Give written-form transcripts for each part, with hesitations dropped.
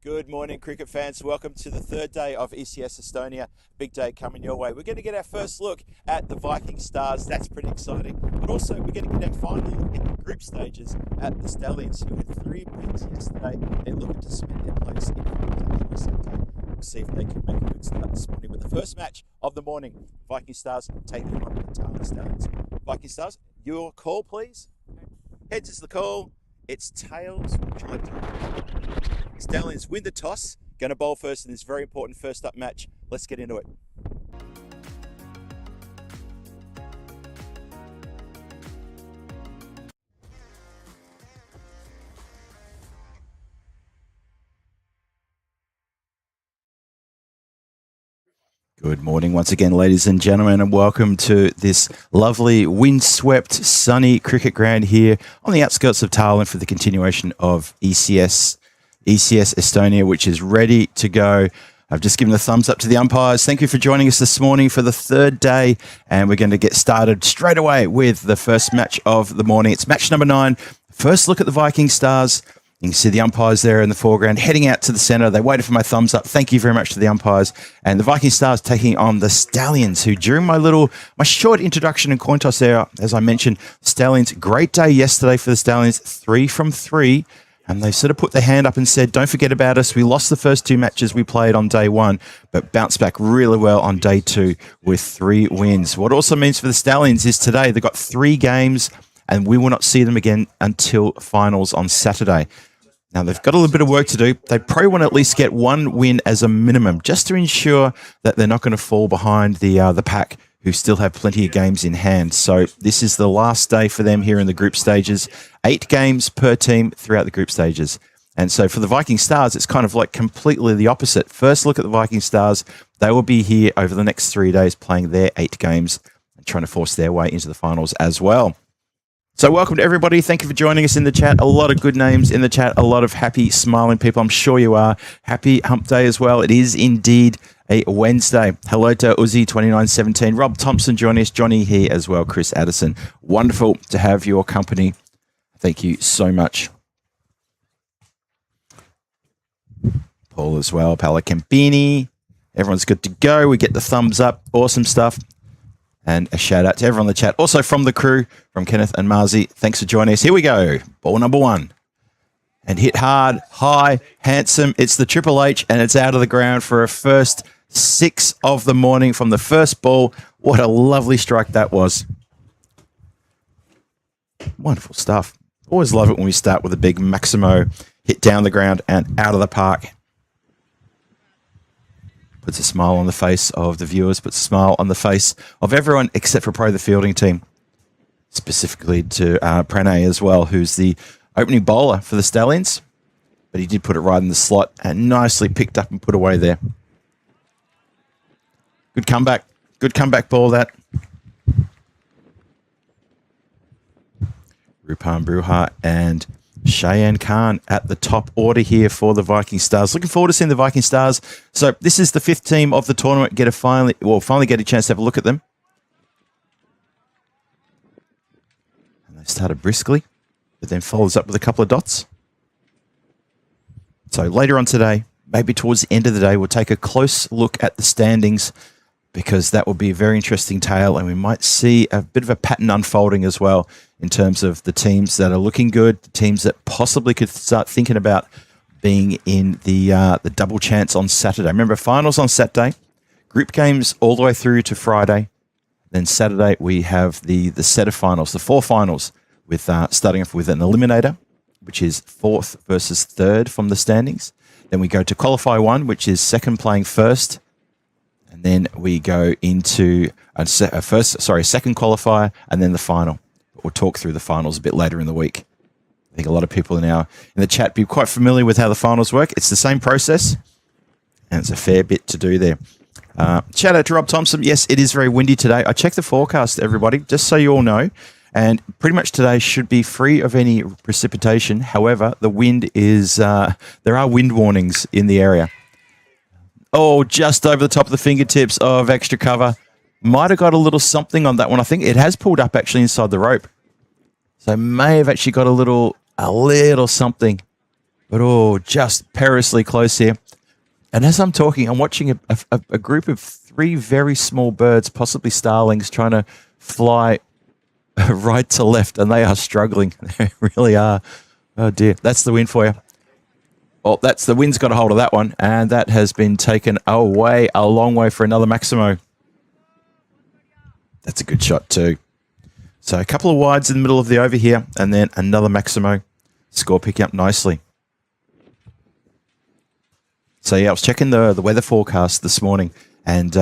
Good morning, cricket fans. Welcome to the third day of ECS Estonia. Big day coming your way. We're going to get our first look at the Viking Stars. That's pretty exciting. But also, we're going to get our final look at the group stages at the Stallions, who had 3 wins yesterday. They're looking to cement their place in the Sunday. We'll see if they can make a good start this morning with the first match of the morning. Viking Stars taking on the Tallinn Stallions. Viking Stars, your call, please. Heads is the call. It's tails. Would you like to? Stallions win the toss. Going to bowl first in this very important first up match. Let's get into it. Good morning once again, ladies and gentlemen, and welcome to this lovely windswept sunny cricket ground here on the outskirts of Tallinn for the continuation of ECS Estonia, which is ready to go. I've just given a thumbs up to the umpires. Thank you for joining us this morning for the third day, and we're going to get started straight away with the first match of the morning. It's match number 9. First look at the Viking Stars. You can see the umpires there in the foreground heading out to the centre. They waited for my thumbs up. Thank you very much to the umpires. And the Viking Stars taking on the Stallions, who during my short introduction and coin toss there, as I mentioned, Stallions, great day yesterday for the Stallions, 3 from 3. And they sort of put their hand up and said, don't forget about us. We lost the first 2 matches we played on day 1, but bounced back really well on day 2 with 3 wins. What also means for the Stallions is today they've got 3 games and we will not see them again until finals on Saturday. Now, they've got a little bit of work to do. They probably want to at least get 1 win as a minimum, just to ensure that they're not going to fall behind the pack, who still have plenty of games in hand. So this is the last day for them here in the group stages. 8 games per team throughout the group stages. And so for the Viking Stars, it's kind of like completely the opposite. First look at the Viking Stars. They will be here over the next 3 days playing their 8 games and trying to force their way into the finals as well. So welcome to everybody. Thank you for joining us in the chat. A lot of good names in the chat. A lot of happy, smiling people. I'm sure you are. Happy hump day as well. It is indeed a Wednesday. Hello to Uzi2917. Rob Thompson joining us. Johnny here as well. Chris Addison. Wonderful to have your company. Thank you so much. Paul as well. Paolo Campini. Everyone's good to go. We get the thumbs up. Awesome stuff. And a shout out to everyone in the chat. Also from the crew, from Kenneth and Marzi. Thanks for joining us. Here we go. Ball number 1. And hit hard, high, handsome. It's the Triple H, and it's out of the ground for a first 6 of the morning from the first ball. What a lovely strike that was. Wonderful stuff. Always love it when we start with a big Maximo hit down the ground and out of the park. Puts a smile on the face of the viewers, puts a smile on the face of everyone except for probably the fielding team. Specifically to Pranay as well, who's the opening bowler for the Stallions. But he did put it right in the slot and nicely picked up and put away there. Good comeback. Good comeback ball, that. Rupan Bruha and Cheyenne Khan at the top order here for the Viking Stars. Looking forward to seeing the Viking Stars. So this is the 5th team of the tournament. Finally get a chance to have a look at them. And they started briskly, but then follows up with a couple of dots. So later on today, maybe towards the end of the day, we'll take a close look at the standings, because that will be a very interesting tale, and we might see a bit of a pattern unfolding as well in terms of the teams that are looking good, the teams that possibly could start thinking about being in the double chance on Saturday. Remember, finals on Saturday, group games all the way through to Friday. Then Saturday we have the set of finals, the 4 finals, with starting off with an eliminator, which is 4th versus 3rd from the standings. Then we go to qualify 1, which is 2nd playing 1st. And then we go into a second qualifier, and then the final. We'll talk through the finals a bit later in the week. I think a lot of people in the chat be quite familiar with how the finals work. It's the same process, and it's a fair bit to do there. Shout out to Rob Thompson. Yes, it is very windy today. I checked the forecast, everybody, just so you all know. And pretty much today should be free of any precipitation. However, the wind is, there are wind warnings in the area. Oh, just over the top of the fingertips of extra cover. Might have got a little something on that one. I think it has pulled up actually inside the rope. So may have actually got a little something but oh, just perilously close here. And as I'm talking, I'm watching a group of 3 very small birds, possibly starlings, trying to fly right to left, and they are struggling. They really are. Oh dear, that's the wind for you. Well, that's the wind's got a hold of that one, and that has been taken away a long way for another Maximo. That's a good shot too. So a couple of wides in the middle of the over here, and then another Maximo. Score picking up nicely. So yeah, I was checking the weather forecast this morning, and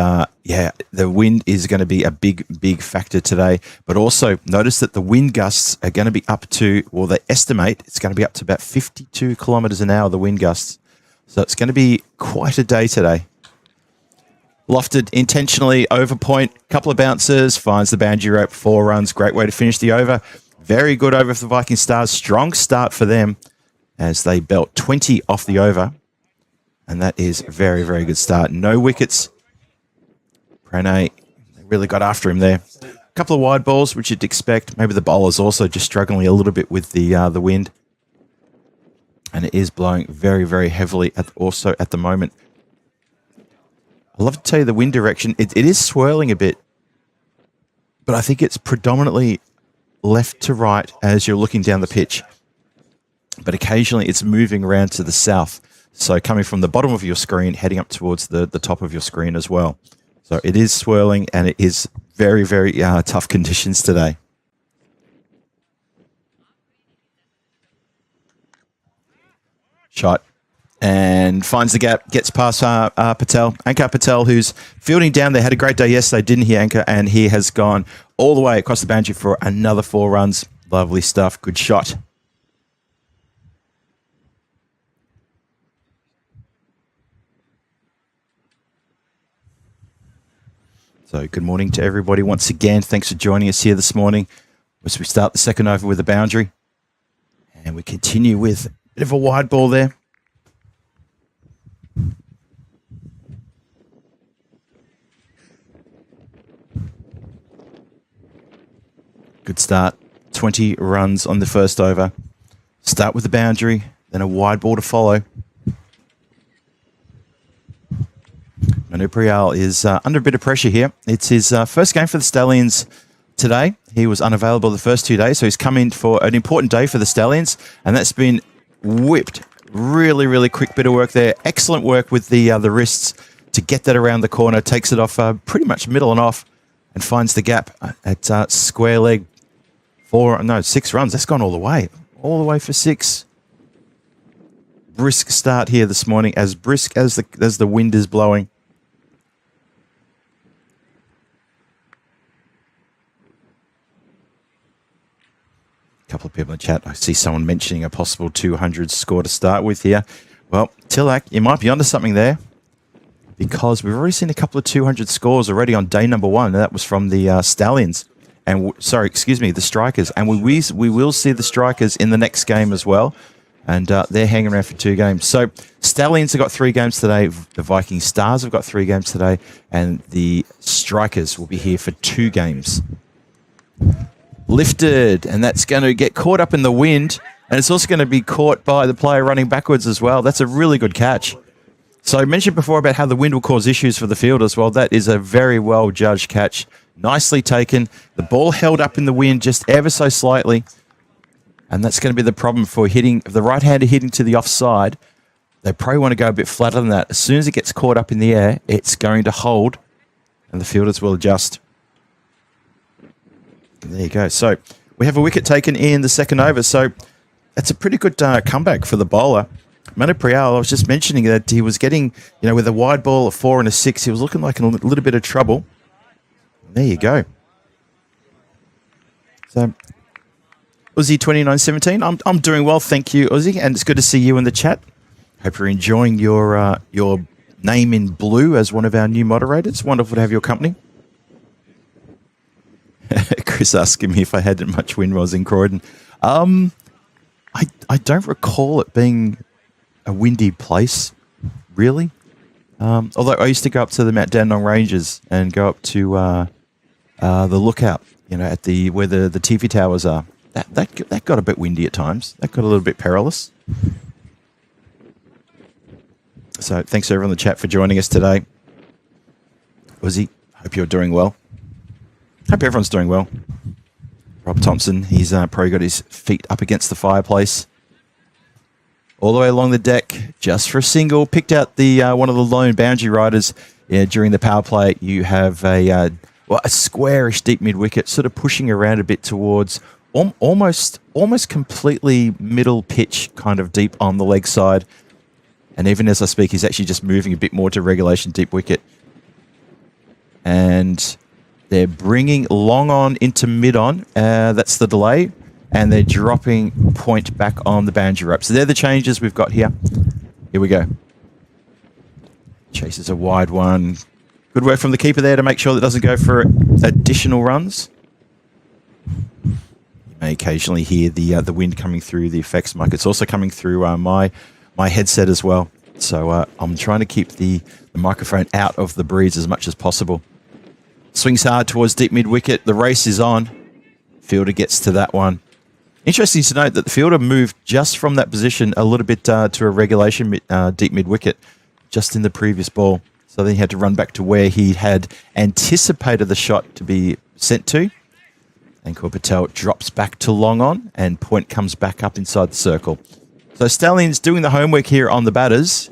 yeah, the wind is going to be a big factor today. But also notice that the wind gusts are going to be up to, well, they estimate it's going to be up to about 52 kilometers an hour, the wind gusts. So it's going to be quite a day today. Lofted intentionally over point, couple of bounces, finds the boundary rope, 4 runs. Great way to finish the over. Very good over for the Viking Stars. Strong start for them as they belt 20 off the over. And that is a very good start. No wickets. Pranay, they really got after him there. A couple of wide balls, which you'd expect. Maybe the bowler's also just struggling a little bit with the wind. And it is blowing very heavily also at the moment. I'd love to tell you the wind direction. It is swirling a bit, but I think it's predominantly left to right as you're looking down the pitch. But occasionally it's moving around to the south. So coming from the bottom of your screen, heading up towards the top of your screen as well. So it is swirling, and it is very tough conditions today. Shot. And finds the gap, gets past Patel, Ankar Patel, who's fielding down there. Had a great day yesterday, didn't he, Ankar? And he has gone all the way across the boundary for another 4 runs. Lovely stuff. Good shot. So good morning to everybody once again. Thanks for joining us here this morning as we start the second over with a boundary. And we continue with a bit of a wide ball there. Good start. 20 runs on the first over. Start with the boundary, then a wide ball to follow. Manu Priyal is under a bit of pressure here. It's his first game for the Stallions today. He was unavailable the first 2 days, so he's come in for an important day for the Stallions, and that's been whipped. Really quick bit of work there. Excellent work with the wrists to get that around the corner. Takes it off pretty much middle and off, and finds the gap at square leg. 6 runs. That's gone all the way for 6. Brisk start here this morning, as brisk as the wind is blowing. A couple of people in the chat. I see someone mentioning a possible 200 score to start with here. Well, Tilak, you might be onto something there, because we've already seen a couple of 200 scores already on day number 1, and that was from the Stallions. And the Strikers. And we will see the Strikers in the next game as well. And they're hanging around for 2 games. So Stallions have got 3 games today. The Viking Stars have got 3 games today. And the Strikers will be here for 2 games. Lifted. And that's going to get caught up in the wind. And it's also going to be caught by the player running backwards as well. That's a really good catch. So I mentioned before about how the wind will cause issues for the field as well. That is a very well judged catch. Nicely taken. The ball held up in the wind just ever so slightly. And that's going to be the problem for hitting, the right-hander hitting to the offside. They probably want to go a bit flatter than that. As soon as it gets caught up in the air, it's going to hold, and the fielders will adjust. And there you go. So we have a wicket taken in the second over. So that's a pretty good comeback for the bowler. Manu Priyal, I was just mentioning that he was getting, with a wide ball, a 4 and a 6, he was looking like in a little bit of trouble. There you go. So, Uzi 2917, I'm doing well, thank you, Uzi, and it's good to see you in the chat. Hope you're enjoying your name in blue as one of our new moderators. Wonderful to have your company. Chris asking me if I had much wind when I was in Croydon. I don't recall it being a windy place, really. Although I used to go up to the Mount Dandenong Ranges and go up to the lookout, at where the TV towers are. That got a bit windy at times. That got a little bit perilous. So thanks everyone in the chat for joining us today. Uzi, hope you're doing well. Hope everyone's doing well. Rob Thompson, he's probably got his feet up against the fireplace. All the way along the deck, just for a single. Picked out the one of the lone boundary riders during the power play. You have a squarish deep mid wicket, sort of pushing around a bit towards almost completely middle pitch, kind of deep on the leg side. And even as I speak, he's actually just moving a bit more to regulation deep wicket. And they're bringing long on into mid on. That's the delay. And they're dropping point back on the boundary rope. So they're the changes we've got here. Here we go. Chases a wide one. Good work from the keeper there to make sure that it doesn't go for additional runs. You may occasionally hear the wind coming through the effects mic. It's also coming through my headset as well. So I'm trying to keep the microphone out of the breeze as much as possible. Swings hard towards deep mid wicket. The race is on. Fielder gets to that one. Interesting to note that the fielder moved just from that position a little bit to a regulation deep mid wicket just in the previous ball. So then he had to run back to where he had anticipated the shot to be sent to. And Patel drops back to long on and point comes back up inside the circle. So Stallions doing the homework here on the batters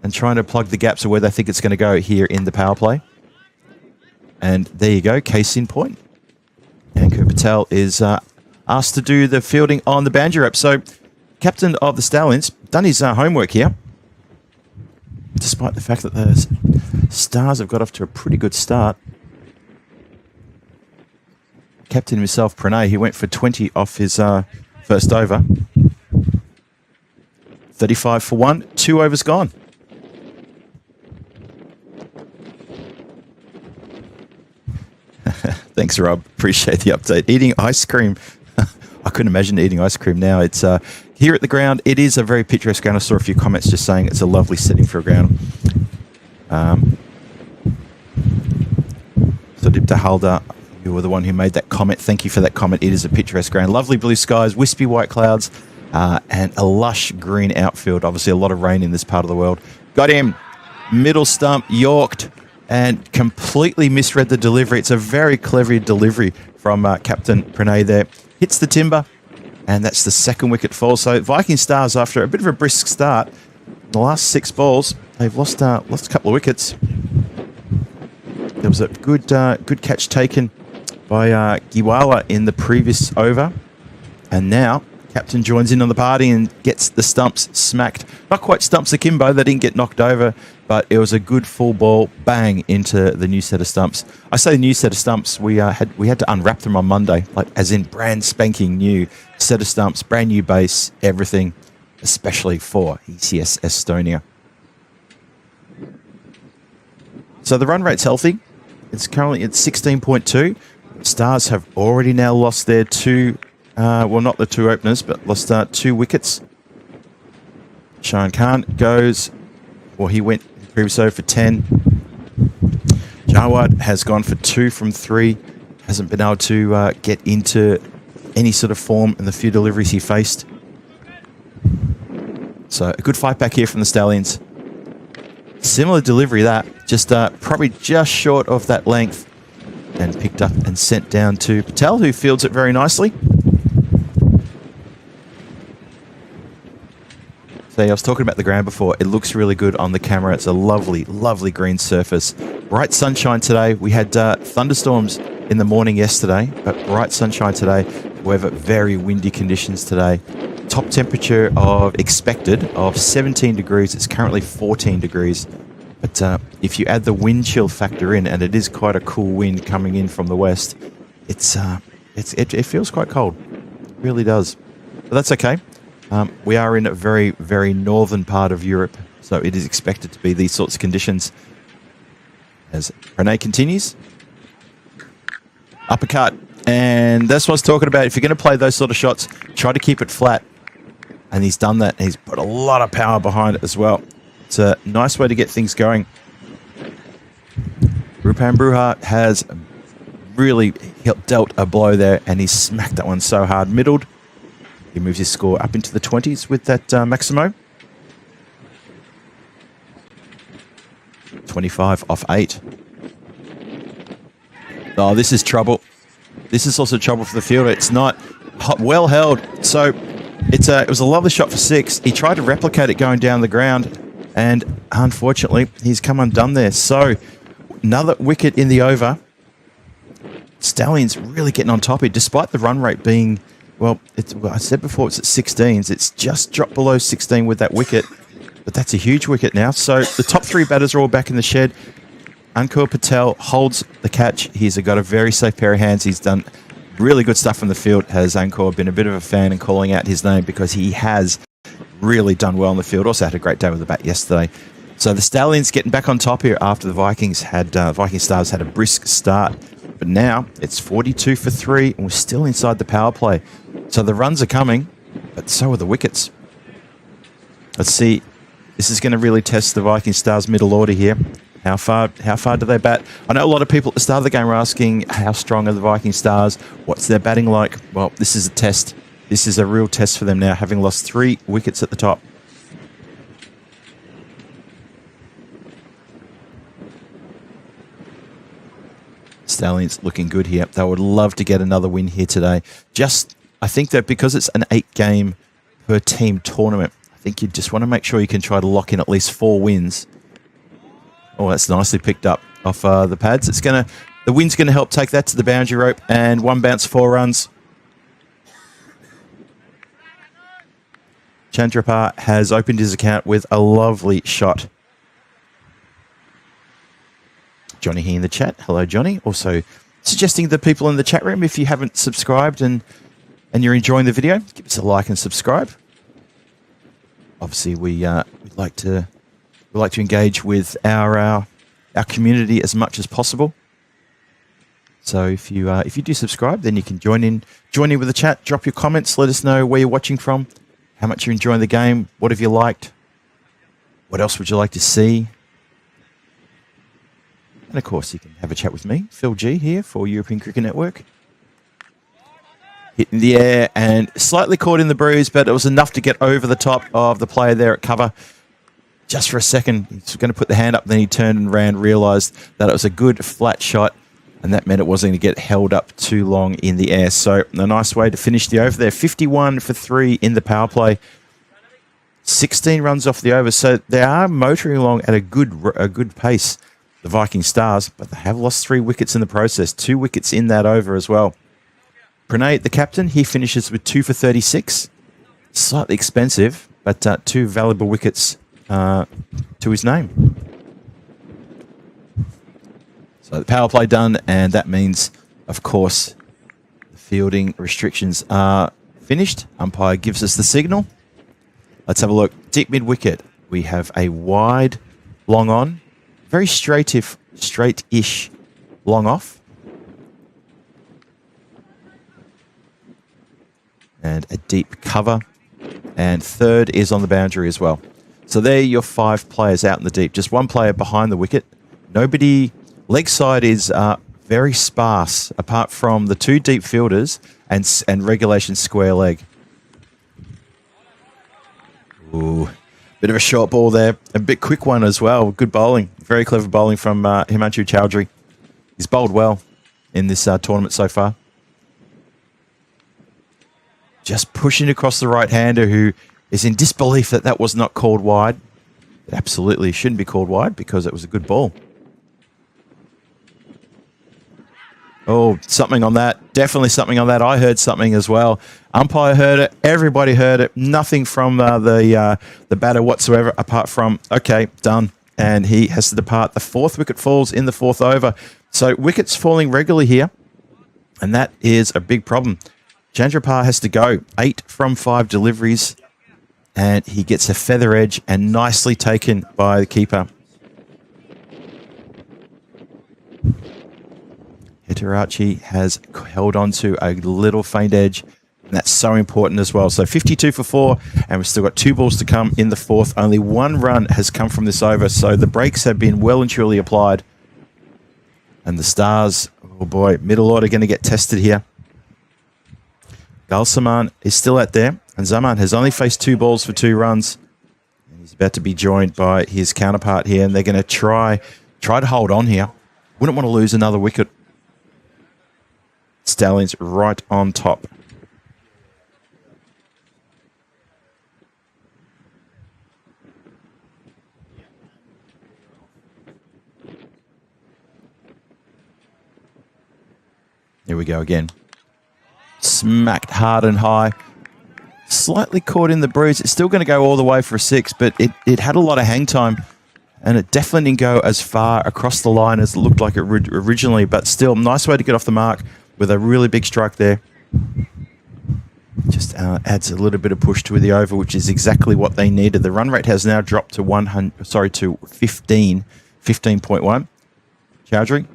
and trying to plug the gaps of where they think it's going to go here in the power play. And there you go, case in point. And Patel is asked to do the fielding on the boundary rope. So, captain of the Stallions, done his homework here. Despite the fact that the Stars have got off to a pretty good start. Captain himself, Pranay, he went for 20 off his first over. 35 for 1, 2 overs gone. Thanks, Rob. Appreciate the update. Eating ice cream. I couldn't imagine eating ice cream now. It's here at the ground. It is a very picturesque ground. I saw a few comments just saying it's a lovely setting for a ground. So Dipta Halda, you were the one who made that comment. Thank you for that comment. It is a picturesque ground. Lovely blue skies, wispy white clouds, and a lush green outfield. Obviously, a lot of rain in this part of the world. Got him. Middle stump, yorked, and completely misread the delivery. It's a very clever delivery from Captain Pranay there. Hits the timber, and that's the second wicket fall. So Viking Stars, after a bit of a brisk start, the last 6 balls, they've lost a couple of wickets. There was a good catch taken by Giwala in the previous over, and now Captain joins in on the party and gets the stumps smacked. Not quite stumps akimbo, they didn't get knocked over, but it was a good full ball bang into the new set of stumps. I say new set of stumps, we had to unwrap them on Monday, like as in brand spanking new set of stumps, brand new base, everything, especially for ECS Estonia. So the run rate's healthy. It's currently at 16.2. Stars have already now lost their 2, well, not the 2 openers, but lost 2 wickets. Shahan Khan goes, well, he went previous over for 10. Jawad has gone for 2 from 3. Hasn't been able to get into any sort of form in the few deliveries he faced. So a good fight back here from the Stallions. Similar delivery that, just probably just short of that length, and picked up and sent down to Patel, who fields it very nicely. So I was talking about the ground before. It looks really good on the camera. It's a lovely, lovely green surface. Bright sunshine today. We had thunderstorms in the morning yesterday, but bright sunshine today. However, very windy conditions today. Top temperature expected of 17 degrees. It's currently 14 degrees. But if you add the wind chill factor in, and it is quite a cool wind coming in from the west, it feels quite cold. It really does. But that's okay. We are in a very, very northern part of Europe, so it is expected to be these sorts of conditions. As Renee continues. Uppercut. And that's what I was talking about. If you're going to play those sort of shots, try to keep it flat. And he's done that. He's put a lot of power behind it as well. It's a nice way to get things going. Rupan Bruha has really dealt a blow there, and he smacked that one so hard. Middled. He moves his score up into the 20s with that Maximo. 25 off 8. Oh, this is trouble. This is also trouble for the fielder. It's not well held. So it was a lovely shot for 6. He tried to replicate it going down the ground, and unfortunately, he's come undone there. So another wicket in the over. Stallion's really getting on top here, despite the run rate being, well, I said before it's at 16s. It's just dropped below 16 with that wicket, but that's a huge wicket now. So the top 3 batters are all back in the shed. Ankur Patel holds the catch. He's got a very safe pair of hands. He's done really good stuff in the field. Has Ankur been a bit of a fan and calling out his name because he has really done well in the field. Also had a great day with the bat yesterday. So the Stallions getting back on top here after the Viking Stars had a brisk start. But now it's 42 for 3 and we're still inside the power play. So the runs are coming, but so are the wickets. Let's see. This is going to really test the Viking Stars middle order here. How far do they bat? I know a lot of people at the start of the game were asking how strong are the Viking Stars? What's their batting like? Well, this is a test. This is a real test for them now, having lost 3 wickets at the top. Stallions looking good here. They would love to get another win here today. I think that because it's an 8-game per team tournament, I think you just want to make sure you can try to lock in at least 4 wins. Oh, that's nicely picked up off the pads. The wind's going to help take that to the boundary rope, and 1 bounce, 4 runs. Chandrapar has opened his account with a lovely shot. Johnny here in the chat. Hello, Johnny. Also suggesting that people in the chat room, if you haven't subscribed and you're enjoying the video, give us a like and subscribe. Obviously, we'd like to engage with our community as much as possible. So if you do subscribe, then you can join in with the chat. Drop your comments. Let us know where you're watching from, how much you're enjoying the game, what have you liked, what else would you like to see. And of course, you can have a chat with me, Phil G, here for European Cricket Network. Hit in the air and slightly caught in the breeze, but it was enough to get over the top of the player there at cover. Just for a second, he was going to put the hand up, then he turned and ran, realised that it was a good flat shot, and that meant it wasn't going to get held up too long in the air. So a nice way to finish the over there. 51 for 3 in the power play. 16 runs off the over. So they are motoring along at a good pace, the Viking Stars, but they have lost 3 wickets in the process. 2 wickets in that over as well. Pranay, the captain, he finishes with 2 for 36. Slightly expensive, but 2 valuable wickets to his name. So the power play done, and that means, of course, the fielding restrictions are finished. Umpire gives us the signal. Let's have a look. Deep mid-wicket. We have a wide long on. Very straight-ish long off. And a deep cover. And third is on the boundary as well. So there are your 5 players out in the deep. Just 1 player behind the wicket. Nobody. Leg side is very sparse, apart from the 2 deep fielders and regulation square leg. Ooh, bit of a short ball there. A bit quick one as well. Good bowling. Very clever bowling from Himanshu Chowdhury. He's bowled well in this tournament so far. Just pushing across the right-hander, who is in disbelief that that was not called wide. It absolutely shouldn't be called wide because it was a good ball. Oh, something on that. Definitely something on that. I heard something as well. Umpire heard it. Everybody heard it. Nothing from the batter whatsoever apart from, okay, done. And he has to depart. The 4th wicket falls in the 4th over. So wickets falling regularly here. And that is a big problem. Chandrapar has to go. 8 from 5 deliveries. And he gets a feather edge and nicely taken by the keeper. Hitarachi has held on to a little faint edge, and that's so important as well. So 52 for 4, and we've still got 2 balls to come in the 4th. Only 1 run has come from this over, so the brakes have been well and truly applied. And the Stars, oh boy, middle order going to get tested here. Galsaman is still out there, and Zaman has only faced 2 balls for 2 runs. And he's about to be joined by his counterpart here, and they're going to try Try to hold on here. Wouldn't want to lose another wicket. Stallions right on top. Here we go again. Smacked hard and high. Slightly caught in the breeze. It's still going to go all the way for a 6, but it had a lot of hang time, and it definitely didn't go as far across the line as it looked like it originally, but still, nice way to get off the mark with a really big strike there. Just adds a little bit of push to the over, which is exactly what they needed. The run rate has now dropped to 15.1. Chowdhury.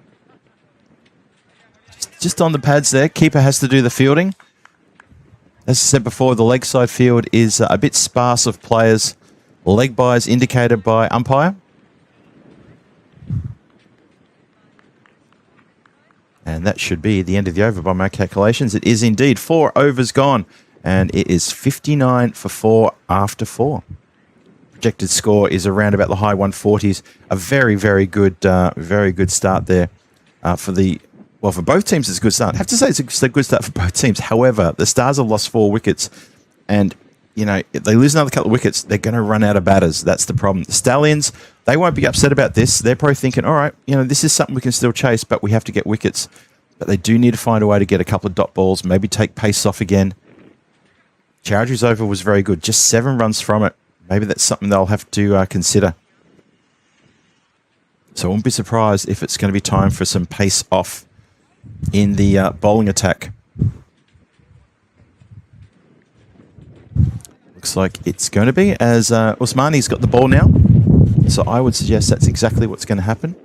Just on the pads there. Keeper has to do the fielding. As I said before, the leg side field is a bit sparse of players. Leg byes indicated by umpire. And that should be the end of the over by my calculations. It is indeed. 4 overs gone. And it is 59 for 4 after 4. Projected score is around about the high 140s. A very, very good start there for the... Well, for both teams, it's a good start. I have to say it's a good start for both teams. However, the Stars have lost 4 wickets. And, you know, if they lose another couple of wickets, they're going to run out of batters. That's the problem. The Stallions, they won't be upset about this. They're probably thinking, all right, you know, this is something we can still chase, but we have to get wickets. But they do need to find a way to get a couple of dot balls, maybe take pace off again. Chowdhury's over was very good. Just 7 runs from it. Maybe that's something they'll have to consider. So I wouldn't be surprised if it's going to be time for some pace off in the bowling attack. Looks like it's going to be, as Usmani's got the ball now. So I would suggest that's exactly what's going to happen.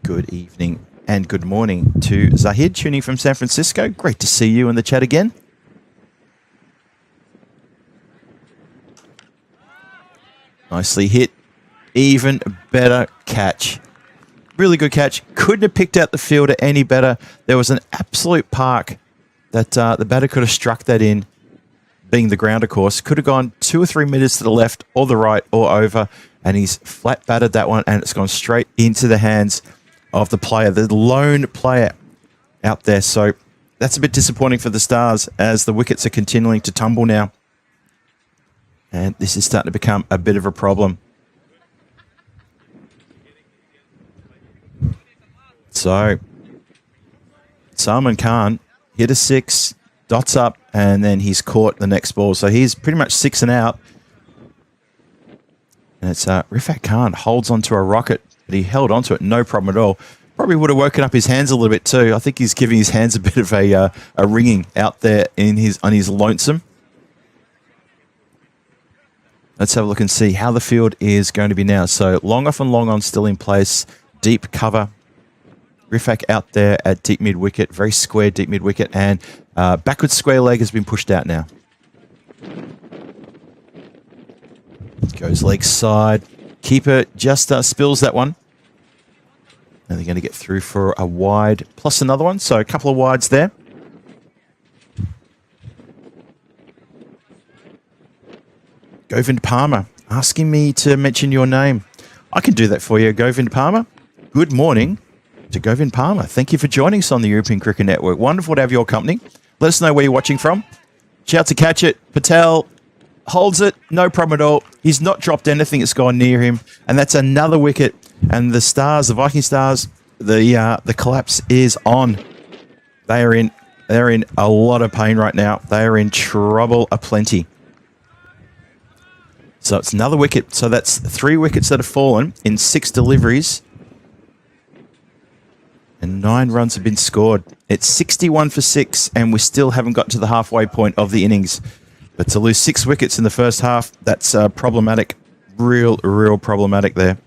Good evening and good morning to Zahid, tuning from San Francisco. Great to see you in the chat again. Nicely hit. Even better catch. Really good catch. Couldn't have picked out the fielder any better. There was an absolute park that the batter could have struck that in, being the ground, of course. Could have gone 2 or 3 meters to the left or the right or over, and he's flat batted that one, and it's gone straight into the hands of the player, the lone player out there. So that's a bit disappointing for the Stars as the wickets are continuing to tumble now. And this is starting to become a bit of a problem. So, Salman Khan hit a 6, dots up, and then he's caught the next ball. So he's pretty much 6 and out. And it's Rifat Khan holds onto a rocket, but he held onto it, no problem at all. Probably would have woken up his hands a little bit too. I think he's giving his hands a bit of a ringing out there on his lonesome. Let's have a look and see how the field is going to be now. So long off and long on still in place. Deep cover. Rifak out there at deep mid-wicket. Very square deep mid-wicket. And backwards square leg has been pushed out now. Goes leg side. Keeper just spills that one. And they're going to get through for a wide plus another one. So a couple of wides there. Govind Palmer asking me to mention your name. I can do that for you, Govind Palmer. Good morning to Govind Palmer. Thank you for joining us on the European Cricket Network. Wonderful to have your company. Let us know where you're watching from. Shout to catch it. Patel holds it. No problem at all. He's not dropped anything that's gone near him. And that's another wicket. And the Stars, the Viking Stars, the collapse is on. They're in a lot of pain right now. They are in trouble aplenty. So it's another wicket. So that's 3 wickets that have fallen in 6 deliveries. And 9 runs have been scored. It's 61 for 6, and we still haven't got to the halfway point of the innings. But to lose 6 wickets in the first half, that's problematic. Real problematic there.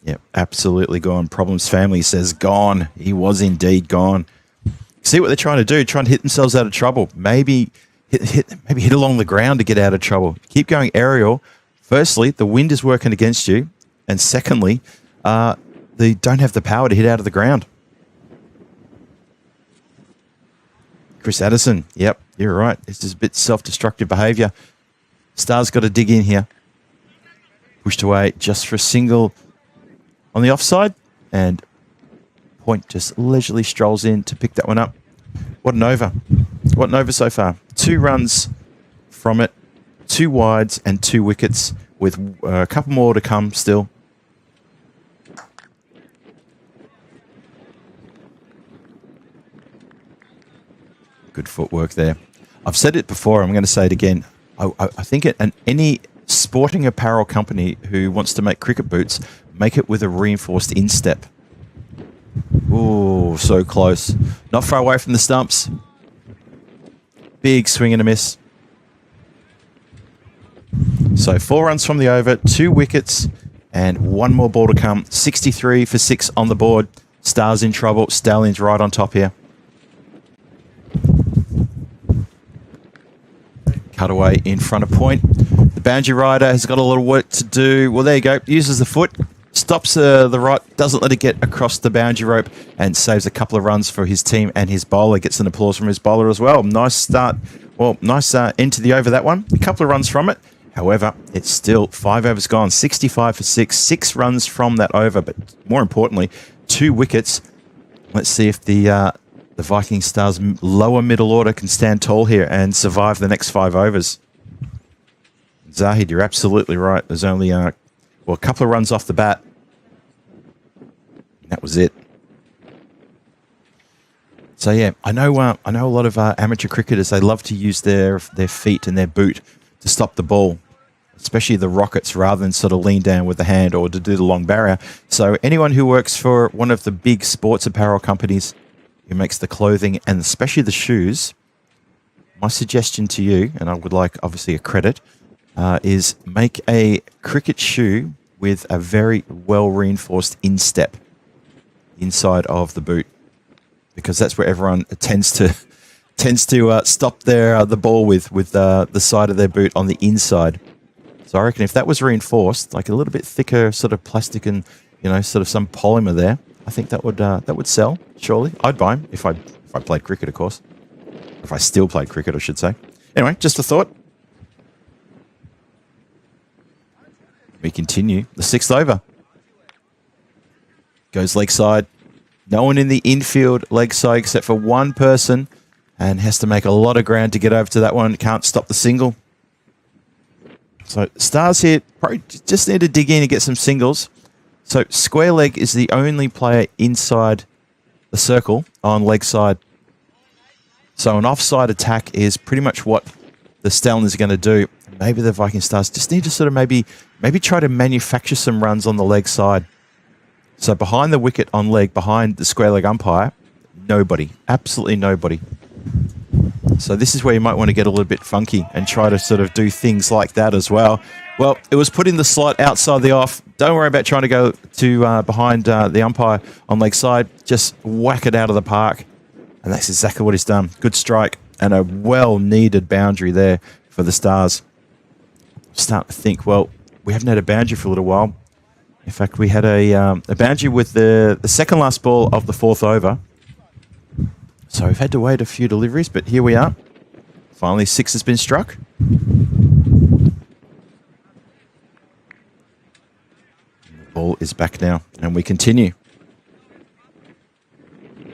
Yep, absolutely gone. Problems family says gone. He was indeed gone. See what they're trying to do, trying to hit themselves out of trouble. Maybe hit along the ground to get out of trouble. Keep going aerial. Firstly, the wind is working against you. And secondly, they don't have the power to hit out of the ground. Chris Addison. Yep, you're right. This is a bit self-destructive behaviour. Stars got to dig in here. Pushed away just for a single on the offside. And Point just leisurely strolls in to pick that one up. What an over. What an over so far. 2 runs from it. 2 wides and 2 wickets with a couple more to come still. Good footwork there. I've said it before. I'm going to say it again. I think any sporting apparel company who wants to make cricket boots, make it with a reinforced instep. Ooh, so close. Not far away from the stumps. Big swing and a miss. So 4 runs from the over, 2 wickets, and 1 more ball to come. 63 for 6 on the board. Stars in trouble. Stallions right on top here. Cutaway in front of Point. The boundary rider has got a little work to do. Well, there you go. Uses the foot. Stops the right. Doesn't let it get across the boundary rope. And saves a couple of runs for his team and his bowler. Gets an applause from his bowler as well. Nice start. Well, nice end to the over, that one. A couple of runs from it. However, it's still 5 overs gone. 65 for 6. 6 runs from that over. But more importantly, 2 wickets. Let's see if the Viking Stars lower middle order can stand tall here and survive the next 5 overs. Zahid, you're absolutely right. There's only a couple of runs off the bat. That was it. So yeah, I know a lot of amateur cricketers. They love to use their feet and their boot to stop the ball, especially the rockets, rather than sort of lean down with the hand or to do the long barrier. So anyone who works for one of the big sports apparel companies who makes the clothing and especially the shoes, my suggestion to you, and I would like obviously a credit, is make a cricket shoe with a very well reinforced instep inside of the boot, because that's where everyone tends to stop the ball with the side of their boot on the inside. So I reckon if that was reinforced, like a little bit thicker sort of plastic and sort of some polymer there, I think that would sell. Surely, I'd buy them if I played cricket, of course. If I still played cricket, I should say. Anyway, just a thought. We continue the 6th over. Goes leg side. No one in the infield leg side except for one person, and has to make a lot of ground to get over to that one. Can't stop the single. So Stars here probably just need to dig in and get some singles. So square leg is the only player inside the circle on leg side. So an offside attack is pretty much what the Stallions are going to do. Maybe the Viking Stars just need to sort of maybe try to manufacture some runs on the leg side. So behind the wicket on leg, behind the square leg umpire, nobody. Absolutely nobody. So this is where you might want to get a little bit funky and try to sort of do things like that as well. Well, it was put in the slot outside the off. Don't worry about trying to go to behind the umpire on leg side. Just whack it out of the park. And that's exactly what he's done. Good strike and a well-needed boundary there for the Stars. Starting to think, well, we haven't had a boundary for a little while. In fact, we had a boundary with the second last ball of the 4th over. So we've had to wait a few deliveries, but here we are. Finally, 6 has been struck. The ball is back now, and we continue.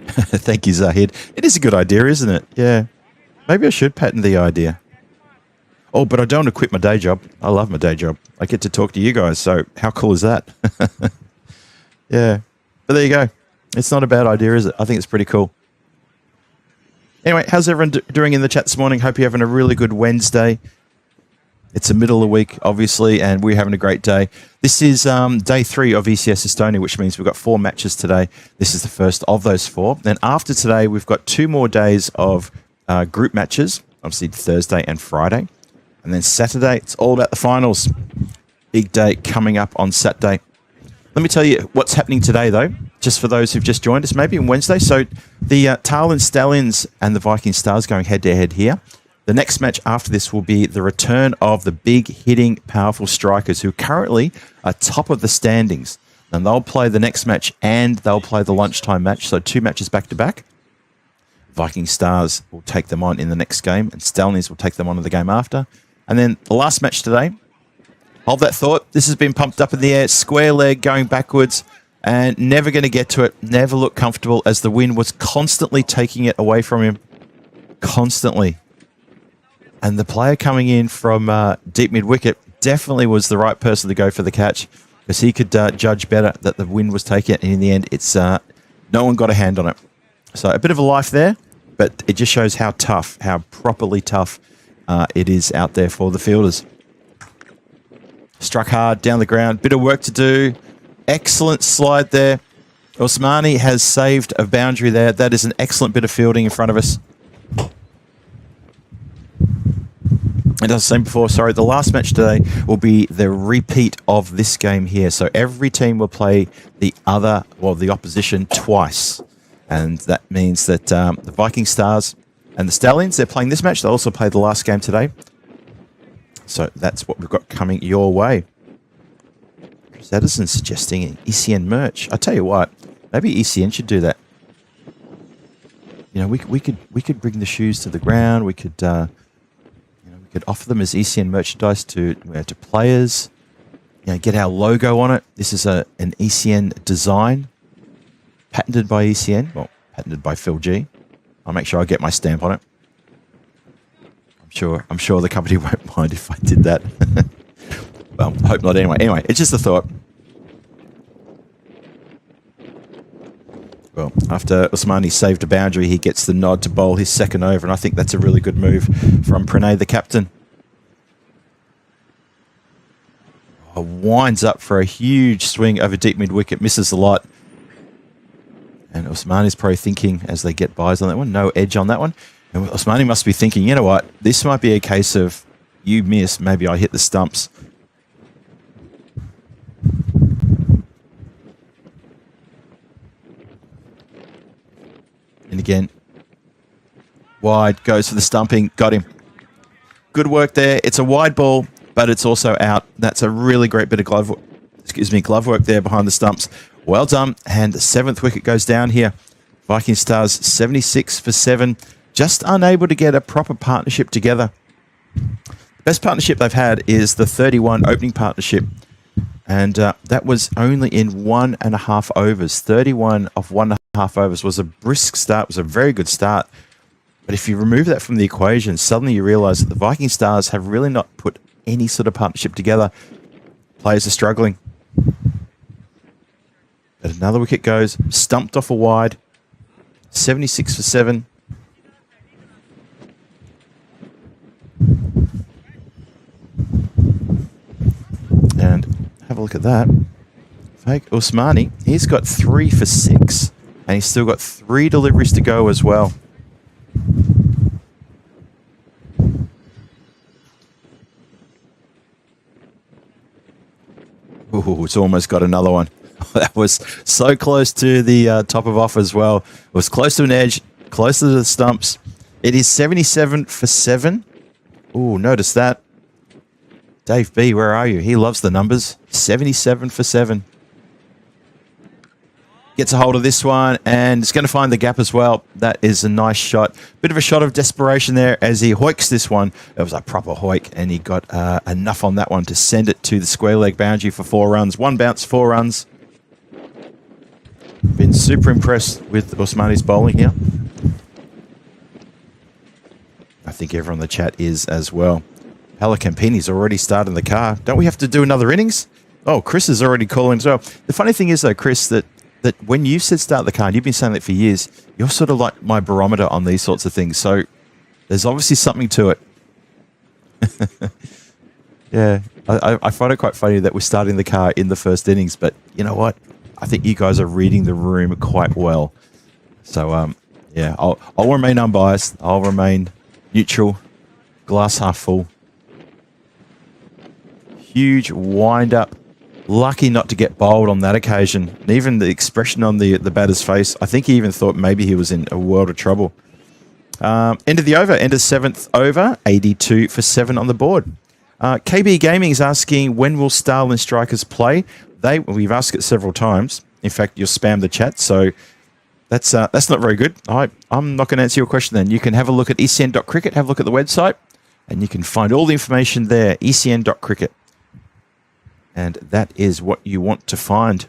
Thank you, Zahid. It is a good idea, isn't it? Yeah. Maybe I should patent the idea. Oh, but I don't want to quit my day job. I love my day job. I get to talk to you guys, so how cool is that? Yeah. But there you go. It's not a bad idea, is it? I think it's pretty cool. Anyway, how's everyone doing in the chat this morning? Hope you're having a really good Wednesday. It's the middle of the week, obviously, and we're having a great day. This is day 3 of ECS Estonia, which means we've got 4 matches today. This is the first of those 4. Then after today, we've got 2 more days of group matches, obviously Thursday and Friday. And then Saturday, it's all about the finals. Big day coming up on Saturday. Let me tell you what's happening today, though, just for those who've just joined us, maybe on Wednesday. So the Tallinn Stallions and the Viking Stars going head-to-head here. The next match after this will be the return of the big hitting, powerful strikers who currently are top of the standings. And they'll play the next match and they'll play the lunchtime match, so 2 matches back-to-back. Viking Stars will take them on in the next game, and Stalnies will take them on in the game after. And then the last match today, hold that thought. This has been pumped up in the air, square leg going backwards, and never going to get to it. Never looked comfortable as the wind was constantly taking it away from him. Constantly. And the player coming in from deep mid-wicket definitely was the right person to go for the catch, because he could judge better that the wind was taking it, and in the end, it's no one got a hand on it. So a bit of a life there, but it just shows how tough, how properly tough it is out there for the fielders. Struck hard down the ground, bit of work to do. Excellent slide there. Osmani has saved a boundary there. That is an excellent bit of fielding in front of us. And as I was saying before, sorry, the last match today will be the repeat of this game here. So every team will play the opposition twice. And that means that the Viking Stars and the Stallions, they're playing this match. They'll also play the last game today. So that's what we've got coming your way. Chris Edison suggesting an ECN merch. I tell you what, maybe ECN should do that. You know, we could bring the shoes to the ground. We could we could offer them as ECN merchandise to players. You know, get our logo on it. This is an ECN design. Patented by ECN, well, patented by Phil G. I'll make sure I get my stamp on it. I'm sure the company won't mind if I did that. Well, I hope not anyway. Anyway, it's just a thought. Well, after Osmani saved a boundary, he gets the nod to bowl his second over, and I think that's a really good move from Pranay, the captain. Oh, winds up for a huge swing over deep mid-wicket, misses a lot. And Osmani's probably thinking, as they get buys on that one, no edge on that one. And Osmani must be thinking, you know what, this might be a case of you miss, maybe I hit the stumps. And again, wide, goes for the stumping, got him. Good work there. It's a wide ball, but it's also out. That's a really great bit of glove work there behind the stumps. Well done, and the 7th wicket goes down here. Viking Stars 76 for 7, just unable to get a proper partnership together. The best partnership they've had is the 31 opening partnership, and that was only in 1.5 overs. 31 of 1.5 overs was a brisk start, was a very good start. But if you remove that from the equation, suddenly you realise that the Viking Stars have really not put any sort of partnership together. Players are struggling. But another wicket goes, stumped off a wide, 76 for 7. And have a look at that. Fake Osmani, he's got 3 for 6, and he's still got 3 deliveries to go as well. Ooh, it's almost got another one. That was so close to the top of off as well. It was close to an edge, close to the stumps. It is 77 for 7. Ooh, notice that. Dave B, where are you? He loves the numbers. 77 for 7. Gets a hold of this one, and it's going to find the gap as well. That is a nice shot. Bit of a shot of desperation there as he hoiks this one. It was a proper hoik, and he got enough on that one to send it to the square leg boundary for 4 runs. 1 bounce, 4 runs. Been super impressed with Osmani's bowling here. I think everyone in the chat is as well. Campini's already starting the car. Don't we have to do another innings? Oh, Chris is already calling as well. The funny thing is, though, Chris, that when you said start the car, and you've been saying that for years, you're sort of like my barometer on these sorts of things. So there's obviously something to it. Yeah, I find it quite funny that we're starting the car in the first innings, but you know what? I think you guys are reading the room quite well. So, yeah, I'll remain unbiased. I'll remain neutral, glass half full. Huge wind-up. Lucky not to get bowled on that occasion. And even the expression on the batter's face, I think he even thought maybe he was in a world of trouble. End of the over, end of 7th over, 82 for 7 on the board. KB Gaming is asking, when will Starlin strikers play? We've asked it several times. In fact, you'll spam the chat, so That's not very good. I'm not going to answer your question then. You can have a look at ecn.cricket, have a look at the website, and you can find all the information there, ecn.cricket. And that is what you want to find.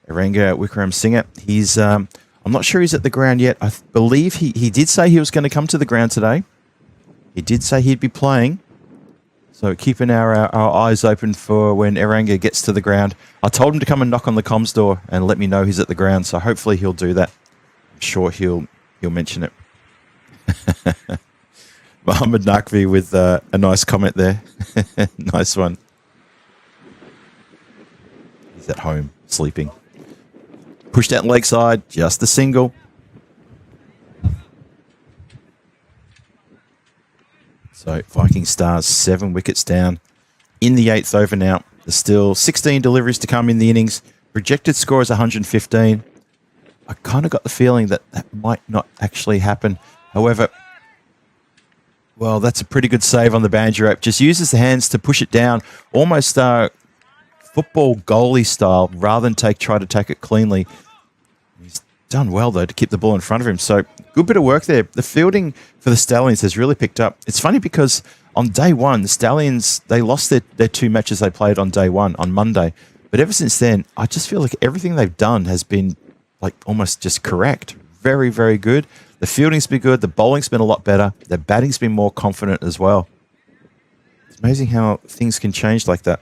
Eranga Wickram Singer, he's, I'm not sure he's at the ground yet. I believe he did say he was going to come to the ground today. He did say he'd be playing. So keeping our eyes open for when Eranga gets to the ground. I told him to come and knock on the comms door and let me know he's at the ground. So hopefully he'll do that. I'm sure he'll mention it. Mohammed Nakvi with a nice comment there. Nice one. He's at home sleeping. Pushed out leg side, just a single. So Viking Stars 7 wickets down in the 8th over now. There's still 16 deliveries to come in the innings. Projected score is 115. I kind of got the feeling that that might not actually happen. However, well, that's a pretty good save on the boundary rope. Just uses the hands to push it down, almost football goalie style, rather than try to take it cleanly. He's done well, though, to keep the ball in front of him. So good bit of work there. The fielding for the Stallions has really picked up. It's funny because on day one, the Stallions, they lost their 2 matches they played on day one, on Monday. But ever since then, I just feel like everything they've done has been like almost just correct. Very, very good. The fielding's been good. The bowling's been a lot better. The batting's been more confident as well. It's amazing how things can change like that.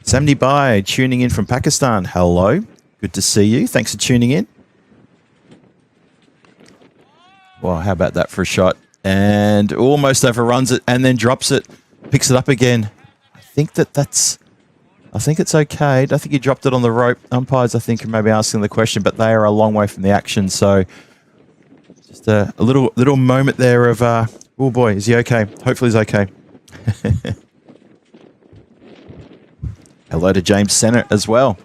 Samni Bai tuning in from Pakistan. Hello. Good to see you. Thanks for tuning in. Well, how about that for a shot? And almost overruns it and then drops it. Picks it up again. I think it's okay. I don't think he dropped it on the rope. Umpires, I think, are maybe asking the question, but they are a long way from the action. So just a little moment there of, oh boy, is he okay? Hopefully he's okay. Hello to James Sennett as well.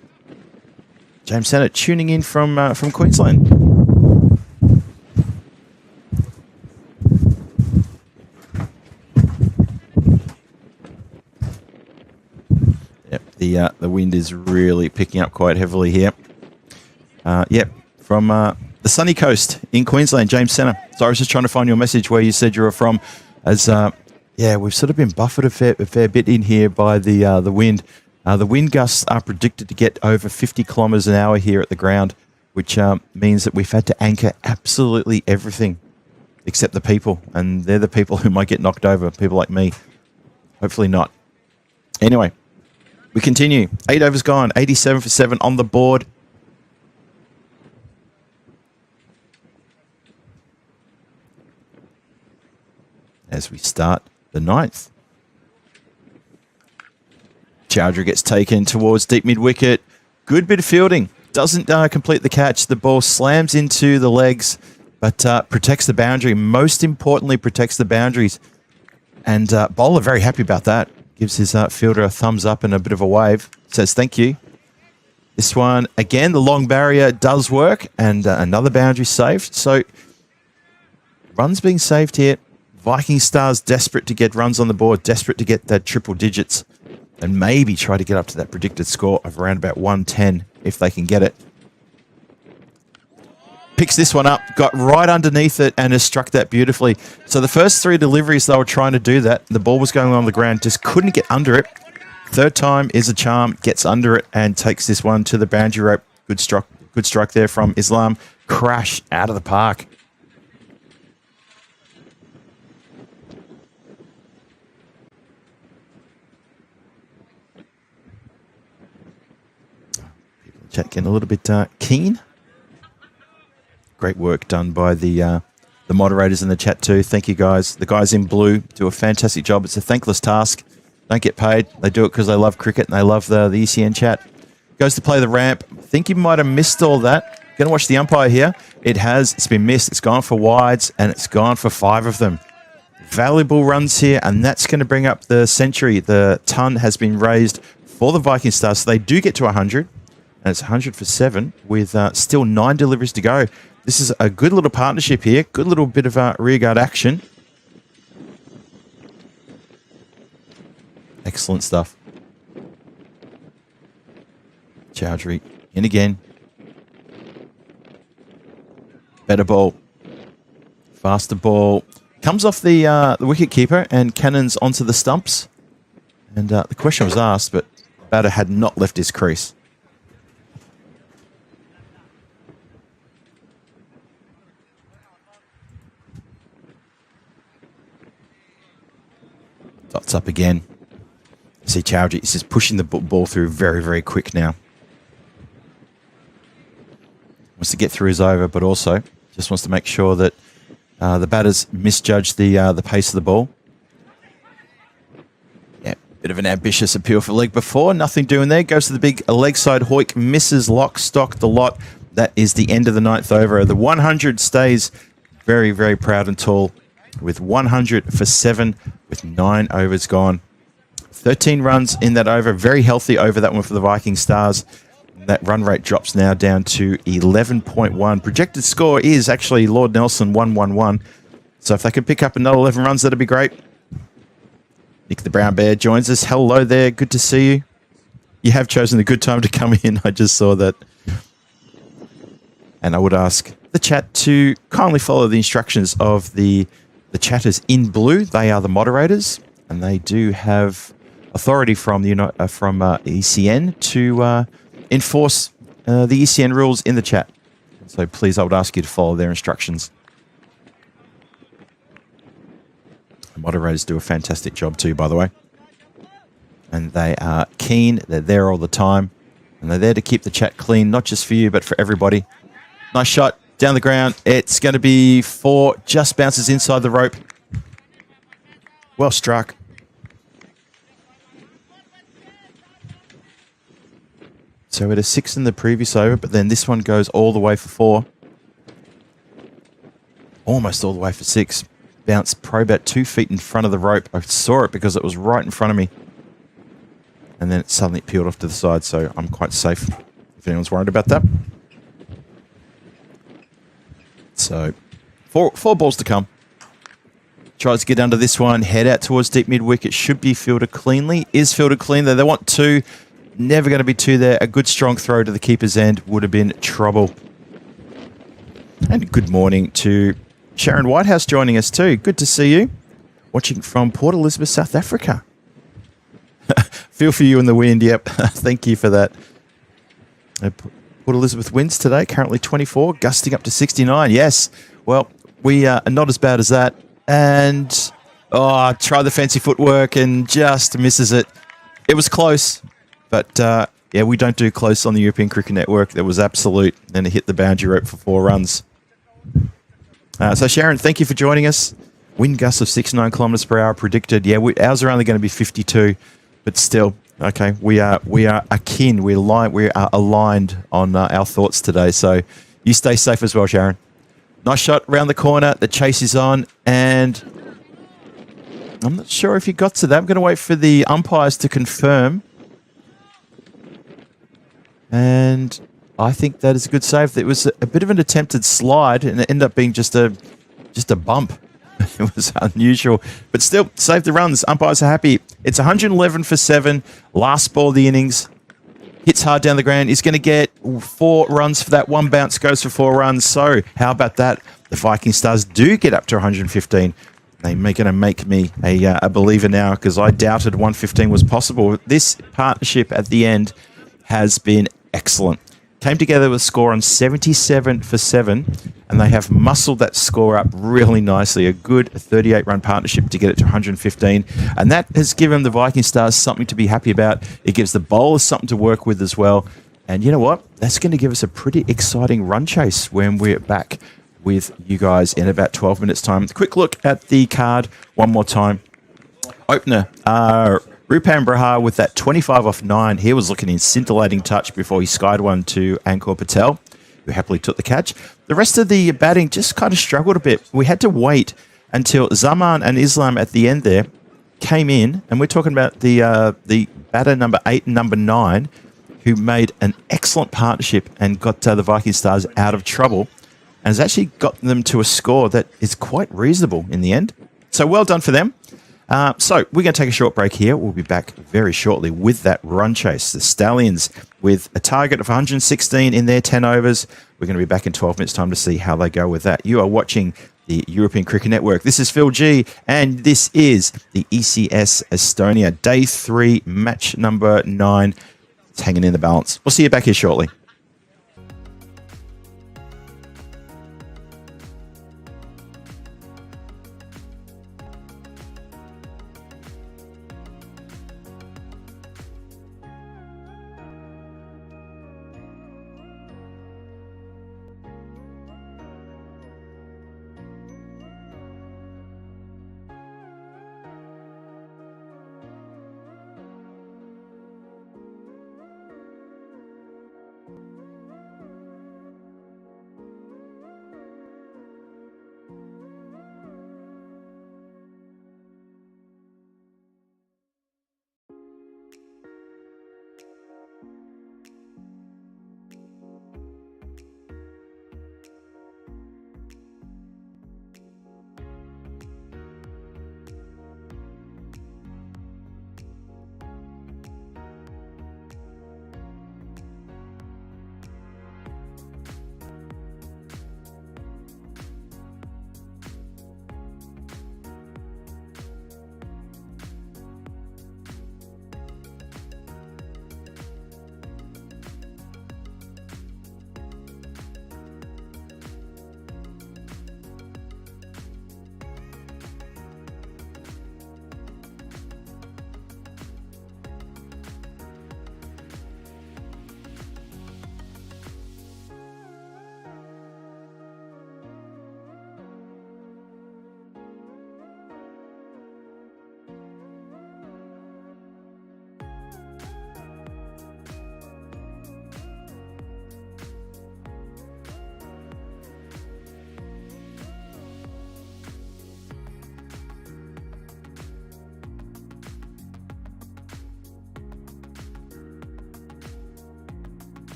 James Sennett tuning in from Queensland. Yep, the wind is really picking up quite heavily here. Yep, from the sunny coast in Queensland, James Sennett. So I was just trying to find your message where you said you were from. As yeah, we've sort of been buffered a fair bit in here by the wind. The wind gusts are predicted to get over 50 kilometres an hour here at the ground, which means that we've had to anchor absolutely everything except the people. And they're the people who might get knocked over, people like me. Hopefully not. Anyway, we continue. 8 overs gone, 87 for 7 on the board. As we start the 9th. Chowdhury gets taken towards deep mid-wicket. Good bit of fielding. Doesn't complete the catch. The ball slams into the legs, but protects the boundary. Most importantly, protects the boundaries. And bowler very happy about that. Gives his fielder a thumbs up and a bit of a wave. Says thank you. This one, again, the long barrier does work. And another boundary saved. So runs being saved here. Viking Stars desperate to get runs on the board. Desperate to get that triple digits. And maybe try to get up to that predicted score of around about 110 if they can get it. Picks this one up, got right underneath it and has struck that beautifully. So the first 3 deliveries they were trying to do that. The ball was going on the ground, just couldn't get under it. Third time is a charm, gets under it and takes this one to the boundary rope. Good strike there from Islam. Crash out of the park. Chat getting a little bit keen. Great work done by the moderators in the chat too. Thank you guys. The guys in blue do a fantastic job. It's a thankless task. Don't get paid. They do it because they love cricket and they love the ECN chat. Goes to play the ramp. I think you might have missed all that. Going to watch the umpire here. It's been missed. It's gone for wides and it's gone for 5 of them. Valuable runs here and that's going to bring up the century. The ton has been raised for the Viking Stars. So they do get to 100. And it's 100 for 7 with still 9 deliveries to go. This is a good little partnership here. Good little bit of rearguard action. Excellent stuff. Chowdhury in again. Better ball. Faster ball. Comes off the wicket keeper and cannons onto the stumps. And the question was asked, but the batter had not left his crease. Dots up again. See Chowdhury is just pushing the ball through very, very quick now. Wants to get through his over, but also just wants to make sure that the batters misjudge the pace of the ball. Yeah, bit of an ambitious appeal for leg before. Nothing doing there. Goes to the big leg side hoik. Misses lock, stock, the lot. That is the end of the 9th over. The 100 stays very, very proud and tall with 100 for 7 with 9 overs gone. 13 runs in that over. Very healthy over that one for the Viking Stars. That run rate drops now down to 11.1. Projected score is actually Lord Nelson 111. So if they can pick up another 11 runs, that'd be great. Nick the Brown Bear joins us. Hello there. Good to see you. You have chosen a good time to come in. I just saw that. And I would ask the chat to kindly follow the instructions of the chatters in blue. They are the moderators, and they do have authority from the ECN to enforce the ECN rules in the chat. So please, I would ask you to follow their instructions. The moderators do a fantastic job too, by the way. And they are keen. They're there all the time. And they're there to keep the chat clean, not just for you, but for everybody. Nice shot down the ground. It's going to be 4. Just bounces inside the rope. Well struck. So we had a 6 in the previous over, but then this one goes all the way for 4. Almost all the way for 6. Bounced probably about 2 feet in front of the rope. I saw it because it was right in front of me. And then it suddenly peeled off to the side, so I'm quite safe if anyone's worried about that. So, four balls to come. Tries to get under this one. Head out towards deep mid-wicket. Should be fielded cleanly. Is fielded clean there. They want 2. Never going to be 2 there. A good strong throw to the keeper's end would have been trouble. And good morning to Sharon Whitehouse joining us too. Good to see you. Watching from Port Elizabeth, South Africa. Feel for you in the wind. Yep. Thank you for that. Port Elizabeth winds today. Currently 24. Gusting up to 69. Yes. Well, we are not as bad as that. And try the fancy footwork and just misses it. It was close. But, yeah, we don't do close on the European Cricket Network. That was absolute. Then it hit the boundary rope for 4 runs. So, Sharon, thank you for joining us. Wind gusts of 69 kilometres per hour predicted. Yeah, ours are only going to be 52. But still, okay, we are akin. We are aligned on our thoughts today. So you stay safe as well, Sharon. Nice shot around the corner. The chase is on. And I'm not sure if you got to that. I'm going to wait for the umpires to confirm. And I think that is a good save. It was a bit of an attempted slide, and it ended up being just a bump. It was unusual, but still saved the runs. Umpires are happy. It's 111 for 7. Last ball of the innings. Hits hard down the ground. He's going to get 4 runs for that. 1 bounce goes for 4 runs. So how about that? The Viking Stars do get up to 115. They're going to make me a believer now because I doubted 115 was possible. This partnership at the end has been excellent. Came together with a score on 77 for 7, and they have muscled that score up really nicely. A good 38-run partnership to get it to 115, and that has given the Viking Stars something to be happy about. It gives the bowlers something to work with as well. And you know what? That's going to give us a pretty exciting run chase when we're back with you guys in about 12 minutes' time. Quick look at the card one more time. Opener, Rupan Brahar with that 25 off 9. He was looking in scintillating touch before he skied one to Ankor Patel, who happily took the catch. The rest of the batting just kind of struggled a bit. We had to wait until Zaman and Islam at the end there came in, and we're talking about the batter number 8 and number 9, who made an excellent partnership and got the Viking Stars out of trouble, and has actually got them to a score that is quite reasonable in the end. So well done for them. So we're going to take a short break here. We'll be back very shortly with that run chase. The Stallions with a target of 116 in their 10 overs. We're going to be back in 12 minutes' time to see how they go with that. You are watching the European Cricket Network. This is Phil G, and this is the ECS Estonia Day 3, match number 9. It's hanging in the balance. We'll see you back here shortly.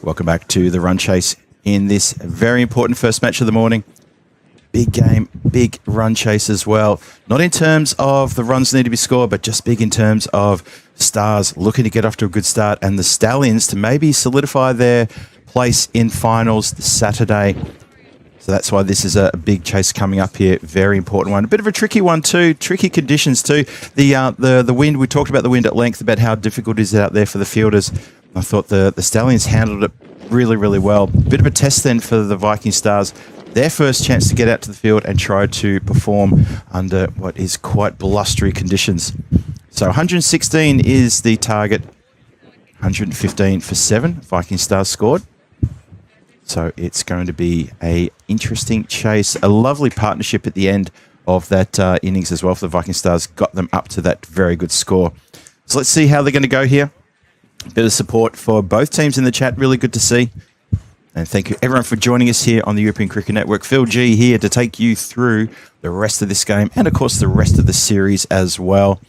Welcome back to the run chase in this very important first match of the morning. Big game, big run chase as well. Not in terms of the runs need to be scored, but just big in terms of Stars looking to get off to a good start and the Stallions to maybe solidify their place in finals this Saturday. So that's why this is a big chase coming up here. Very important one. A bit of a tricky one too. Tricky conditions too. The wind, we talked about the wind at length, about how difficult it is out there for the fielders. I thought the Stallions handled it really, really well. Bit of a test then for the Viking Stars. Their first chance to get out to the field and try to perform under what is quite blustery conditions. So 116 is the target. 115 for 7. Viking Stars scored. So it's going to be a interesting chase. A lovely partnership at the end of that innings as well for the Viking Stars. Got them up to that very good score. So let's see how they're going to go here. A bit of support for both teams in the chat. Really good to see. And thank you everyone for joining us here on the European Cricket Network. Phil G here to take you through the rest of this game and, of course, the rest of the series as well.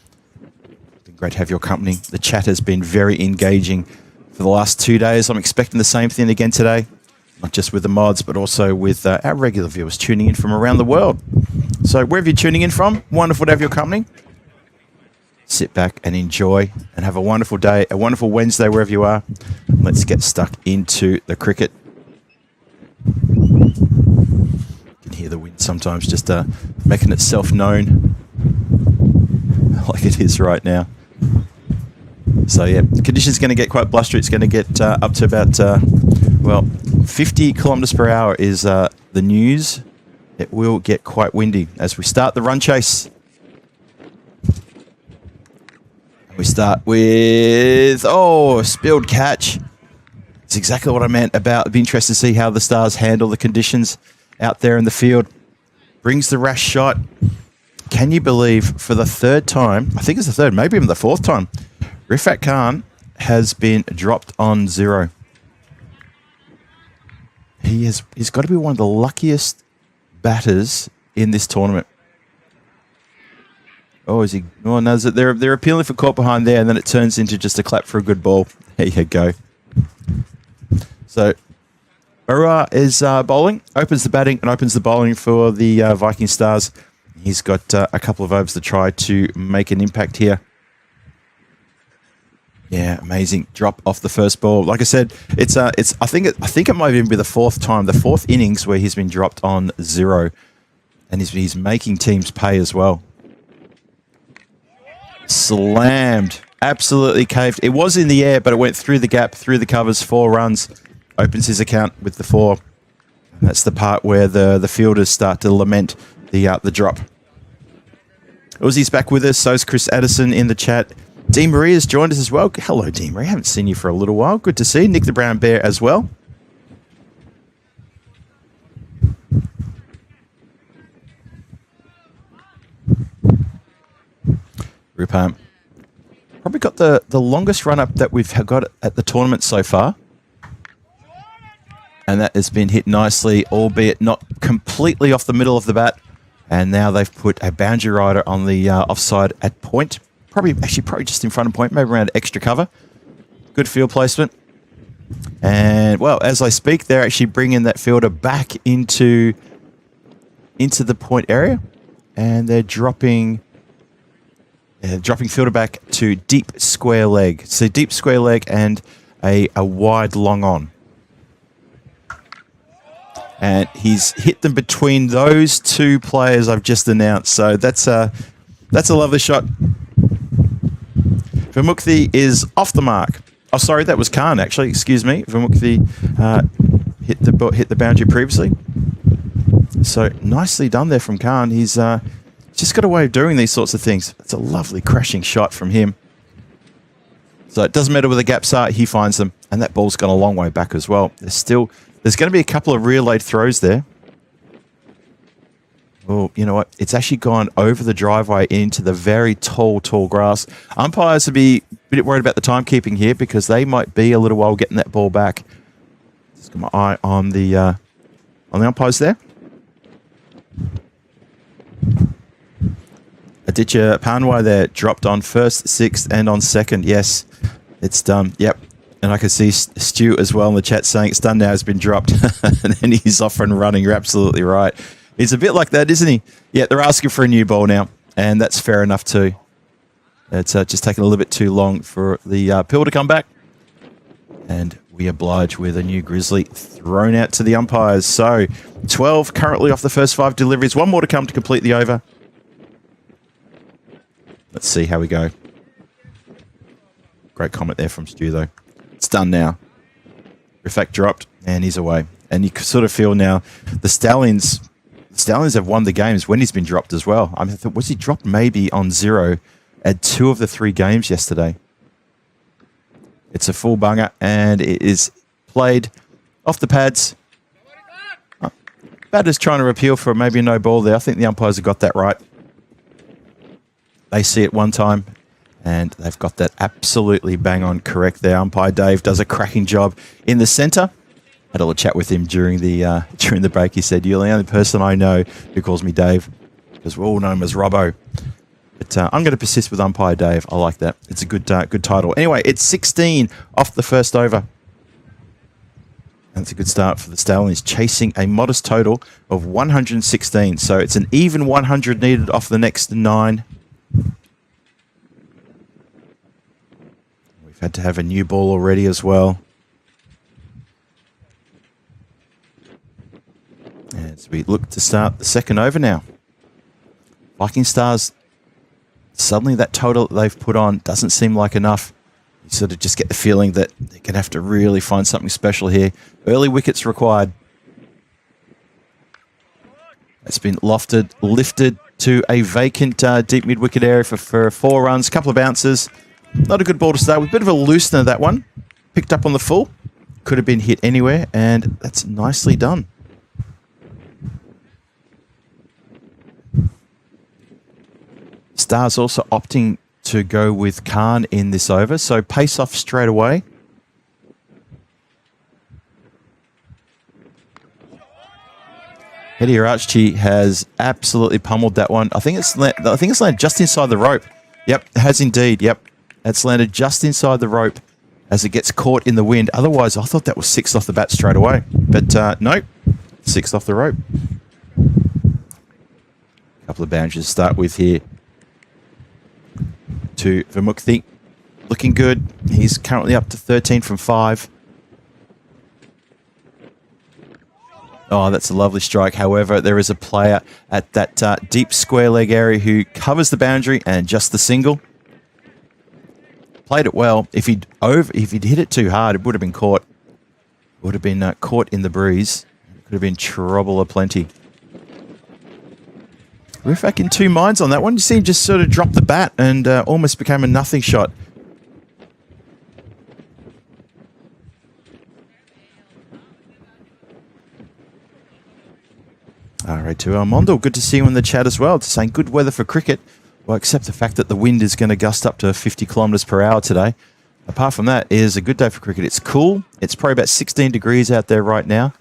It's been great to have your company. The chat has been very engaging for the last 2 days. I'm expecting the same thing again today. Not just with the mods, but also with our regular viewers tuning in from around the world. So wherever you're tuning in from, wonderful to have your company. Sit back and enjoy and have a wonderful day, a wonderful Wednesday wherever you are. Let's get stuck into the cricket. You can hear the wind sometimes just making itself known like it is right now. So yeah, the conditions going to get quite blustery. It's going to get up to about, 50 kilometers per hour is the news. It will get quite windy as we start the run chase. We start with, spilled catch. It's exactly what I meant about. It'd be interesting to see how the Stars handle the conditions out there in the field. Brings the rash shot. Can you believe for the third time, I think it's the third, maybe even the fourth time, Rifat Khan has been dropped on 0. He's got to be one of the luckiest batters in this tournament. Oh, is he? Oh, no, they're appealing for caught behind there, and then it turns into just a clap for a good ball. There you go. So, Barua is bowling, opens the batting and opens the bowling for the Viking Stars. He's got a couple of overs to try to make an impact here. Yeah, amazing drop off the first ball. Like I said, I think it might even be the fourth time, the fourth innings where he's been dropped on 0, and he's making teams pay as well. Slammed, absolutely caved. It was in the air, but it went through the gap, through the covers. 4 runs, opens his account with the 4. And that's the part where the fielders start to lament the drop. Uzi's back with us. So's Chris Addison in the chat. Dee Marie has joined us as well. Hello, Dee Marie. Haven't seen you for a little while. Good to see you. Nick the Brown Bear as well. Rupam. Probably got the longest run-up that we've got at the tournament so far. And that has been hit nicely, albeit not completely off the middle of the bat. And now they've put a boundary rider on the offside at point. Probably just in front of point, maybe around extra cover. Good field placement. And, well, as I speak, they're actually bringing that fielder back into the point area. And they're dropping fielder back to deep square leg. So deep square leg and a wide long on. And he's hit them between those 2 players I've just announced. So that's a lovely shot. Vimukthi is off the mark. Oh, sorry, that was Khan, actually. Excuse me. Vimukthi hit the boundary previously. So nicely done there from Khan. He's just got a way of doing these sorts of things. It's a lovely crashing shot from him. So it doesn't matter where the gaps are, he finds them. And that ball's gone a long way back as well. There's going to be a couple of rear-laid throws there. Oh, you know what? It's actually gone over the driveway into the very tall grass. Umpires will be a bit worried about the timekeeping here because they might be a little while getting that ball back. Just got my eye on the umpires there. Aditya Panwai there dropped on first, 6th, and on 2nd. Yes, it's done. Yep. And I can see Stu as well in the chat saying it's done now, has been dropped. And then he's off and running. You're absolutely right. He's a bit like that, isn't he? Yeah, they're asking for a new ball now. And that's fair enough too. It's just taking a little bit too long for the pill to come back. And we oblige with a new Grizzly thrown out to the umpires. So 12 currently off the first 5 deliveries. One more to come to complete the over. Let's see how we go. Great comment there from Stu, though. It's done now. Rifak dropped, and he's away. And you sort of feel now the Stallions have won the games when he's been dropped as well. I mean, was he dropped maybe on 0 at 2 of the 3 games yesterday? It's a full bunger, and it is played off the pads. Batter's trying to appeal for maybe a no ball there. I think the umpires have got that right. They see it one time, and they've got that absolutely bang on correct there. Umpire Dave does a cracking job in the centre. Had a little chat with him during the break. He said, "You're the only person I know who calls me Dave, because we all know him as Robbo." But I'm going to persist with Umpire Dave. I like that. It's a good title. Anyway, it's 16 off the first over. And it's a good start for the Stallions, chasing a modest total of 116. So it's an even 100 needed off the next 9. We've had to have a new ball already as well. As we look to start the second over now. Viking Stars, suddenly that total that they've put on doesn't seem like enough. You sort of just get the feeling that they're going to have to really find something special here. Early wickets required. It's been lifted to a vacant deep mid-wicket area for 4 runs, couple of bounces. Not a good ball to start with. A bit of a loosener, that one. Picked up on the full. Could have been hit anywhere, and that's nicely done. Stars also opting to go with Khan in this over, so pace off straight away. Eddie Arachchi has absolutely pummeled that one. I think it's landed just inside the rope. Yep, it has indeed. Yep, it's landed just inside the rope as it gets caught in the wind. Otherwise, I thought that was 6 off the bat straight away, but nope, 6 off the rope. A couple of boundaries to start with here. To Vermukthi, looking good. He's currently up to 13 from 5. Oh, that's a lovely strike. However, there is a player at that deep square leg area who covers the boundary and just the single. Played it well. If he'd hit it too hard, it would have been caught. It would have been caught in the breeze. It could have been trouble aplenty. We're back in 2 minds on that one. You see him just sort of drop the bat and almost became a nothing shot. Alright, to Armando, good to see you in the chat as well. It's saying good weather for cricket. Well, except the fact that the wind is going to gust up to 50 kilometres per hour today. Apart from that, it is a good day for cricket. It's cool. It's probably about 16 degrees out there right now.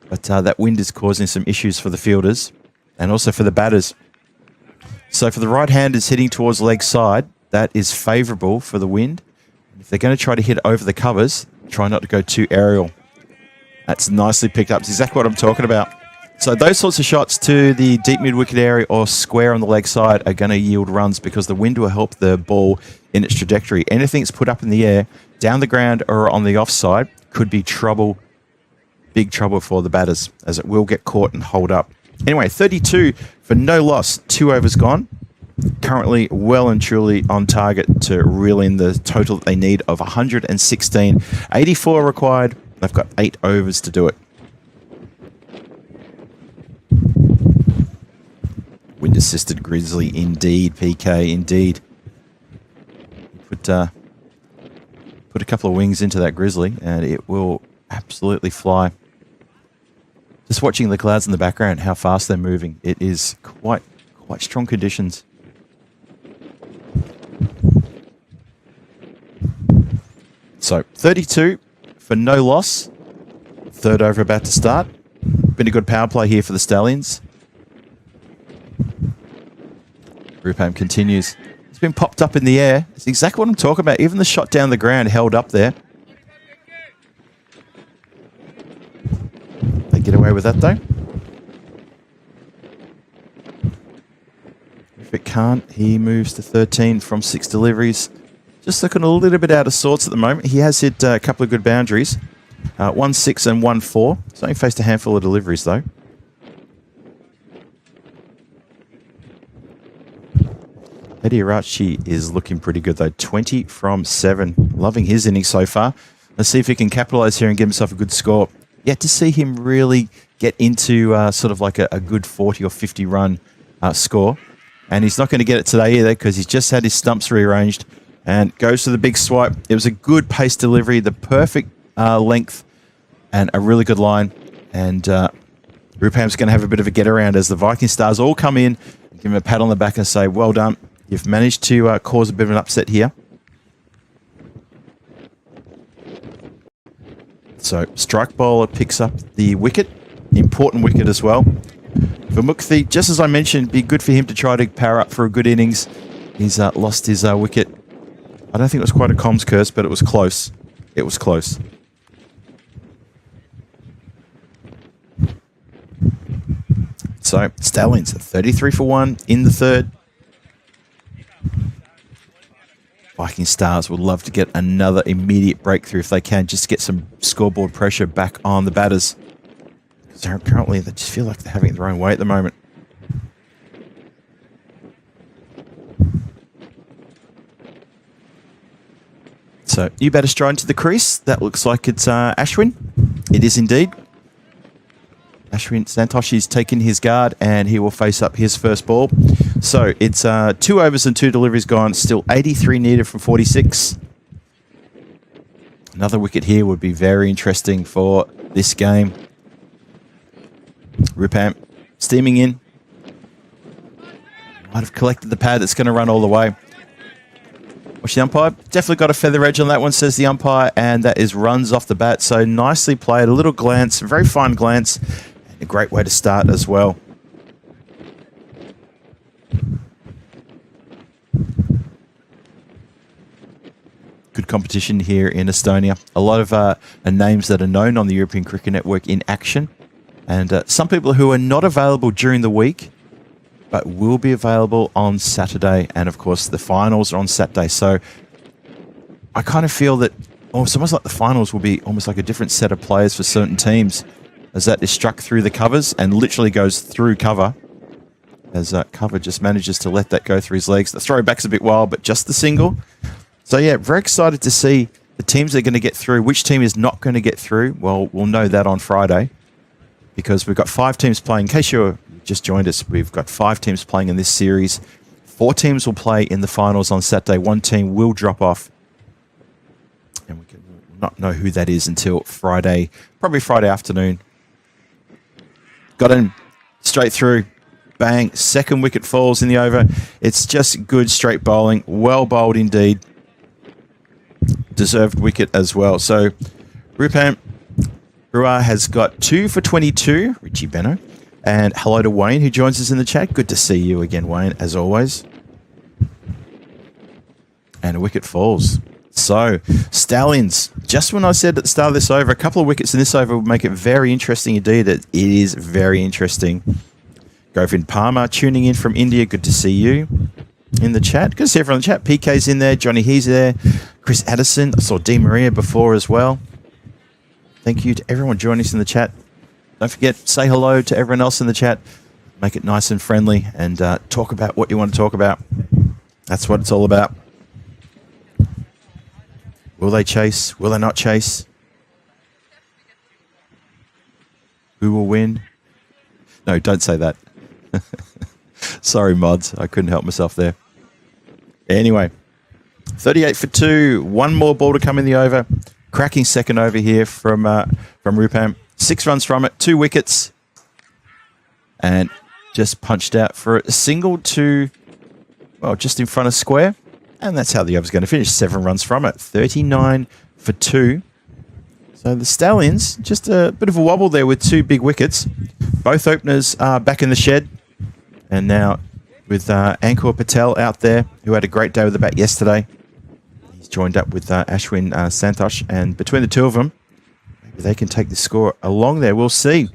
But that wind is causing some issues for the fielders and also for the batters. So for the right-handers hitting towards leg side, that is favourable for the wind. If they're going to try to hit over the covers, try not to go too aerial. That's nicely picked up. It's exactly what I'm talking about. So those sorts of shots to the deep mid-wicket area or square on the leg side are going to yield runs because the wind will help the ball in its trajectory. Anything that's put up in the air, down the ground or on the offside could be trouble, big trouble for the batters as it will get caught and hold up. Anyway, 32 for no loss. 2 overs gone. Currently well and truly on target to reel in the total that they need of 116. 84 required. They've got 8 overs to do it. Wind-assisted Grizzly indeed, PK, indeed. Put a couple of wings into that Grizzly and it will absolutely fly. Just watching the clouds in the background, how fast they're moving. It is quite strong conditions. So 32 for no loss. 3rd over about to start. Been a good power play here for the Stallions. Rupam continues. It's been popped up in the air. It's exactly what I'm talking about. Even the shot down the ground held up there. away with that, though. If it can't, he moves to 13 from 6 deliveries. Just looking a little bit out of sorts at the moment. He has hit a couple of good boundaries. 1-6 and 1-4. He's only faced a handful of deliveries, though. Eddie Arachi is looking pretty good, though. 20 from 7. Loving his innings so far. Let's see if he can capitalise here and give himself a good score. Yet to see him really get into sort of like a good 40 or 50 run score. And he's not going to get it today either because he's just had his stumps rearranged and goes to the big swipe. It was a good pace delivery, the perfect length and a really good line. And Rupam's going to have a bit of a get around as the Viking stars all come in, give him a pat on the back and say, well done. You've managed to cause a bit of an upset here. So strike bowler picks up the wicket, important wicket as well. For Mukthi, just as I mentioned, be good for him to try to power up for a good innings. He's lost his wicket. I don't think it was quite a comms curse, but it was close. It was close. So Stallions 33 for 1 in the third. Viking Stars would love to get another immediate breakthrough if they can, just to get some scoreboard pressure back on the batters. So currently, they just feel like they're having it their own way at the moment. So you better stride into the crease. That looks like it's Ashwin. It is indeed. Ashwin Santosh is taking his guard and he will face up his first ball. So it's 2 overs and 2 deliveries gone. Still 83 needed from 46. Another wicket here would be very interesting for this game. Rupam steaming in. Might have collected the pad that's going to run all the way. Watch the umpire. Definitely got a feather edge on that one, says the umpire. And that is runs off the bat. So nicely played. A little glance. A very fine glance. And a great way to start as well. Good competition here in Estonia. A lot of names that are known on the European Cricket Network in action. And some people who are not available during the week, but will be available on Saturday. And of course, the finals are on Saturday. So I kind of feel that it's almost like the finals will be almost like a different set of players for certain teams, as that is struck through the covers and literally goes through cover, as cover just manages to let that go through his legs. The throwback's a bit wild, but just the single. So yeah, very excited to see the teams that are going to get through. Which team is not going to get through? Well, we'll know that on Friday, because we've got 5 teams playing. In case you just joined us, we've got 5 teams playing in this series. 4 teams will play in the finals on Saturday. 1 team will drop off. And we can not know who that is until Friday, probably Friday afternoon. Got him straight through. Bang. Second wicket falls in the over. It's just good straight bowling. Well bowled indeed. Deserved wicket as well. So Rupam Rua has got 2 for 22. Richie Benno. And hello to Wayne, who joins us in the chat. Good to see you again, Wayne, as always. And a wicket falls. So, Stallions, just when I said at the start of this over, a couple of wickets in this over would make it very interesting indeed. It is very interesting. Govind Palmer tuning in from India. Good to see you in the chat. Good to see everyone in the chat. PK's in there. Johnny, he's there. Chris Addison. I saw Di Maria before as well. Thank you to everyone joining us in the chat. Don't forget, say hello to everyone else in the chat. Make it nice and friendly and talk about what you want to talk about. That's what it's all about. Will they chase? Will they not chase? Who will win? No, don't say that. Sorry, mods. I couldn't help myself there. Anyway, 38 for 2. 1 more ball to come in the over. Cracking second over here from Rupam. 6 runs from it. 2 wickets. And just punched out for a single to, well, just in front of square. And that's how the over's going to finish. 7 runs from it. 39 for 2. So the Stallions, just a bit of a wobble there with 2 big wickets. Both openers are back in the shed. And now with Ankur Patel out there, who had a great day with the bat yesterday. He's joined up with Ashwin Santosh. And between the two of them, maybe they can take the score along there. We'll see.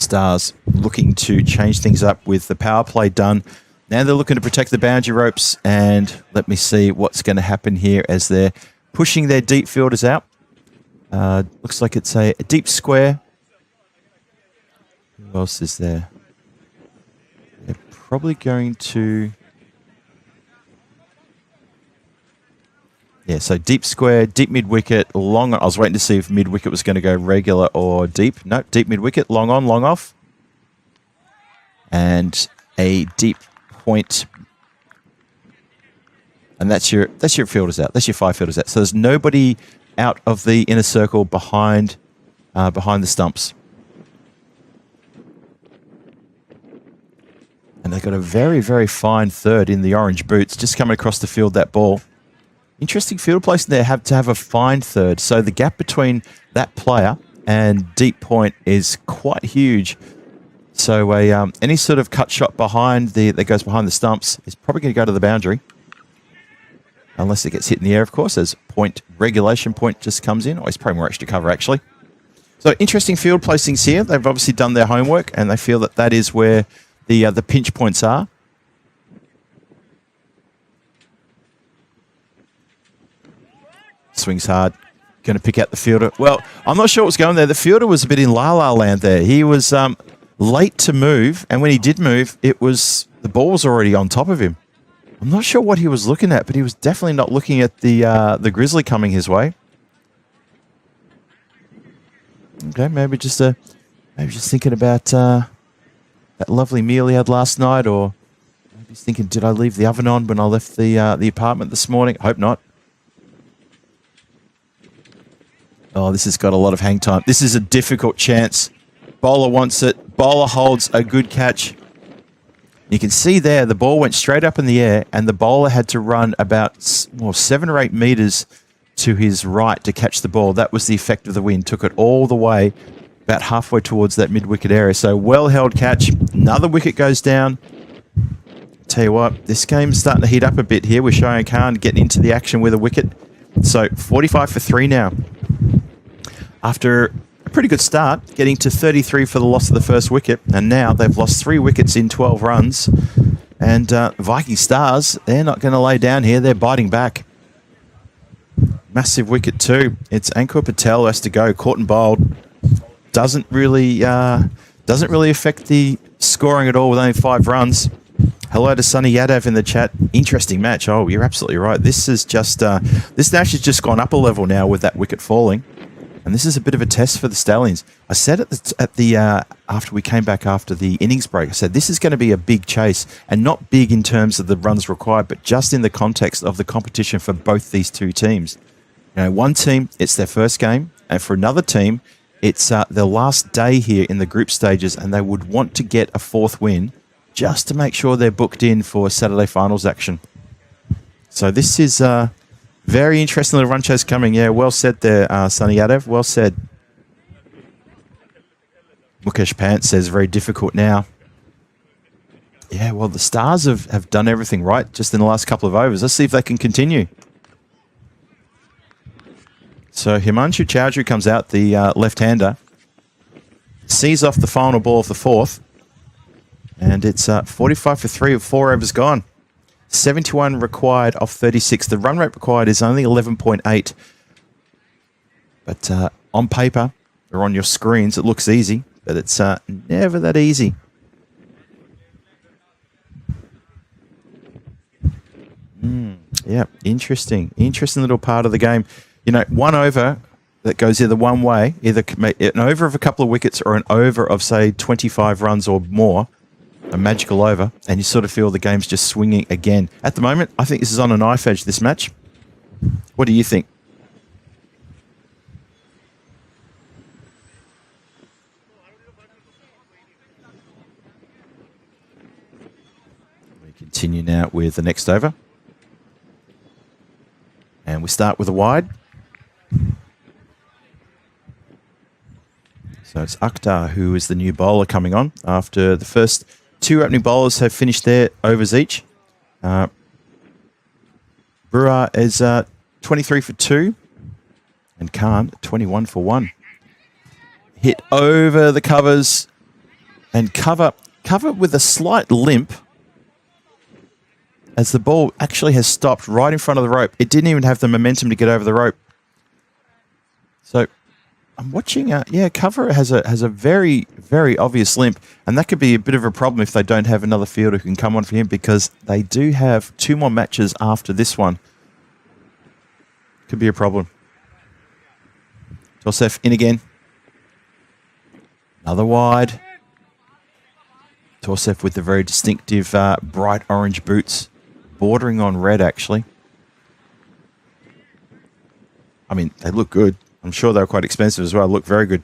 Stars looking to change things up with the power play done. Now they're looking to protect the boundary ropes, and let me see what's going to happen here as they're pushing their deep fielders out. Looks like it's a deep square. Who else is there? They're probably going to... Yeah, so deep square, deep mid-wicket, long on. I was waiting to see if mid-wicket was going to go regular or deep. No, deep mid-wicket, long on, long off. And a deep point. And that's your fielders out. That's your 5 fielders out. So there's nobody out of the inner circle behind the stumps. And they've got a very, very fine third in the orange boots, just coming across the field, that ball. Interesting field placement there, have to have a fine third. So the gap between that player and deep point is quite huge. So any sort of cut shot behind that goes behind the stumps is probably going to go to the boundary. Unless it gets hit in the air, of course, as point regulation point just comes in. Oh, it's probably more extra cover, actually. So interesting field placings here. They've obviously done their homework, and they feel that that is where the pinch points are. Swings hard. Going to pick out the fielder. Well, I'm not sure what's going there. The fielder was a bit in la-la land there. He was late to move, and when he did move, the ball was already on top of him. I'm not sure what he was looking at, but he was definitely not looking at the grizzly coming his way. Okay, maybe just thinking about that lovely meal he had last night, or maybe he's thinking, did I leave the oven on when I left the apartment this morning? I hope not. Oh, this has got a lot of hang time. This is a difficult chance. Bowler wants it. Bowler holds a good catch. You can see there the ball went straight up in the air, and the bowler had to run about 7 or 8 meters to his right to catch the ball. That was the effect of the wind. Took it all the way about halfway towards that mid-wicket area. So well-held catch. Another wicket goes down. Tell you what, this game's starting to heat up a bit here with Shoaib Khan getting into the action with a wicket. So 45 for 3 now. After a pretty good start, getting to 33 for the loss of the first wicket, and now they've lost 3 wickets in 12 runs. And Viking Stars, they're not going to lay down here. They're biting back. Massive wicket too. It's Ankur Patel who has to go. Caught and bowled. Doesn't really affect the scoring at all with only 5 runs. Hello to Sunny Yadav in the chat. Interesting match. Oh, you're absolutely right. This is just this match has just gone up a level now with that wicket falling. And this is a bit of a test for the Stallions. I said after we came back after the innings break, I said this is going to be a big chase, and not big in terms of the runs required, but just in the context of the competition for both these two teams. You know, one team, it's their first game, and for another team, it's their last day here in the group stages, and they would want to get a 4th win just to make sure they're booked in for Saturday finals action. So this is very interesting little run chase coming. Yeah, well said there, Sunny Yadav. Well said. Mukesh Pant says very difficult now. Yeah, well, the Stars have done everything right just in the last couple of overs. Let's see if they can continue. So Himanshu Chowdhury comes out, the left-hander. Sees off the final ball of the 4th. And it's 45 for 3 with 4 overs gone. 71 required off 36. The run rate required is only 11.8. But on paper, or on your screens, it looks easy. But it's never that easy. Yeah, interesting. Interesting little part of the game. You know, 1 over that goes either one way, either an over of a couple of wickets or an over of, say, 25 runs or more. A magical over, and you sort of feel the game's just swinging again. At the moment, I think this is on a knife edge, this match. What do you think? We continue now with the next over. And we start with a wide. So it's Akhtar who is the new bowler coming on after the first 2 opening bowlers have finished their overs each. Brewer is 23 for 2 and Khan 21 for 1. Hit over the covers. and cover with a slight limp as the ball actually has stopped right in front of the rope. It didn't even have the momentum to get over the rope. So I'm watching, Cover has a very, very obvious limp, and that could be a bit of a problem if they don't have another fielder who can come on for him, because they do have 2 more matches after this one. Could be a problem. Joseph in again. Another wide. Torsev with the very distinctive bright orange boots, bordering on red, actually. I mean, they look good. I'm sure they were quite expensive as well. Look very good.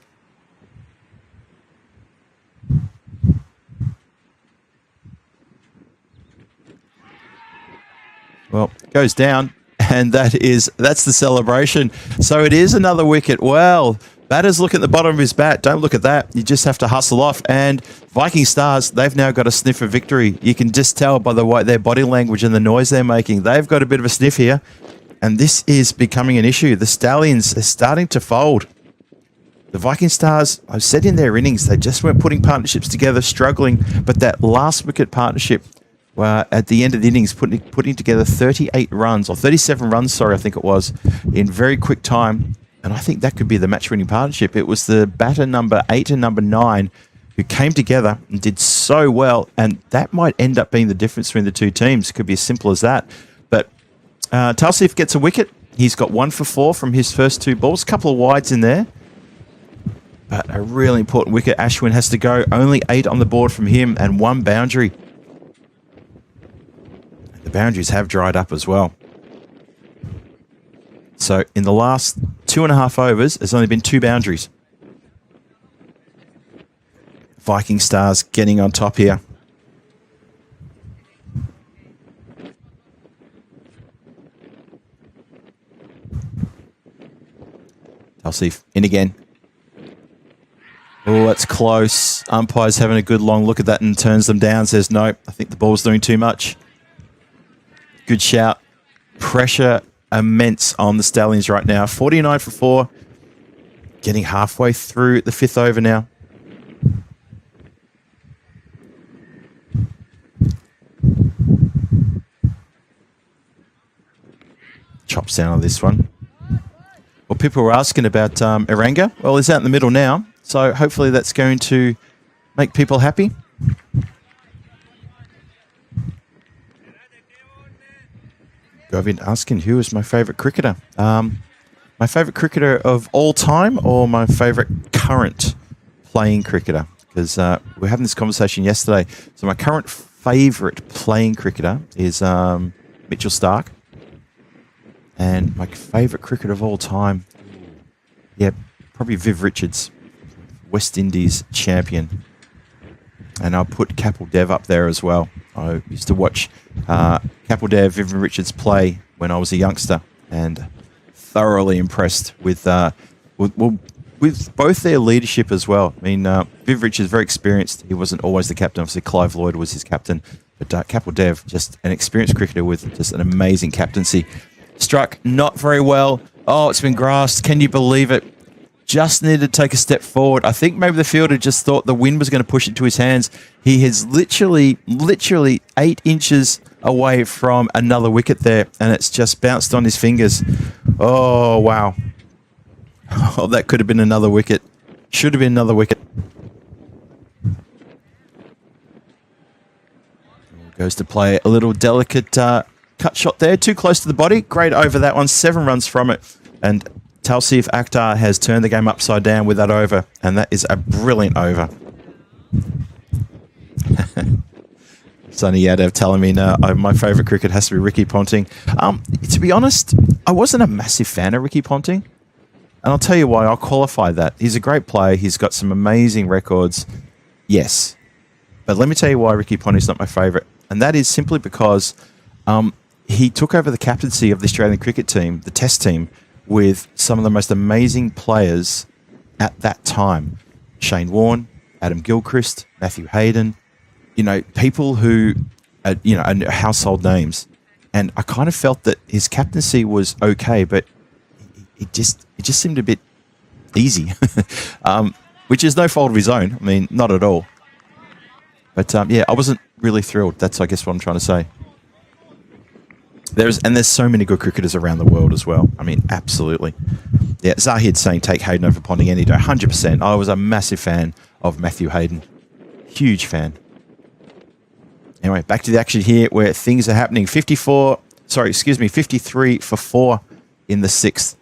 Well, goes down, and that's the celebration. So it is another wicket. Well, batter's look at the bottom of his bat. Don't look at that. You just have to hustle off. And Viking Stars, they've now got a sniff of victory. You can just tell by the way their body language and the noise they're making. They've got a bit of a sniff here. And this is becoming an issue. The Stallions are starting to fold. The Viking Stars, I've said in their innings, they just weren't putting partnerships together, struggling. But that last wicket partnership at the end of the innings, putting together 38 runs, or 37 runs, sorry, I think it was, in very quick time. And I think that could be the match-winning partnership. It was the batter number 8 and number 9 who came together and did so well. And that might end up being the difference between the two teams. It could be as simple as that. But Talsif gets a wicket. He's got 1 for 4 from his first 2 balls. A couple of wides in there. But a really important wicket. Ashwin has to go. Only 8 on the board from him and 1 boundary. The boundaries have dried up as well. So in the last 2.5 overs, there's only been 2 boundaries. Viking Stars getting on top here. Talsif in again. Oh, that's close. Umpire's having a good long look at that and turns them down. Says, no, I think the ball's doing too much. Good shout. Pressure immense on the Stallions right now. 49 for 4. Getting halfway through the 5th over now. Chops down on this one. Well, people were asking about Eranga. Well, he's out in the middle now. So hopefully that's going to make people happy. Govind asking who is my favourite cricketer. My favourite cricketer of all time, or my favourite current playing cricketer? Because we were having this conversation yesterday. So my current favourite playing cricketer is Mitchell Starc. And my favourite cricketer of all time, yeah, probably Viv Richards, West Indies champion. And I'll put Kapil Dev up there as well. I used to watch Kapil Dev, Vivian Richards play when I was a youngster, and thoroughly impressed with both their leadership as well. I mean, Viv Richards very experienced. He wasn't always the captain. Obviously, Clive Lloyd was his captain, but Kapil Dev, just an experienced cricketer with just an amazing captaincy. Struck not very well. Oh, it's been grasped. Can you believe it? Just needed to take a step forward. I think maybe the fielder just thought the wind was going to push it to his hands. He is literally 8 inches away from another wicket there, and it's just bounced on his fingers. Oh, wow. Oh, that could have been another wicket. Should have been another wicket. Goes to play a little delicate cut shot there. Too close to the body. Great over that one. 7 runs from it. And Talsif Akhtar has turned the game upside down with that over, and that is a brilliant over. Sonny Yadav telling me now my favourite cricket has to be Ricky Ponting. To be honest, I wasn't a massive fan of Ricky Ponting, and I'll tell you why. I'll qualify that. He's a great player. He's got some amazing records. Yes. But let me tell you why Ricky Ponting's not my favourite, and that is simply because he took over the captaincy of the Australian cricket team, the Test team, with some of the most amazing players at that time. Shane Warne, Adam Gilchrist, Matthew Hayden, people who are household names. And I kind of felt that his captaincy was okay, but it just seemed a bit easy, which is no fault of his own. I mean, not at all. But yeah, I wasn't really thrilled. That's, I guess, what I'm trying to say. There's so many good cricketers around the world as well. I mean, absolutely. Yeah, Zahid saying take Hayden over Ponting any day. 100%. I was a massive fan of Matthew Hayden. Huge fan. Anyway, back to the action here where things are happening. 53 for 4 in the 6th.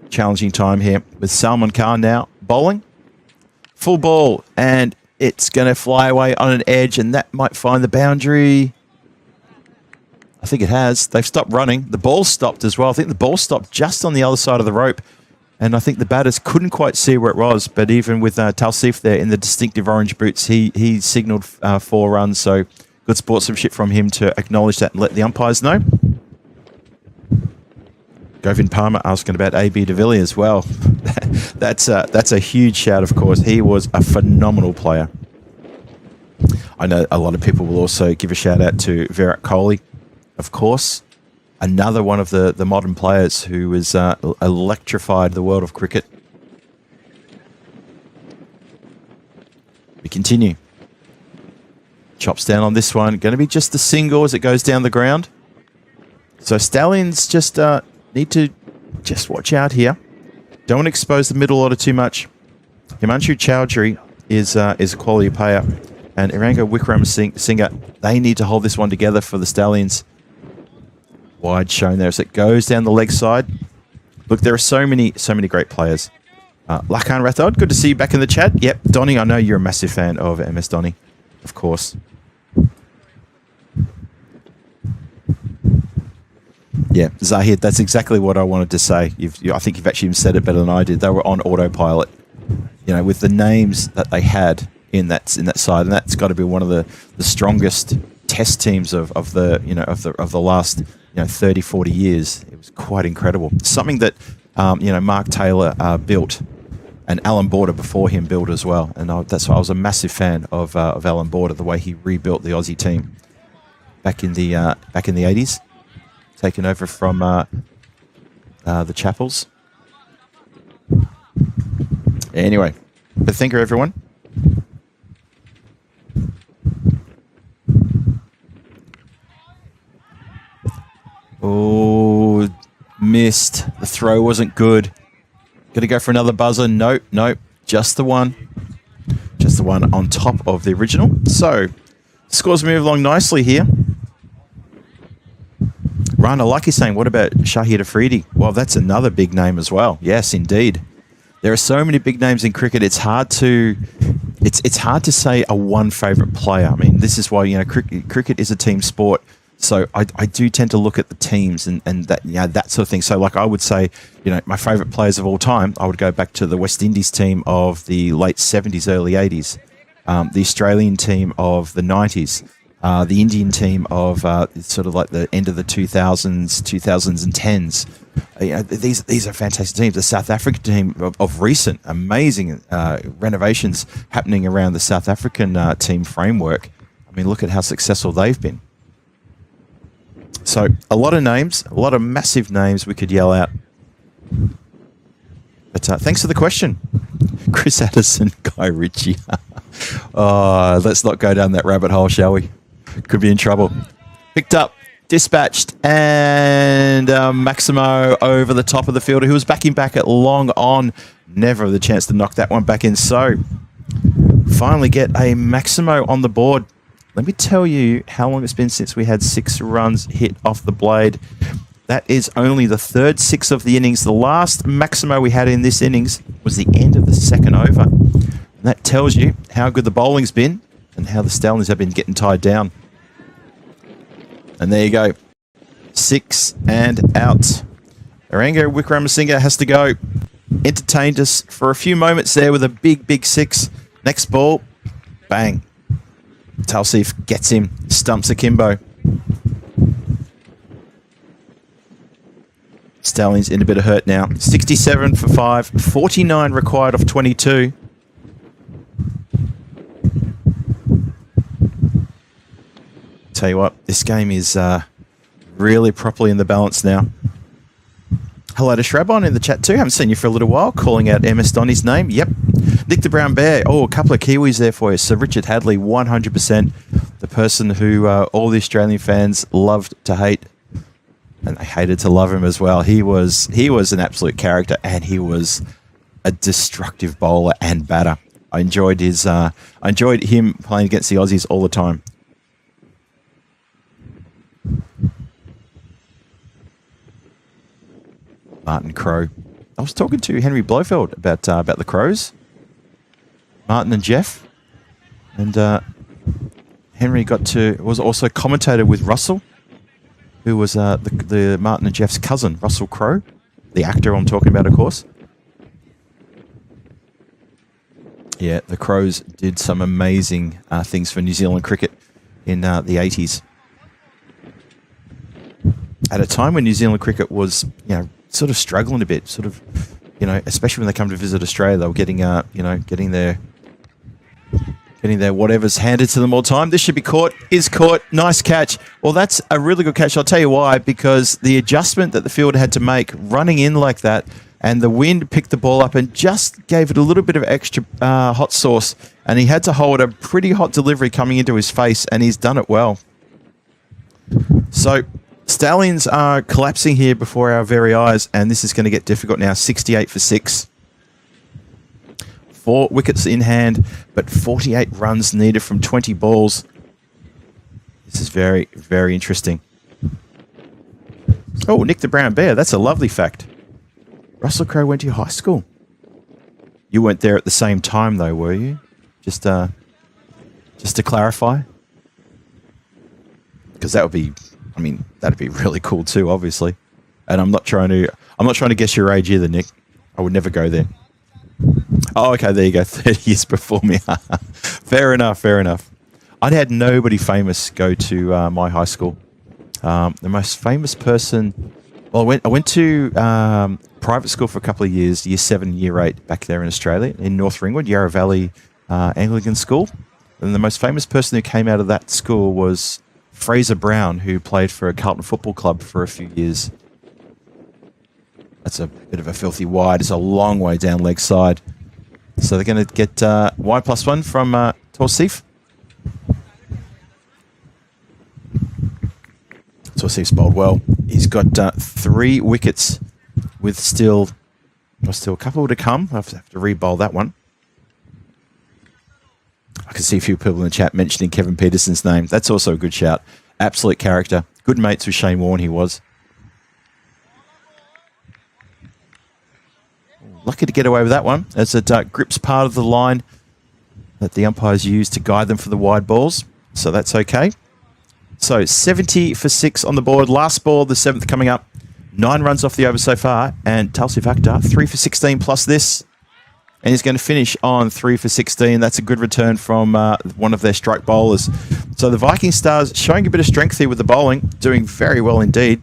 Challenging time here with Salman Khan now bowling. Full ball, and it's going to fly away on an edge, and that might find the boundary. I think it has. They've stopped running. The ball stopped as well. I think the ball stopped just on the other side of the rope, and I think the batters couldn't quite see where it was, but even with Talsif there in the distinctive orange boots, he signalled 4 runs, so good sportsmanship from him to acknowledge that and let the umpires know. Govind Palmer asking about AB de Villiers as well. That's a huge shout, of course. He was a phenomenal player. I know a lot of people will also give a shout out to Virat Kohli, of course. Another one of the modern players who has electrified the world of cricket. We continue. Chops down on this one. Going to be just a single as it goes down the ground. So Stallions just need to just watch out here. Don't want to expose the middle order too much. Himanshu Chowdhury is a quality player. And Irango Wickramasinghe, they need to hold this one together for the Stallions. Wide shown there as it goes down the leg side. Look, there are so many great players. Lakan Rathod, good to see you back in the chat. Yep, Donny, I know you're a massive fan of MS Donny, of course. Yeah, Zahid, that's exactly what I wanted to say. I think you've actually even said it better than I did. They were on autopilot, you know, with the names that they had in that side, and that's got to be one of the strongest test teams of the last 30, 40 years. It was quite incredible. Something that Mark Taylor built, and Alan Border before him built as well. And that's why I was a massive fan of Alan Border, the way he rebuilt the Aussie team back in the 80s. Taken over from the Chappells. Anyway, but thank you, everyone. Oh, missed. The throw wasn't good. Gonna go for another buzzer. Nope. Just the one. Just the one on top of the original. So, scores move along nicely here. Rana Lucky saying, what about Shahid Afridi? Well, that's another big name as well. Yes, indeed. There are so many big names in cricket. It's hard to say a one favourite player. I mean, this is why cricket is a team sport. So I do tend to look at the teams and that sort of thing. So like I would say, my favourite players of all time, I would go back to the West Indies team of the late 70s, early 80s, the Australian team of the 90s. The Indian team of sort of like the end of the 2000s, 2010s. These are fantastic teams. The South African team of recent amazing renovations happening around the South African team framework. I mean, look at how successful they've been. So a lot of names, a lot of massive names we could yell out. But thanks for the question. Chris Addison, Guy Ritchie. Let's not go down that rabbit hole, shall we? Could be in trouble. Picked up, dispatched, and Maximo over the top of the fielder who was backing back at long on. Never the chance to knock that one back in. So, finally get a Maximo on the board. Let me tell you how long it's been since we had 6 runs hit off the blade. That is only the third 6 of the innings. The last Maximo we had in this innings was the end of the second over. And that tells you how good the bowling's been and how the Stallions have been getting tied down. And there you go. 6 and out. Irango Wickramasinghe has to go. Entertained us for a few moments there with a big 6. Next ball. Bang. Talsif gets him. Stumps Akimbo. Stallions in a bit of hurt now. 67 for 5. 49 required off 22. Tell you what, this game is really properly in the balance now. Hello to Shrabon in the chat too. Haven't seen you for a little while. Calling out MS Donny's name. Yep. Nick the Brown Bear. Oh, a couple of Kiwis there for you. Sir Richard Hadley, 100%. The person who all the Australian fans loved to hate, and they hated to love him as well. He was an absolute character, and he was a destructive bowler and batter. I enjoyed him playing against the Aussies all the time. Martin Crowe. I was talking to Henry Blofeld about the Crows, Martin and Jeff, and Henry was also commentator with Russell, who was the Martin and Jeff's cousin, Russell Crowe, the actor I'm talking about, of course. Yeah, the Crows did some amazing things for New Zealand cricket in the 80s. At a time when New Zealand cricket was, sort of struggling a bit, especially when they come to visit Australia, they were getting their whatever's handed to them all the time. This should be caught, is caught, nice catch. Well, that's a really good catch. I'll tell you why, because the adjustment that the fielder had to make running in like that, and the wind picked the ball up and just gave it a little bit of extra hot sauce, and he had to hold a pretty hot delivery coming into his face, and he's done it well. So Stallions are collapsing here before our very eyes, and this is going to get difficult now. 68 for 6. 4 wickets in hand, but 48 runs needed from 20 balls. This is very, very interesting. Oh, Nick the Brown Bear. That's a lovely fact. Russell Crowe went to your high school. You weren't there at the same time, though, were you? Just to clarify. Because that'd be really cool too, obviously. And I'm not trying to guess your age either, Nick. I would never go there. Oh, okay, there you go. 30 years before me. Fair enough. I'd had nobody famous go to my high school. The most famous person... Well, I went to private school for a couple of years, year 7, year 8, back there in Australia, in North Ringwood, Yarra Valley Anglican School. And the most famous person who came out of that school was Fraser Brown, who played for a Carlton Football Club for a few years. That's a bit of a filthy wide. It's a long way down leg side. So they're going to get wide +1 from Torsif. Torsif's bowled well. He's got 3 wickets with still a couple to come. I have to re-bowl that one. I can see a few people in the chat mentioning Kevin Peterson's name. That's also a good shout. Absolute character. Good mates with Shane Warne, he was. Lucky to get away with that one, as it grips part of the line that the umpires use to guide them for the wide balls. So that's okay. So 70 for 6 on the board. Last ball, the 7th coming up. 9 runs off the over so far. And Talsif Akhtar, 3 for 16 plus this. And he's going to finish on 3 for 16. That's a good return from one of their strike bowlers. So the Viking Stars showing a bit of strength here with the bowling. Doing very well indeed.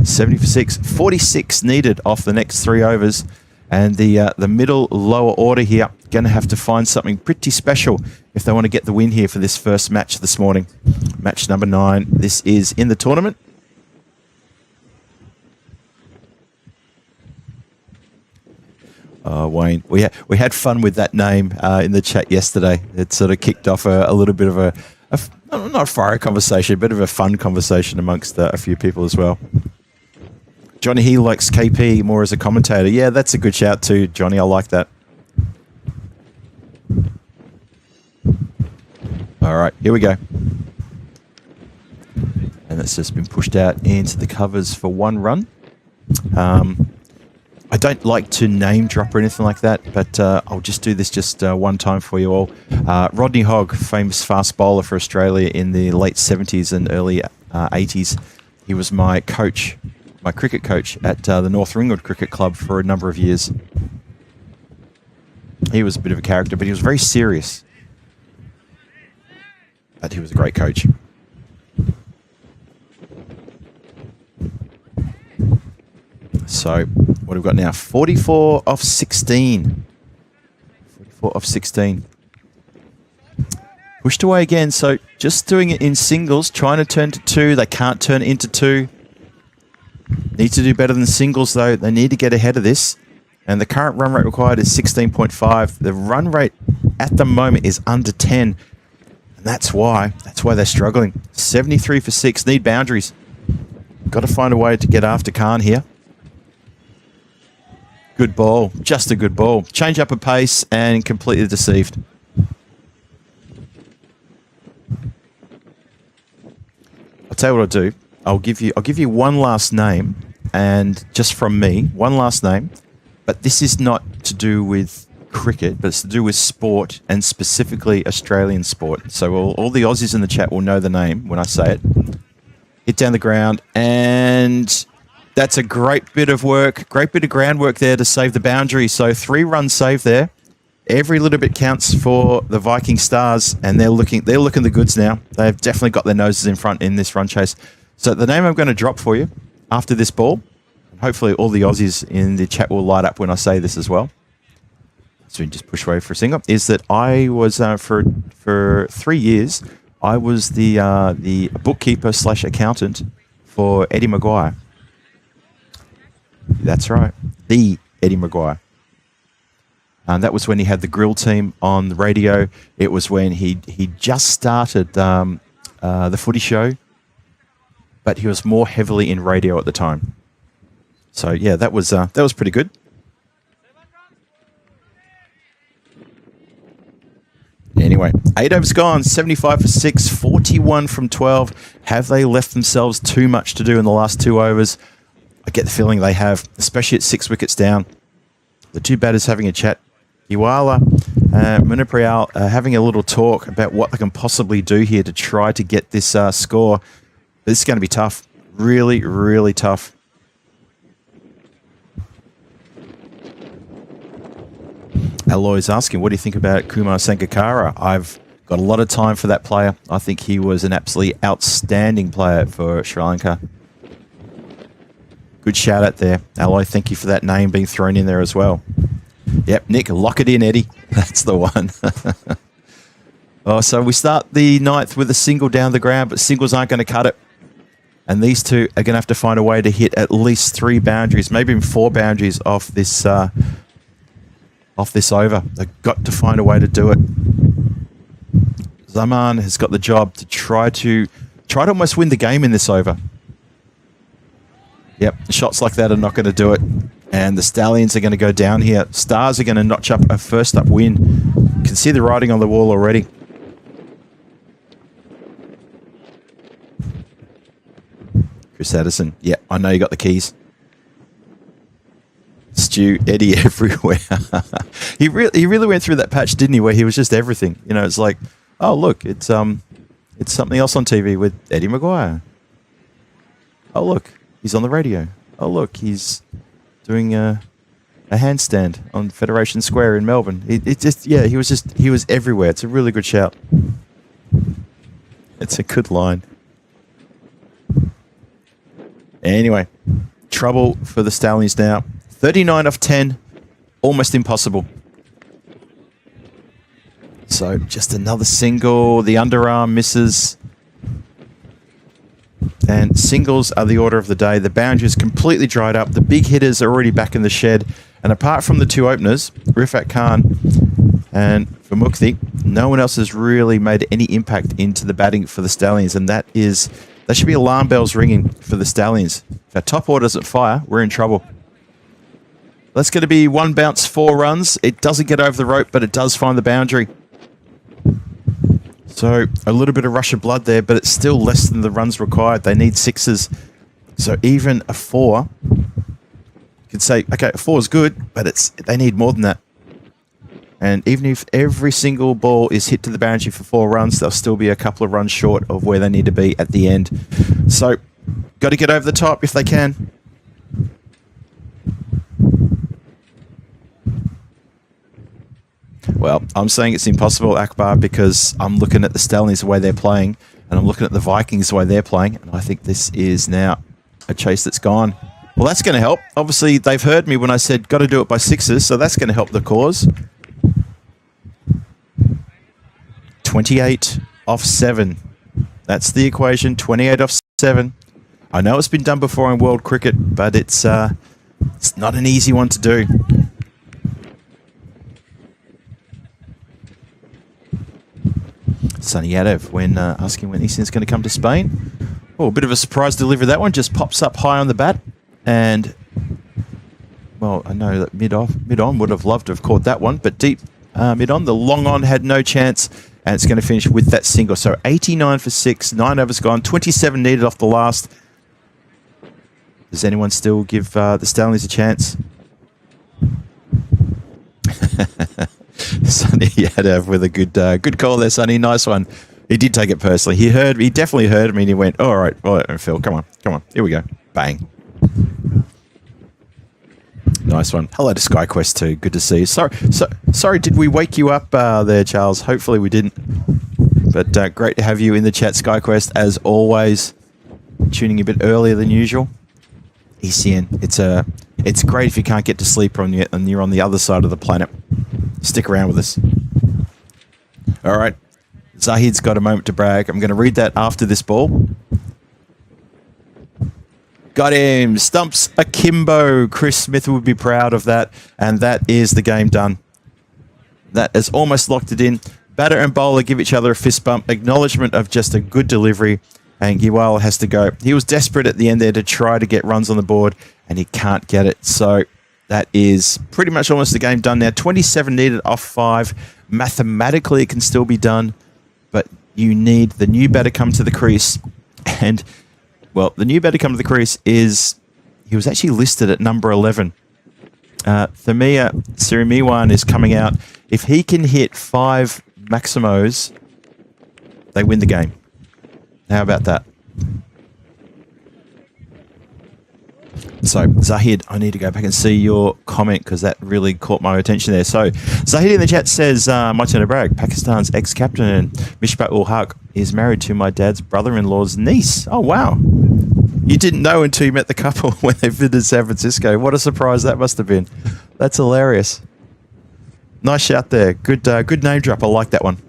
70 for 6. 46 needed off the next 3 overs. And the middle lower order here going to have to find something pretty special if they want to get the win here for this first match this morning. Match number 9. This is in the tournament. Wayne, we had fun with that name in the chat yesterday. It sort of kicked off a little bit of a not a fiery conversation, a bit of a fun conversation amongst a few people as well. Johnny, he likes KP more as a commentator. Yeah, that's a good shout too, Johnny. I like that. All right, here we go. And that's just been pushed out into the covers for 1 run. I don't like to name drop or anything like that, but I'll just do this one time for you all. Rodney Hogg, famous fast bowler for Australia in the late 70s and early 80s. He was my coach, my cricket coach at the North Ringwood Cricket Club for a number of years. He was a bit of a character, but he was very serious. But he was a great coach. So, what have we got now? 44 off 16. 44 off 16. Pushed away again, so just doing it in singles, trying to turn to 2. They can't turn it into 2. Need to do better than singles, though. They need to get ahead of this. And the current run rate required is 16.5. The run rate at the moment is under 10. And that's why they're struggling. 73 for 6, need boundaries. Got to find a way to get after Khan here. Good ball, just a good ball. Change up a pace and completely deceived. I'll tell you what I'll do. I'll give you one last name, and just from me, one last name. But this is not to do with cricket, but it's to do with sport, and specifically Australian sport. So all the Aussies in the chat will know the name when I say it. Hit down the ground, and that's a great bit of work, great bit of groundwork there to save the boundary. So 3 runs saved there. Every little bit counts for the Viking Stars, and they're looking the goods now. They've definitely got their noses in front in this run chase. So the name I'm going to drop for you after this ball, and hopefully all the Aussies in the chat will light up when I say this as well. So we just push away for a single. Is that I was for 3 years, I was the bookkeeper / accountant for Eddie Maguire. That's right, the Eddie Maguire. And that was when he had the grill team on the radio. It was when he just started the footy show, but he was more heavily in radio at the time. So yeah, that was pretty good. Anyway, 8 overs gone, 75 for 6, 41 from 12. Have they left themselves too much to do in the last 2 overs? I get the feeling they have, especially at 6 wickets down. The 2 batters having a chat. Iwala, Muniprial having a little talk about what they can possibly do here to try to get this score. This is going to be tough. Really, really tough. Aloy's asking, what do you think about Kumar Sangakkara? I've got a lot of time for that player. I think he was an absolutely outstanding player for Sri Lanka. Good shout out there. Aloy, thank you for that name being thrown in there as well. Yep, Nick, lock it in, Eddie. That's the one. Oh, so we start the 9th with a single down the ground, but singles aren't going to cut it. And these two are going to have to find a way to hit at least 3 boundaries, maybe even 4 boundaries off this over. They've got to find a way to do it. Zaman has got the job to try to almost win the game in this over. Yep, shots like that are not going to do it. And the Stallions are going to go down here. Stars are going to notch up a first up win. You can see the writing on the wall already. Chris Addison. Yeah, I know you got the keys. Stu, Eddie everywhere. He really went through that patch, didn't he, where he was just everything. You know, it's like, oh, look, it's something else on TV with Eddie Maguire. Oh, look, he's on the radio. Oh, look, he's doing a handstand on Federation Square in Melbourne. He was everywhere. It's a really good shout. It's a good line. Anyway, trouble for the Stallions now. 39 off 10, almost impossible. So just another single. The underarm misses. And singles are the order of the day. The boundary's completely dried up. The big hitters are already back in the shed. And apart from the 2 openers, Rifat Khan and Vamukthi, no one else has really made any impact into the batting for the Stallions. And that should be alarm bells ringing for the Stallions. If our top order doesn't fire, we're in trouble. That's going to be 1 bounce, 4 runs. It doesn't get over the rope, but it does find the boundary. So a little bit of rush of blood there, but it's still less than the runs required. They need 6s. So even a 4, you could say, okay, a 4 is good, but they need more than that. And even if every single ball is hit to the boundary for 4 runs, they'll still be a couple of runs short of where they need to be at the end. So got to get over the top if they can. Well, I'm saying it's impossible, Akbar, because I'm looking at the Stallions the way they're playing, and I'm looking at the Vikings the way they're playing, and I think this is now a chase that's gone. Well, that's going to help. Obviously, they've heard me when I said got to do it by 6s, so that's going to help the cause. 28 off 7. That's the equation, 28 off 7. I know it's been done before in world cricket, but it's not an easy one to do. Sunny Yadev when asking when ECS is going to come to Spain. Oh, a bit of a surprise delivery. That one just pops up high on the bat. And, well, I know that mid-on would have loved to have caught that one, but deep mid-on, the long on had no chance, and it's going to finish with that single. So 89 for 6, 9 overs gone, 27 needed off the last. Does anyone still give the Stallions a chance? Sonny Yadev with a good call there, Sonny. Nice one. He did take it personally. He definitely heard me, and he went, all right, Phil, come on, here we go. Bang. Nice one. Hello to SkyQuest too. Good to see you. Sorry, did we wake you up there, Charles? Hopefully we didn't. But great to have you in the chat, SkyQuest, as always. Tuning a bit earlier than usual. ECN, it's great if you can't get to sleep and you're on the other side of the planet. Stick around with us. All right. Zahid's got a moment to brag. I'm going to read that after this ball. Got him. Stumps akimbo. Chris Smith would be proud of that. And that is the game done. That has almost locked it in. Batter and bowler give each other a fist bump. Acknowledgement of just a good delivery. And Giwal has to go. He was desperate at the end there to try to get runs on the board, and he can't get it. So that is pretty much almost the game done now. 27 needed off 5. Mathematically, it can still be done, but you need the new batter come to the crease. And, well, the new batter come to the crease is, he was actually listed at number 11. Thamia Sirimiwan is coming out. If he can hit 5 Maximos, they win the game. How about that? So, Zahid, I need to go back and see your comment because that really caught my attention there. So, Zahid in the chat says, my turn to brag. Pakistan's ex-captain and Mishbat ul Haq is married to my dad's brother-in-law's niece. Oh, wow. You didn't know until you met the couple when they visited San Francisco. What a surprise that must have been. That's hilarious. Nice shout there. Good name drop. I like that one.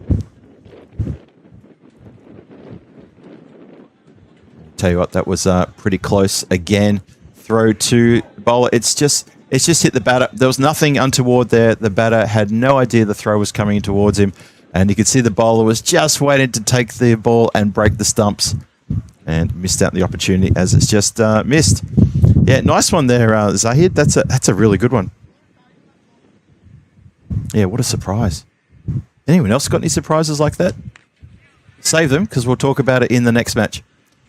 Tell you what, that was pretty close again. Throw to bowler. It's just hit the batter. There was nothing untoward there. The batter had no idea the throw was coming towards him, and you could see the bowler was just waiting to take the ball and break the stumps, and missed out the opportunity as it's just missed. Yeah, nice one there, Zahid. That's a really good one. Yeah, what a surprise. Anyone else got any surprises like that? Save them because we'll talk about it in the next match.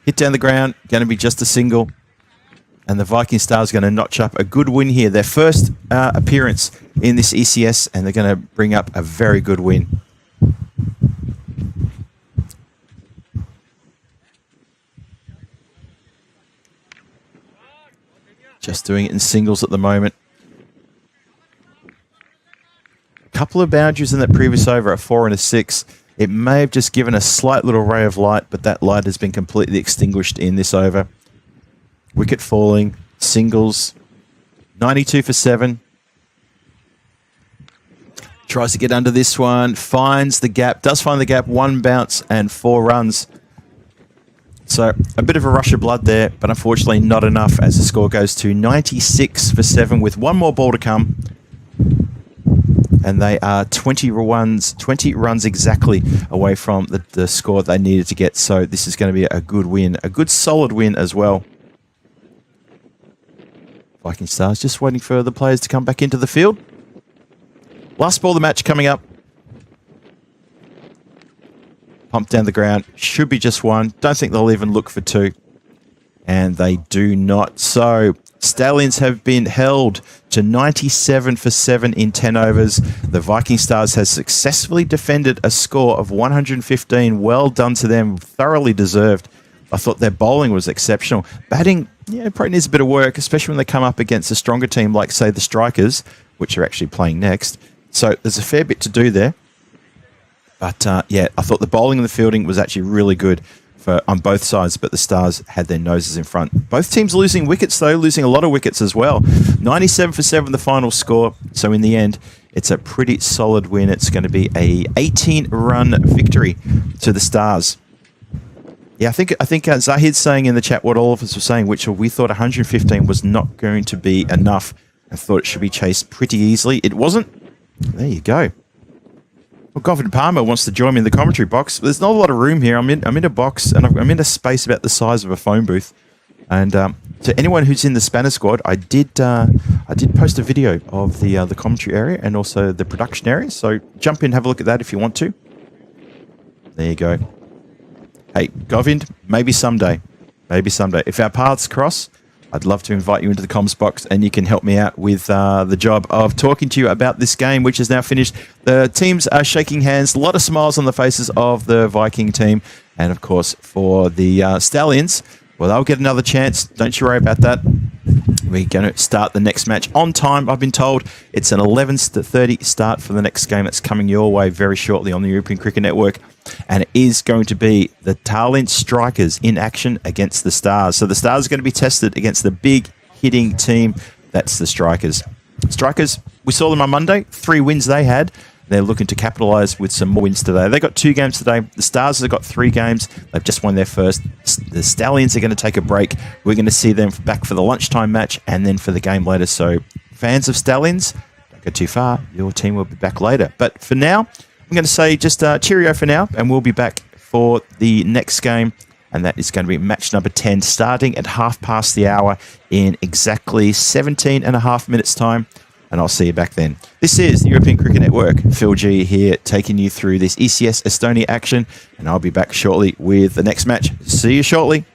Hit down the ground, going to be just a single. And the Viking Stars going to notch up a good win here. Their first appearance in this ECS, and they're going to bring up a very good win. Just doing it in singles at the moment. A couple of boundaries in that previous over, a 4 and a 6. It may have just given a slight little ray of light, but that light has been completely extinguished in this over. Wicket falling, singles, 92 for 7. Tries to get under this one, finds the gap, does find the gap, 1 bounce and 4 runs. So a bit of a rush of blood there, but unfortunately not enough as the score goes to 96 for 7 with 1 more ball to come. And they are 20 runs exactly away from the score they needed to get. So this is going to be a good win, a good solid win as well. Viking Stars just waiting for the players to come back into the field. Last ball of the match coming up. Pump down the ground. Should be just 1. Don't think they'll even look for 2. And they do not. So Stallions have been held to 97 for 7 in 10 overs. The Viking Stars has successfully defended a score of 115. Well done to them. Thoroughly deserved. I thought their bowling was exceptional. Batting, yeah, probably needs a bit of work, especially when they come up against a stronger team like, say, the Strikers, which are actually playing next. So there's a fair bit to do there. But, yeah, I thought the bowling and the fielding was actually really good on both sides, but the Stars had their noses in front. Both teams losing wickets, though, losing a lot of wickets as well. 97 for 7, the final score. So in the end, it's a pretty solid win. It's going to be a 18-run victory to the Stars. Yeah, I think Zahid's saying in the chat what all of us were saying, which we thought 115 was not going to be enough and thought it should be chased pretty easily. It wasn't. There you go. Well, Govin Palmer wants to join me in the commentary box. There's not a lot of room here. I'm in a box, and I'm in a space about the size of a phone booth. And to anyone who's in the Spanner squad, I did post a video of the commentary area and also the production area. So jump in, have a look at that if you want to. There you go. Hey, Govind, maybe someday. Maybe someday. If our paths cross, I'd love to invite you into the comms box and you can help me out with the job of talking to you about this game, which is now finished. The teams are shaking hands. A lot of smiles on the faces of the Viking team. And, of course, for the Stallions, well, they'll get another chance. Don't you worry about that. We're going to start the next match on time. I've been told it's an 11:30 start for the next game that's coming your way very shortly on the European Cricket Network. And it is going to be the Tallinn Strikers in action against the Stars. So the Stars are going to be tested against the big hitting team. That's the Strikers. Strikers, we saw them on Monday. 3 wins they had. They're looking to capitalise with some more wins today. They got 2 games today. The Stars have got 3 games. They've just won their first. The Stallions are going to take a break. We're going to see them back for the lunchtime match and then for the game later. So fans of Stallions, don't go too far. Your team will be back later. But for now, I'm going to say just cheerio for now, and we'll be back for the next game, and that is going to be match number 10, starting at 1:30 in exactly 17 and a half minutes' time, and I'll see you back then. This is the European Cricket Network. Phil G here, taking you through this ECS Estonia action, and I'll be back shortly with the next match. See you shortly.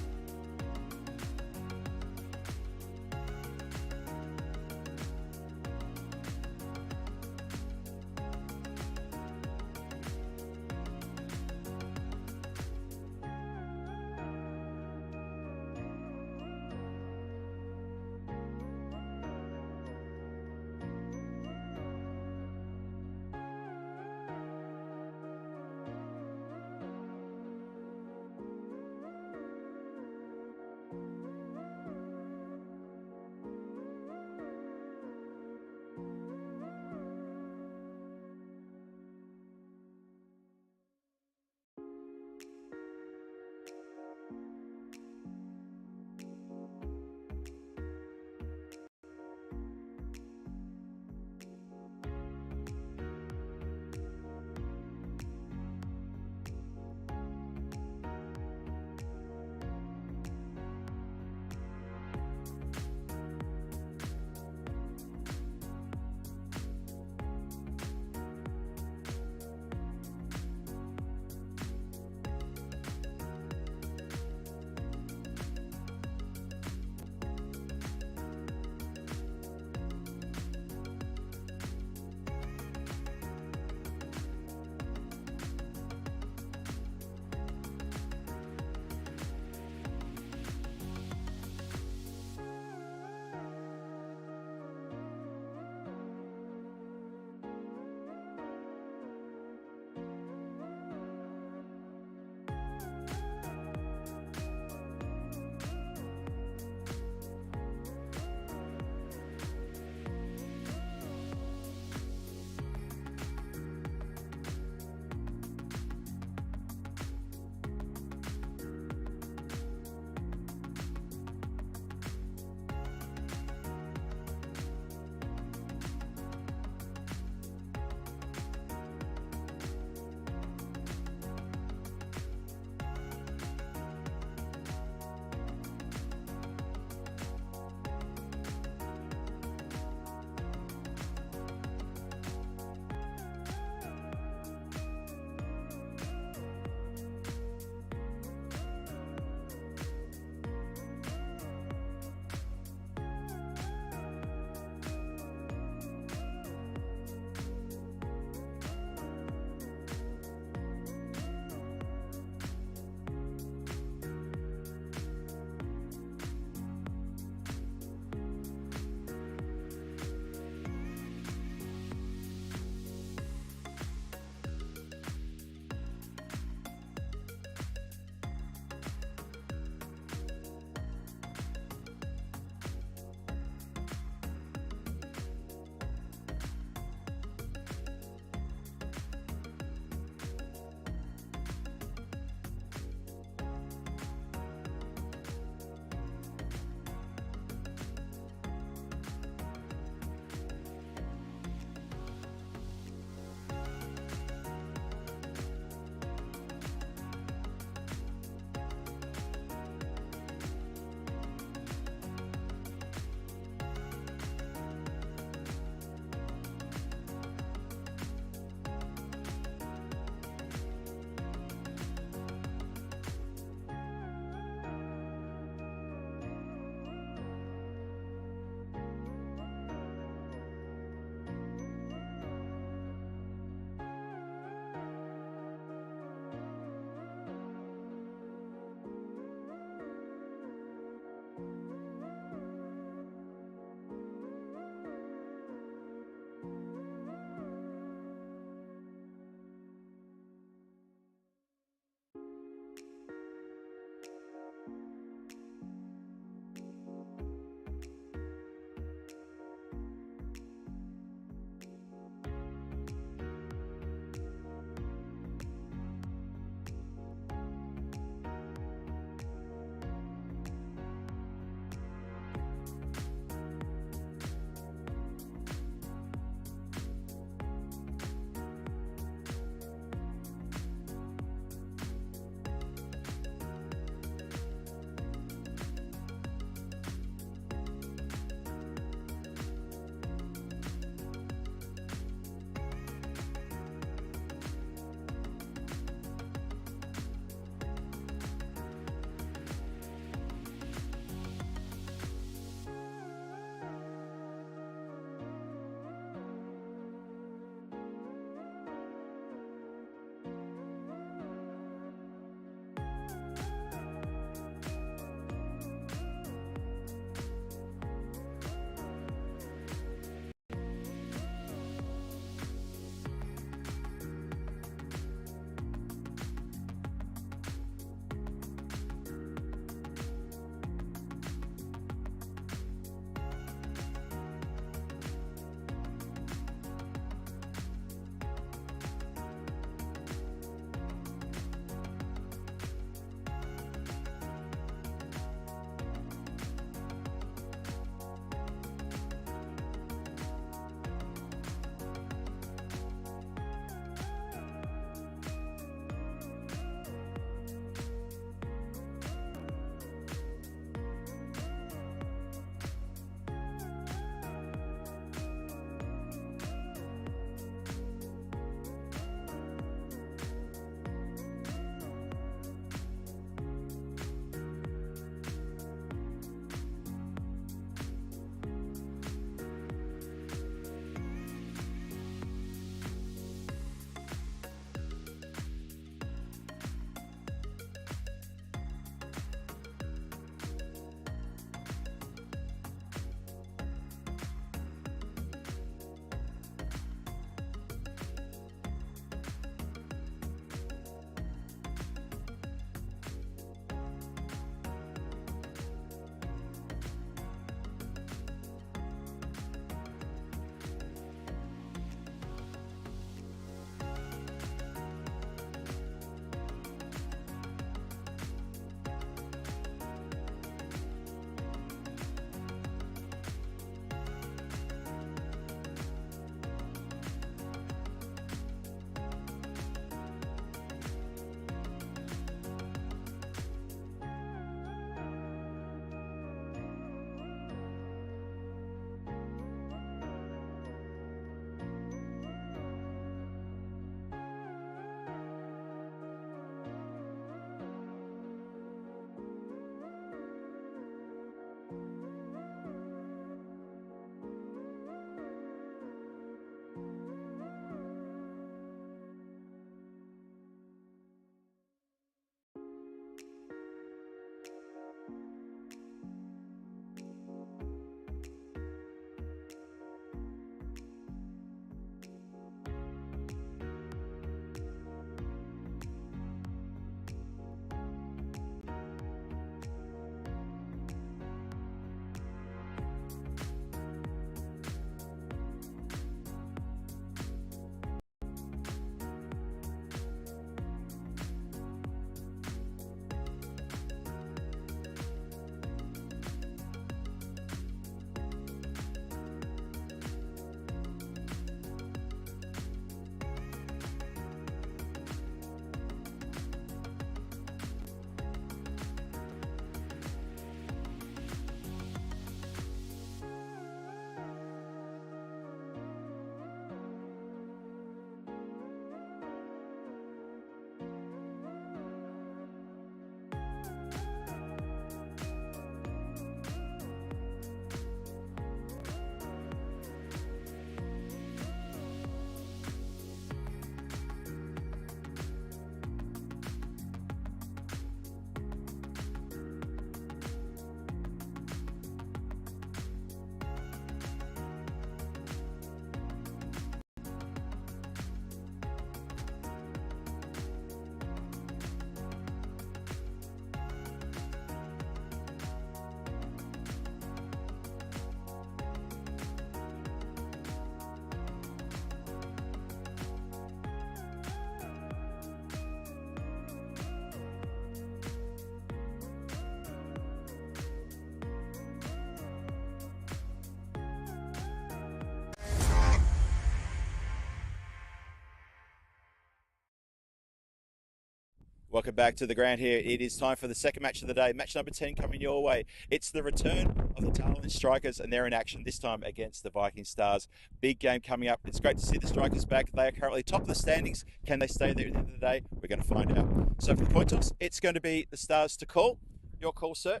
Welcome back to the ground here. It is time for the second match of the day. Match number 10 coming your way. It's the return of the Tallinn Strikers, and they're in action this time against the Viking Stars. Big game coming up. It's great to see the Strikers back. They are currently top of the standings. Can they stay there at the end of the day? We're going to find out. So for the coin toss, it's going to be the Stars to call. Your call, sir.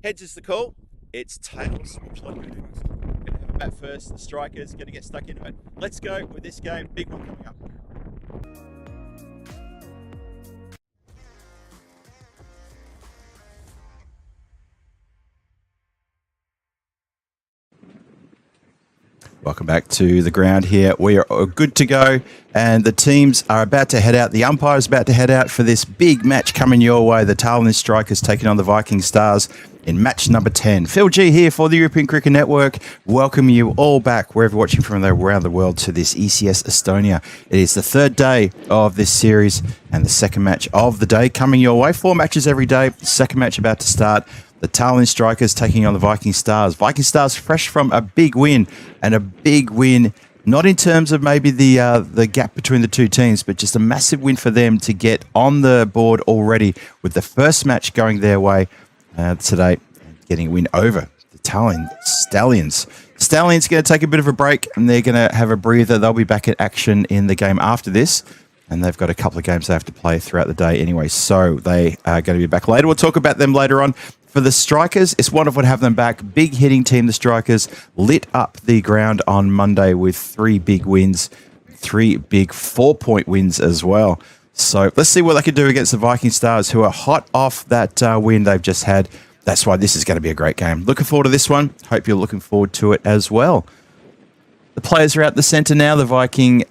Heads is the call. It's tails. Which one are you going to have a bat first. The Strikers going to get stuck into it. Let's go with this game. Big one coming up. Welcome back to the ground here. We are good to go, and the teams are about to head out. The umpire is about to head out for this big match coming your way. The Tallinn Strikers taking on the Viking Stars in match number 10. Phil G here for the European Cricket Network. Welcome you all back, wherever you're watching from around the world, to this ECS Estonia. It is the third day of this series and the second match of the day coming your way. 4 matches every day. Second match about to start. The Tallinn Strikers taking on the Viking Stars. Viking Stars fresh from a big win, and a big win, not in terms of maybe the gap between the two teams, but just a massive win for them to get on the board already with the first match going their way today, getting a win over the Tallinn Stallions. Stallions going to take a bit of a break, and they're going to have a breather. They'll be back at action in the game after this. And they've got a couple of games they have to play throughout the day anyway, so they are going to be back later. We'll talk about them later on. For the Strikers, it's wonderful to have them back. Big hitting team, the Strikers, lit up the ground on Monday with 3 big wins, 3 big 4-point wins as well. So let's see what they can do against the Viking Stars, who are hot off that win they've just had. That's why this is going to be a great game. Looking forward to this one. Hope you're looking forward to it as well. The players are out the centre now. The Viking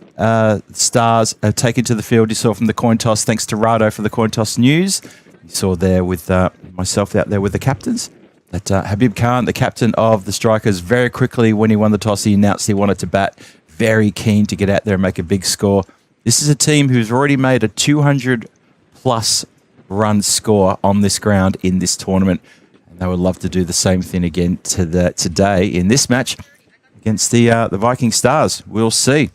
Stars are taken to the field. You saw from the coin toss. Thanks to Rado for the coin toss news. You saw there with myself out there with the captains. That Habib Khan, the captain of the Strikers, very quickly when he won the toss, he announced he wanted to bat. Very keen to get out there and make a big score. This is a team who's already made a 200-plus run score on this ground in this tournament. And they would love to do the same thing again today in this match against the Viking Stars. We'll see.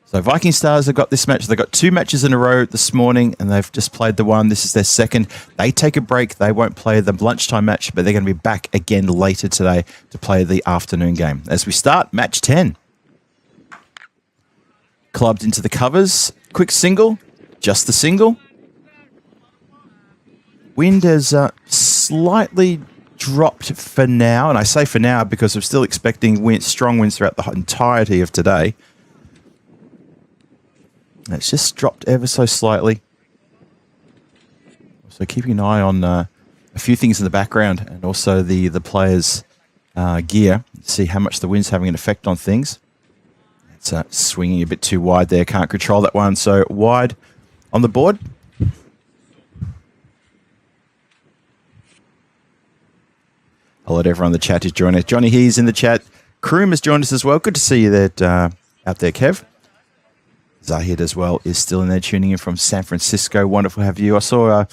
So Viking Stars have got this match. They've got 2 matches in a row this morning, and they've just played the one. This is their second. They take a break. They won't play the lunchtime match, but they're going to be back again later today to play the afternoon game. As we start, match 10. Clubbed into the covers. Quick single. Just the single. Wind has slightly dropped for now, and I say for now because I'm still expecting strong winds throughout the entirety of today. It's just dropped ever so slightly. So keeping an eye on a few things in the background, and also the players' gear. See how much the wind's having an effect on things. It's swinging a bit too wide there. Can't control that one. So wide on the board. I'll let everyone in the chat who's joined us. Johnny He's in the chat. Kroom has joined us as well. Good to see you there, out there, Kev. Zahid as well is still in there, tuning in from San Francisco. Wonderful to have you. I saw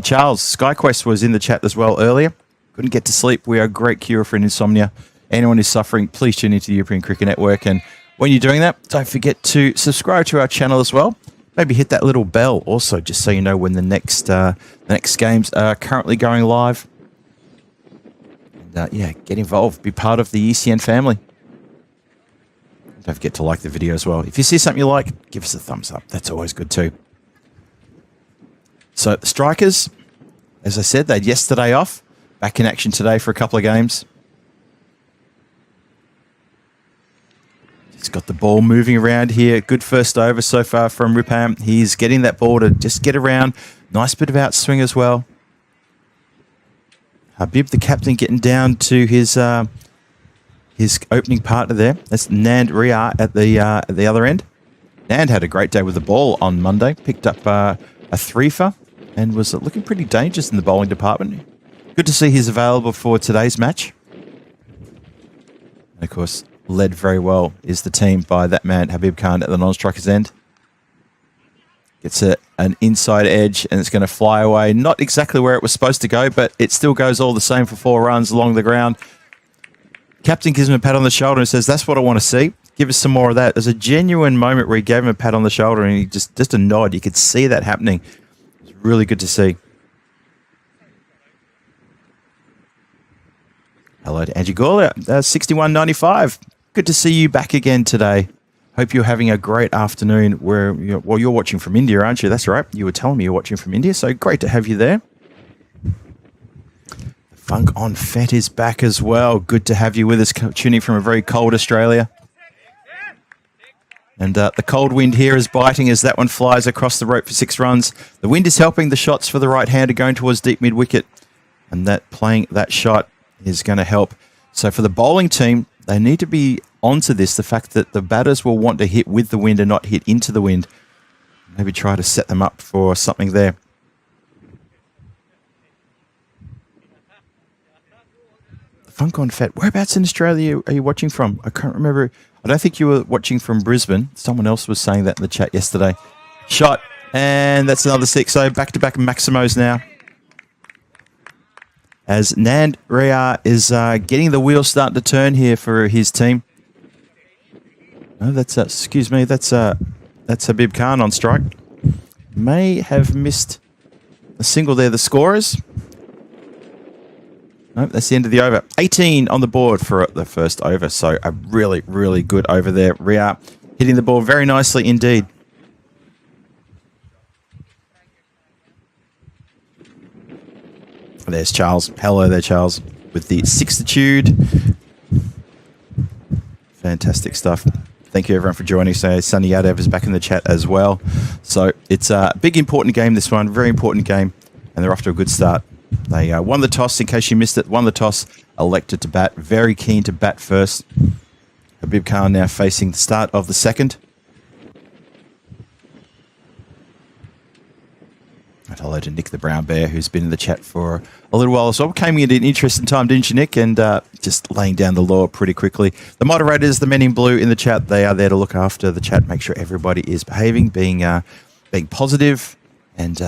Charles SkyQuest was in the chat as well earlier. Couldn't get to sleep. We are a great cure for insomnia. Anyone who's suffering, please tune into the European Cricket Network. And when you're doing that, don't forget to subscribe to our channel as well. Maybe hit that little bell also, just so you know when the next games are currently going live. And yeah, get involved. Be part of the ECN family. Don't forget to like the video as well. If you see something you like, give us a thumbs up. That's always good too. So the Strikers, as I said, they had yesterday off. Back in action today for a couple of games. He's got the ball moving around here. Good first over so far from Ripam. He's getting that ball to just get around. Nice bit of outswing as well. Habib, the captain, getting down to his opening partner there. That's Nand Ria at the other end. Nand had a great day with the ball on Monday. Picked up a 3-fer and was looking pretty dangerous in the bowling department. Good to see he's available for today's match. And of course, led very well is the team by that man, Habib Khan, at the non-striker's end. Gets an inside edge, and it's going to fly away. Not exactly where it was supposed to go, but it still goes all the same for 4 runs along the ground. Captain gives him a pat on the shoulder and says, "That's what I want to see." give us some more of that. There's a genuine moment where he gave him a pat on the shoulder and he just a nod. You could see that happening. It's really good to see. Hello to Angie Gawler, 61.95. Good to see you back again today. Hope you're having a great afternoon where you're watching from India, aren't you? That's right. You were telling me you're watching from India, so great to have you there. Funk on Fett is back as well. Good to have you with us, tuning from a very cold Australia. And the cold wind here is biting as that one flies across the rope for 6 runs. The wind is helping the shots for the right-hander going towards deep mid-wicket. And that playing that shot is going to help. So for the bowling team, they need to be onto this, the fact that the batters will want to hit with the wind and not hit into the wind. Maybe try to set them up for something there. Funk on Fat. Whereabouts in Australia are you watching from? I can't remember. I don't think you were watching from Brisbane. Someone else was saying that in the chat yesterday. Shot. And that's another 6. So back-to-back Maximos now. As Nand Ria is getting the wheels starting to turn here for his team. No, that's excuse me. That's Habib Khan on strike. May have missed a single there. The scorers. Nope, that's the end of the over. 18 on the board for the first over. So a really, really good over there. Ria hitting the ball very nicely indeed. There's Charles. Hello there, Charles, with the sixtitude. Fantastic stuff. Thank you, everyone, for joining. So Sunny Yadev is back in the chat as well. So it's a big, important game, this one. Very important game. And they're off to a good start. They won the toss, in case you missed it. Won the toss, elected to bat. Very keen to bat first. Habib Khan now facing the start of the second. And hello to Nick the Brown Bear, who's been in the chat for a little while as well. Came in at an interesting time, didn't you, Nick? And just laying down the law pretty quickly. The moderators, the men in blue in the chat, they are there to look after the chat, make sure everybody is behaving, being positive, and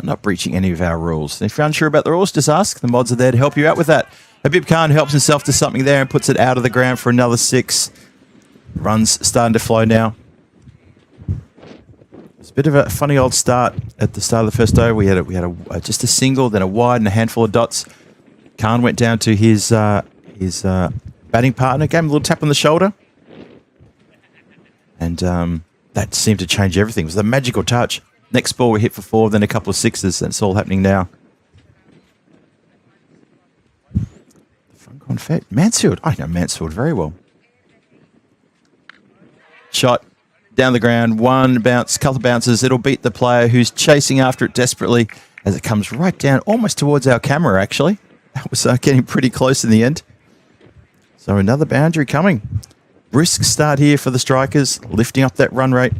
not breaching any of our rules. If you're unsure about the rules, just ask. The mods are there to help you out with that. Habib Khan helps himself to something there and puts it out of the ground for another 6. Runs starting to flow now. It's a bit of a funny old start at the start of the first over. We had just a single, then a wide and a handful of dots. Khan went down to his batting partner, gave him a little tap on the shoulder. And that seemed to change everything. It was the magical touch. Next ball we hit for 4, then a couple of 6s, and it's all happening now. Funk on Fat. Mansfield. I know Mansfield very well. Shot down the ground, one bounce, couple of bounces. It'll beat the player who's chasing after it desperately as it comes right down, almost towards our camera, actually. That was getting pretty close in the end. So another boundary coming. Brisk start here for the strikers, lifting up that run rate.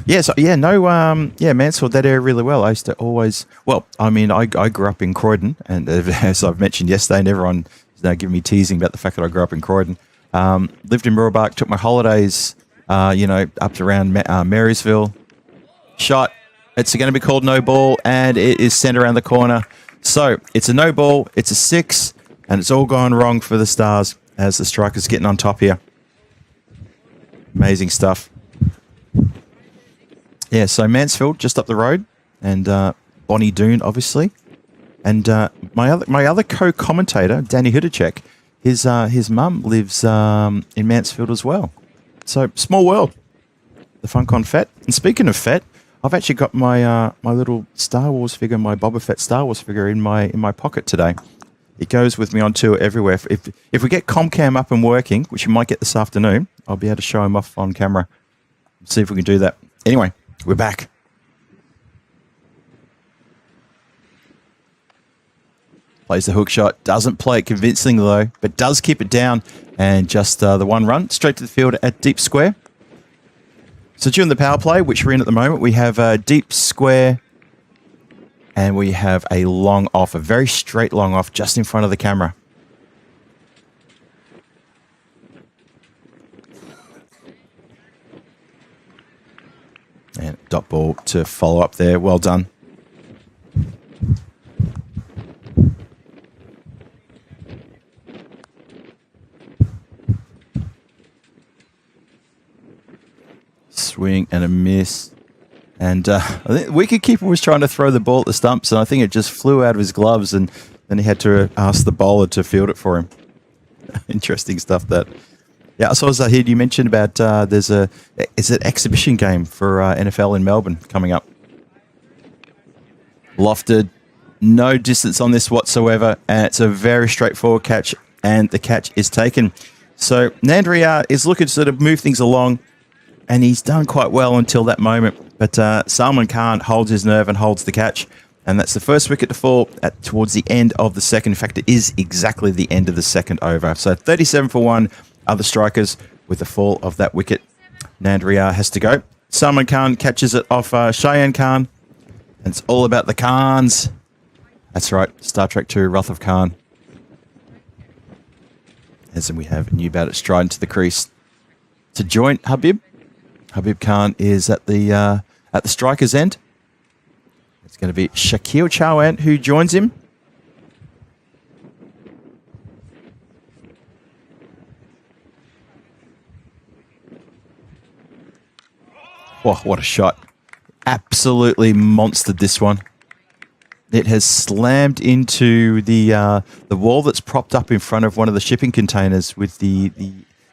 Mansfield, that area really well. I used to always, I grew up in Croydon, and as I've mentioned yesterday, and everyone is now giving me teasing about the fact that I grew up in Croydon. Lived in Mooroolbark, took my holidays, up to around Marysville. Shot. It's going to be called no ball, and it is sent around the corner. So it's a no ball, it's a 6, and it's all gone wrong for the Stars as the strikers getting on top here. Amazing stuff. Yeah, so Mansfield just up the road, and Bonnie Doon, obviously, and my other co-commentator, Danny Hudacek, his mum lives in Mansfield as well. So small world. The Funk on Fat. And speaking of Fat, I've actually got my my little Star Wars figure, my Boba Fett Star Wars figure in my pocket today. It goes with me on tour everywhere. If we get Comcam up and working, which we might get this afternoon, I'll be able to show him off on camera. See if we can do that. Anyway. We're back. Plays the hook shot. Doesn't play it convincingly, though, but does keep it down. And just the one run straight to the field at deep square. So during the power play, which we're in at the moment, we have a deep square. And we have a long off, a very straight long off just in front of the camera. And dot ball to follow up there. Well done. Swing and a miss. And I think the wicketkeeper was trying to throw the ball at the stumps, and I think it just flew out of his gloves, and then he had to ask the bowler to field it for him. Interesting stuff, that. Yeah, so Zahid, you mentioned about it's an exhibition game for NFL in Melbourne coming up. Lofted, no distance on this whatsoever, and it's a very straightforward catch, and the catch is taken. So Nandria is looking to sort of move things along, and he's done quite well until that moment. But Salman Khan holds his nerve and holds the catch, and that's the first wicket to fall towards the end of the second. In fact, it is exactly the end of the second over. So 37 for 1 are the strikers with the fall of that wicket. Nandria has to go. Salman Khan catches it off Cheyenne Khan, and it's all about the Khans. That's right, Star Trek 2, Wrath of Khan. As we have new bat at stride into the crease to join Habib. Habib Khan is at the striker's end. It's going to be Shakil Chauhan who joins him. Oh, what a shot. Absolutely monstered this one. It has slammed into the wall that's propped up in front of one of the shipping containers with the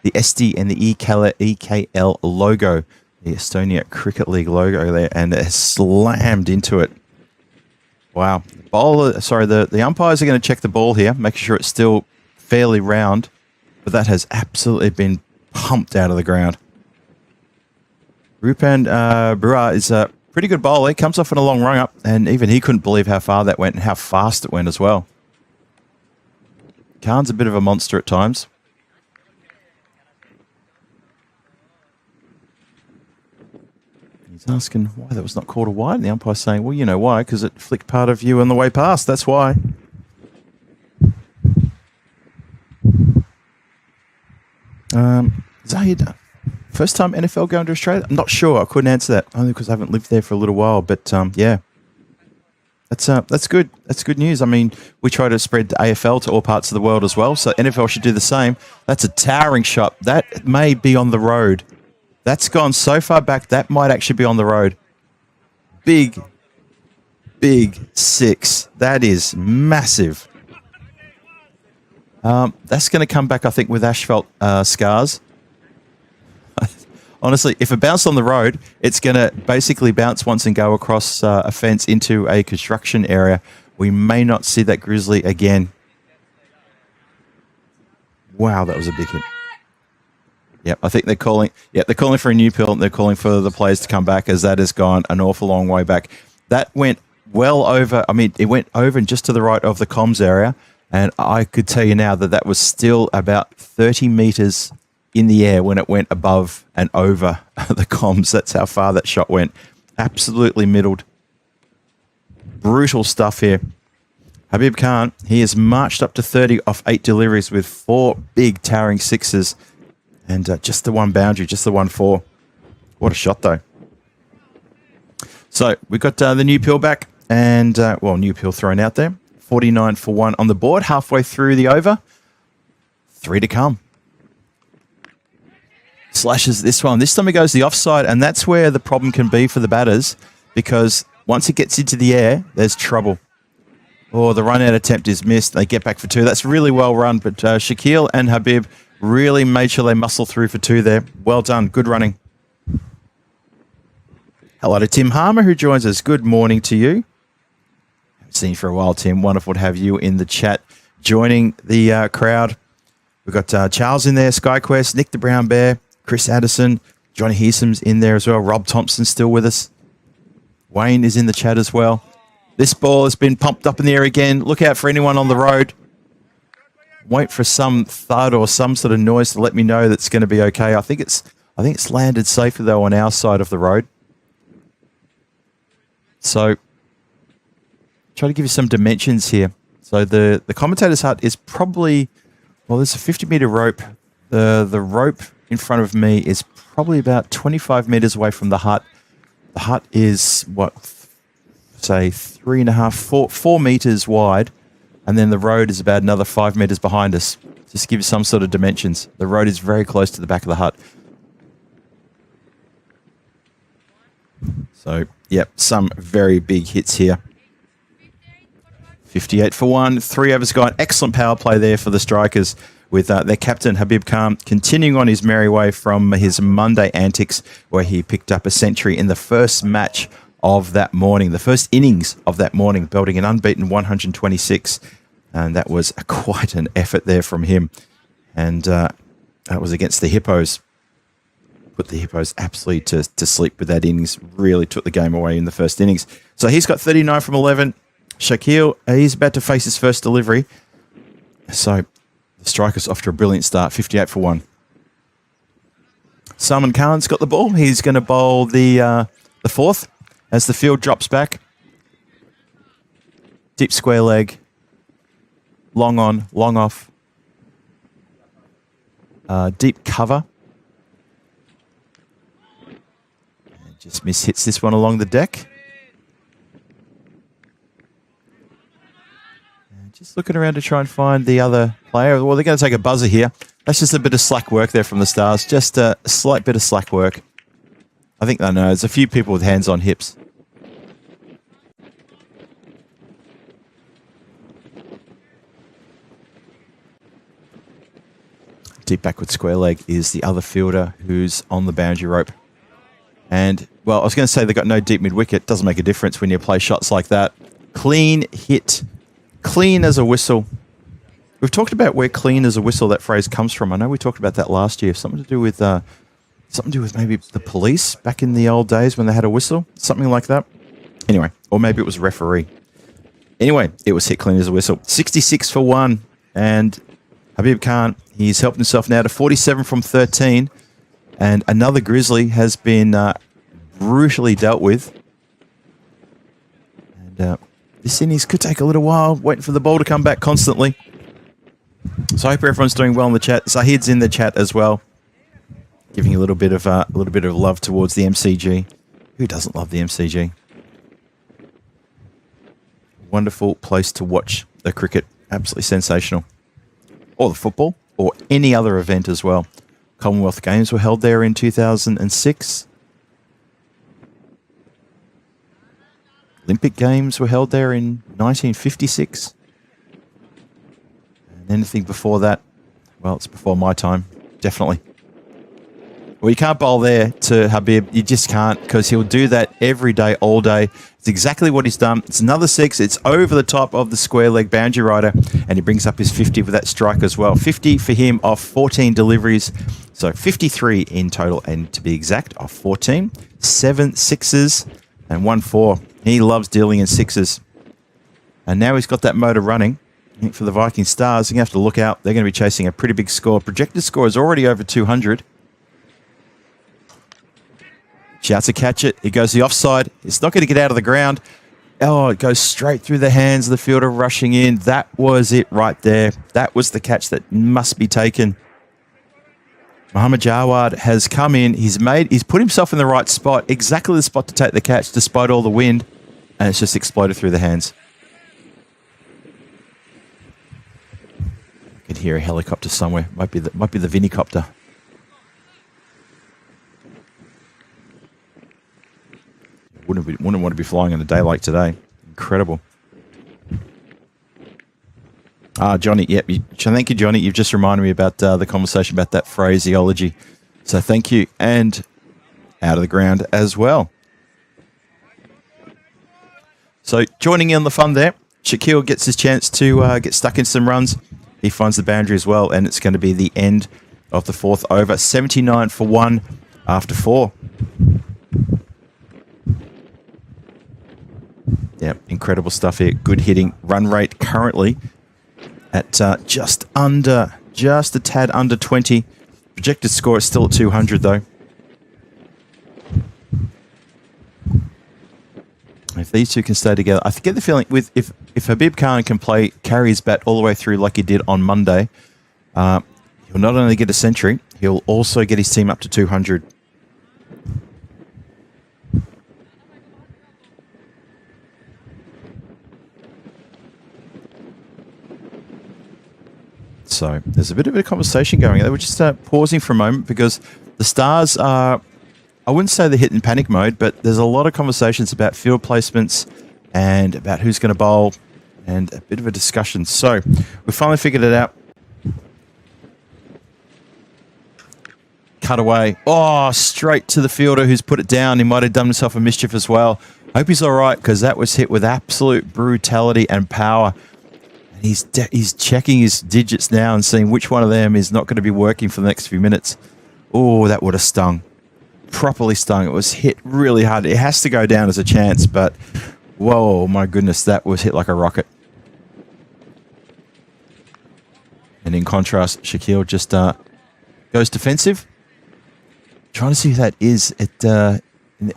SD and the EKL logo, the Estonia Cricket League logo there, and it has slammed into it. Wow. The umpires are going to check the ball here, making sure it's still fairly round, but that has absolutely been pumped out of the ground. Rupan Bura is a pretty good bowler. He comes off in a long rung up, and even he couldn't believe how far that went and how fast it went as well. Khan's a bit of a monster at times. He's asking why that was not called a wide, and the umpire's saying, well, you know why, because it flicked part of you on the way past. That's why. Zahid, first time NFL going to Australia? I'm not sure. I couldn't answer that, only because I haven't lived there for a little while. But yeah, that's good. That's good news. I mean, we try to spread the AFL to all parts of the world as well, so NFL should do the same. That's a towering shot. That may be on the road. That's gone so far back, that might actually be on the road. Big six. That is massive. That's going to come back, I think, with asphalt scars. Honestly, if it bounced on the road, it's going to basically bounce once and go across a fence into a construction area. We may not see that grizzly again. Wow, that was a big hit. Yep, I think they're calling. Yeah, they're calling for a new pill, and they're calling for the players to come back, as that has gone an awful long way back. That went well over. I mean, it went over and just to the right of the comms area, and I could tell you now that that was still about 30 meters in the air when it went above and over the comms. That's how far that shot went. Absolutely middled. Brutal stuff here. Habib Khan, he has marched up to 30 off 8 deliveries with 4 big towering sixes. And just the one boundary, just the 1-4. What a shot, though. So we got the new pill back, and new pill thrown out there. 49 for 1 on the board, halfway through the over. 3 to come. Slashes this one. This time it goes the offside, and that's where the problem can be for the batters, because once it gets into the air, there's trouble. Oh, the run-out attempt is missed. They get back for 2. That's really well run, but Shakil and Habib really made sure they muscle through for 2 there. Well done. Good running. Hello to Tim Harmer, who joins us. Good morning to you. Haven't seen you for a while, Tim. Wonderful to have you in the chat, joining the crowd. We've got Charles in there, SkyQuest, Nick the Brown Bear, Chris Addison, Johnny Heesom's in there as well. Rob Thompson still with us. Wayne is in the chat as well. This ball has been pumped up in the air again. Look out for anyone on the road. Wait for some thud or some sort of noise to let me know that's going to be okay. I think it's landed safely though on our side of the road. So try to give you some dimensions here. So the commentator's hut is probably, well, there's a 50-meter rope. The rope in front of me is probably about 25 meters away from the hut. The hut is say 3.5, 4 meters wide. And then the road is about another 5 meters behind us. Just to give you some sort of dimensions. The road is very close to the back of the hut. So, yep, some very big hits here. 58 for 1, 3 overs gone. Excellent power play there for the Strikers with their captain, Habib Khan, continuing on his merry way from his Monday antics where he picked up a century in the first match of that morning, the first innings of that morning, belting an unbeaten 126. And that was quite an effort there from him. And that was against the Hippos. Put the Hippos absolutely to sleep with that innings. Really took the game away in the first innings. So he's got 39 from 11. Shaquille, he's about to face his first delivery. So the Strikers off to a brilliant start, 58 for 1. Salman Khan's got the ball. He's going to bowl the fourth as the field drops back. Deep square leg. Long on, long off. Deep cover. And just mishits this one along the deck. Just looking around to try and find the other player. Well, they're going to take a buzzer here. That's just a bit of slack work there from the Stars. Just a slight bit of slack work. I think they know. There's a few people with hands on hips. Deep backward square leg is the other fielder who's on the boundary rope. And, well, I was going to say they've got no deep mid-wicket. Doesn't make a difference when you play shots like that. Clean hit. Clean as a whistle. We've talked about where clean as a whistle, that phrase comes from. I know we talked about that last year. Something to do with maybe the police back in the old days when they had a whistle. Something like that. Anyway, or maybe it was referee. Anyway, it was hit clean as a whistle. 66 for 1. And Habib Khan, he's helped himself now to 47 from 13. And another Grizzly has been brutally dealt with. And this innings could take a little while, waiting for the ball to come back constantly. So I hope everyone's doing well in the chat. Zahid's in the chat as well, giving a little bit of love towards the MCG. Who doesn't love the MCG? Wonderful place to watch the cricket. Absolutely sensational. Or the football, or any other event as well. Commonwealth Games were held there in 2006. Olympic Games were held there in 1956. And anything before that, well, it's before my time, definitely. Well, you can't bowl there to Habib. You just can't, because he'll do that every day, all day. It's exactly what he's done. It's another six. It's over the top of the square leg boundary rider, and he brings up his 50 with that strike as well. 50 for him off 14 deliveries. So 53 in total, and to be exact, off 14. 7 sixes and 1 4. He loves dealing in sixes. And now he's got that motor running. I think for the Viking Stars, they're going to have to look out. They're going to be chasing a pretty big score. Projected score is already over 200. Shouts to catch it. It goes the offside. It's not going to get out of the ground. Oh, it goes straight through the hands of the fielder rushing in. That was it right there. That was the catch that must be taken. Mohammad Jawad has come in. He's put himself in the right spot, exactly the spot to take the catch despite all the wind, and it's just exploded through the hands. I can hear a helicopter somewhere. Might be the Vinicopter. Wouldn't want to be flying on a day like today. Incredible. Johnny, yep. Thank you, Johnny. You've just reminded me about the conversation about that phraseology. So thank you. And out of the ground as well. So joining in the fun there, Shaquille gets his chance to get stuck in some runs. He finds the boundary as well, and it's going to be the end of the fourth over. 79 for 1 after 4. Yeah, incredible stuff here. Good hitting. Run rate currently at just a tad under 20. Projected score is still at 200 though. If these two can stay together, I get the feeling with if Habib Khan can carry his bat all the way through like he did on Monday, he'll not only get a century, he'll also get his team up to 200. So there's a bit of a conversation going. They were just pausing for a moment because the Stars are I wouldn't say they're hitting panic mode, but there's a lot of conversations about field placements and about who's going to bowl and a bit of a discussion. So we finally figured it out. Cut away. Oh, straight to the fielder who's put it down. He might have done himself a mischief as well. Hope he's all right because that was hit with absolute brutality and power. And he's checking his digits now and seeing which one of them is not going to be working for the next few minutes. Oh, that would have stung. Properly stung. It was hit really hard. It has to go down as a chance, but whoa, my goodness, that was hit like a rocket. And in contrast, Shaquille just goes defensive. Trying to see who that is in the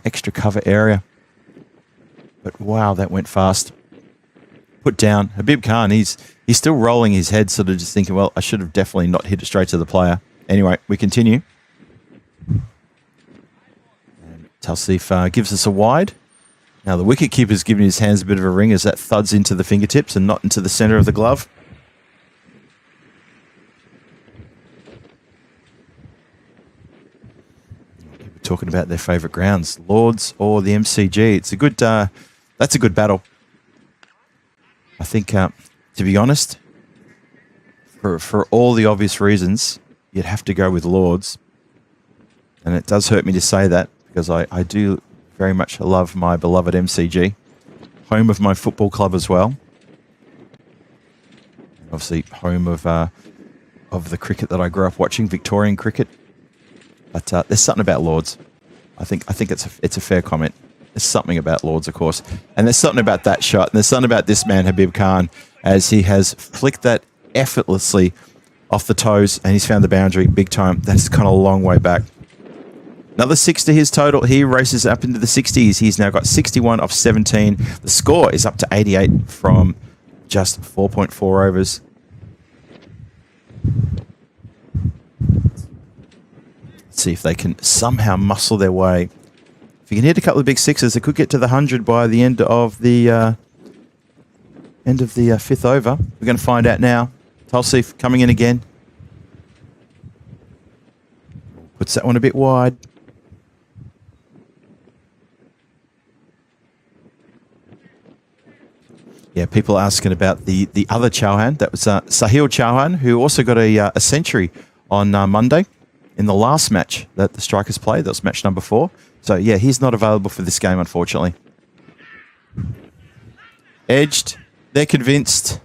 extra cover area. But wow, that went fast. Put down. Habib Khan, he's still rolling his head, sort of just thinking, well, I should have definitely not hit it straight to the player. Anyway, we continue. And Talsif gives us a wide. Now the wicketkeeper's giving his hands a bit of a ring as that thuds into the fingertips and not into the center of the glove. Talking about their favourite grounds, Lords or the MCG. It's a good. That's a good battle. I think, to be honest, for all the obvious reasons, you'd have to go with Lords, and it does hurt me to say that because I do very much love my beloved MCG, home of my football club as well. Obviously, home of the cricket that I grew up watching, Victorian cricket. But there's something about Lords. I think it's a fair comment. There's something about Lords, of course. And there's something about that shot. And there's something about this man, Habib Khan, as he has flicked that effortlessly off the toes and he's found the boundary big time. That's kind of a long way back. Another 6 to his total. He races up into the 60s. He's now got 61 off 17. The score is up to 88 from just 4.4 overs. See if they can somehow muscle their way. If you can hit a couple of big sixes, they could get to the 100 by the end of the fifth over. We're going to find out now. Talsif coming in again. Puts that one a bit wide. Yeah, people asking about the other Chauhan. That was Sahil Chauhan, who also got a century on Monday. In the last match that the Strikers played. That was match number 4. So, yeah, he's not available for this game, unfortunately. Edged. They're convinced.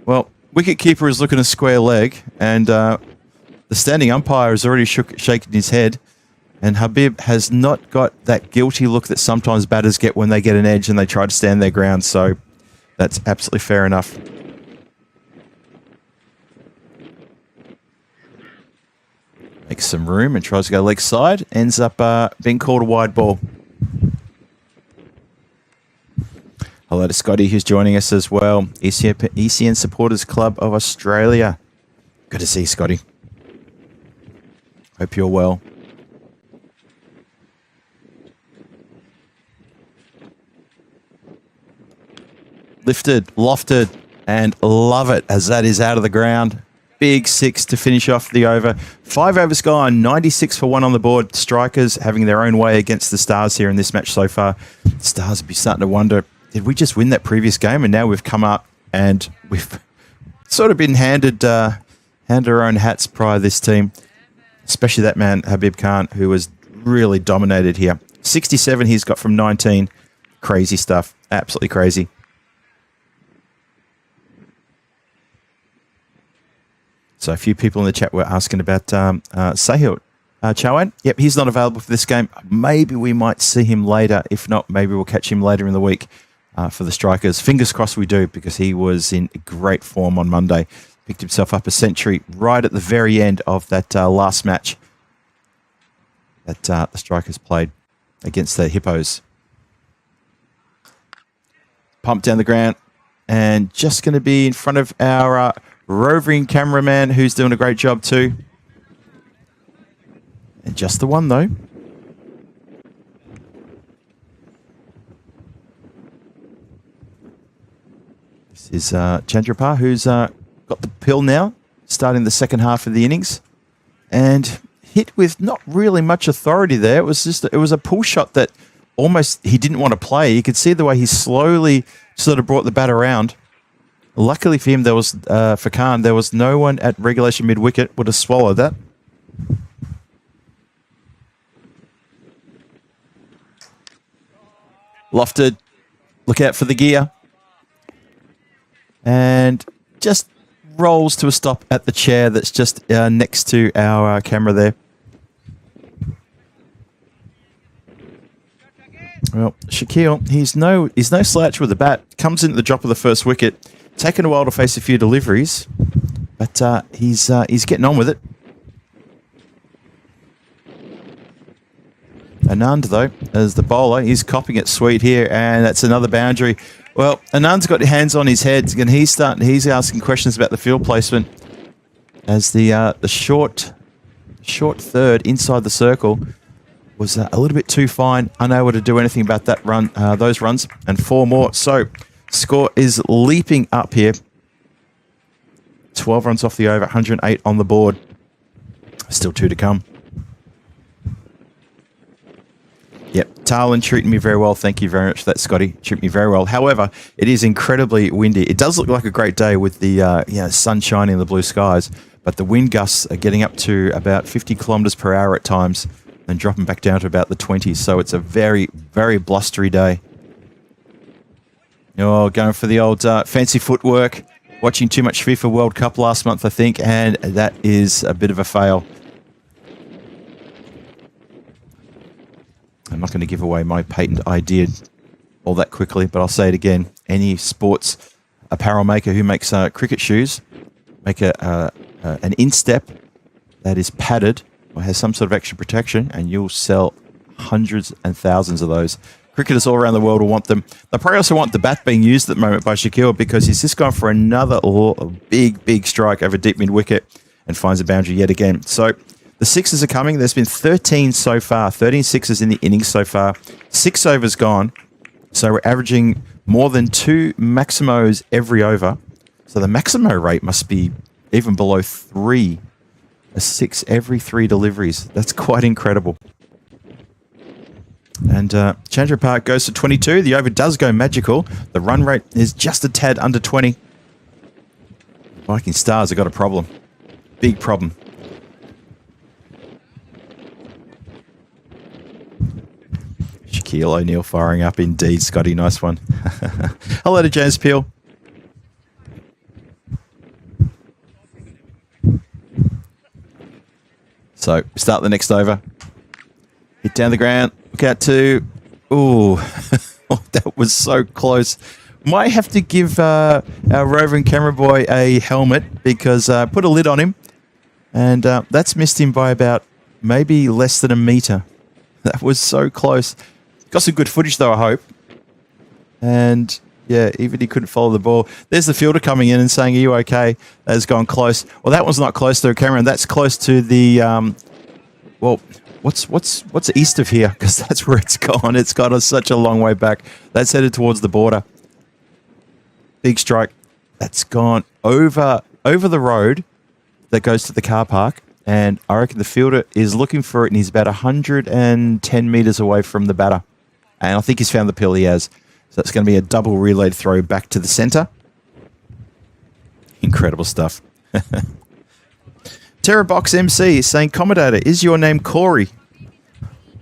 Well, wicketkeeper is looking a square leg, and the standing umpire has already shaken his head, and Habib has not got that guilty look that sometimes batters get when they get an edge and they try to stand their ground. So, that's absolutely fair enough. Makes some room and tries to go leg side. Ends up being called a wide ball. Hello to Scotty, who's joining us as well. ECN Supporters Club of Australia. Good to see you, Scotty. Hope you're well. Lifted, lofted, and love it as that is out of the ground. Big 6 to finish off the over. 5 overs gone, 96 for 1 on the board. Strikers having their own way against the Stars here in this match so far. The Stars would be starting to wonder, did we just win that previous game? And now we've come up and we've sort of been handed our own hats prior to this team. Especially that man, Habib Khan, who has really dominated here. 67 he's got from 19. Crazy stuff. Absolutely crazy. So a few people in the chat were asking about Sahil Chauhan. Yep, he's not available for this game. Maybe we might see him later. If not, maybe we'll catch him later in the week for the Strikers. Fingers crossed we do, because he was in great form on Monday. Picked himself up a century right at the very end of that last match that the Strikers played against the Hippos. Pumped down the ground and just going to be in front of our roving cameraman, who's doing a great job too. And just the one, though. This is Chandrapar, who's got the pill now, starting the second half of the innings. And hit with not really much authority there. It was a pull shot that almost he didn't want to play. You could see the way he slowly sort of brought the bat around. Luckily for him, for Khan, there was no one at regulation mid-wicket would have swallowed that. Lofted. Look out for the gear. And just rolls to a stop at the chair that's just next to our camera there. Well, Shaquille, he's no slouch with the bat. Comes in at the drop of the first wicket. Taken a while to face a few deliveries, but he's getting on with it. Anand, though, as the bowler, he's copping it sweet here, and that's another boundary. Well, Anand's got hands on his head, and he's asking questions about the field placement as the short third inside the circle was a little bit too fine, unable to do anything about that run, those runs, and 4 more. So, score is leaping up here. 12 runs off the over, 108 on the board. Still 2 to come. Yep, Tallinn treating me very well. Thank you very much for that, Scotty. Treating me very well. However, it is incredibly windy. It does look like a great day with the sun shining in the blue skies, but the wind gusts are getting up to about 50 kilometres per hour at times and dropping back down to about the 20s. So it's a very, very blustery day. Oh, going for the old fancy footwork. Watching too much FIFA World Cup last month, I think, and that is a bit of a fail. I'm not going to give away my patent idea all that quickly, but I'll say it again. Any sports apparel maker who makes cricket shoes, make an instep that is padded or has some sort of extra protection, and you'll sell hundreds and thousands of those. Cricketers all around the world will want them. They probably also want the bat being used at the moment by Shaquille because he's just gone for another big strike over deep mid-wicket and finds a boundary yet again. So the sixes are coming. There's been 13 so far, 13 sixes in the innings so far. 6 overs gone. So we're averaging more than 2 maximos every over. So the maximo rate must be even below 3. A 6 every 3 deliveries. That's quite incredible. And Chandra Park goes to 22. The over does go magical. The run rate is just a tad under 20. Viking Stars have got a problem. Big problem. Shaquille O'Neal firing up indeed, Scotty. Nice one. Hello to James Peel. So, start the next over. Hit down the ground. Look out to... Ooh, that was so close. Might have to give our roving camera boy a helmet because put a lid on him. And that's missed him by about maybe less than a metre. That was so close. Got some good footage though, I hope. And yeah, even he couldn't follow the ball. There's the fielder coming in and saying, "Are you okay?" That has gone close. Well, that one's not close to Cameron. That's close to the well, what's east of here? Because that's where it's gone. It's got us such a long way back. That's headed towards the border. Big strike. That's gone over the road that goes to the car park. And I reckon the fielder is looking for it, and he's about 110 metres away from the batter. And I think he's found the pill he has. So it's going to be a double relayed throw back to the centre. Incredible stuff. Terrorbox MC is saying, "Commentator, is your name Corey?"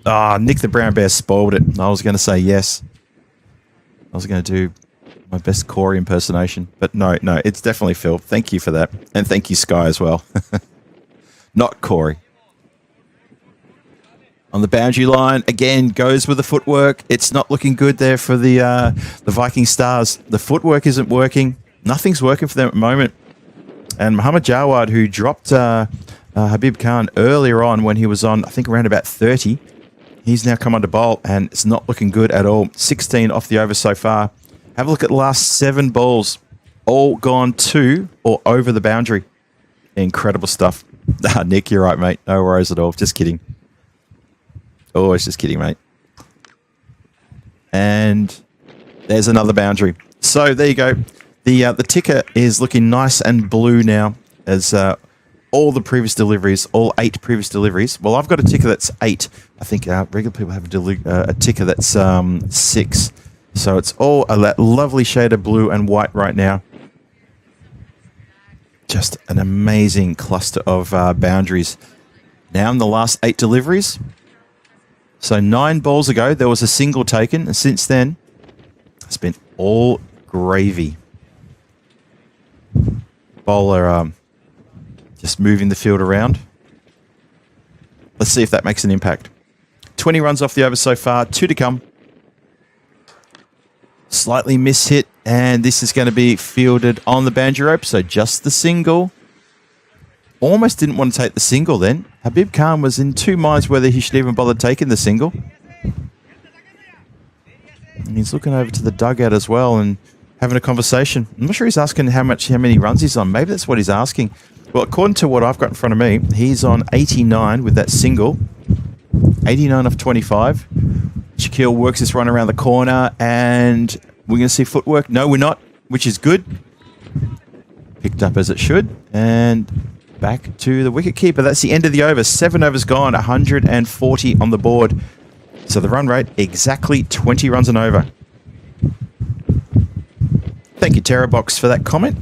Ah, Nick the Brown Bear spoiled it. I was going to say yes. I was going to do my best Corey impersonation. But no, it's definitely Phil. Thank you for that. And thank you, Sky, as well. Not Corey. On the boundary line, again, goes with the footwork. It's not looking good there for the Viking Stars. The footwork isn't working. Nothing's working for them at the moment. And Muhammad Jawad, who dropped Habib Khan earlier on when he was on, I think, around about 30, he's now come on to bowl, and it's not looking good at all. 16 off the over so far. Have a look at the last 7 balls. All gone to or over the boundary. Incredible stuff. Nick, you're right, mate. No worries at all. Just kidding. Always just kidding, mate. And there's another boundary. So there you go. The ticker is looking nice and blue now as all the previous deliveries, all 8 previous deliveries. Well, I've got a ticker that's 8. I think regular people have a ticker that's 6. So it's all that lovely shade of blue and white right now. Just an amazing cluster of boundaries. Now in the last 8 deliveries. So 9 balls ago, there was a single taken. And since then, it's been all gravy. Bowler just moving the field around. Let's see if that makes an impact. 20 runs off the over so far, 2 to come. Slightly mishit, and this is going to be fielded on the boundary rope, so just the single. Almost didn't want to take the single then. Habib Khan was in 2 minds whether he should even bother taking the single. And he's looking over to the dugout as well and having a conversation. I'm not sure he's asking how many runs he's on. Maybe that's what he's asking. Well, according to what I've got in front of me, he's on 89 with that single. 89 off 25. Shaquille works this run around the corner, and we're going to see footwork. No, we're not, which is good. Picked up as it should, and back to the wicketkeeper. That's the end of the over. 7 overs gone, 140 on the board. So the run rate, exactly 20 runs and over. Thank you, Terrabox, for that comment.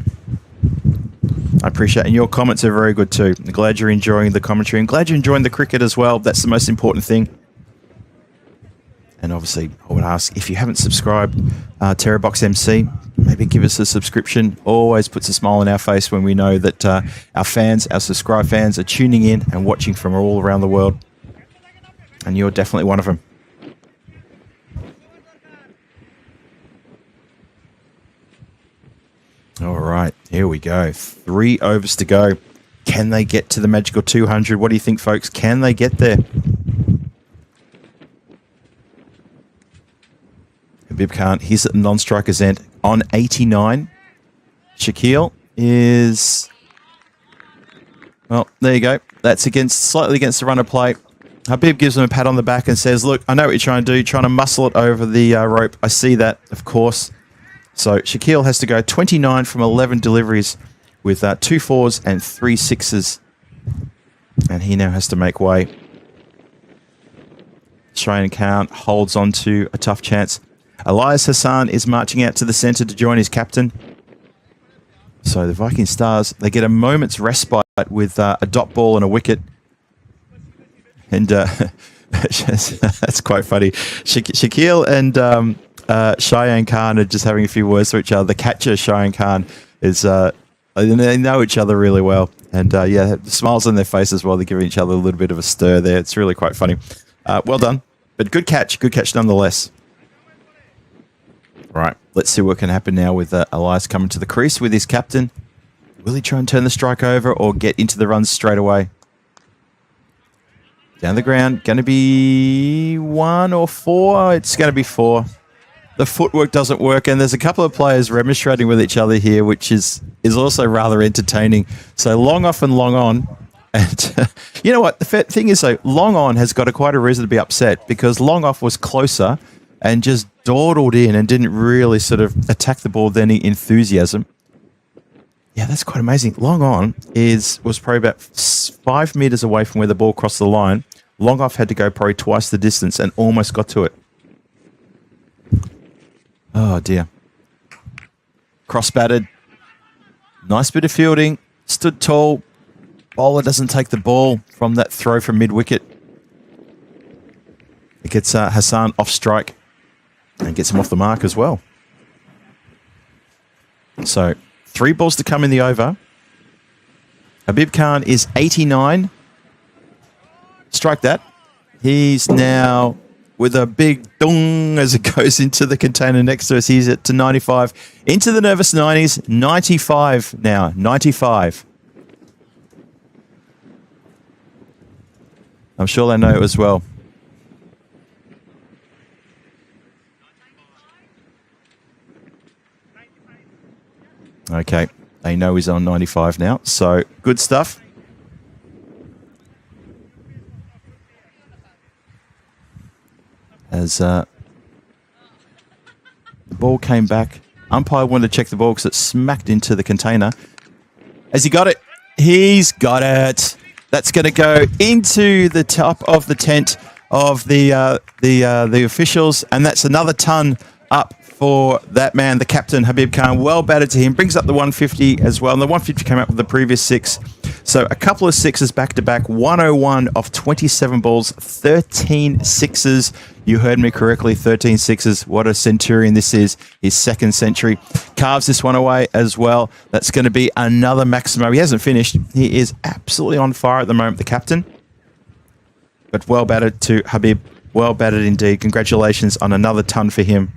I appreciate it. And your comments are very good too. I'm glad you're enjoying the commentary. I'm glad you're enjoying the cricket as well. That's the most important thing. And obviously, I would ask, if you haven't subscribed, Terrabox MC, maybe give us a subscription. Always puts a smile on our face when we know that our fans, our subscribed fans, are tuning in and watching from all around the world. And you're definitely one of them. All right, here we go. 3 overs to go. Can they get to the magical 200? What do you think, folks? Can they get there? Habib Khan, he's at the non-striker's end on 89. Shaquille is... Well, there you go. That's slightly against the run of play. Habib gives him a pat on the back and says, look, I know what you're trying to do. You're trying to muscle it over the rope. I see that, of course. So Shaquille has to go 29 from 11 deliveries with 2 4s and 3 6s. And he now has to make way. Shayan Khan holds on to a tough chance. Elias Hassan is marching out to the centre to join his captain. So the Viking Stars, they get a moment's respite with a dot ball and a wicket. And that's quite funny. Shaquille and Shayan Khan are just having a few words to each other. The catcher, Shayan Khan, is they know each other really well. And yeah, smiles on their faces while they're giving each other a little bit of a stir there. It's really quite funny. Well done. But good catch nonetheless. All right, let's see what can happen now with Elias coming to the crease with his captain. Will he try and turn the strike over or get into the runs straight away? Down the ground, going to be 1 or 4. It's going to be 4. The footwork doesn't work, and there's a couple of players remonstrating with each other here, which is also rather entertaining. So long off and long on. And you know what? The thing is, though, long on has got quite a reason to be upset because long off was closer and just dawdled in and didn't really sort of attack the ball with any enthusiasm. Yeah, that's quite amazing. Long on was probably about 5 meters away from where the ball crossed the line. Long off had to go probably twice the distance and almost got to it. Oh, dear. Cross-batted. Nice bit of fielding. Stood tall. Bowler doesn't take the ball from that throw from mid-wicket. It gets Hassan off strike and gets him off the mark as well. So 3 balls to come in the over. Habib Khan is 89. Strike that. He's now with a big dong as it goes into the container next to us. He's at to 95. Into the nervous 90s. 95 now. 95. I'm sure they know it as well. Okay, they know he's on 95 now, so good stuff. As the ball came back, umpire wanted to check the ball because it smacked into the container. As he got it, he's got it. That's going to go into the top of the tent of the officials, and that's another ton up for that man, the captain, Habib Khan. Well batted to him. Brings up the 150 as well, and the 150 came up with the previous 6. So a couple of 6s back-to-back, 101 off 27 balls, 13 6s. You heard me correctly, 13 6s. What a centurion this is. His second century. Carves this one away as well. That's going to be another Maximo. He hasn't finished. He is absolutely on fire at the moment, the captain. But well batted to Habib. Well batted indeed. Congratulations on another ton for him.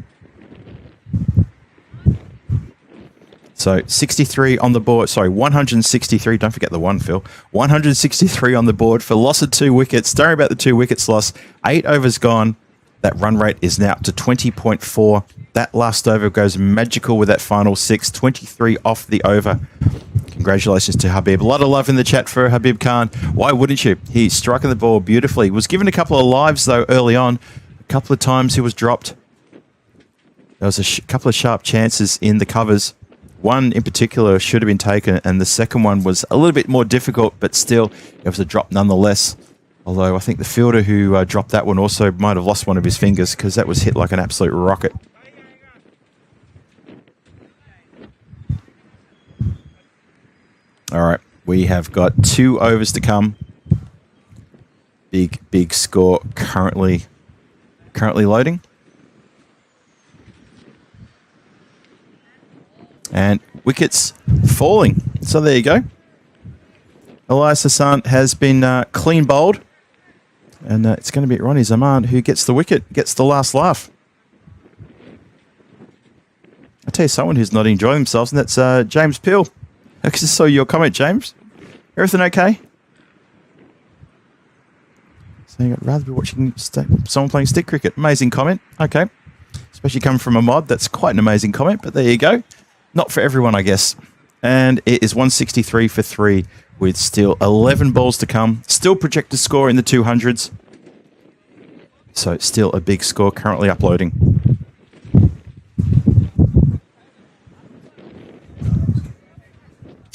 So 63 on the board. Sorry, 163. Don't forget the 1, Phil. 163 on the board for loss of 2 wickets. Don't worry about the 2 wickets lost. 8 overs gone. That run rate is now up to 20.4. That last over goes magical with that final 6. 23 off the over. Congratulations to Habib. A lot of love in the chat for Habib Khan. Why wouldn't you? He's striking the ball beautifully. Was given a couple of lives, though, early on. A couple of times he was dropped. There was a couple of sharp chances in the covers. One in particular should have been taken, and the second one was a little bit more difficult, but still, it was a drop nonetheless. Although I think the fielder who dropped that one also might have lost one of his fingers because that was hit like an absolute rocket. All right, we have got 2 overs to come. Big score currently loading. And wickets falling. So there you go. Elias Hassan has been clean bowled. And it's going to be Ronnie Zaman who gets the wicket, gets the last laugh. I'll tell you someone who's not enjoying themselves, and that's James Peel. I just saw your comment, James. Everything okay? So I'd rather be watching someone playing stick cricket. Amazing comment. Okay. Especially coming from a mod. That's quite an amazing comment, but there you go. Not for everyone, I guess. And it is 163 for 3 with still 11 balls to come. Still projected score in the 200s. So still a big score currently uploading.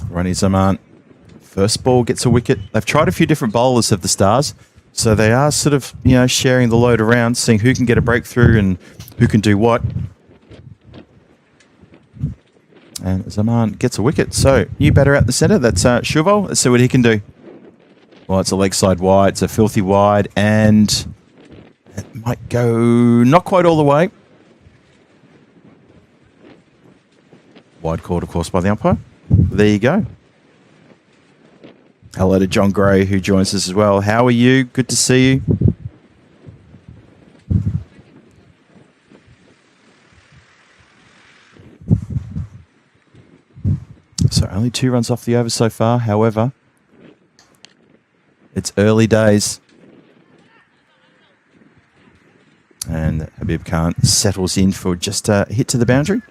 Ronnie Zaman. First ball gets a wicket. They've tried a few different bowlers of the Stars. So they are sort of, sharing the load around, seeing who can get a breakthrough and who can do what. And Zaman gets a wicket. So, new batter out the centre. That's Shuval. Let's see what he can do. Well, it's a leg side wide. It's a filthy wide. And it might go not quite all the way. Wide called, of course, by the umpire. There you go. Hello to John Gray, who joins us as well. How are you? Good to see you. So only 2 runs off the over so far. However, it's early days. And Habib Khan settles in for just a hit to the boundary.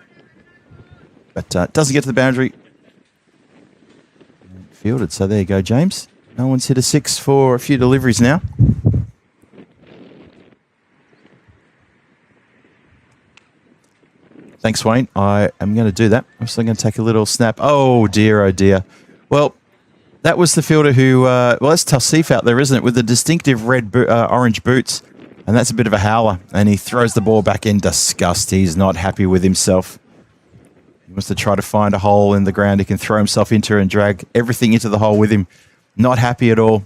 But doesn't get to the boundary. Fielded. So there you go, James. No one's hit a 6 for a few deliveries now. Thanks, Wayne. I am going to do that. I'm still going to take a little snap. Oh, dear, oh, dear. Well, that was the fielder who... well, that's Tausif out there, isn't it? With the distinctive orange boots. And that's a bit of a howler. And he throws the ball back in disgust. He's not happy with himself. He wants to try to find a hole in the ground he can throw himself into and drag everything into the hole with him. Not happy at all.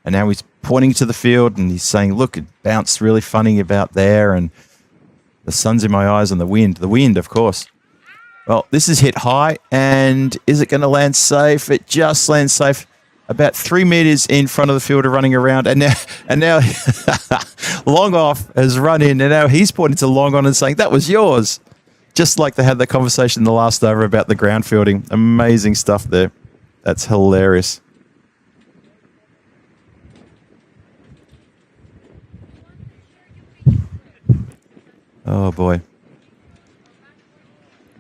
And now he's pointing to the field and he's saying, look, it bounced really funny about there and the sun's in my eyes and the wind. The wind, of course. Well, this is hit high and is it going to land safe? It just lands safe about 3 meters in front of the fielder running around. And now Long Off has run in and now he's pointing to Long On and saying, that was yours. Just like they had that conversation in the last over about the ground fielding. Amazing stuff there. That's hilarious. Oh, boy.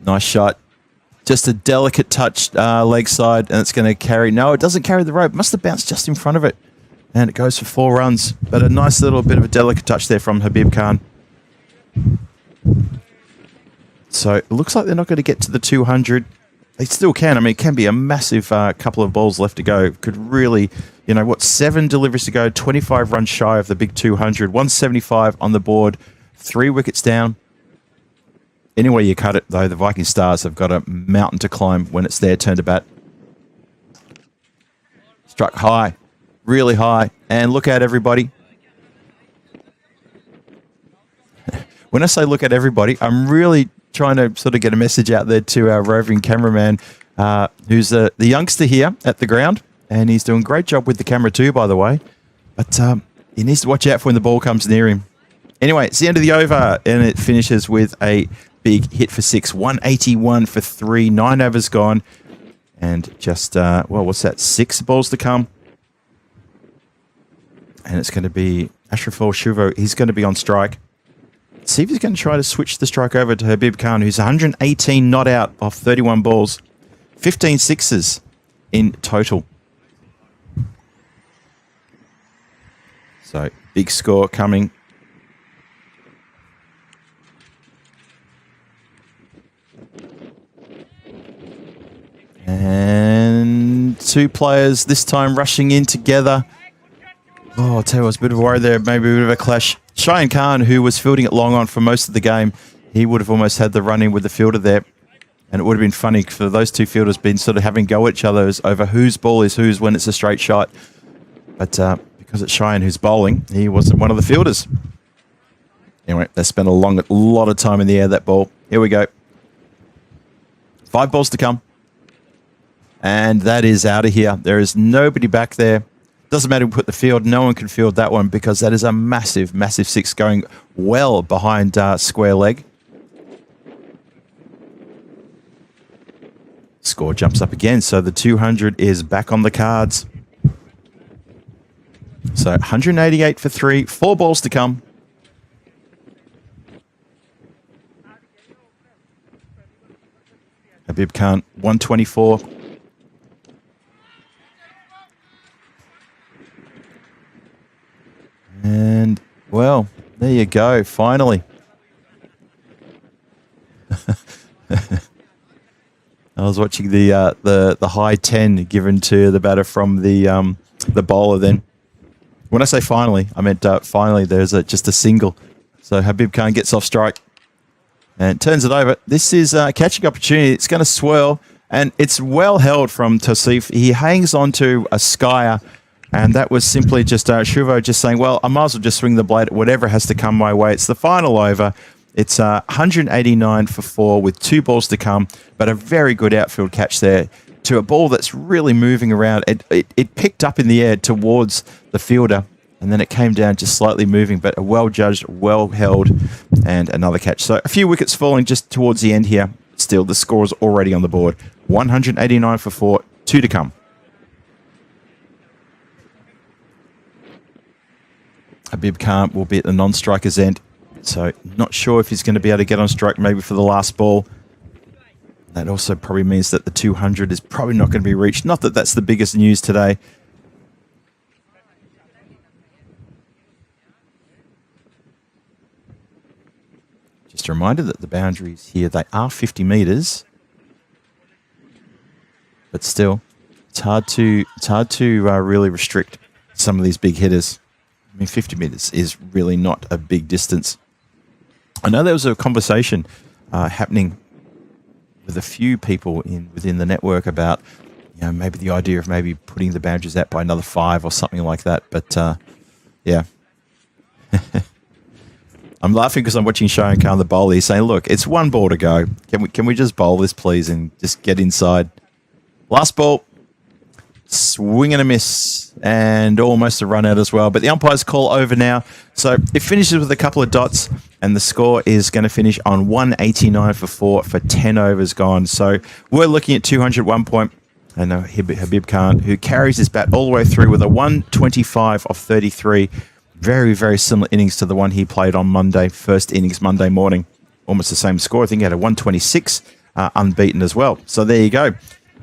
Nice shot. Just a delicate touch leg side, and it's going to carry... No, it doesn't carry the rope. Must have bounced just in front of it. And it goes for 4 runs. But a nice little bit of a delicate touch there from Habib Khan. So it looks like they're not going to get to the 200. they still can. I mean, it can be a massive couple of balls left to go. Could really, 7 deliveries to go, 25 runs shy of the big 200, 175 on the board, 3 wickets down. Anyway you cut it, though, the Viking Stars have got a mountain to climb when it's their turn to bat. Struck high, really high, and look out, everybody. When I say look at everybody, I'm really trying to sort of get a message out there to our roving cameraman, who's the youngster here at the ground, and he's doing a great job with the camera too, by the way. But he needs to watch out for when the ball comes near him. Anyway, it's the end of the over, and it finishes with a big hit for 6, 181 for 3, 9 overs gone, and just, what's that, 6 balls to come. And it's going to be Ashraful Shuvo. He's going to be on strike. See if he's going to try to switch the strike over to Habib Khan, who's 118 not out off 31 balls, 15 sixes in total. So, big score coming. And 2 players this time rushing in together. Oh, I'll tell you what's a bit of a worry there, maybe a bit of a clash. Cheyenne Khan, who was fielding it long on for most of the game, he would have almost had the run in with the fielder there. And it would have been funny for those 2 fielders been sort of having go at each other over whose ball is whose when it's a straight shot. But because it's Cheyenne who's bowling, he wasn't one of the fielders. Anyway, they spent a lot of time in the air, that ball. Here we go. 5 balls to come. And that is out of here. There is nobody back there. Doesn't matter who put the field. No one can field that one because that is a massive, massive 6 going well behind square leg. Score jumps up again. So the 200 is back on the cards. So 188 for 3. 4 balls to come. Habib Khan, 124. And, well, there you go, finally. I was watching the high 10 given to the batter from the bowler then. When I say finally, I meant finally there's just a single. So Habib Khan gets off strike and turns it over. This is a catching opportunity. It's going to swirl, and it's well held from Tausif. He hangs on to a skyer. And that was simply just Shuvo just saying, well, I might as well just swing the blade at whatever has to come my way. It's the final over. It's 189 for 4 with 2 balls to come, but a very good outfield catch there to a ball that's really moving around. It picked up in the air towards the fielder, and then it came down just slightly moving, but a well-judged, well-held, and another catch. So a few wickets falling just towards the end here. Still, the score is already on the board. 189 for 4, 2 to come. Habib Khan will be at the non-striker's end. So not sure if he's going to be able to get on strike maybe for the last ball. That also probably means that the 200 is probably not going to be reached. Not that that's the biggest news today. Just a reminder that the boundaries here, they are 50 metres. But still, it's hard to really restrict some of these big hitters. I mean, 50 metres is really not a big distance. I know there was a conversation happening with a few people within the network about, maybe the idea of maybe putting the boundaries out by another 5 or something like that. But, yeah. I'm laughing because I'm watching Cheyenne Khan, the bowler. He's saying, look, it's 1 ball to go. Can we just bowl this, please, and just get inside? Last ball. Swing and a miss, and almost a run out as well. But the umpires call over now. So it finishes with a couple of dots, and the score is going to finish on 189 for 4 for 10 overs gone. So we're looking at 200 1 point. I know Habib Khan, who carries his bat all the way through with a 125 off 33. Very, very similar innings to the one he played on Monday, first innings Monday morning. Almost the same score. I think he had a 126 unbeaten as well. So there you go.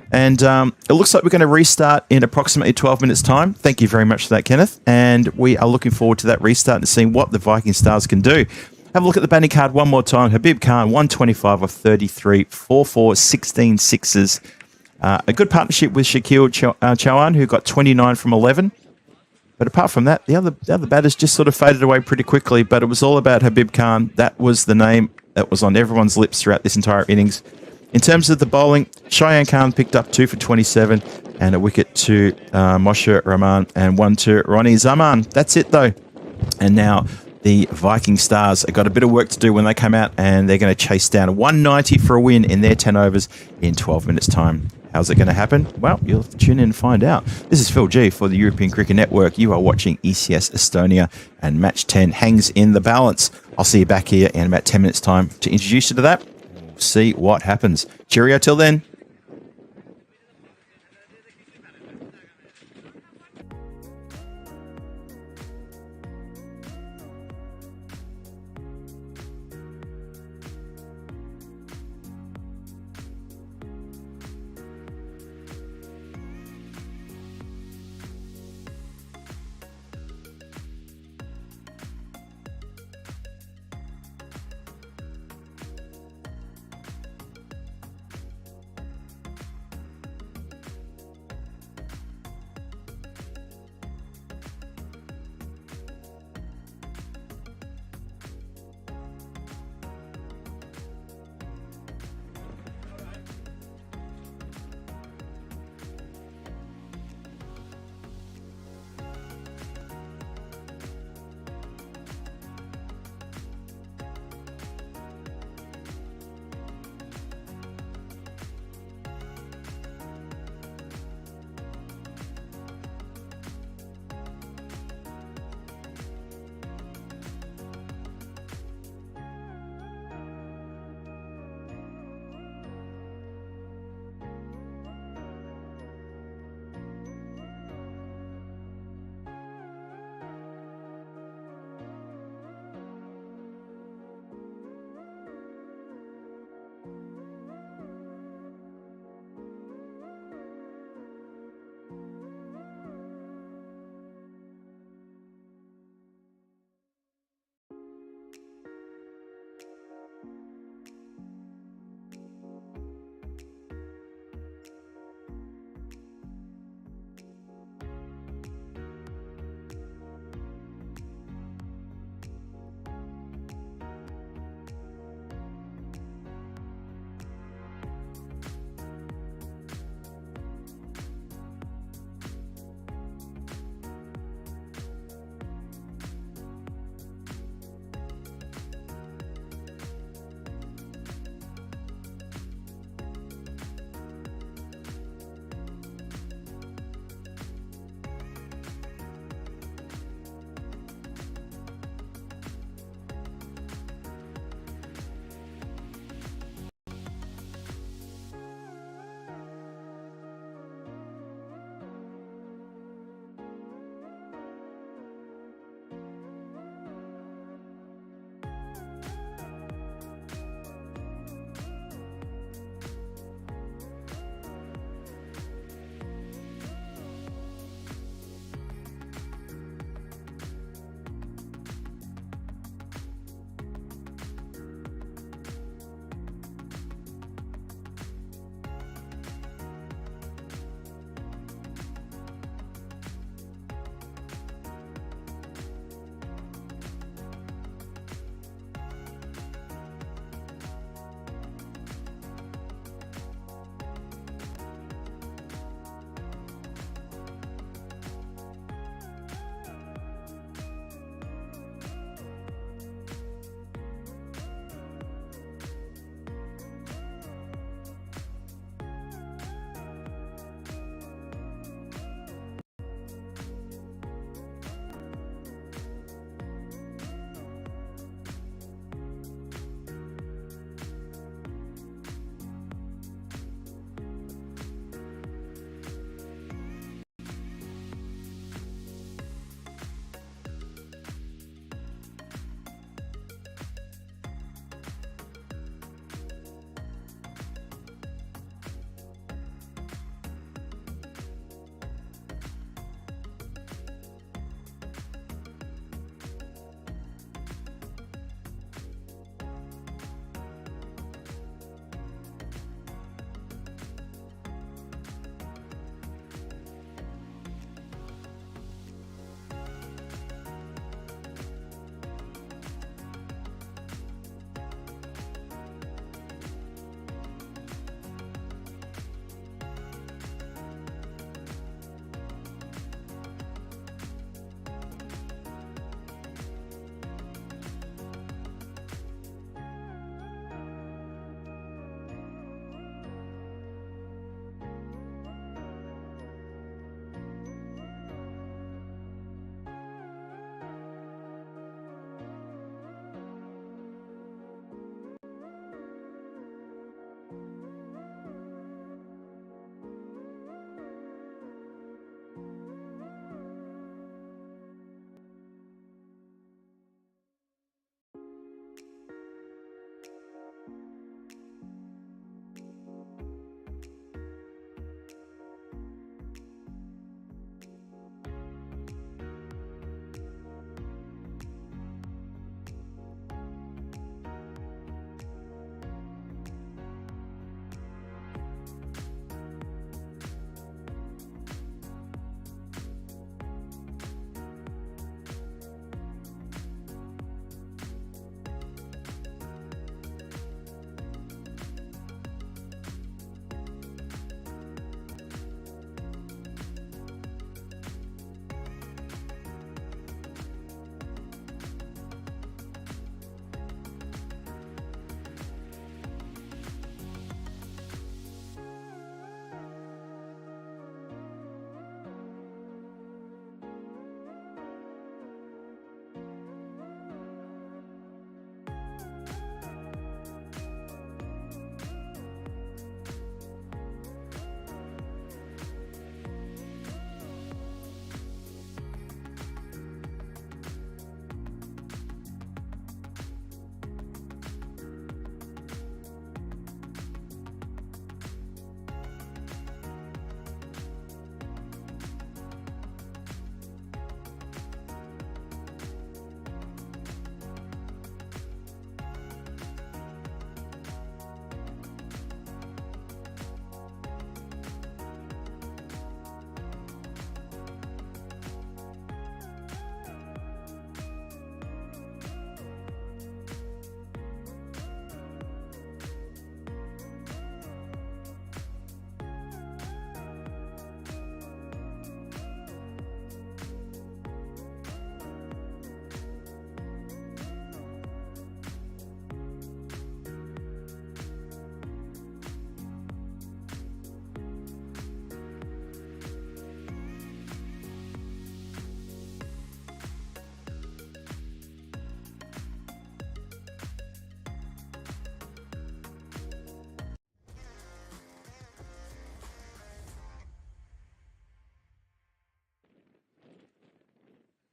And it looks like we're going to restart in approximately 12 minutes' time. Thank you very much for that, Kenneth. And we are looking forward to that restart and seeing what the Viking Stars can do. Have a look at the batting card one more time. Habib Khan, 125 of 33, 4-4, 16 sixes. A good partnership with Shakil Chauhan, who got 29 from 11. But apart from that, the other batters just sort of faded away pretty quickly. But it was all about Habib Khan. That was the name that was on everyone's lips throughout this entire innings. In terms of the bowling, Cheyenne Khan picked up 2 for 27 and a wicket to Moshe Rahman and 1 to Ronnie Zaman. That's it, though. And now the Viking Stars have got a bit of work to do when they come out, and they're going to chase down 190 for a win in their 10 overs in 12 minutes' time. How's it going to happen? Well, you'll have to tune in and find out. This is Phil G for the European Cricket Network. You are watching ECS Estonia, and match 10 hangs in the balance. I'll see you back here in about 10 minutes' time to introduce you to that. We'll see what happens. Cheerio till then.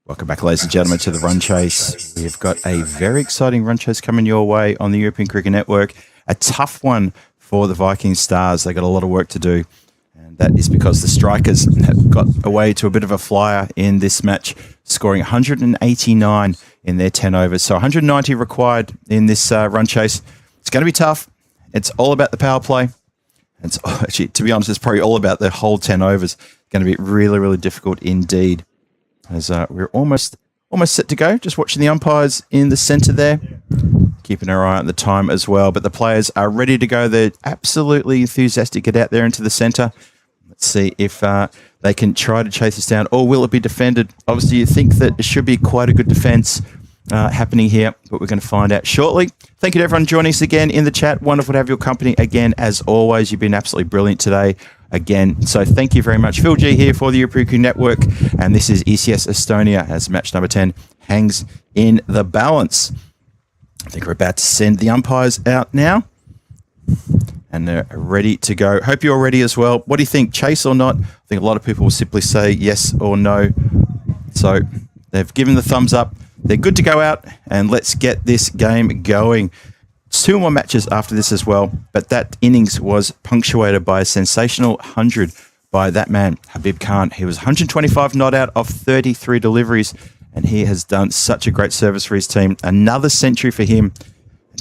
Welcome back, ladies and gentlemen, to the run chase. We've got a very exciting run chase coming your way on the European Cricket Network. A tough one for the Viking Stars. They got a lot of work to do, and that is because the strikers have got away to a bit of a flyer in this match, scoring 189 in their 10 overs. So 190 required in this run chase. It's going to be tough. It's all about the power play. It's actually, to be honest, it's probably all about the whole 10 overs. It's going to be really, really difficult indeed. As we're almost set to go. Just watching the umpires in the centre there. Keeping our eye on the time as well. But the players are ready to go. They're absolutely enthusiastic to get out there into the centre. Let's see if they can try to chase this down, or will it be defended? Obviously, you think that it should be quite a good defence happening here, but we're going to find out shortly. Thank you to everyone joining us again in the chat. Wonderful to have your company again, as always. You've been absolutely brilliant today again. So thank you very much. Phil G here for the European Cricket Network, and this is ECS Estonia as match number 10 hangs in the balance. I think we're about to send the umpires out now, and they're ready to go. Hope you're ready as well. What do you think, chase or not? I think a lot of people will simply say yes or no. So they've given the thumbs up. They're good to go out, and let's get this game going. 2 more matches after this as well, but that innings was punctuated by a sensational 100 by that man, Habib Khan. He was 125 not out of 33 deliveries, and he has done such a great service for his team. Another century for him.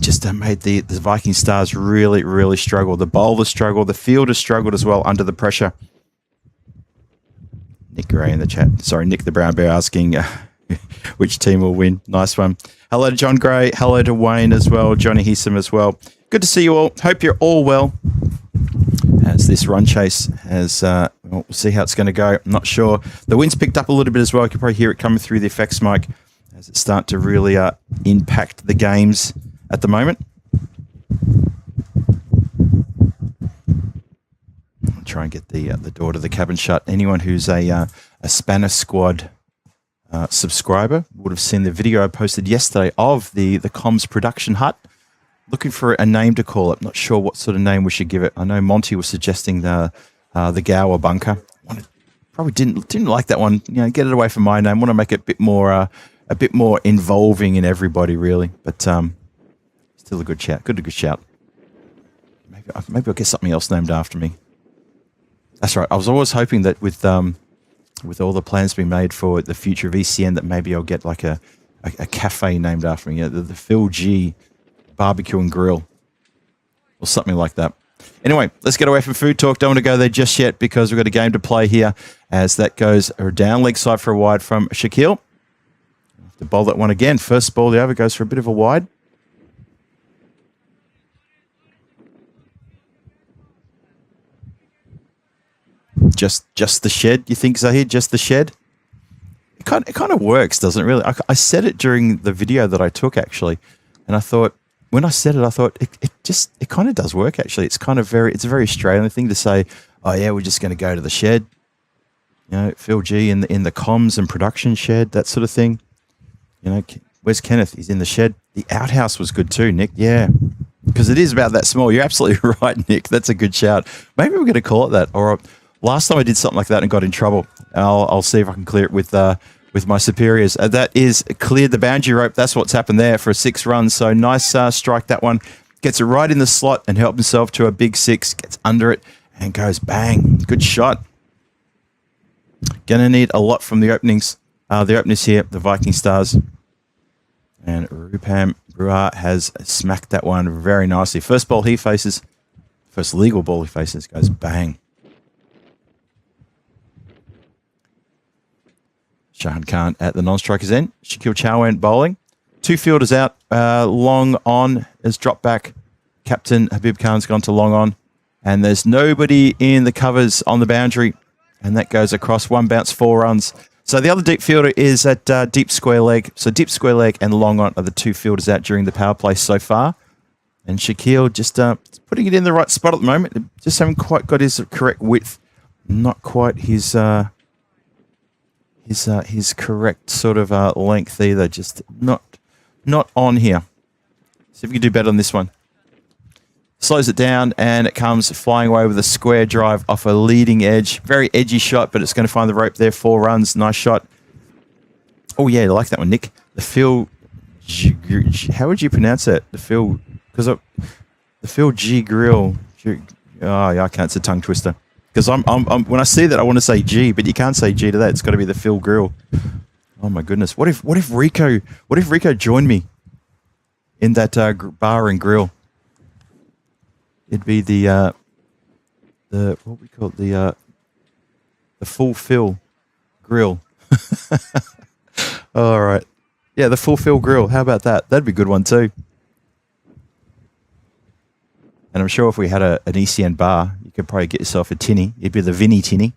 Just made the Viking Stars really, really struggle. The bowlers struggled. The fielders struggled as well under the pressure. Nick Gray in the chat. Sorry, Nick the Brown Bear asking which team will win. Nice one. Hello to John Gray. Hello to Wayne as well. Johnny Heesum as well. Good to see you all. Hope you're all well. As this run chase has, we'll see how it's going to go. I'm not sure. The wind's picked up a little bit as well. You can probably hear it coming through the effects mic as it starts to really impact the games at the moment. I'll try and get the door to the cabin shut. Anyone who's a Spanish Squad subscriber would have seen the video I posted yesterday of the comms production hut. Looking for a name to call it. Not sure what sort of name we should give it. I know Monty was suggesting the Gower bunker. Probably didn't like that one. You know, get it away from my name. Want to make it a bit more involving in everybody, really. But still a good shout. Good shout. Maybe I'll get something else named after me. That's right. I was always hoping that with all the plans being made for the future of ECN, that maybe I'll get like a cafe named after me. You know, the Phil G Barbecue and Grill or something like that. Anyway, let's get away from food talk. Don't want to go there just yet because we've got a game to play here as that goes down leg side for a wide from Shaquille. To bowl that one again. First ball the over goes for a bit of a wide. Just the shed, you think, Zahid? Just the shed? It kind of works, doesn't it, really? I said it during the video that I took, actually, and I thought, when I said it, I thought, it kind of does work, actually. It's a very Australian thing to say, oh, yeah, we're just going to go to the shed. You know, Phil G in the comms and production shed, that sort of thing. You know, where's Kenneth? He's in the shed. The outhouse was good too, Nick. Yeah, because it is about that small. You're absolutely right, Nick. That's a good shout. Maybe we're going to call it that. Or last time I did something like that and got in trouble. I'll see if I can clear it with my superiors. That is cleared the boundary rope. That's what's happened there for a 6 runs. So nice strike, that one. Gets it right in the slot and helps himself to a big 6. Gets under it and goes bang. Good shot. Gonna need a lot from the openings. The openers here, the Viking Stars. And Rupam Brewer has smacked that one very nicely. First ball he faces, first legal ball he faces, goes bang. Shahan Khan at the non-striker's end. Shaquille Chowan bowling. 2 fielders out. Long on has dropped back. Captain Habib Khan's gone to long on. And there's nobody in the covers on the boundary. And that goes across. 1 bounce, 4 runs. So the other deep fielder is at deep square leg. So deep square leg and long on are the 2 fielders out during the power play so far. And Shaquille just putting it in the right spot at the moment. Just haven't quite got his correct width. Not quite his correct sort of length either. Just not on here. See if we can do better on this one. Slows it down and it comes flying away with a square drive off a leading edge. Very edgy shot, but it's going to find the rope there. 4 runs. Nice shot. Oh yeah, I like that one, Nick. The Phil. How would you pronounce that? The Phil, because the Phil G Grill. Oh yeah, I can't. It's a tongue twister. Because I'm when I see that, I want to say G, but you can't say G to that. It's got to be the Phil Grill. Oh my goodness! What if Rico joined me in that bar and grill? It'd be the what we call it, the Full Phil Grill. All right, yeah, the Full Phil Grill. How about that? That'd be a good one too. And I'm sure if we had an ECN bar, you could probably get yourself a tinny. It'd be the Vinny tinny.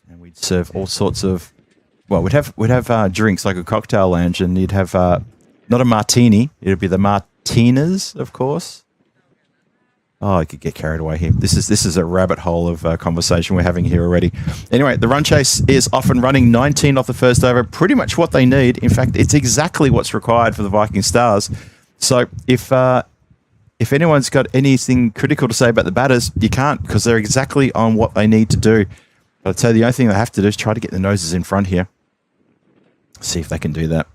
And we'd serve all sorts of, well, we'd have drinks like a cocktail lounge, and you'd have not a martini. It'd be the martinas, of course. Oh, I could get carried away here. This is a rabbit hole of conversation we're having here already. Anyway, the run chase is off and running. 19 off the first over. Pretty much what they need. In fact, it's exactly what's required for the Viking Stars. So if anyone's got anything critical to say about the batters, you can't, because they're exactly on what they need to do. But I'd say the only thing they have to do is try to get the noses in front here. See if they can do that.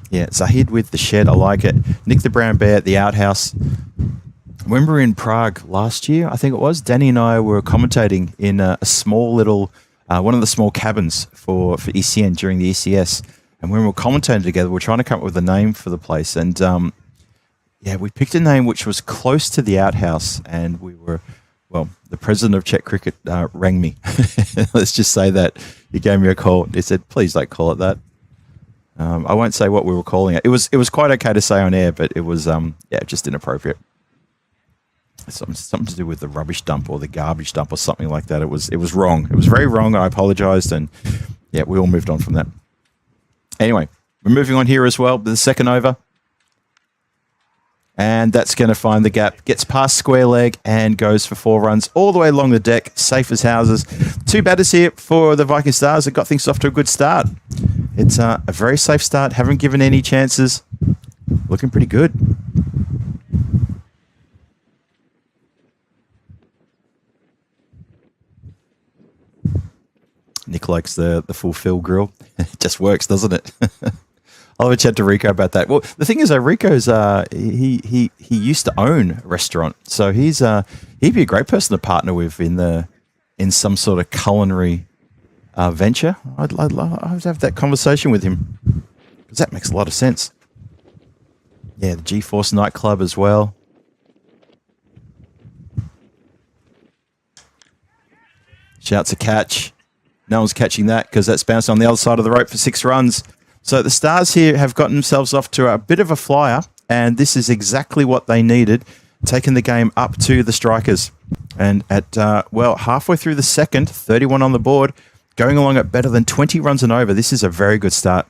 Yeah, Zahid with the shed. I like it. Nick the Brown Bear at the outhouse. When we were in Prague last year, I think it was, Danny and I were commentating in a small little, one of the small cabins for ECN during the ECS. And when we were commentating together, we were trying to come up with a name for the place. And yeah, we picked a name which was close to the outhouse. And we were, well, the president of Czech Cricket rang me. Let's just say that. He gave me a call. He said, please don't call it that. I won't say what we were calling it. It was quite okay to say on air, but it was, yeah, just inappropriate. Something to do with the rubbish dump or the garbage dump or something like that. It was wrong. It was very wrong. I apologized. And yeah, we all moved on from that. Anyway, we're moving on here as well. The second over. And that's going to find the gap. Gets past square leg and goes for 4 runs all the way along the deck. Safe as houses. 2 batters here for the Viking Stars that got things off to a good start. It's a very safe start. Haven't given any chances. Looking pretty good. Nick likes the Full Phil Grill. It just works, doesn't it? I'll have a chat to Rico about that. Well, the thing is, Rico's he used to own a restaurant, so he'd be a great person to partner with in some sort of culinary venture. I'd love to have that conversation with him, because that makes a lot of sense. Yeah, the G-Force nightclub as well. Shouts a catch. No one's catching that because that's bounced on the other side of the rope for 6 runs. So the Stars here have gotten themselves off to a bit of a flyer, and this is exactly what they needed, taking the game up to the strikers. And at, well, halfway through the second, 31 on the board, going along at better than 20 runs and over. This is a very good start.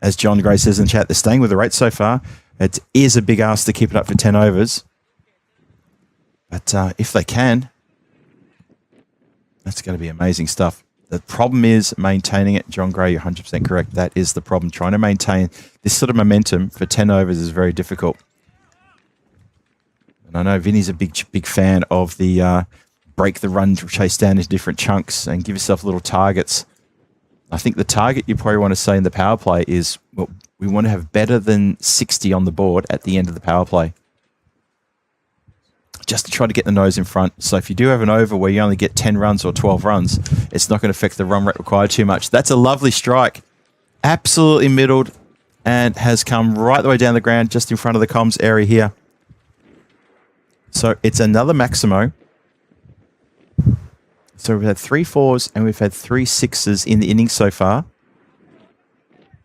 As John Gray says in chat, they're staying with the rate so far. It is a big ask to keep it up for 10 overs. But if they can, that's going to be amazing stuff. The problem is maintaining it. John Gray, you're 100% correct. That is the problem. Trying to maintain this sort of momentum for 10 overs is very difficult. And I know Vinny's a big fan of the break the run, chase down into different chunks and give yourself little targets. I think the target you probably want to say in the power play is, well, we want to have better than 60 on the board at the end of the power play, just to try to get the nose in front. So if you do have an over where you only get 10 runs or 12 runs, it's not going to affect the run rate required too much. That's a lovely strike. Absolutely middled and has come right the way down the ground just in front of the comms area here. So it's another Maximo. So we've had 3 4s and we've had 3 6s in the innings so far.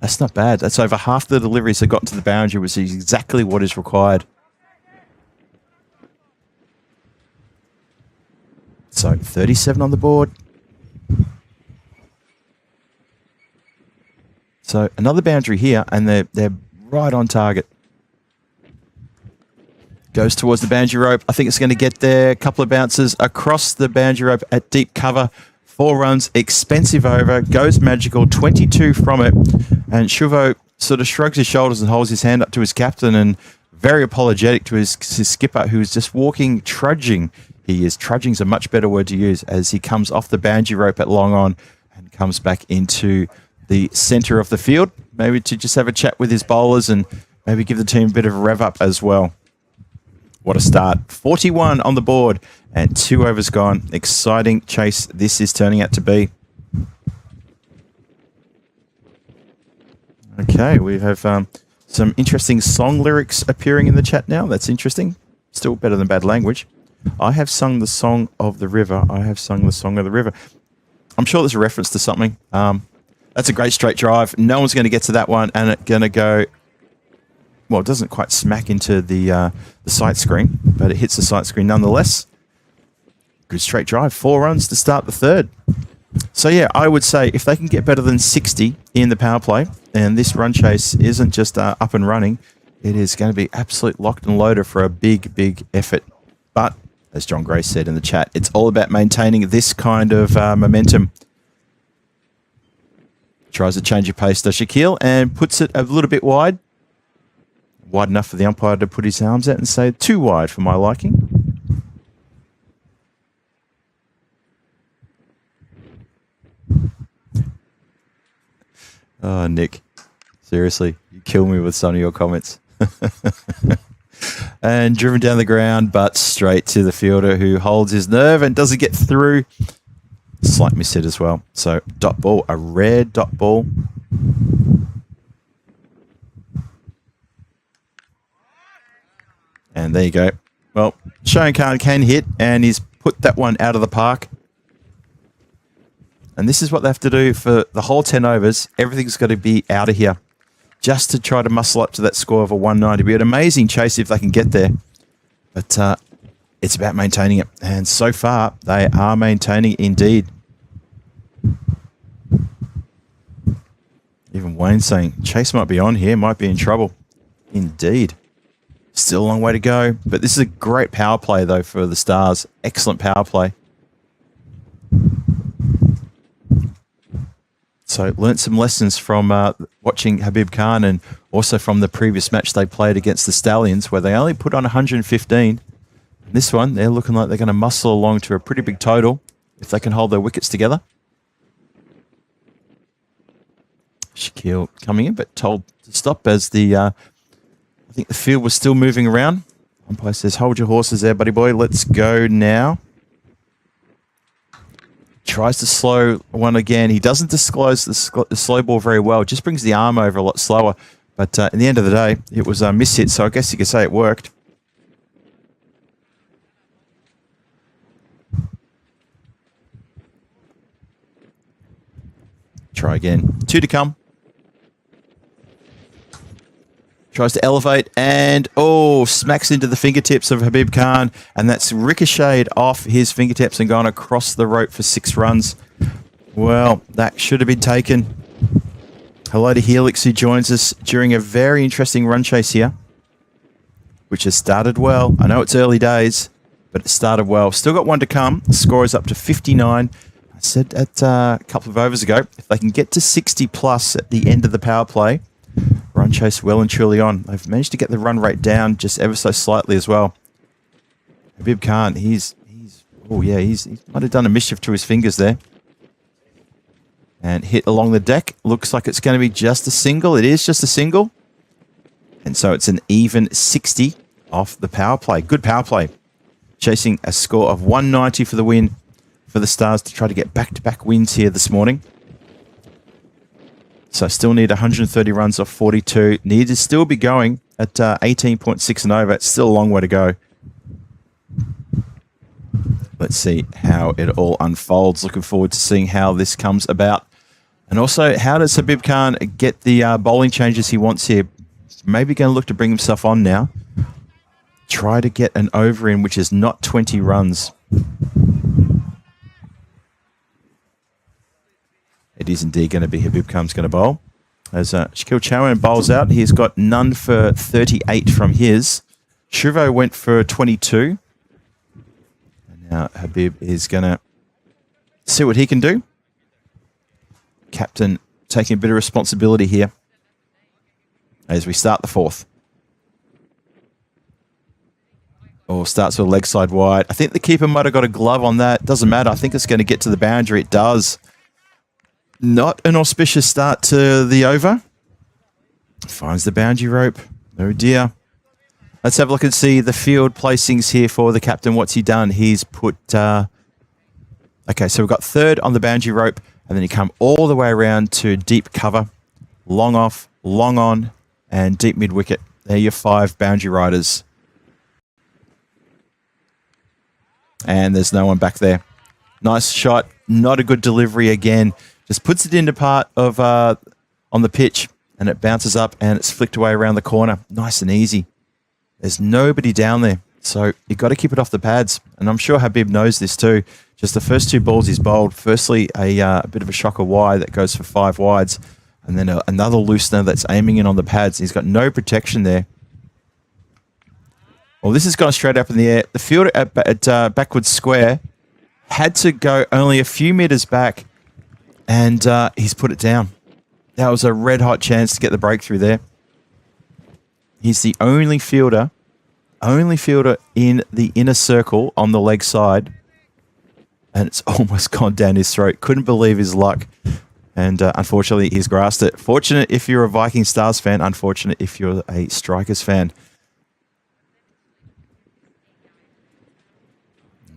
That's not bad. That's over half the deliveries that got to the boundary, which is exactly what is required. So 37 on the board. So another boundary here, and they're right on target. Goes towards the boundary rope. I think it's going to get there. A couple of bounces across the boundary rope at deep cover. 4 runs, expensive over. Goes magical, 22 from it. And Shuvo sort of shrugs his shoulders and holds his hand up to his captain and very apologetic to his skipper, who is just walking, trudging He is trudging is a much better word to use as he comes off the boundary rope at long on and comes back into the center of the field, maybe to just have a chat with his bowlers and maybe give the team a bit of a rev up as well. What a start. 41 on the board and 2 overs gone. Exciting chase this is turning out to be. Okay, we have some interesting song lyrics appearing in the chat now. That's interesting. Still better than bad language. I have sung the song of the river. I have sung the song of the river. I'm sure there's a reference to something. That's a great straight drive. No one's going to get to that one, and it's going to go... Well, it doesn't quite smack into the sight screen, but it hits the sight screen nonetheless. Good straight drive. 4 runs to start the third. So, yeah, I would say if they can get better than 60 in the power play, and this run chase isn't just up and running, it is going to be absolute locked and loaded for a big, big effort. But, as John Gray said in the chat, it's all about maintaining this kind of momentum. Tries to change your pace to Shaquille and puts it a little bit wide. Wide enough for the umpire to put his arms out and say, too wide for my liking. Oh, Nick. Seriously, you kill me with some of your comments. And driven down the ground, but straight to the fielder who holds his nerve and doesn't get through. Slight miss hit as well. So, dot ball, a rare dot ball. And there you go. Well, Shane Khan can hit, and he's put that one out of the park. And this is what they have to do for the whole 10 overs. Everything's got to be out of here just to try to muscle up to that score of a 190. It'd be an amazing chase if they can get there. But it's about maintaining it. And so far, they are maintaining it indeed. Even Wayne saying, Chase might be on here, might be in trouble. Indeed. Still a long way to go, but this is a great power play, though, for the Stars. Excellent power play. So, learnt some lessons from watching Habib Khan and also from the previous match they played against the Stallions, where they only put on 115. This one, they're looking like they're going to muscle along to a pretty big total if they can hold their wickets together. Shaquille coming in, but told to stop as the... I think the field was still moving around. Umpire says, hold your horses there, buddy boy. Let's go now. Tries to slow one again. He doesn't disclose the slow ball very well. Just brings the arm over a lot slower. But in the end of the day, it was a miss hit, so I guess you could say it worked. Try again. 2 to come. Tries to elevate and, smacks into the fingertips of Habib Khan. And that's ricocheted off his fingertips and gone across the rope for 6 runs. Well, that should have been taken. Hello to Helix, who joins us during a very interesting run chase here, which has started well. I know it's early days, but it started well. Still got 1 to come. The score is up to 59. I said that a couple of overs ago, if they can get to 60 plus at the end of the power play, run chase well and truly on. They've managed to get the run rate down just ever so slightly as well. Habib Khan, he might have done a mischief to his fingers there. And hit along the deck. Looks like it's going to be just a single. It is just a single. And so it's an even 60 off the power play. Good power play. Chasing a score of 190 for the win for the Stars to try to get back-to-back wins here this morning. So still need 130 runs off 42. Need to still be going at 18.6 and over. It's still a long way to go. Let's see how it all unfolds. Looking forward to seeing how this comes about. And also, how does Habib Khan get the bowling changes he wants here? Maybe going to look to bring himself on now. Try to get an over in, which is not 20 runs. It is indeed going to be Habib Khan's going to bowl. As Shaquille Chowan bowls out, he's got none for 38 from his. Shuvo went for 22. And now Habib is going to see what he can do. Captain taking a bit of responsibility here as we start the 4th. Or starts with a leg side wide. I think the keeper might have got a glove on that. Doesn't matter. I think it's going to get to the boundary. It does. Not an auspicious start to the over. Finds the boundary rope. Oh dear. Let's have a look and see the field placings here for the captain. What's he done? He's put... okay, so we've got third on the boundary rope, and then you come all the way around to deep cover, long off, long on, and deep mid-wicket. They're your 5 boundary riders. And there's no one back there. Nice shot. Not a good delivery again. Just puts it into part of on the pitch, and it bounces up, and it's flicked away around the corner. Nice and easy. There's nobody down there. So you've got to keep it off the pads. And I'm sure Habib knows this too. Just the first 2 balls he's bowled. Firstly, a bit of a shocker wide that goes for 5 wides. And then another loosener that's aiming in on the pads. He's got no protection there. Well, this has gone straight up in the air. The fielder at backwards square had to go only a few metres back. And he's put it down. That was a red-hot chance to get the breakthrough there. He's the only fielder in the inner circle on the leg side. And it's almost gone down his throat. Couldn't believe his luck. And unfortunately, he's grasped it. Fortunate if you're a Viking Stars fan. Unfortunate if you're a Strikers fan.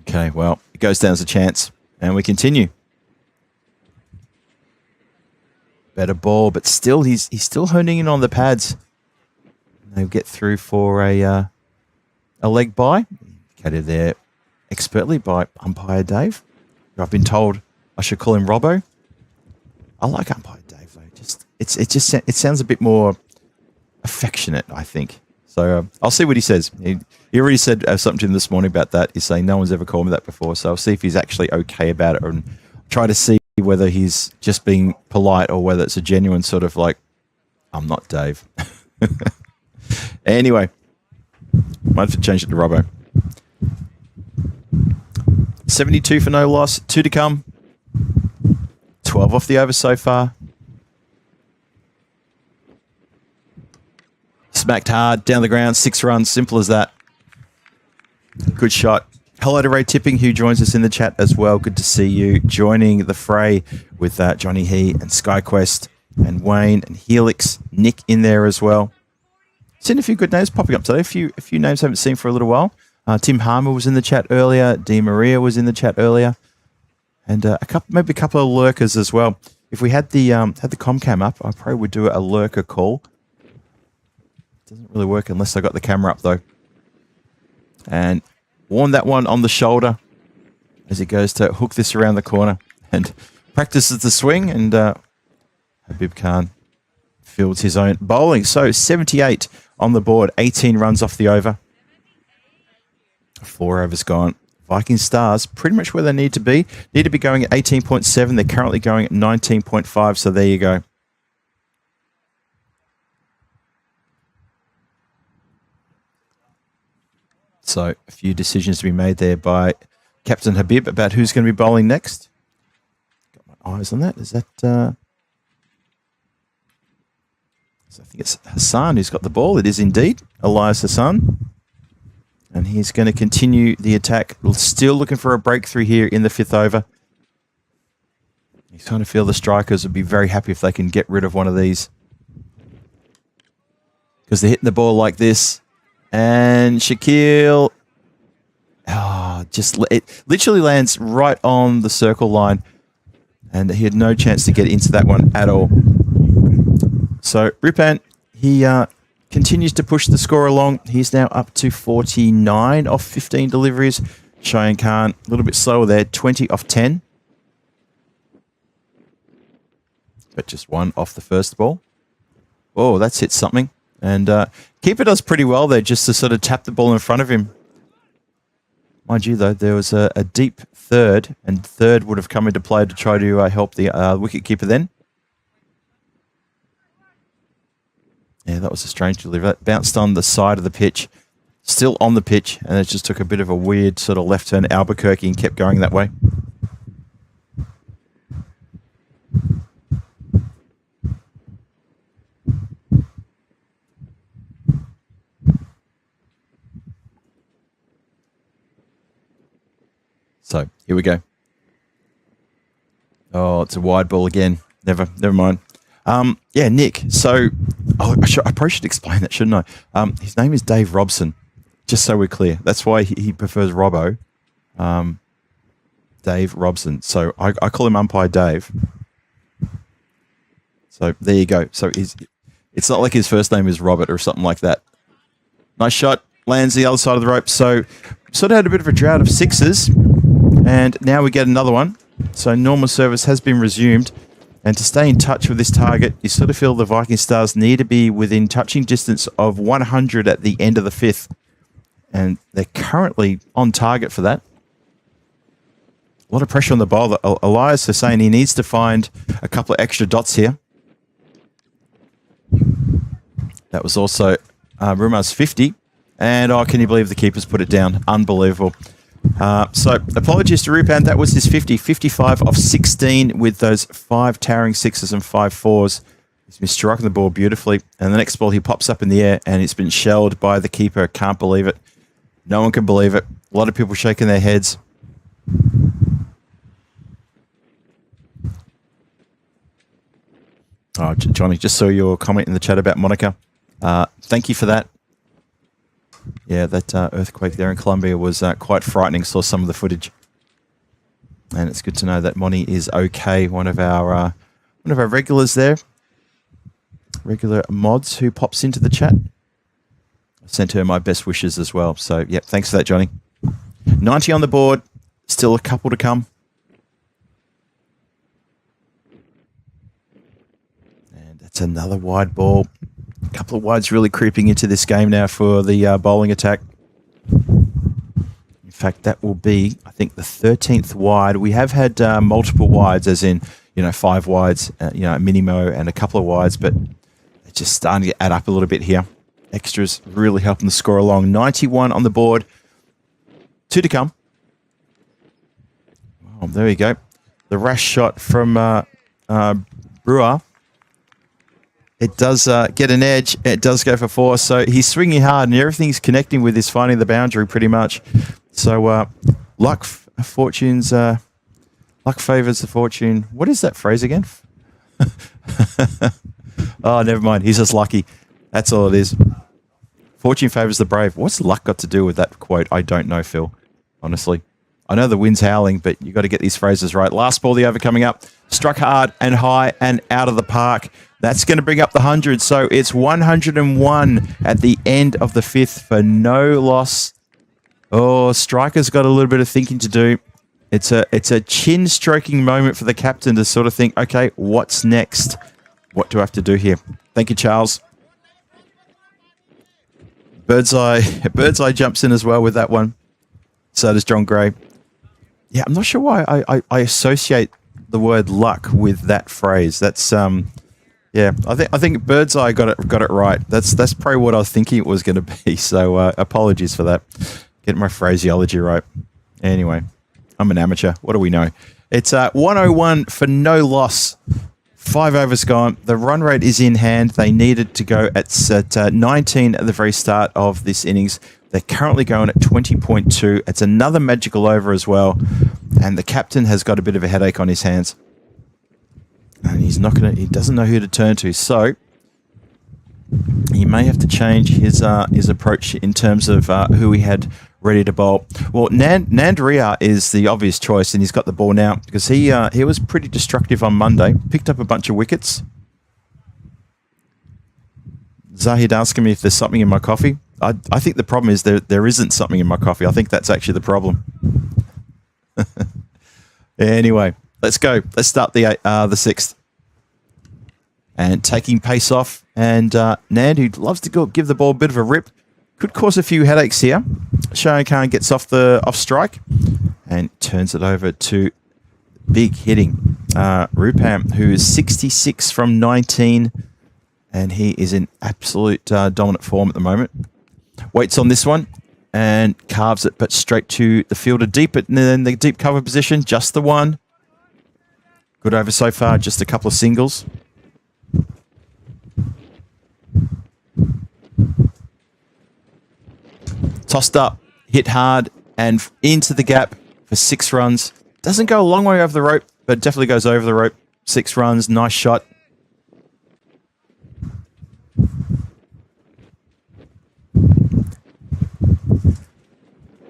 Okay, well, it goes down as a chance. And we continue. Better ball, but still, he's still honing in on the pads. They'll get through for a leg bye. Catted there expertly by umpire Dave. I've been told I should call him Robbo. I like umpire Dave though. It sounds a bit more affectionate, I think. So I'll see what he says. He already said something to him this morning about that. He's saying no one's ever called me that before. So I'll see if he's actually okay about it and try to see whether he's just being polite or whether it's a genuine sort of like, I'm not Dave. Anyway, might have to change it to Robbo. 72 for no loss, 2 to come. 12 off the over so far. Smacked hard, down the ground, 6 runs, simple as that. Good shot. Hello to Ray Tipping, who joins us in the chat as well. Good to see you joining the fray with Johnny He and SkyQuest and Wayne and Helix. Nick in there as well. Seen a few good names popping up today. A few names I haven't seen for a little while. Tim Harmer was in the chat earlier. Di Maria was in the chat earlier, and maybe a couple of lurkers as well. If we had the Comcam up, I probably would do a lurker call. Doesn't really work unless I got the camera up though. And warn that one on the shoulder as he goes to hook this around the corner and practices the swing. And Habib Khan fields his own bowling. So 78 on the board, 18 runs off the over. 4 overs gone. Viking Stars pretty much where they need to be. Need to be going at 18.7. They're currently going at 19.5. So there you go. So a few decisions to be made there by Captain Habib about who's going to be bowling next. Got my eyes on that. Is that... So I think it's Hassan who's got the ball. It is indeed Elias Hassan. And he's going to continue the attack. Still looking for a breakthrough here in the 5th over. He's trying to feel the Strikers would be very happy if they can get rid of one of these. Because they're hitting the ball like this. And Shaquille... it literally lands right on the circle line. And he had no chance to get into that one at all. So Ripan, he continues to push the score along. He's now up to 49 off 15 deliveries. Cheyenne Khan, a little bit slower there, 20 off 10. But just 1 off the first ball. Oh, that's hit something. And Keeper does pretty well there just to sort of tap the ball in front of him. Mind you, though, there was a deep third, and third would have come into play to try to help the wicket keeper then. Yeah, that was a strange delivery. That bounced on the side of the pitch, still on the pitch, and it just took a bit of a weird sort of left turn Albuquerque and kept going that way. So here we go. Oh, it's a wide ball again. Never mind. Yeah, Nick. So I probably should explain that, shouldn't I? His name is Dave Robson, just so we're clear. That's why he prefers Robbo. Dave Robson. So I call him Umpire Dave. So there you go. So it's not like his first name is Robert or something like that. Nice shot. Lands the other side of the rope. So sort of had a bit of a drought of sixes. And now we get another one. So normal service has been resumed. And to stay in touch with this target, you sort of feel the Viking Stars need to be within touching distance of 100 at the end of the fifth. And they're currently on target for that. A lot of pressure on the bowler. Elias is saying he needs to find a couple of extra dots here. That was also Rumar's 50. And, oh, can you believe the keeper's put it down? Unbelievable. So, apologies to Rupan. That was his 50. 55 off 16 with those 5 towering sixes and 5 fours. He's been striking the ball beautifully. And the next ball, he pops up in the air and it's been shelled by the keeper. Can't believe it. No one can believe it. A lot of people shaking their heads. Oh, Johnny, just saw your comment in the chat about Monica. Thank you for that. Yeah, that earthquake there in Colombia was quite frightening. Saw some of the footage, and it's good to know that Moni is okay. One of our regulars there, regular mods who pops into the chat. I sent her my best wishes as well. So, yeah, thanks for that, Johnny. 90 on the board. Still a couple to come. And that's another wide ball. A couple of wides really creeping into this game now for the bowling attack. In fact, that will be, I think, the 13th wide. We have had multiple wides, as in, 5 wides, a mini-mo and a couple of wides, but it's just starting to add up a little bit here. Extras really helping the score along. 91 on the board. 2 to come. Oh, there we go. The rash shot from Brewer. It does get an edge. It does go for 4. So he's swinging hard and everything's connecting with his finding the boundary pretty much. So luck favours the fortune. What is that phrase again? Oh, never mind. He's just lucky. That's all it is. Fortune favours the brave. What's luck got to do with that quote? I don't know, Phil. Honestly. I know the wind's howling, but you got to get these phrases right. Last ball, the over coming up. Struck hard and high and out of the park. That's going to bring up the 100. So it's 101 at the end of the fifth for no loss. Oh, striker's got a little bit of thinking to do. It's a chin-stroking moment for the captain to sort of think, okay, what's next? What do I have to do here? Thank you, Charles. Birdseye jumps in as well with that one. So does John Gray. Yeah, I'm not sure why I associate the word luck with that phrase. That's yeah, I think Birdseye got it right. That's probably what I was thinking it was going to be. So apologies for that. Get my phraseology right. Anyway, I'm an amateur. What do we know? It's 101 for no loss. 5 overs gone. The run rate is in hand. They needed to go at 19 at the very start of this innings. They're currently going at 20.2. It's another magical over as well. And the captain has got a bit of a headache on his hands. And he doesn't know who to turn to. So he may have to change his approach in terms of who he had ready to bowl. Well, Nandria is the obvious choice, and he's got the ball now because he was pretty destructive on Monday. Picked up a bunch of wickets. Zahid asking me if there's something in my coffee. I think the problem is there isn't something in my coffee. I think that's actually the problem. Anyway, let's go. Let's start the sixth. And taking pace off. And Nand, who loves to give the ball a bit of a rip, could cause a few headaches here. Shayan Khan gets off strike and turns it over to big hitting Rupam, who is 66 from 19. And he is in absolute dominant form at the moment. Waits on this one and carves it, but straight to the fielder deep in the deep cover position. Just the one. Good over so far. Just a couple of singles. Tossed up, hit hard, and into the gap for 6 runs. Doesn't go a long way over the rope, but definitely goes over the rope. 6 runs, nice shot.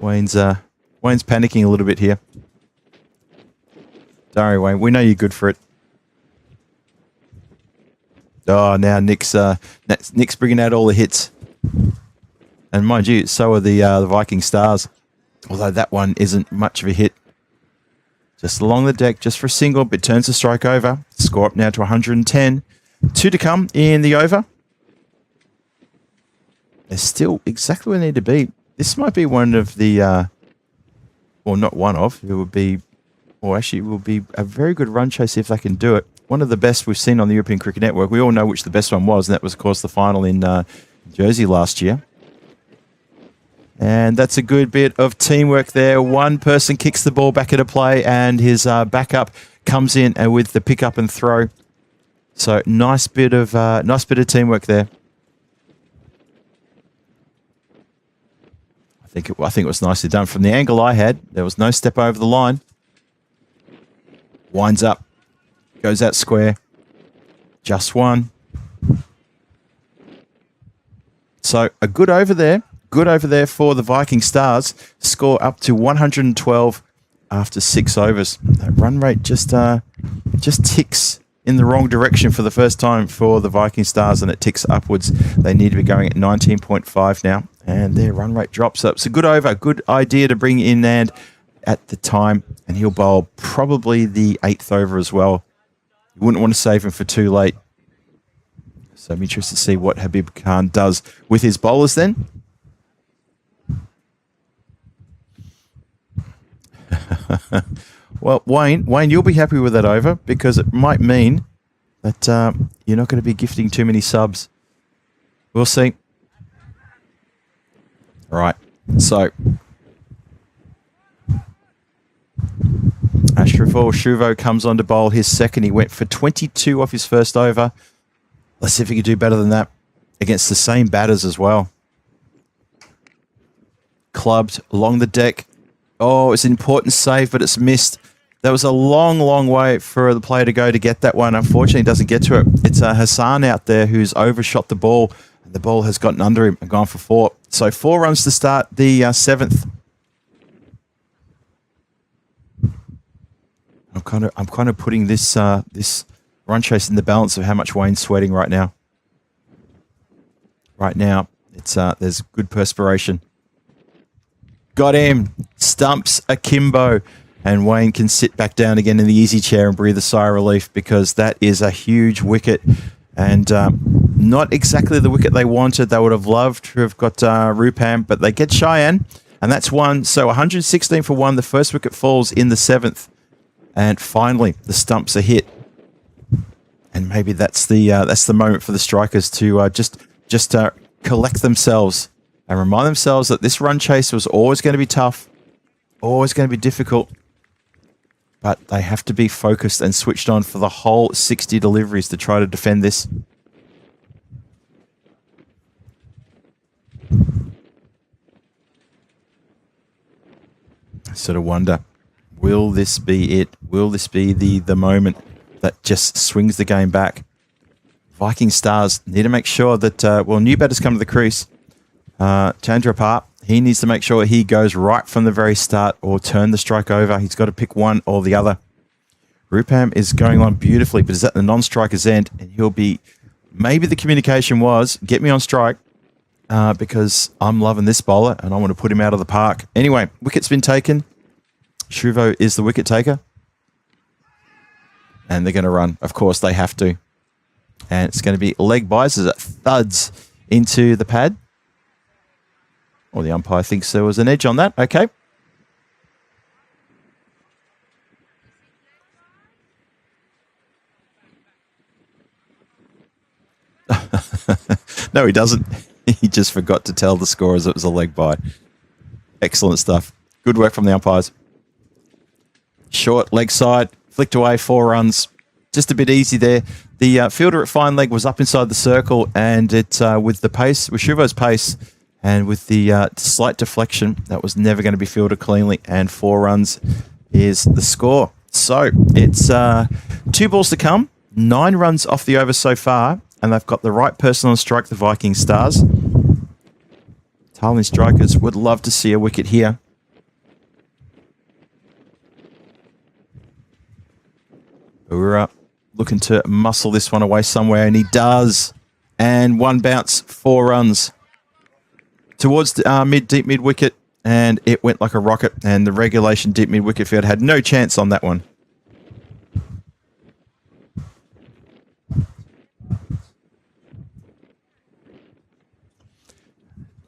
Wayne's panicking a little bit here. Don't worry, Wayne. We know you're good for it. Oh, now Nick's bringing out all the hits. And mind you, so are the Viking Stars. Although that one isn't much of a hit. Just along the deck, just for a single, but turns the strike over. Score up now to 110. 2 to come in the over. They're still exactly where they need to be. This might be one of the, or not one of, it would be, or actually it will be a very good run chase if they can do it. One of the best we've seen on the European Cricket Network. We all know which the best one was, and that was, of course, the final in Jersey last year. And that's a good bit of teamwork there. One person kicks the ball back into play, and his backup comes in and with the pick up and throw. So nice bit of teamwork there. I think it was nicely done from the angle I had. There was no step over the line. Winds up, goes out square. Just one. So a good over there. Good over there for the Viking Stars. Score up to 112 after 6 overs. That run rate just ticks in the wrong direction for the first time for the Viking Stars, and it ticks upwards. They need to be going at 19.5 now, and their run rate drops up. It's a good over, good idea to bring in Nand at the time, and he'll bowl probably the 8th over as well. You wouldn't want to save him for too late. So I'm interested to see what Habib Khan does with his bowlers then. Well, Wayne, you'll be happy with that over because it might mean that you're not going to be gifting too many subs. We'll see. All right, so Ashraful Shuvo comes on to bowl his second. He went for 22 off his first over. Let's see if he can do better than that against the same batters as well. Clubbed along the deck. Oh, it's an important save, but it's missed. That was a long, long way for the player to go to get that one. Unfortunately, he doesn't get to it. It's Hassan out there who's overshot the ball. And the ball has gotten under him and gone for 4. So 4 runs to start the 7th. I'm kind of putting this this run chase in the balance of how much Wayne's sweating right now. Right now, it's there's good perspiration. Got him. Stumps akimbo. And Wayne can sit back down again in the easy chair and breathe a sigh of relief because that is a huge wicket. And not exactly the wicket they wanted. They would have loved to have got Rupam, but they get Cheyenne. And that's one. So 116 for 1. The first wicket falls in the 7th. And finally, the stumps are hit. And maybe that's the moment for the strikers to just collect themselves and remind themselves that this run chase was always going to be tough, always going to be difficult, but they have to be focused and switched on for the whole 60 deliveries to try to defend this. I sort of wonder, will this be it? Will this be the moment that just swings the game back? Viking Stars need to make sure that, new batters come to the crease. Chandra Park, he needs to make sure he goes right from the very start or turn the strike over. He's got to pick one or the other. Rupam is going on beautifully, but is at the non-striker's end, and he'll be... Maybe the communication was, get me on strike because I'm loving this bowler and I want to put him out of the park. Anyway, wicket's been taken. Shuvo is the wicket taker. And they're going to run. Of course, they have to. And it's going to be leg buys as it thuds into the pad. Or the umpire thinks there was an edge on that. Okay. No, he doesn't. He just forgot to tell the scorers it was a leg by. Excellent stuff. Good work from the umpires. Short leg side, flicked away, 4 runs. Just a bit easy there. The fielder at fine leg was up inside the circle, and it with the pace, with Shuvo's pace, And with the slight deflection, that was never going to be fielded cleanly. And 4 runs is the score. So it's 2 balls to come. 9 runs off the over so far. And they've got the right person on strike, the Viking Stars. Tallinn strikers would love to see a wicket here. We're looking to muscle this one away somewhere, and he does. And 1 bounce, 4 runs. Towards the deep mid wicket, and it went like a rocket, and the regulation deep mid wicket field had no chance on that one.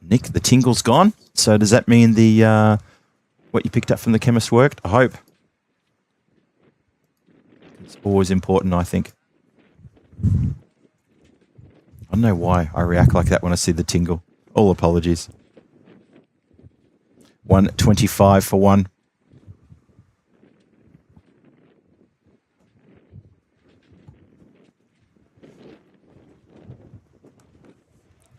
Nick, the tingle's gone. So does that mean the what you picked up from the chemist worked? I hope. It's always important, I think. I don't know why I react like that when I see the tingle. All apologies. 125 for 1.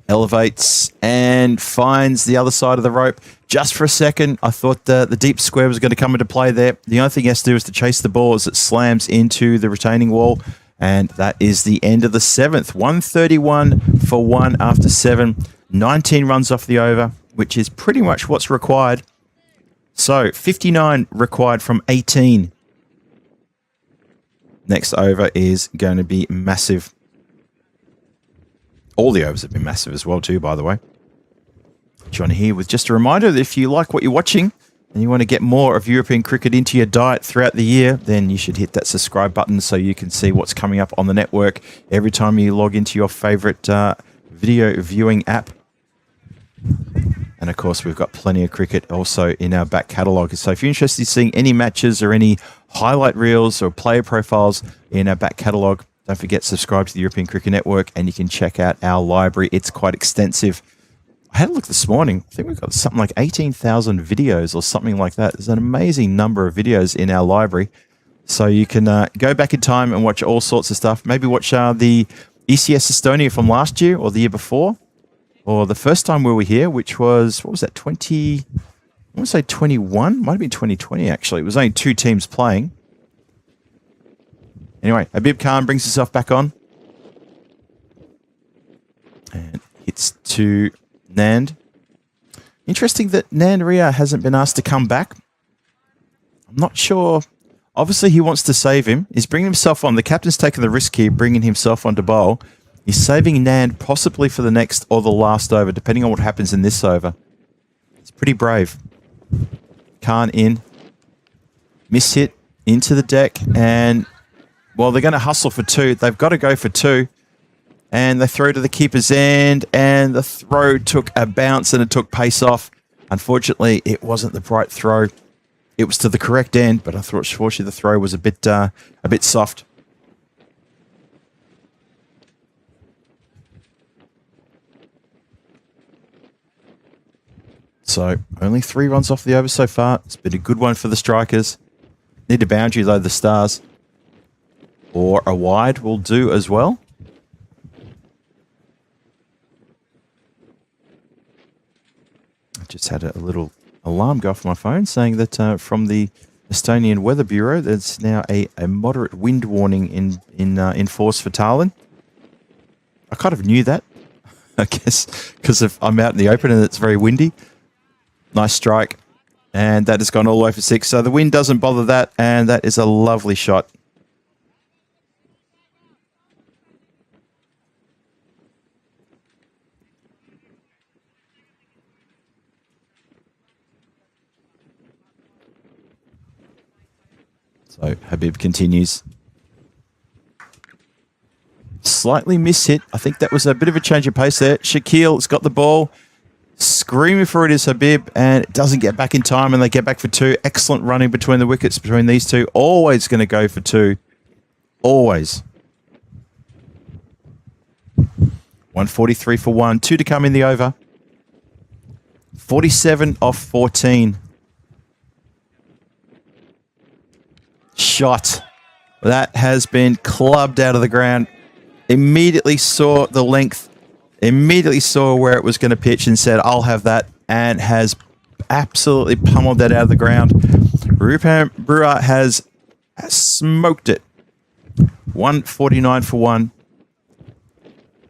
Elevates and finds the other side of the rope. Just for a second, I thought the deep square was going to come into play there. The only thing he has to do is to chase the ball as it slams into the retaining wall. And that is the end of the 7th. 131 for 1 after 7. 19 runs off the over, which is pretty much what's required. So 59 required from 18. Next over is going to be massive. All the overs have been massive as well too, by the way. John here with just a reminder that if you like what you're watching and you want to get more of European cricket into your diet throughout the year, then you should hit that subscribe button so you can see what's coming up on the network every time you log into your favorite video viewing app. And of course, we've got plenty of cricket also in our back catalogue. So if you're interested in seeing any matches or any highlight reels or player profiles in our back catalogue, don't forget, subscribe to the European Cricket Network and you can check out our library. It's quite extensive. I had a look this morning. I think we've got something like 18,000 videos or something like that. There's an amazing number of videos in our library. So you can go back in time and watch all sorts of stuff. Maybe watch the ECS Estonia from last year or the year before. Or the first time we were here, which was, what was that, 20... I want to say 21. Might have been 2020, actually. It was only 2 teams playing. Anyway, Habib Khan brings himself back on. And hits to Nand. Interesting that Nand Ria hasn't been asked to come back. I'm not sure. Obviously, he wants to save him. He's bringing himself on. The captain's taking the risk here, bringing himself on to bowl. He's saving Nand possibly for the next or the last over, depending on what happens in this over. It's pretty brave. Khan in. Miss hit into the deck. And, well, they're going to hustle for 2. They've got to go for 2. And they throw to the keeper's end. And the throw took a bounce and it took pace off. Unfortunately, it wasn't the right throw. It was to the correct end, but unfortunately the throw was a bit soft. So, only 3 runs off the over so far. It's been a good one for the strikers. Need a boundary, though, the Stars. Or a wide will do as well. I just had a little alarm go off my phone saying that from the Estonian Weather Bureau, there's now a moderate wind warning in force for Tallinn. I kind of knew that, I guess, because I'm out in the open and it's very windy. Nice strike. And that has gone all the way for 6. So the wind doesn't bother that. And that is a lovely shot. So Habib continues. Slightly mishit. I think that was a bit of a change of pace there. Shaquille has got the ball. Screaming for it is Habib, and it doesn't get back in time, and they get back for 2. Excellent running between the wickets between these two. Always going to go for 2. Always. 143 for 1. 2 to come in the over. 47 off 14. Shot. That has been clubbed out of the ground. Immediately saw the length. immediately saw where it was going to pitch and said, I'll have that, and has absolutely pummeled that out of the ground. Rupan Brewer has smoked it. 149 for one,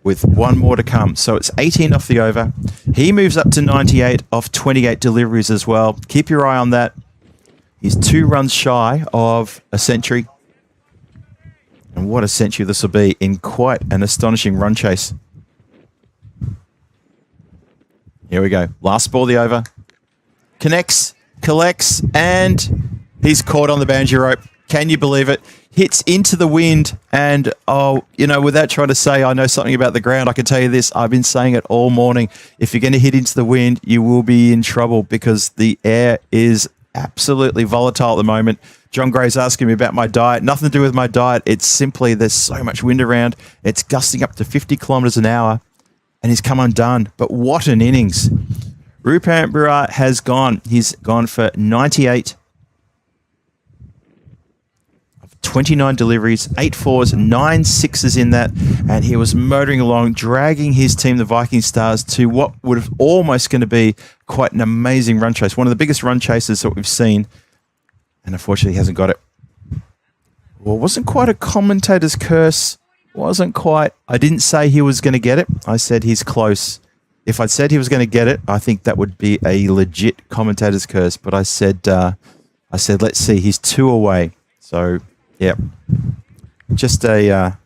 with one more to come. So it's 18 off the over. He moves up to 98 off 28 deliveries as well. Keep your eye on that. He's 2 runs shy of a century. And what a century this will be in quite an astonishing run chase. Here we go. Last ball, the over. Connects, collects, and he's caught on the banjo rope. Can you believe it? Hits into the wind, and without trying to say I know something about the ground, I can tell you this. I've been saying it all morning. If you're going to hit into the wind, you will be in trouble because the air is absolutely volatile at the moment. John Gray's asking me about my diet. Nothing to do with my diet. It's simply there's so much wind around. It's gusting up to 50 kilometers an hour, and he's come undone. But what an innings. Rupan Brewer has gone. He's gone for 98 of 29 deliveries, 8 fours, 9 sixes in that, and he was motoring along, dragging his team, the Viking Stars, to what would have almost going to be quite an amazing run chase. One of the biggest run chases that we've seen. And unfortunately, he hasn't got it. Well, it wasn't quite a commentator's curse. Wasn't quite. I didn't say he was going to get it. I said he's close. If I'd said he was going to get it, I think that would be a legit commentator's curse. But I said, let's see, he's 2 away. So, yeah, just a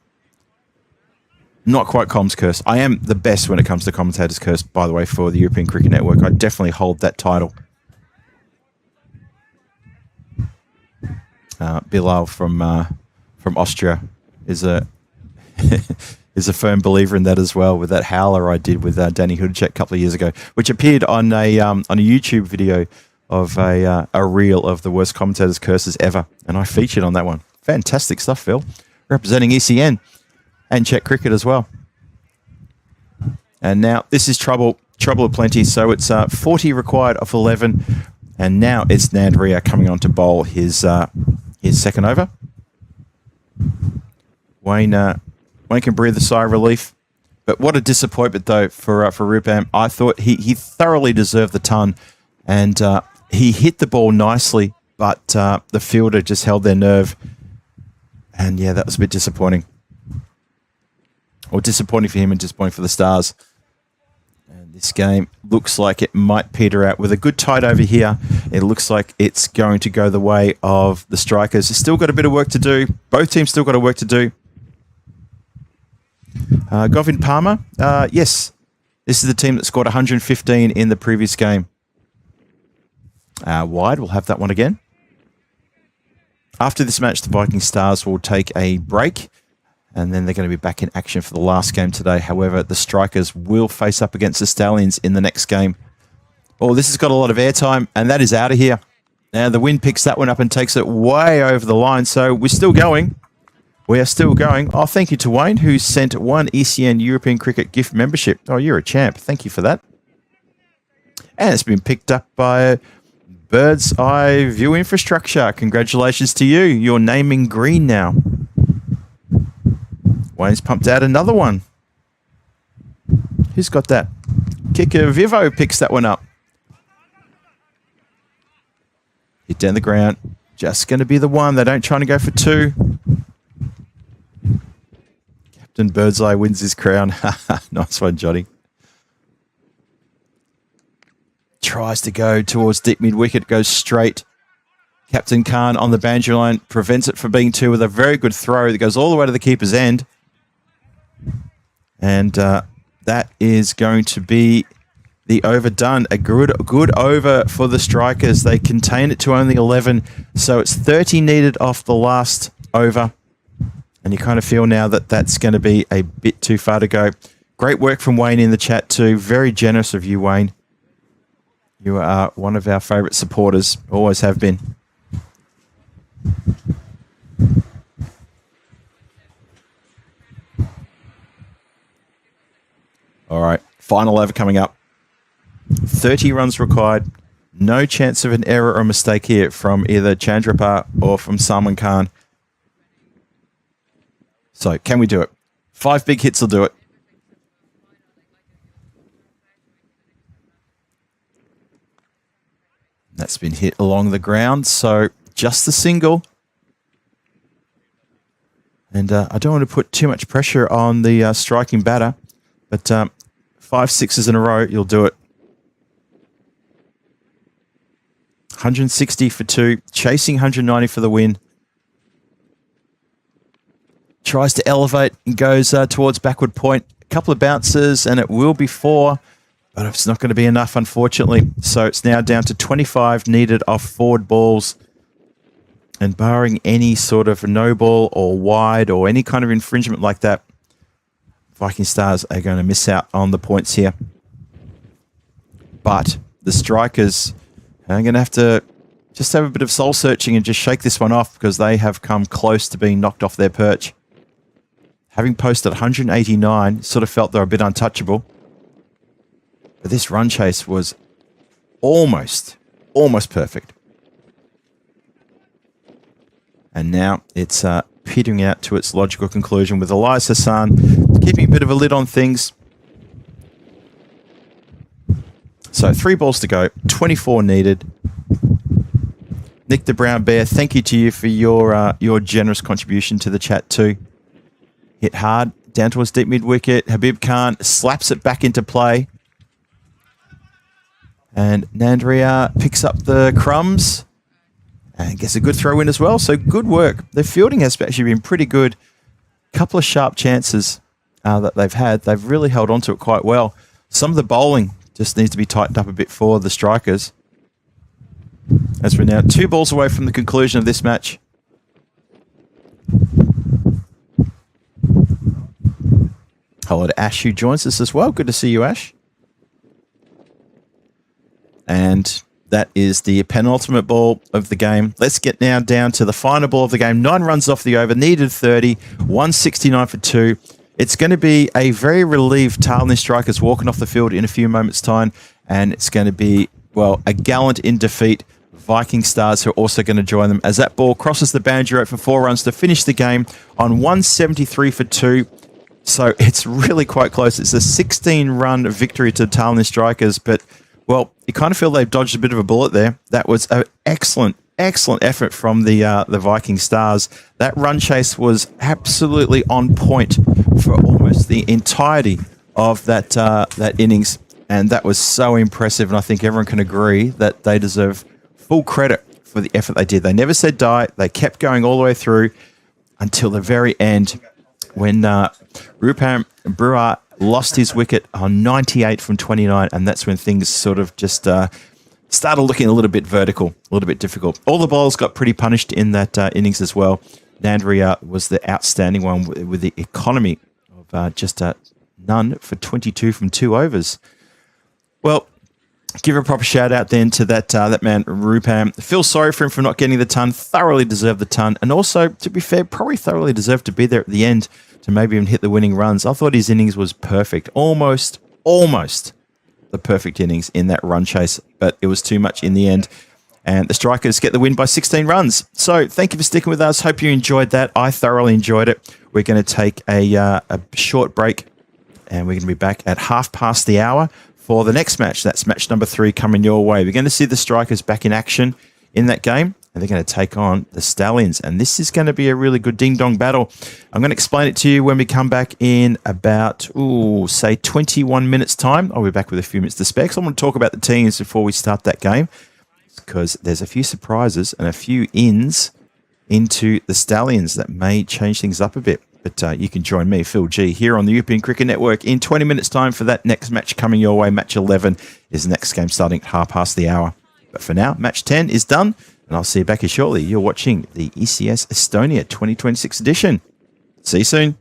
not quite comms curse. I am the best when it comes to commentator's curse, by the way, for the European Cricket Network. I definitely hold that title. Bilal from Austria is a is a firm believer in that as well, with that howler I did with Danny Hudacek a couple of years ago, which appeared on a YouTube video of a reel of the worst commentators' curses ever, and I featured on that one. Fantastic stuff, Phil, representing ECN and Czech cricket as well. And now this is trouble aplenty. So it's 40 required off 11, and now it's Nandria coming on to bowl his second over. Wayne can breathe a sigh of relief. But what a disappointment, though, for Rupan. I thought he thoroughly deserved the ton, and he hit the ball nicely, but the fielder just held their nerve. And, yeah, that was a bit disappointing. Or disappointing for him and disappointing for the Stars. And this game looks like it might peter out. With a good tide over here, it looks like it's going to go the way of the Strikers. They've still got a bit of work to do. Both teams still got a work to do. Govind Palmer, yes, this is the team that scored 115 in the previous game. Wide, we'll have that one again. After this match, the Viking Stars will take a break, and then they're going to be back in action for the last game today. However, the Strikers will face up against the Stallions in the next game. Oh, this has got a lot of airtime, and that is out of here. Now, the wind picks that one up and takes it way over the line, so we're still going. We are still going. Oh, thank you to Wayne, who sent 1 ECN European Cricket gift membership. Oh, you're a champ. Thank you for that. And it's been picked up by Bird's Eye View Infrastructure. Congratulations to you. You're naming green now. Wayne's pumped out another one. Who's got that? Kicker Vivo picks that one up. Hit down the ground. Just going to be the one. They don't try to go for 2. Captain Birdseye wins his crown. Nice one, Johnny. Tries to go towards deep mid-wicket, goes straight. Captain Khan on the boundary line prevents it from being 2 with a very good throw that goes all the way to the keeper's end. And that is going to be the over done. A good over for the Strikers. They contain it to only 11, so it's 30 needed off the last over. And you kind of feel now that that's going to be a bit too far to go. Great work from Wayne in the chat too. Very generous of you, Wayne. You are one of our favourite supporters. Always have been. All right. Final over coming up. 30 runs required. No chance of an error or mistake here from either Chandrapar or from Salman Khan. So, can we do it? 5 big hits will do it. That's been hit along the ground, so just the single. And I don't want to put too much pressure on the striking batter, but 5 sixes in a row, you'll do it. 160 for 2, chasing 190 for the win. Tries to elevate and goes towards backward point. A couple of bounces and it will be 4, but it's not going to be enough, unfortunately. So it's now down to 25 needed off forward balls. And barring any sort of no ball or wide or any kind of infringement like that, Viking Stars are going to miss out on the points here. But the strikers are going to have to just have a bit of soul searching and just shake this one off, because they have come close to being knocked off their perch. Having posted 189, sort of felt they're a bit untouchable. But this run chase was almost perfect. And now it's petering out to its logical conclusion with Elias Hassan keeping a bit of a lid on things. So 3 balls to go, 24 needed. Nick the Brown Bear, thank you to you for your generous contribution to the chat too. Hit hard, down towards deep mid-wicket. Habib Khan slaps it back into play. And Nandria picks up the crumbs and gets a good throw in as well. So good work. Their fielding has actually been pretty good. Couple of sharp chances that they've had. They've really held on to it quite well. Some of the bowling just needs to be tightened up a bit for the strikers. As we're now 2 balls away from the conclusion of this match. Hello to Ash, who joins us as well. Good to see you, Ash. And that is the penultimate ball of the game. Let's get now down to the final ball of the game. 9 runs off the over, needed 30, 169 for 2. It's going to be a very relieved Tallinn strikers walking off the field in a few moments' time. And it's going to be, well, a gallant in defeat Viking Stars who are also going to join them as that ball crosses the boundary rope for 4 runs to finish the game on 173 for 2. So it's really quite close. It's a 16-run victory to Tallinn strikers, but, well, you kind of feel they've dodged a bit of a bullet there. That was an excellent effort from the Viking Stars. That run chase was absolutely on point for almost the entirety of that innings, and that was so impressive, and I think everyone can agree that they deserve full credit for the effort they did. They never said die. They kept going all the way through until the very end when Rupam Brewer lost his wicket on 98 from 29, and that's when things sort of just started looking a little bit vertical, a little bit difficult. All the bowlers got pretty punished in that innings as well. Nandria was the outstanding one with the economy of just none for 22 from 2 overs. Well, give a proper shout out then to that man Rupam. Feel sorry for him for not getting the ton. Thoroughly deserved the ton, and also, to be fair, probably thoroughly deserved to be there at the end to maybe even hit the winning runs. I thought his innings was perfect, almost the perfect innings in that run chase, but it was too much in the end. And the strikers get the win by 16 runs. So thank you for sticking with us. Hope you enjoyed that. I thoroughly enjoyed it. We're going to take a short break, and we're going to be back at hour for the next match. That's match number 3 coming your way. We're going to see the strikers back in action in that game, and they're going to take on the Stallions. And this is going to be a really good ding-dong battle. I'm going to explain it to you when we come back in about, say 21 minutes time. I'll be back with a few minutes to spare, because I want to talk about the teams before we start that game, because there's a few surprises and a few ins into the Stallions that may change things up a bit. But you can join me, Phil G, here on the European Cricket Network in 20 minutes' time for that next match coming your way. Match 11 is the next game starting at 1:30. But for now, match 10 is done, and I'll see you back here shortly. You're watching the ECS Estonia 2026 edition. See you soon.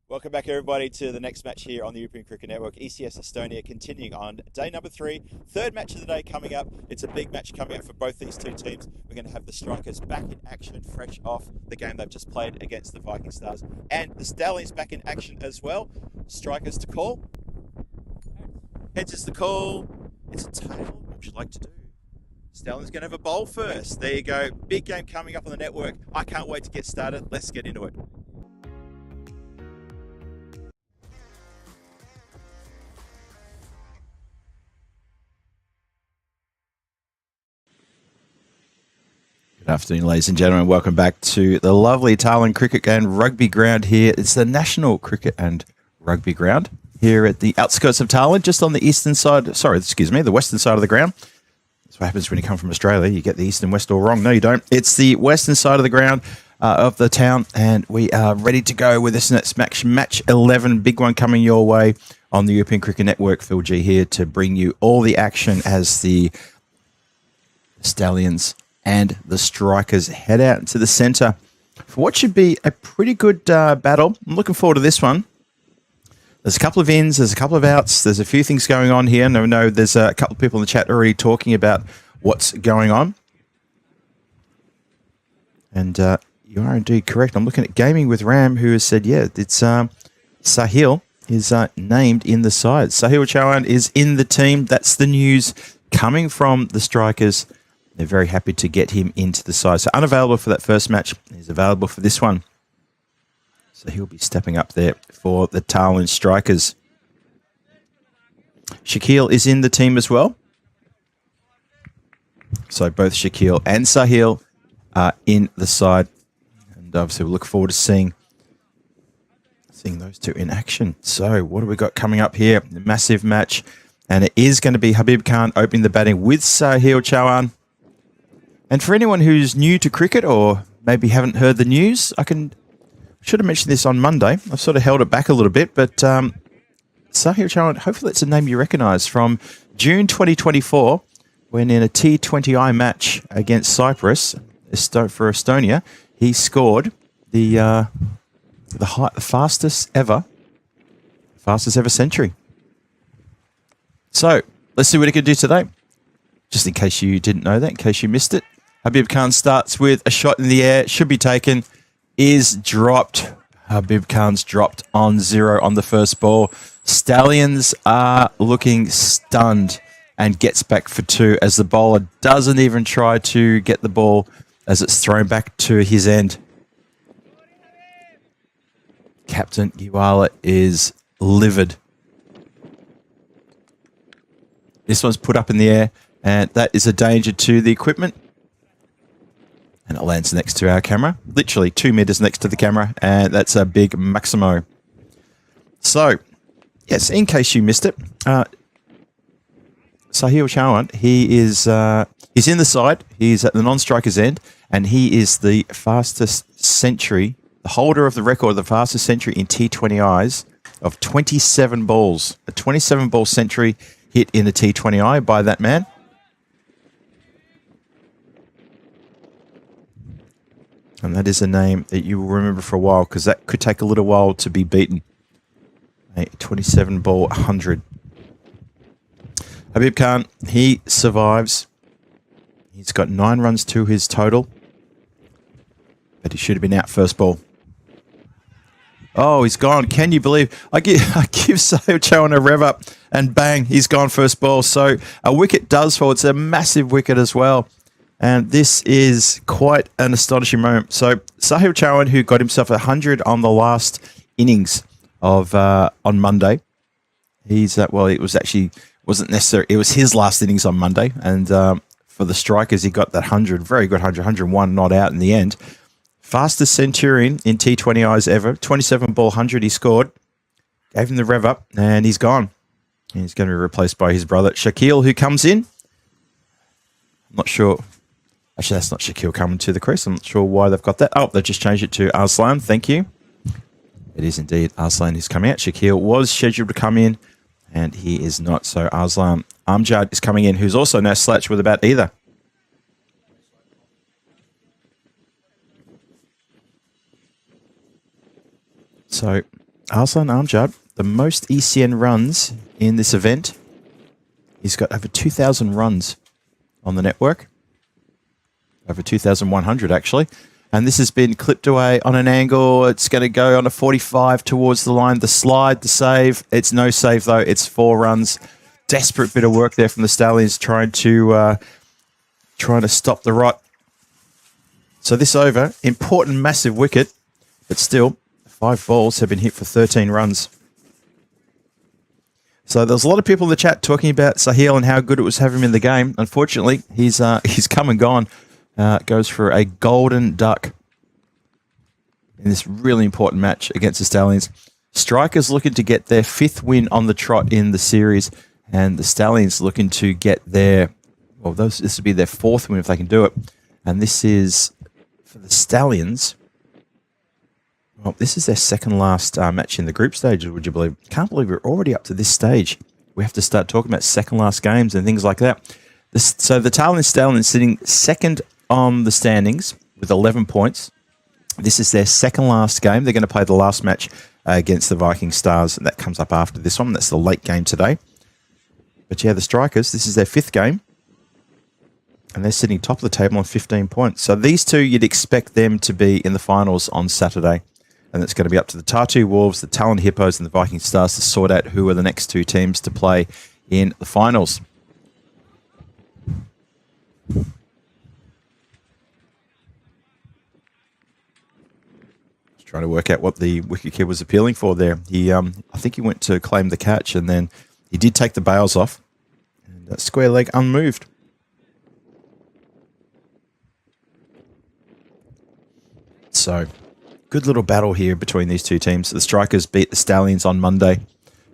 Welcome back, everybody, to the next match here on the European Cricket Network. ECS Estonia continuing on day number 3. Third match of the day coming up. It's a big match coming up for both these two teams. We're going to have the Strikers back in action, fresh off the game they've just played against the Viking Stars. And the Stallions back in action as well. Strikers to call. Heads is the call. It's a tail. What would you like to do? Stallions going to have a bowl first. There you go. Big game coming up on the network. I can't wait to get started. Let's get into it. Good afternoon, ladies and gentlemen. Welcome back to the lovely Tallinn Cricket and Rugby Ground here. It's the National Cricket and Rugby Ground here at the outskirts of Tallinn, just on the eastern side. The western side of the ground. That's what happens when you come from Australia. You get the east and west all wrong. No, you don't. It's the western side of the ground of the town, and we are ready to go with this next match 11. Big one coming your way on the European Cricket Network. Phil G here to bring you all the action as the Stallions and the Strikers head out into the centre for what should be a pretty good battle. I'm looking forward to this one. There's a couple of ins, there's a couple of outs, there's a few things going on here. No, there's a couple of people in the chat already talking about what's going on. And you are indeed correct. I'm looking at Gaming with Ram, who has said, yeah, it's Sahil is named in the side. Sahil Chauhan is in the team. That's the news coming from the Strikers. They're very happy to get him into the side. So unavailable for that first match. He's available for this one. So he'll be stepping up there for the Tallinn Strikers. Shaquille is in the team as well. So both Shaquille and Sahil are in the side. And obviously we'll look forward to seeing those two in action. So what have we got coming up here? The massive match. And it is going to be Habib Khan opening the batting with Sahil Chauhan. And for anyone who's new to cricket or maybe haven't heard the news, should have mentioned this on Monday. I've sort of held it back a little bit, but Sahil Chauhan, hopefully it's a name you recognise from June 2024, when in a T20I match against Cyprus for Estonia, he scored the fastest ever century. So let's see what he can do today. Just in case you didn't know that, in case you missed it. Habib Khan starts with a shot in the air, should be taken, is dropped. Habib Khan's dropped on 0 on the first ball. Stallions are looking stunned and gets back for 2 as the bowler doesn't even try to get the ball as it's thrown back to his end. Captain Giwala is livid. This one's put up in the air, and that is a danger to the equipment. And it lands next to our camera, literally 2 meters next to the camera, and that's a big Maximo. So, yes, in case you missed it, Sahil Chauhan, he's in the side, he's at the non-striker's end, and he is the fastest century, the holder of the record of the fastest century in T20Is of 27 balls. A 27-ball century hit in a T20I by that man. And that is a name that you will remember for a while, because that could take a little while to be beaten. A 27-ball 100. Habib Khan, he survives. He's got 9 runs to his total. But he should have been out first ball. Oh, he's gone. Can you believe? I give Sahil Chauhan a rev up, and bang, he's gone first ball. So a wicket does fall. It's a massive wicket as well. And this is quite an astonishing moment. So Sahil Chauhan, who got himself 100 on the last innings of on Monday, it wasn't necessary. It was his last innings on Monday, and for the Strikers, he got that 100, very good 100, 101 not out in the end. Fastest centurion in T20Is ever, 27-ball 100 he scored, gave him the rev up, and he's gone. He's going to be replaced by his brother Shaquille, who comes in. I'm not sure. Actually, that's not Shaquille coming to the crease. I'm not sure why they've got that. Oh, they've just changed it to Arslan. Thank you. It is indeed Arslan who's coming out. Shaquille was scheduled to come in, and he is not. So Arslan Amjad is coming in, who's also no slouch with a bat either. So Arslan Amjad, the most ECN runs in this event. He's got over 2,000 runs on the network. Over 2,100, actually. And this has been clipped away on an angle. It's going to go on a 45 towards the line. The slide, the save. It's no save, though. It's 4 runs. Desperate bit of work there from the Stallions trying to stop the rot. So this over, important, massive wicket. But still, 5 balls have been hit for 13 runs. So there's a lot of people in the chat talking about Sahil and how good it was to have him in the game. Unfortunately, he's come and gone. Goes for a golden duck in this really important match against the Stallions. Strikers looking to get their 5th win on the trot in the series, and the Stallions looking to get their, well, this would be their 4th win if they can do it. And this is, for the Stallions, well, this is their 2nd last match in the group stage, would you believe? Can't believe we're already up to this stage. We have to start talking about 2nd last games and things like that. So the Tallinn Stallions sitting 2nd on the standings with 11 points. This is their 2nd last game. They're going to play the last match against the Viking Stars, and that comes up after this one. That's the late game today. But yeah, the Strikers, this is their 5th game, and they're sitting top of the table on 15 points. So these two, you'd expect them to be in the finals on Saturday, and it's going to be up to the Tartu Wolves, the Tallinn Hippos, and the Viking Stars to sort out who are the next 2 teams to play in the finals. Trying to work out what the wicket was appealing for there. I think he went to claim the catch, and then he did take the bails off. And that square leg unmoved. So, good little battle here between these 2 teams. The Strikers beat the Stallions on Monday.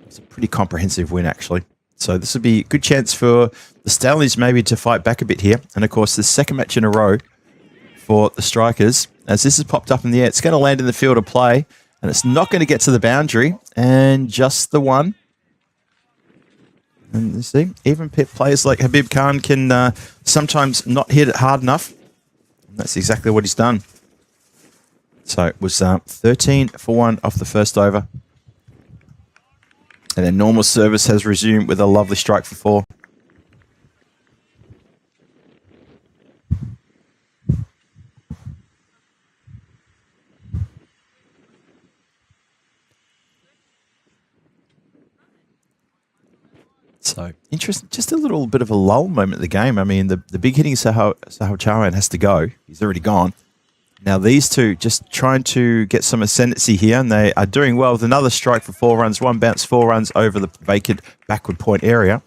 It's a pretty comprehensive win, actually. So this would be a good chance for the Stallions maybe to fight back a bit here. And, of course, the 2nd match in a row for the Strikers. As this has popped up in the air, it's going to land in the field of play, and it's not going to get to the boundary, and just the one. And you see, even players like Habib Khan can sometimes not hit it hard enough. And that's exactly what he's done. So it was 13 for 1 off the first over. And then normal service has resumed with a lovely strike for 4. So, interesting. Just a little bit of a lull moment of the game. I mean, the big hitting Sahil Chauhan has to go. He's already gone. Now, these two just trying to get some ascendancy here, and they are doing well with another strike for 4 runs. 1 bounce, 4 runs over the vacant backward point area.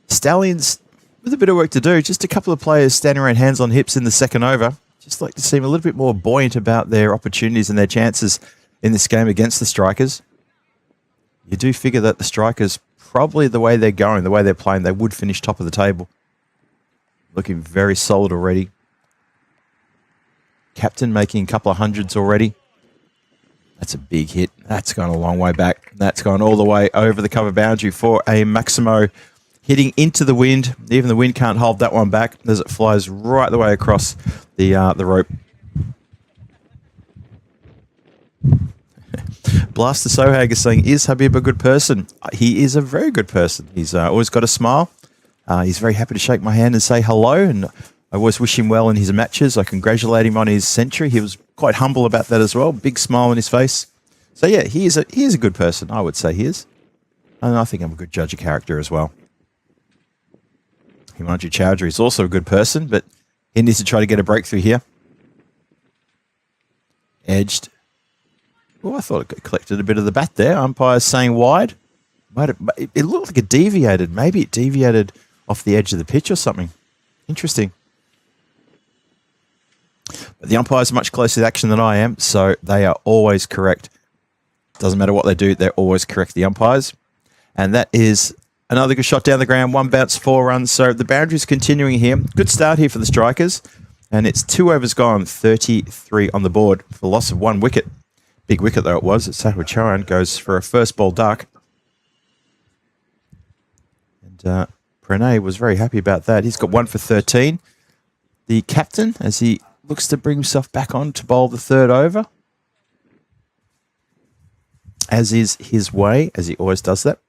Stallions with a bit of work to do. Just a couple of players standing around hands on hips in the 2nd over. Just like to seem a little bit more buoyant about their opportunities and their chances in this game against the Strikers. You do figure that the Strikers, probably the way they're going, the way they're playing, they would finish top of the table. Looking very solid already. Captain making a couple of hundreds already. That's a big hit. That's gone a long way back. That's gone all the way over the cover boundary for a Maximo, hitting into the wind. Even the wind can't hold that one back as it flies right the way across the rope. Blaster Sohag is saying, is Habib a good person? He is a very good person. He's always got a smile. He's very happy to shake my hand and say hello, and I always wish him well in his matches. I congratulate him on his century. He was quite humble about that as well. Big smile on his face. So yeah, he is a good person. I would say he is. And I think I'm a good judge of character as well. Himanju Chowdhury is also a good person, but he needs to try to get a breakthrough here. Edged. Oh, I thought it collected a bit of the bat there. Umpire's saying wide. It looked like it deviated. Maybe it deviated off the edge of the pitch or something. Interesting. But the umpires are much closer to the action than I am, so they are always correct. Doesn't matter what they do, they're always correct, the umpires. And that is another good shot down the ground. 1 bounce, 4 runs. So the boundary's continuing here. Good start here for the Strikers. And it's 2 overs gone, 33 on the board for loss of 1 wicket. Big wicket, though, it was. Sahil Chauhan goes for a first ball duck. And Pranay was very happy about that. He's got 1 for 13. The captain, as he looks to bring himself back on to bowl the 3rd over. as is his way, as he always does that.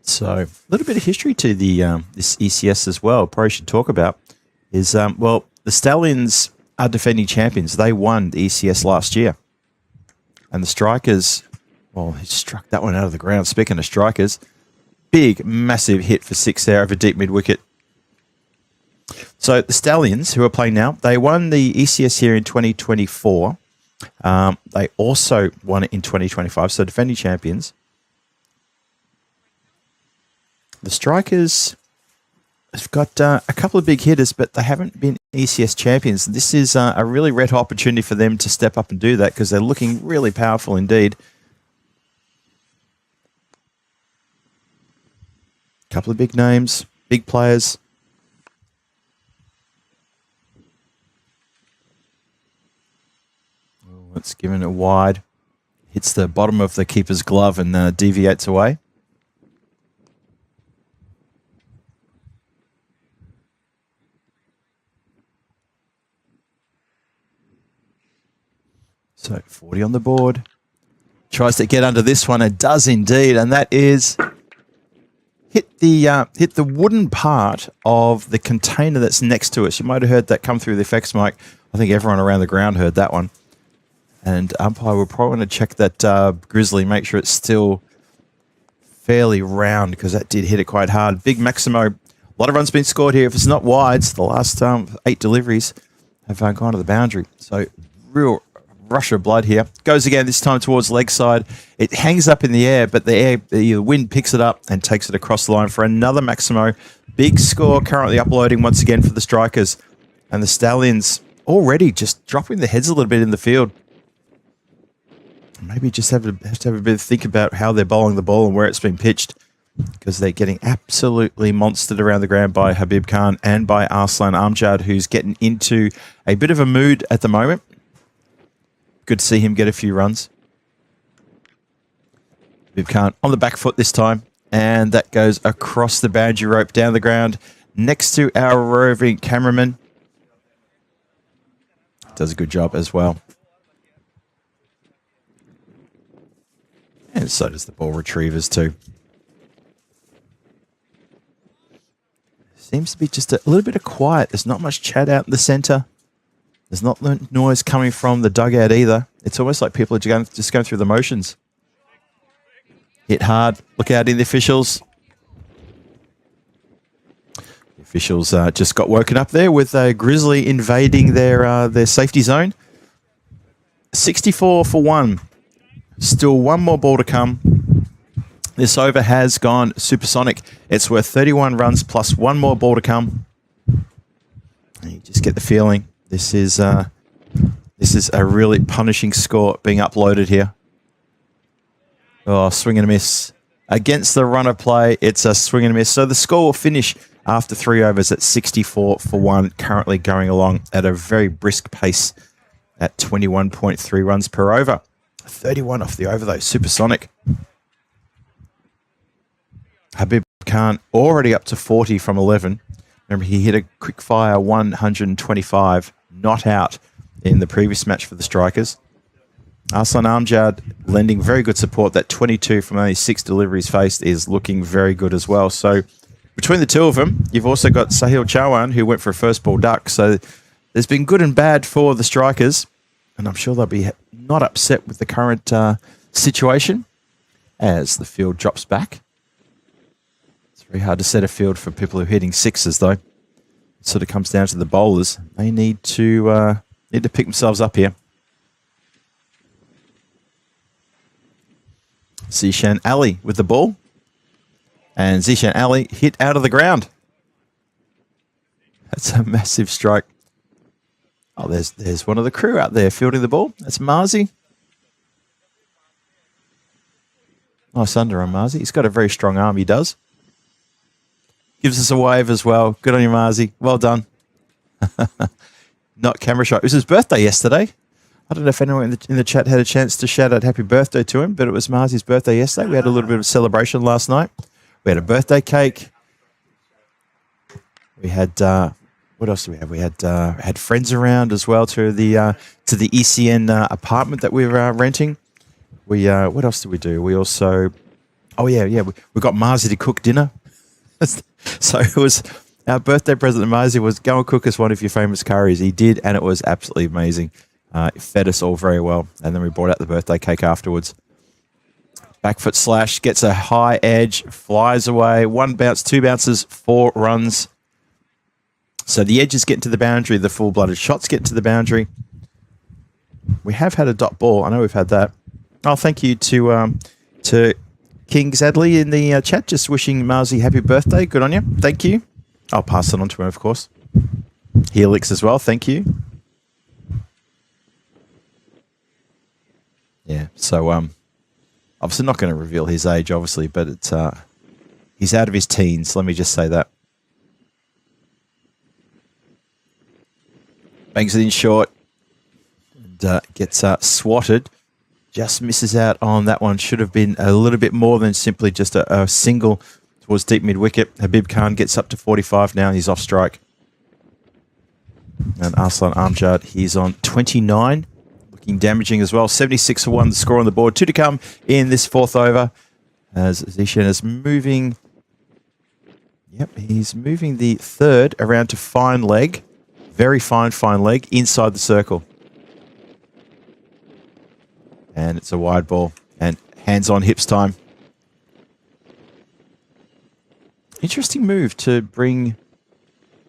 So a little bit of history to the this ECS as well. Probably should talk about is well, the Stallions are defending champions. They won the ECS last year, and the Strikers, well, he struck that one out of the ground. Speaking of Strikers, big, massive hit for 6 there over deep mid wicket. So the Stallions, who are playing now, they won the ECS here in 2024. They also won it in 2025. So defending champions. The Strikers have got a couple of big hitters, but they haven't been ECS champions. This is a really red hot opportunity for them to step up and do that because they're looking really powerful indeed. A couple of big names, big players. Oh, it's given it wide. Hits the bottom of the keeper's glove and deviates away. So 40 on the board. Tries to get under this one. It does indeed, and that is hit the wooden part of the container that's next to us. You might have heard that come through the effects mic. I think everyone around the ground heard that one. And umpire will probably want to check that grizzly, make sure it's still fairly round because that did hit it quite hard. Big Maximo. A lot of runs been scored here. If it's not wides, the last 8 deliveries have gone to the boundary. So real rush of blood here. Goes again, this time towards leg side. It hangs up in the air, but the wind picks it up and takes it across the line for another Maximo. Big score currently uploading once again for the Strikers. And the Stallions already just dropping their heads a little bit in the field. Maybe just have to have a bit of think about how they're bowling the ball and where it's been pitched, because they're getting absolutely monstered around the ground by Habib Khan and by Arslan Amjad, who's getting into a bit of a mood at the moment. Good to see him get a few runs. Habib Khan on the back foot this time, and that goes across the boundary rope down the ground next to our roving cameraman. Does a good job as well. And so does the ball retrievers too. Seems to be just a little bit of quiet. There's not much chat out in the centre. There's not noise coming from the dugout either. It's almost like people are just going through the motions. Hit hard. Look out in the officials. The officials just got woken up there with a grizzly invading their safety zone. 64 for 1. Still one more ball to come. This over has gone supersonic. It's worth 31 runs plus one more ball to come. And you just get the feeling this is a really punishing score being uploaded here. Oh, swing and a miss. Against the run of play, it's a swing and a miss. So the score will finish after 3 overs at 64 for 1, currently going along at a very brisk pace at 21.3 runs per over. 31 off the over though, supersonic. Habib Khan already up to 40 from 11. Remember, he hit a quick fire 125, not out in the previous match for the Strikers. Arslan Amjad lending very good support. That 22 from only 6 deliveries faced is looking very good as well. So between the two of them, you've also got Sahil Chauhan, who went for a first ball duck. So there's been good and bad for the Strikers, and I'm sure they'll be not upset with the current situation as the field drops back. It's very hard to set a field for people who are hitting sixes, though. It sort of comes down to the bowlers. They need to pick themselves up here. Zishan Ali with the ball. And Zishan Ali hit out of the ground. That's a massive strike. Oh, there's one of the crew out there fielding the ball. That's Marzi. Nice under on Marzi. He's got a very strong arm, he does. Gives us a wave as well. Good on you, Marzi. Well done. Not camera shot. It was his birthday yesterday. I don't know if anyone in the chat had a chance to shout out happy birthday to him, but it was Marzi's birthday yesterday. We had a little bit of a celebration last night. We had a birthday cake. We had, what what else do we have? We had friends around as well to the ECN apartment that we were renting. We what else did we do? We also, we got Marzi to cook dinner. So it was our birthday present to Marzi was go and cook us one of your famous curries. He did, and it was absolutely amazing. It fed us all very well, and then we brought out the birthday cake afterwards. Back foot slash, gets a high edge, flies away. 1 bounce, 2 bounces, 4 runs. So the edges get to the boundary, the full-blooded shots get to the boundary. We have had a dot ball. I know we've had that. Oh, thank you to King Zadley in the chat, just wishing Marzi happy birthday. Good on you. Thank you. I'll pass it on to him, of course. Helix as well. Thank you. Yeah, so obviously not going to reveal his age, obviously, but it's he's out of his teens. Let me just say that. Bangs it in short and gets swatted. Just misses out on that one. Should have been a little bit more than simply just a single towards deep mid-wicket. Habib Khan gets up to 45 now. He's off strike. And Arslan Amjad, he's on 29. Looking damaging as well. 76 for 1, the score on the board. 2 to come in this 4th over. As Zishan is moving. Yep, he's moving the 3rd around to fine leg. Very fine leg inside the circle. And it's a wide ball. And hands on hips time. Interesting move to bring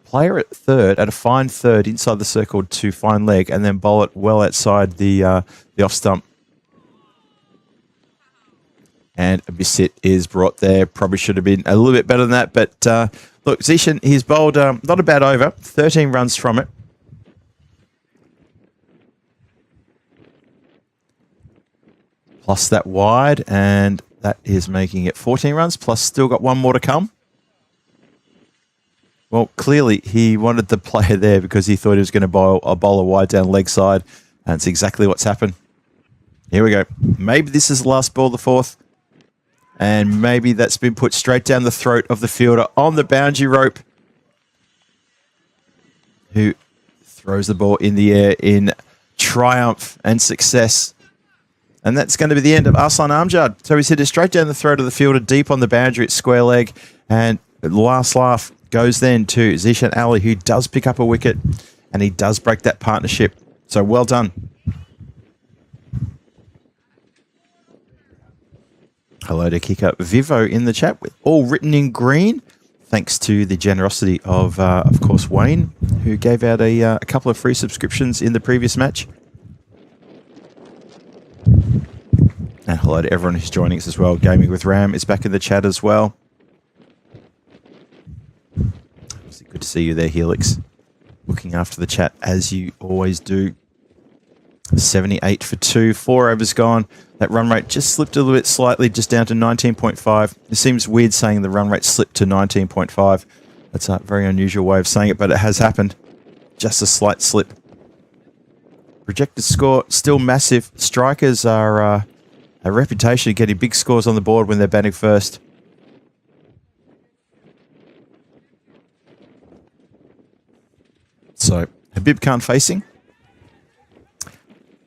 player at 3rd, at a fine 3rd inside the circle to fine leg, and then bowl it well outside the off stump. And a miss hit is brought there. Probably should have been a little bit better than that. But look, Zishan, he's bowled not a bad over. 13 runs from it. Plus that wide, and that is making it 14 runs, plus still got 1 more to come. Well, clearly he wanted the player there because he thought he was going to bowl a wide down leg side, and it's exactly what's happened. Here we go. Maybe this is the last ball of the 4th, and maybe that's been put straight down the throat of the fielder on the boundary rope, who throws the ball in the air in triumph and success. And that's going to be the end of Arslan Amjad. So he's hit it straight down the throat of the fielder, deep on the boundary at square leg. And the last laugh goes then to Zishan Ali, who does pick up a wicket. And he does break that partnership. So well done. Hello to Kicker Vivo in the chat, with all written in green. Thanks to the generosity of course, Wayne, who gave out a couple of free subscriptions in the previous match. And hello to everyone who's joining us as well. Gaming with Ram is back in the chat as well. Good to see you there, Helix. Looking after the chat as you always do. 78 for 2, 4 overs gone. That run rate just slipped a little bit slightly, just down to 19.5. It seems weird saying the run rate slipped to 19.5. That's a very unusual way of saying it, but it has happened. Just a slight slip. Projected score still massive. Strikers are a reputation of getting big scores on the board when they're batting first. So Habib Khan facing.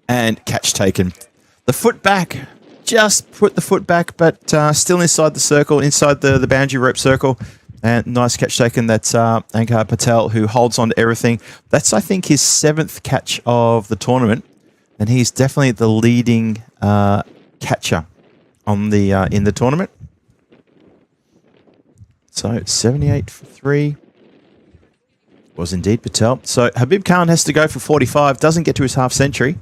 And catch taken. The foot back. Just put the foot back, but still inside the circle, inside the boundary rope circle. And nice catch taken. That's Ankar Patel, who holds on to everything. That's, I think, his 7th catch of the tournament. And he's definitely the leading catcher on the in the tournament. So it's 78 for 3. Was indeed Patel. So Habib Khan has to go for 45. Doesn't get to his half century.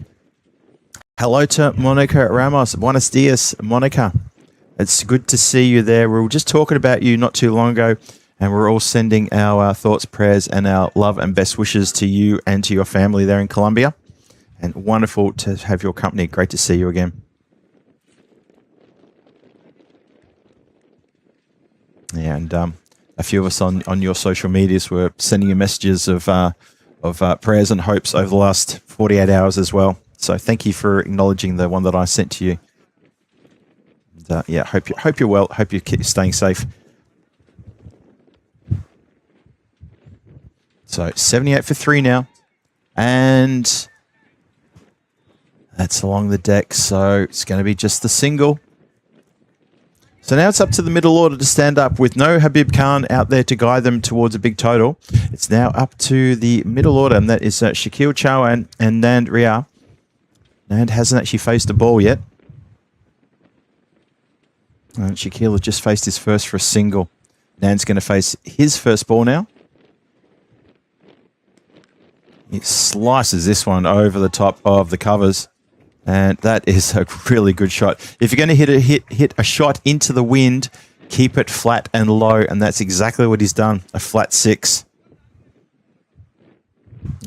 Hello to Monica Ramos. Buenos dias, Monica. It's good to see you there. We were just talking about you not too long ago, and we're all sending our thoughts, prayers, and our love and best wishes to you and to your family there in Colombia. And wonderful to have your company. Great to see you again. Yeah, and a few of us on your social medias were sending you messages of prayers and hopes over the last 48 hours as well. So thank you for acknowledging the one that I sent to you. And, yeah, hope you're well. Hope you're staying safe. So 78 for 3 now. And that's along the deck. So it's going to be just the single. So now it's up to the middle order to stand up with no Habib Khan out there to guide them towards a big total. It's now up to the middle order, and that is Shakil Chawan and Nand Ria. Nand hasn't actually faced a ball yet. And Shakil has just faced his first for a single. Nand's going to face his first ball now. He slices this one over the top of the covers. And that is a really good shot. If you're going to hit a shot into the wind, keep it flat and low. And that's exactly what he's done. A flat 6.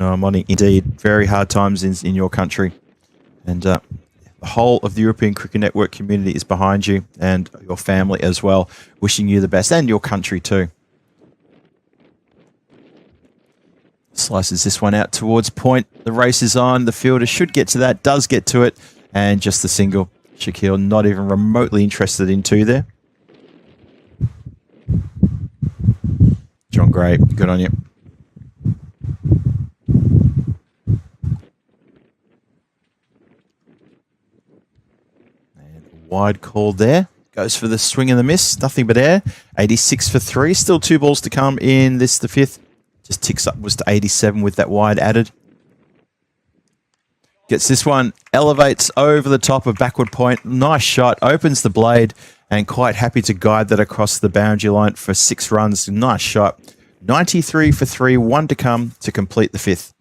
Oh, Monty, indeed. Very hard times in your country. And the whole of the European Cricket Network community is behind you, and your family as well, wishing you the best, and your country too. Slices this one out towards point. The race is on. The fielder should get to that, does get to it, and just the single. Shakil not even remotely interested in 2 there. John Gray, good on you. Wide call there. Goes for the swing and the miss. Nothing but air. 86 for 3. Still 2 balls to come in this, the 5th. Just ticks upwards to 87 with that wide added. Gets this one. Elevates over the top of backward point. Nice shot. Opens the blade. And quite happy to guide that across the boundary line for 6 runs. Nice shot. 93 for 3. 1 to come to complete the 5th.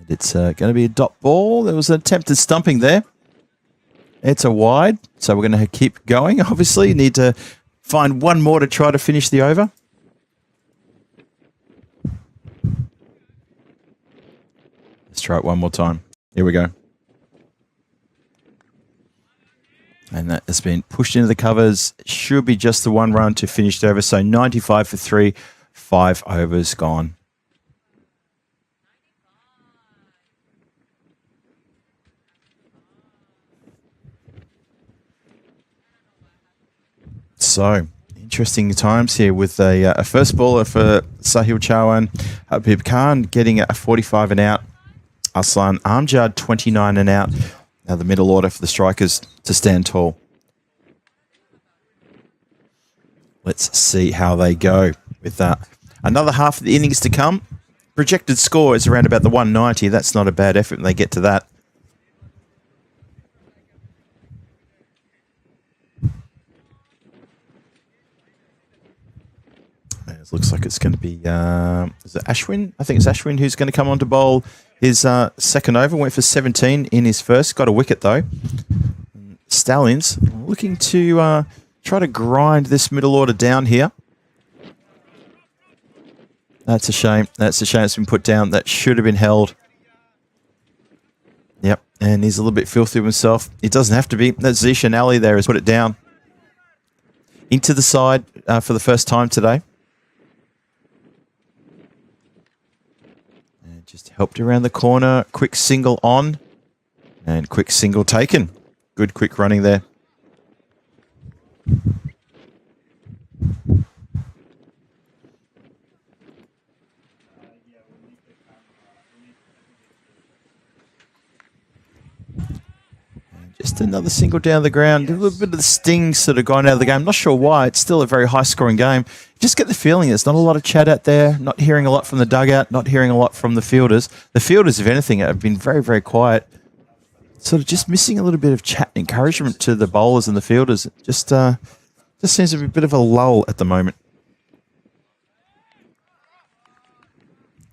It's going to be a dot ball. There was an attempted stumping there. It's a wide, so we're going to keep going. Obviously, you need to find one more to try to finish the over. Let's try it one more time. Here we go. And that has been pushed into the covers. Should be just the 1 run to finish the over. So 95 for 3, 5 overs gone. So, interesting times here with a first baller for Sahil Chawan. Habib Khan getting a 45 and out. Aslan Amjad 29 and out. Now the middle order for the strikers to stand tall. Let's see how they go with that. Another half of the innings to come. Projected score is around about the 190. That's not a bad effort when they get to that. It looks like it's going to be, is it Ashwin? I think it's Ashwin who's going to come on to bowl his second over. Went for 17 in his first. Got a wicket, though. Stallions looking to try to grind this middle order down here. That's a shame. That's a shame it's been put down. That should have been held. Yep, and he's a little bit filthy with himself. It doesn't have to be. That Zishan Ali there has put it down. Into the side for the first time today. Just helped around the corner. Quick single on. And quick single taken. Good quick running there. Just another single down the ground. A little bit of the sting sort of gone out of the game. Not sure why. It's still a very high-scoring game. Just get the feeling there's not a lot of chat out there. Not hearing a lot from the dugout. Not hearing a lot from the fielders. The fielders, if anything, have been very, very quiet. Sort of just missing a little bit of chat and encouragement to the bowlers and the fielders. Just seems to be a bit of a lull at the moment.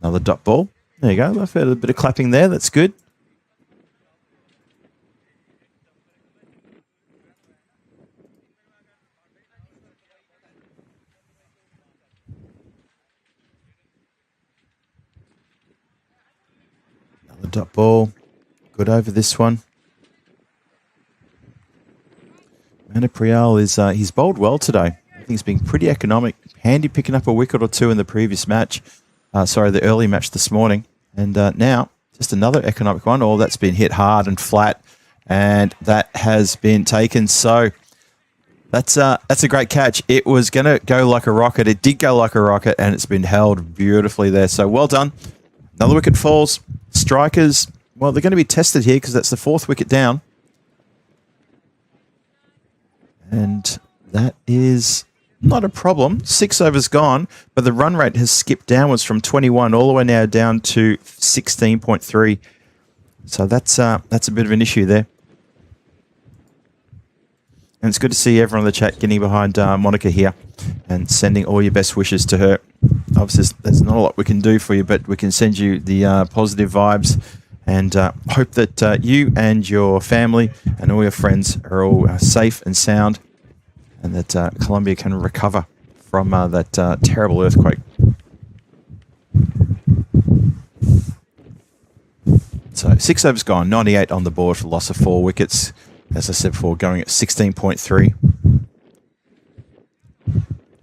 Another dot ball. There you go. I've heard a bit of clapping there. That's good. Another dot ball. Good over this one. Manipriyal is he's bowled well today. I think everything's been pretty economic. Handy picking up a wicket or two in the previous match. The early match this morning. And now, just another economic one. Oh, that's been hit hard and flat. And that has been taken. So that's a great catch. It was going to go like a rocket. It did go like a rocket, and it's been held beautifully there. So well done. Another wicket falls. Strikers, well, they're going to be tested here because that's the 4th wicket down. And that is not a problem. 6 overs gone, but the run rate has skipped downwards from 21 all the way now down to 16.3. So that's a bit of an issue there. And it's good to see everyone in the chat getting behind Monica here and sending all your best wishes to her. Obviously, there's not a lot we can do for you, but we can send you the positive vibes and hope that you and your family and all your friends are all safe and sound, and that Colombia can recover from that terrible earthquake. So 6 overs gone, 98 on the board for loss of 4 wickets. As I said before, going at 16.3.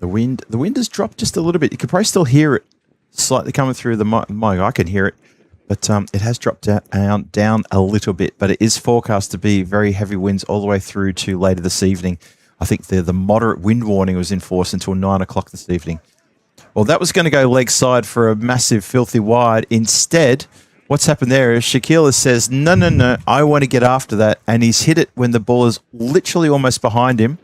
The wind has dropped just a little bit. You could probably still hear it slightly coming through the mic. I can hear it. But it has dropped down a little bit. But it is forecast to be very heavy winds all the way through to later this evening. I think the moderate wind warning was in force until 9 o'clock this evening. Well, that was going to go leg side for a massive, filthy wide. Instead, what's happened there is Shaquille says, no, I want to get after that. And he's hit it when the ball is literally almost behind him.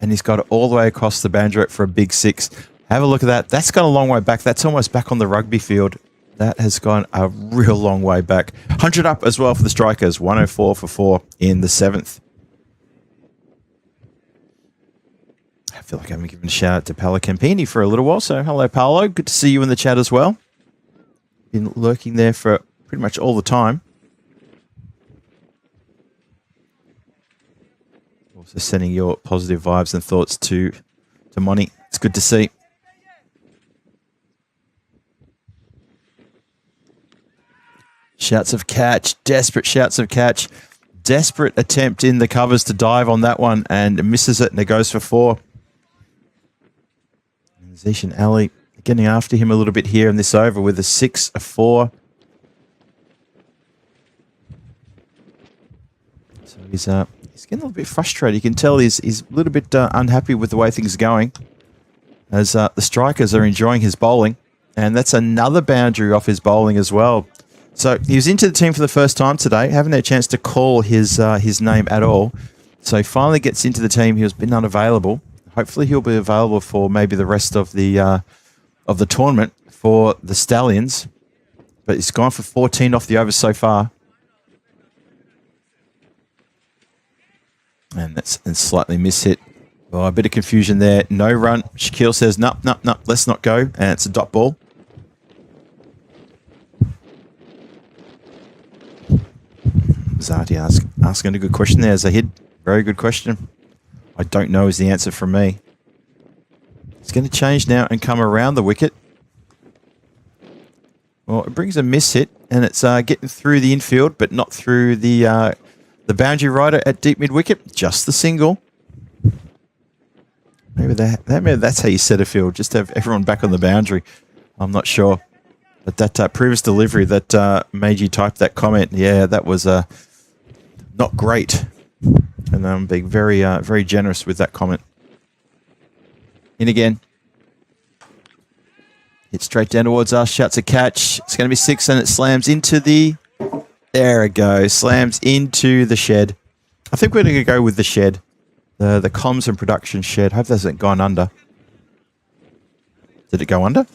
And he's got it all the way across the boundary for a big 6. Have a look at that. That's gone a long way back. That's almost back on the rugby field. That has gone a real long way back. 100 up as well for the strikers. 104 for 4 in the 7th. I feel like I haven't given a shout out to Paolo Campini for a little while. So hello, Paolo. Good to see you in the chat as well. Been lurking there for pretty much all the time. Also sending your positive vibes and thoughts to Moni. It's good to see. Shouts of catch. Desperate shouts of catch. Desperate attempt in the covers to dive on that one and misses it, and it goes for 4. And Zishan Ali getting after him a little bit here in this over with a 6, a 4. So he's getting a little bit frustrated. You can tell he's a little bit unhappy with the way things are going, as the strikers are enjoying his bowling, and that's another boundary off his bowling as well. So he was into the team for the first time today, haven't had a chance to call his name at all. So he finally gets into the team. He has been unavailable. Hopefully he'll be available for maybe the rest of the tournament for the Stallions. But he's gone for 14 off the overs so far. And that's slightly mishit. Oh, a bit of confusion there. No run. Shaquille says, no, let's not go. And it's a dot ball. Zati asking a good question there, Zahid. Very good question. I don't know is the answer from me. It's going to change now and come around the wicket. Well, it brings a miss hit, and it's getting through the infield, but not through the boundary rider at deep mid wicket. Just the single. Maybe that's how you set a field. Just have everyone back on the boundary. I'm not sure. But that previous delivery that made you type that comment, yeah, that was not great. And I'm being very generous with that comment. In again. Hit straight down towards us. Shouts a catch. It's going to be 6, and it slams into the... There it goes. Slams into the shed. I think we're going to go with the shed. The comms and production shed. Hope that hasn't gone under. Did it go under?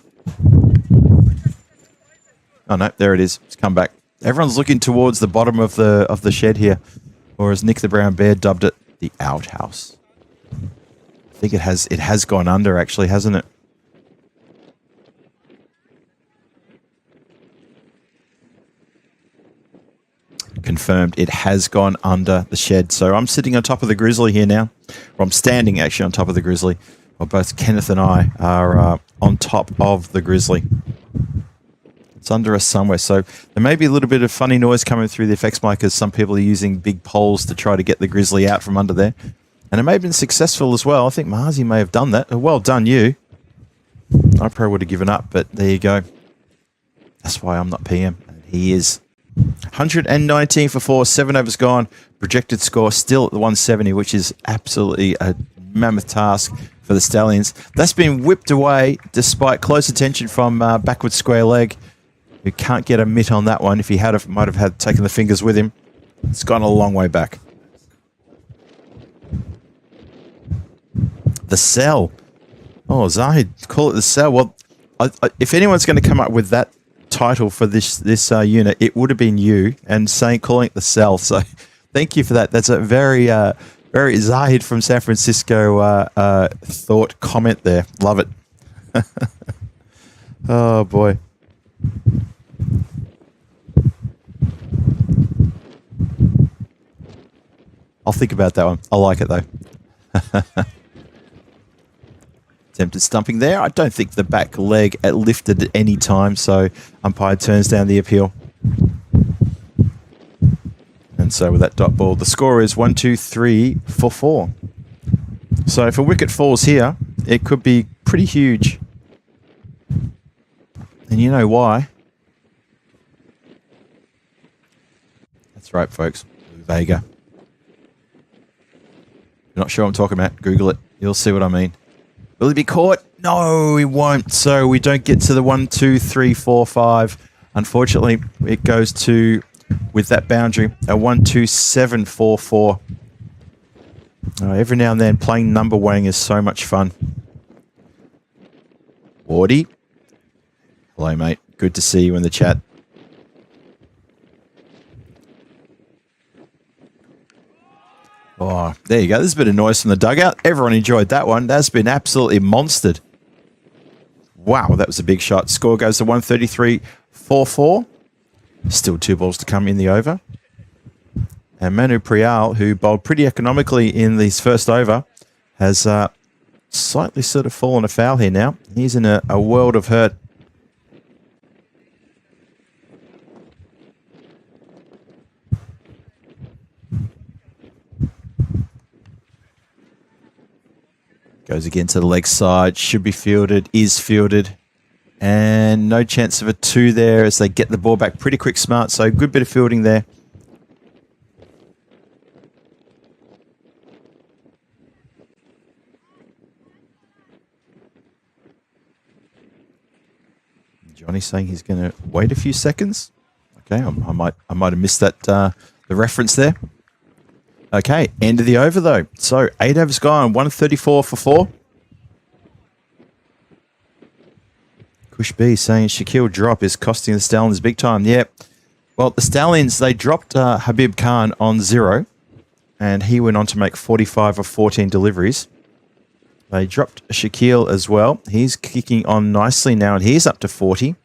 Oh no, there it is. It's come back. Everyone's looking towards the bottom of the shed here, or as Nick the Brown Bear dubbed it, the outhouse. I think it has gone under actually, hasn't it? Confirmed, it has gone under the shed. So I'm sitting on top of the grizzly here now. Or I'm standing actually on top of the grizzly. Well, both Kenneth and I are on top of the grizzly. It's under us somewhere, so there may be a little bit of funny noise coming through the effects mic as some people are using big poles to try to get the grizzly out from under there. And it may have been successful as well. I think Marzi may have done that. Well done, you. I probably would have given up, but there you go. That's why I'm not PM. And he is. 119 for 4, 7 overs gone. Projected score still at the 170, which is absolutely a mammoth task for the Stallions. That's been whipped away despite close attention from backward square leg, who can't get a mitt on that one. If he might have had taken the fingers with him. It's gone a long way back. The cell. Oh, Zahid, call it the cell. Well, if anyone's going to come up with that title for this unit, it would have been you, and calling it the cell. So thank you for that. That's a very Zahid from San Francisco thought comment there. Love it. Oh boy. I'll think about that one. I like it though. Attempted stumping there. I don't think the back leg lifted at any time, so umpire turns down the appeal. And so with that dot ball, the score is 1, 2, 3 for 4. So if a wicket falls here, it could be pretty huge. And you know why? That's right, folks. Vega. You're not sure what I'm talking about? Google it. You'll see what I mean. Will he be caught? No, he won't. So we don't get to the 1, 2, 3, 4, 5. Unfortunately, it goes to, with that boundary, a 1, 2, 7, 4, 4. Every now and then, playing number weighing is so much fun. Wardy. Hello, mate. Good to see you in the chat. Oh, there you go. There's a bit of noise from the dugout. Everyone enjoyed that one. That's been absolutely monstered. Wow, that was a big shot. Score goes to 133 4-4. Still 2 balls to come in the over. And Manu Prial, who bowled pretty economically in this first over, has slightly sort of fallen afoul here now. He's in a world of hurt. Goes again to the leg side, should be fielded, is fielded. And no chance of a 2 there as they get the ball back pretty quick smart. So good bit of fielding there. Johnny's saying he's going to wait a few seconds. Okay, I might have missed that the reference there. Okay, end of the over though. So 8 overs gone, 134 for 4. Kush B saying Shaquille drop is costing the Stallions big time. Yeah, well, the Stallions, they dropped Habib Khan on 0, and he went on to make 45 of 14 deliveries. They dropped Shaquille as well. He's kicking on nicely now, and he's up to 40.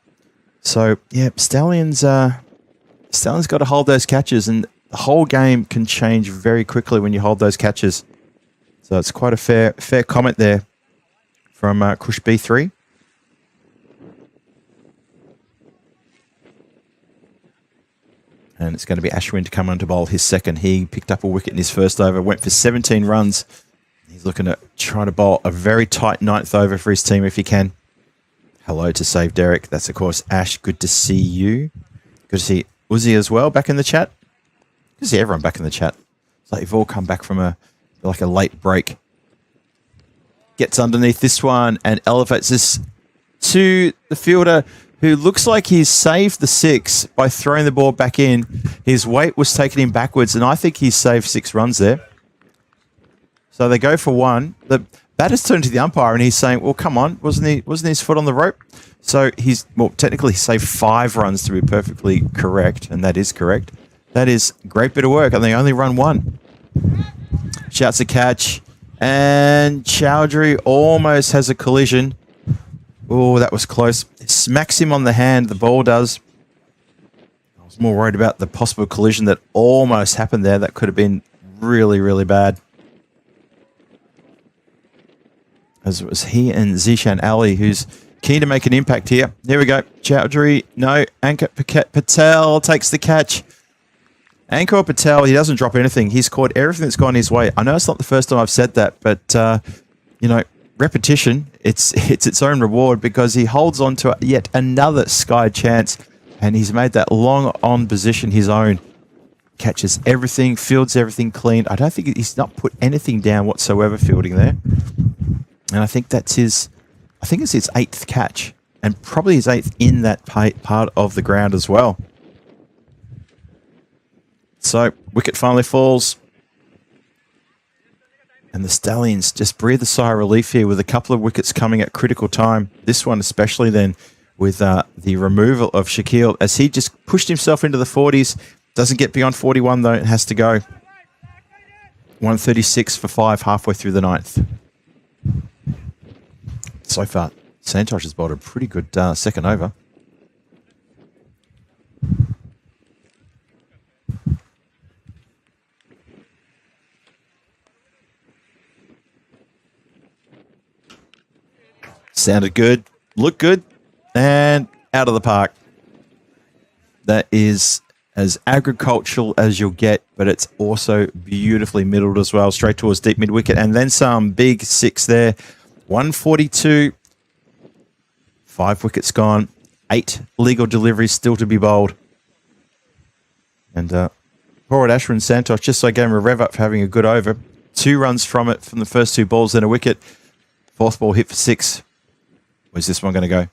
So, yeah, Stallions got to hold those catches, and the whole game can change very quickly when you hold those catches. So it's quite a fair comment there from Kush B3. And it's going to be Ashwin to come on to bowl his second. He picked up a wicket in his first over, went for 17 runs. He's looking to try to bowl a very tight 9th over for his team if he can. Hello to Save Derek. That's, of course, Ash. Good to see you. Good to see Uzi as well back in the chat. Good to see everyone back in the chat. It's like you've all come back from a late break. Gets underneath this one and elevates this to the fielder, who looks like he's saved the 6 by throwing the ball back in. His weight was taking him backwards, and I think he's saved 6 runs there. So they go for 1. The batter's turned to the umpire, and he's saying, well, come on, wasn't his foot on the rope? So technically he saved 5 runs to be perfectly correct, and that is correct. That is a great bit of work, and they only run 1. Shouts a catch, and Chowdhury almost has a collision. Oh, that was close. It smacks him on the hand, the ball does. I was more worried about the possible collision that almost happened there. That could have been really, really bad. As it was he and Zishan Ali, who's keen to make an impact here. Here we go. Chowdhury, no. Ankit Patel takes the catch. Ankor Patel, he doesn't drop anything. He's caught everything that's gone his way. I know it's not the first time I've said that, but, you know, repetition, it's its own reward because he holds on to yet another sky chance, and he's made that long on position his own. Catches everything, fields everything clean. I don't think he's not put anything down whatsoever fielding there. And I think that's his, I think it's his 8th catch, and probably his 8th in that part of the ground as well. So, wicket finally falls. And the Stallions just breathe a sigh of relief here with a couple of wickets coming at critical time. This one especially then with the removal of Shaquille as he just pushed himself into the 40s. Doesn't get beyond 41 though, it has to go. 136 for 5 halfway through the 9th. So far, Santosh has bowled a pretty good second over. Sounded good, looked good, and out of the park. That is as agricultural as you'll get, but it's also beautifully middled as well, straight towards deep mid-wicket, and then some big 6 there. 142, 5 wickets gone, 8 legal deliveries still to be bowled. And poor Ashwin Santosh, just so I gave him a rev up for having a good over. 2 runs from it from the first 2 balls, then a wicket. 4th ball hit for 6. Where's this one going to go?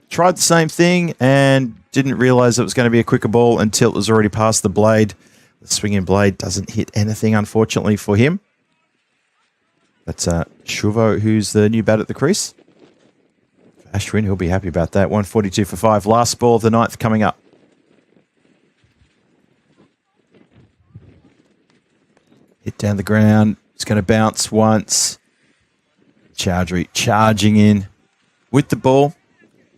Tried the same thing and didn't realise it was going to be a quicker ball until it was already past the blade. The swinging blade doesn't hit anything, unfortunately, for him. That's Shuvo, who's the new bat at the crease. Ashwin, he'll be happy about that. 142 for 5. Last ball of the 9th coming up. Hit down the ground. It's going to bounce once. Chowdhury charging in with the ball.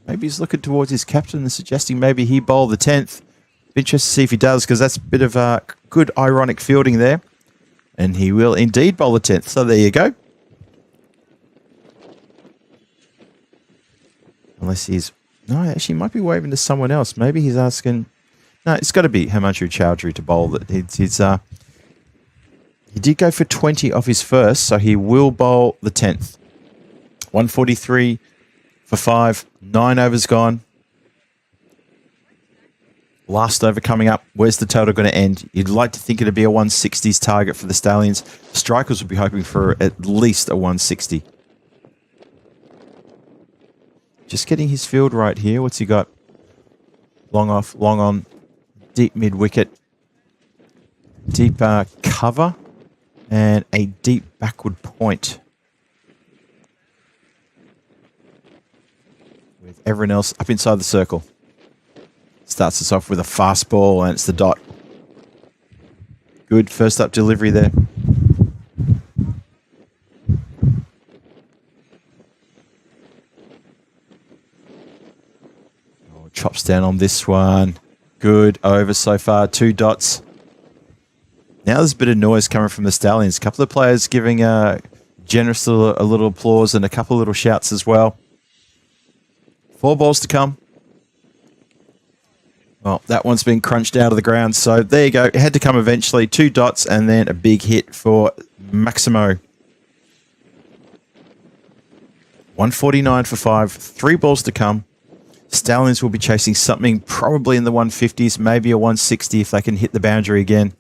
Maybe he's looking towards his captain and suggesting maybe he bowl the 10th. Interested to see if he does, because that's a bit of good ironic fielding there. And he will indeed bowl the 10th. So there you go. Unless he's... No, actually, he might be waving to someone else. Maybe he's asking... No, it's got to be Himanshu Chowdhury to bowl that. He did go for 20 off his first, so he will bowl the 10th. 143 for 5. 9 overs gone. Last over coming up. Where's the total going to end? You'd like to think it'd be a 160s target for the Stallions. Strikers would be hoping for at least a 160. Just getting his field right here. What's he got? Long off, long on, deep mid-wicket. Deep cover and a deep backward point. With everyone else up inside the circle. Starts us off with a fast ball, and it's the dot. Good first up delivery there. Oh, chops down on this one. Good over so far. 2 dots. Now there's a bit of noise coming from the Stallions. A couple of players giving generous a little applause and a couple of little shouts as well. 4 balls to come. Well, that one's been crunched out of the ground. So there you go. It had to come eventually. 2 dots and then a big hit for Maximo. 149 for 5. 3 balls to come. Stallions will be chasing something probably in the 150s, maybe a 160 if they can hit the boundary again.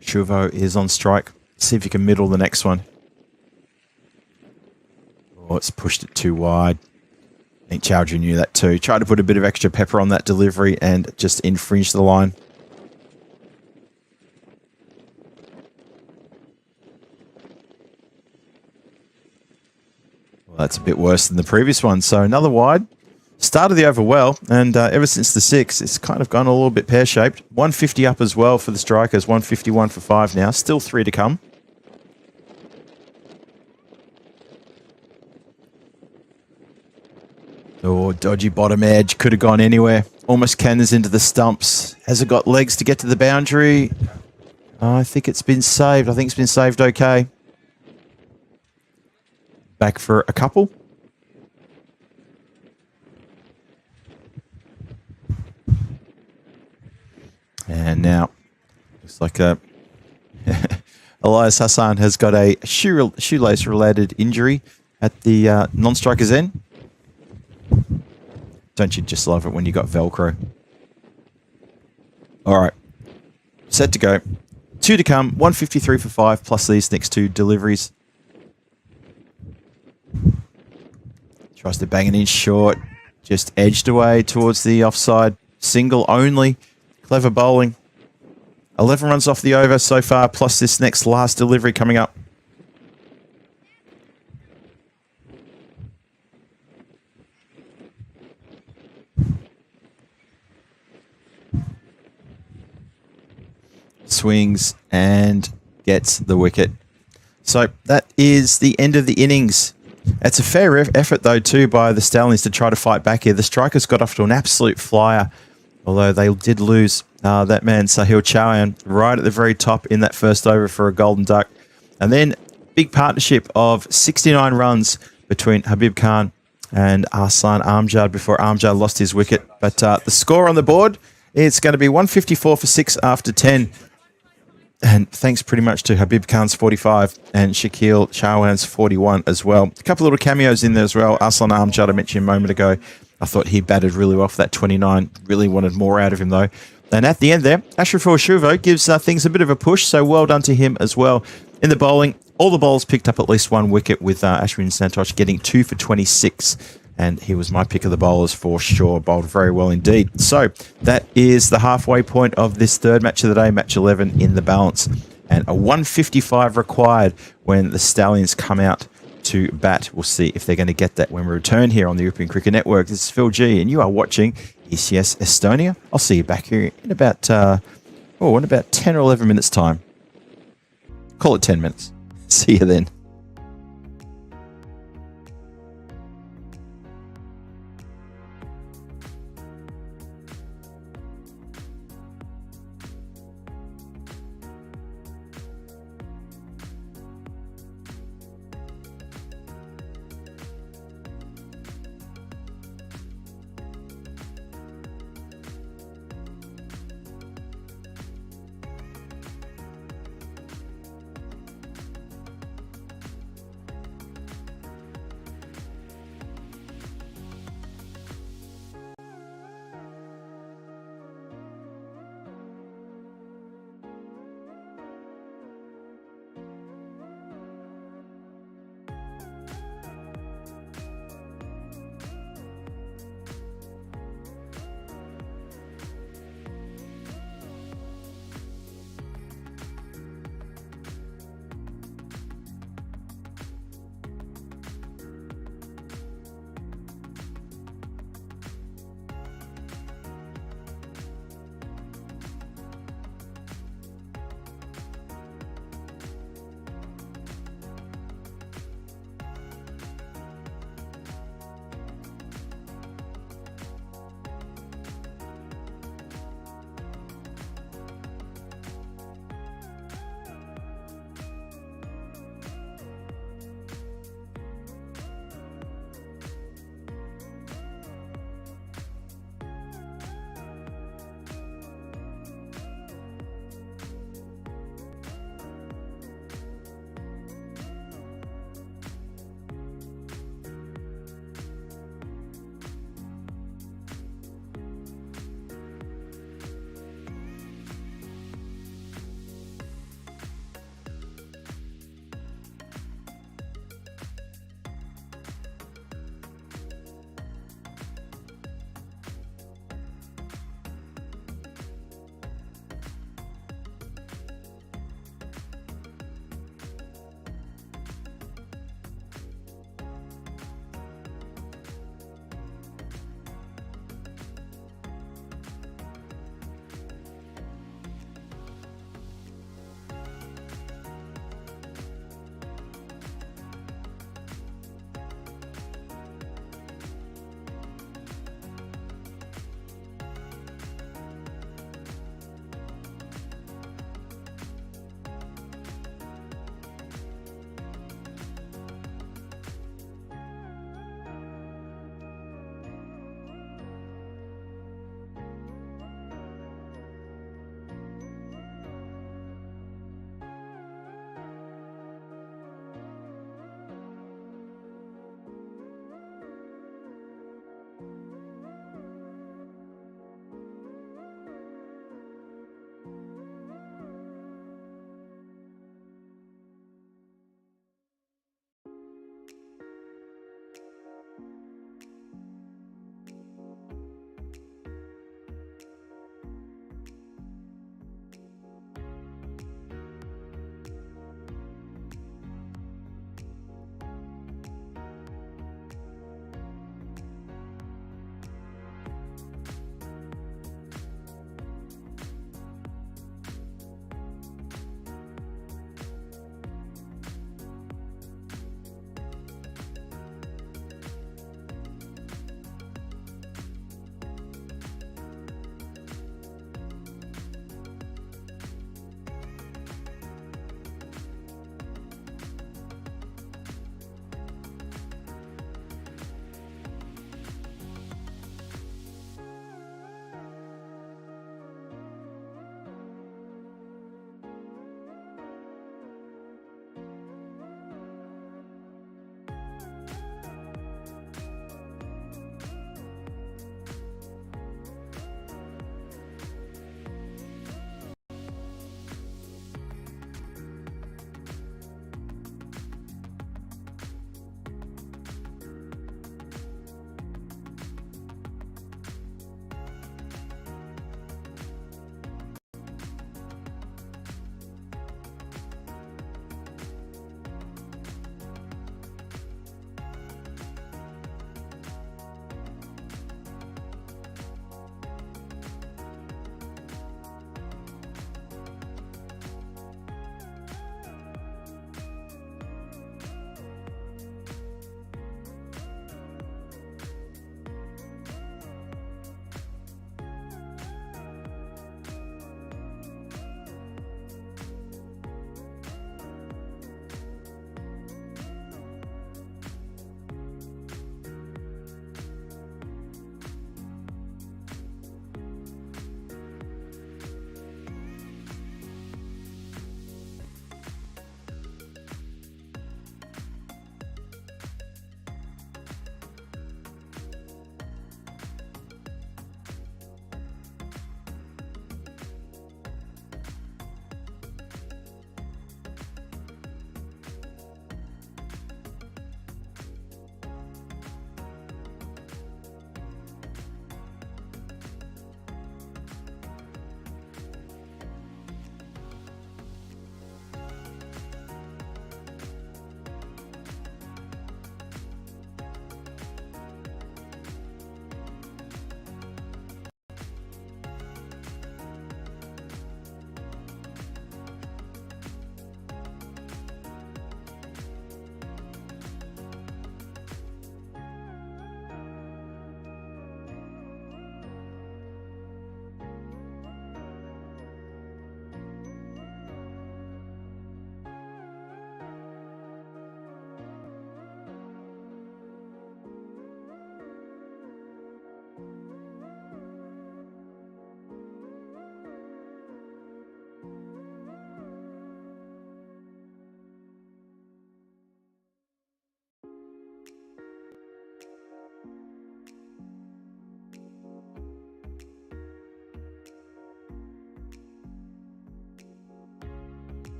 Shuvo is on strike. See if he can middle the next one. Oh, it's pushed it too wide. I think Chowdhury knew that too. Tried to put a bit of extra pepper on that delivery and just infringed the line. Well, that's a bit worse than the previous one. So another wide. Started the over well, and ever since the 6, it's kind of gone a little bit pear-shaped. 150 up as well for the strikers. 151 for 5 now. Still 3 to come. Oh, dodgy bottom edge. Could have gone anywhere. Almost cannons into the stumps. Has it got legs to get to the boundary? I think it's been saved. I think it's been saved okay. Back for a couple. And now, looks like Elias Hassan has got a shoelace-related injury at the non-striker's end. Don't you just love it when you got Velcro? All right. Set to go. 2 to come. 153 for 5, plus these next 2 deliveries. Tries to bang it in short. Just edged away towards the offside. Single only. Clever bowling. 11 runs off the over so far, plus this next last delivery coming up. Swings and gets the wicket. So that is the end of the innings. It's a fair effort, though, too, by the Stallions to try to fight back here. The strikers got off to an absolute flyer, although they did lose that man, Sahil Chauhan, right at the very top in that first over for a golden duck. And then big partnership of 69 runs between Habib Khan and Arslan Amjad before Amjad lost his wicket. But the score on the board, it's going to be 154 for 6 after 10. And thanks pretty much to Habib Khan's 45 and Shakil Chauhan's 41 as well. A couple of little cameos in there as well. Arslan Amjad, I mentioned a moment ago. I thought he batted really well for that 29. Really wanted more out of him, though. And at the end there, Ashraful Shuvo gives things a bit of a push, so well done to him as well. In the bowling, all the bowlers picked up at least 1 wicket, with Ashwin Santosh getting 2 for 26. And he was my pick of the bowlers for sure. Bowled very well indeed. So that is the halfway point of this third match of the day, match 11 in the balance. And a 155 required when the Stallions come out to bat. We'll see if they're going to get that when we return here on the European Cricket Network. This is Phil G, and you are watching ECS Estonia. I'll see you back here in about 10 or 11 minutes' time. Call it 10 minutes. See you then.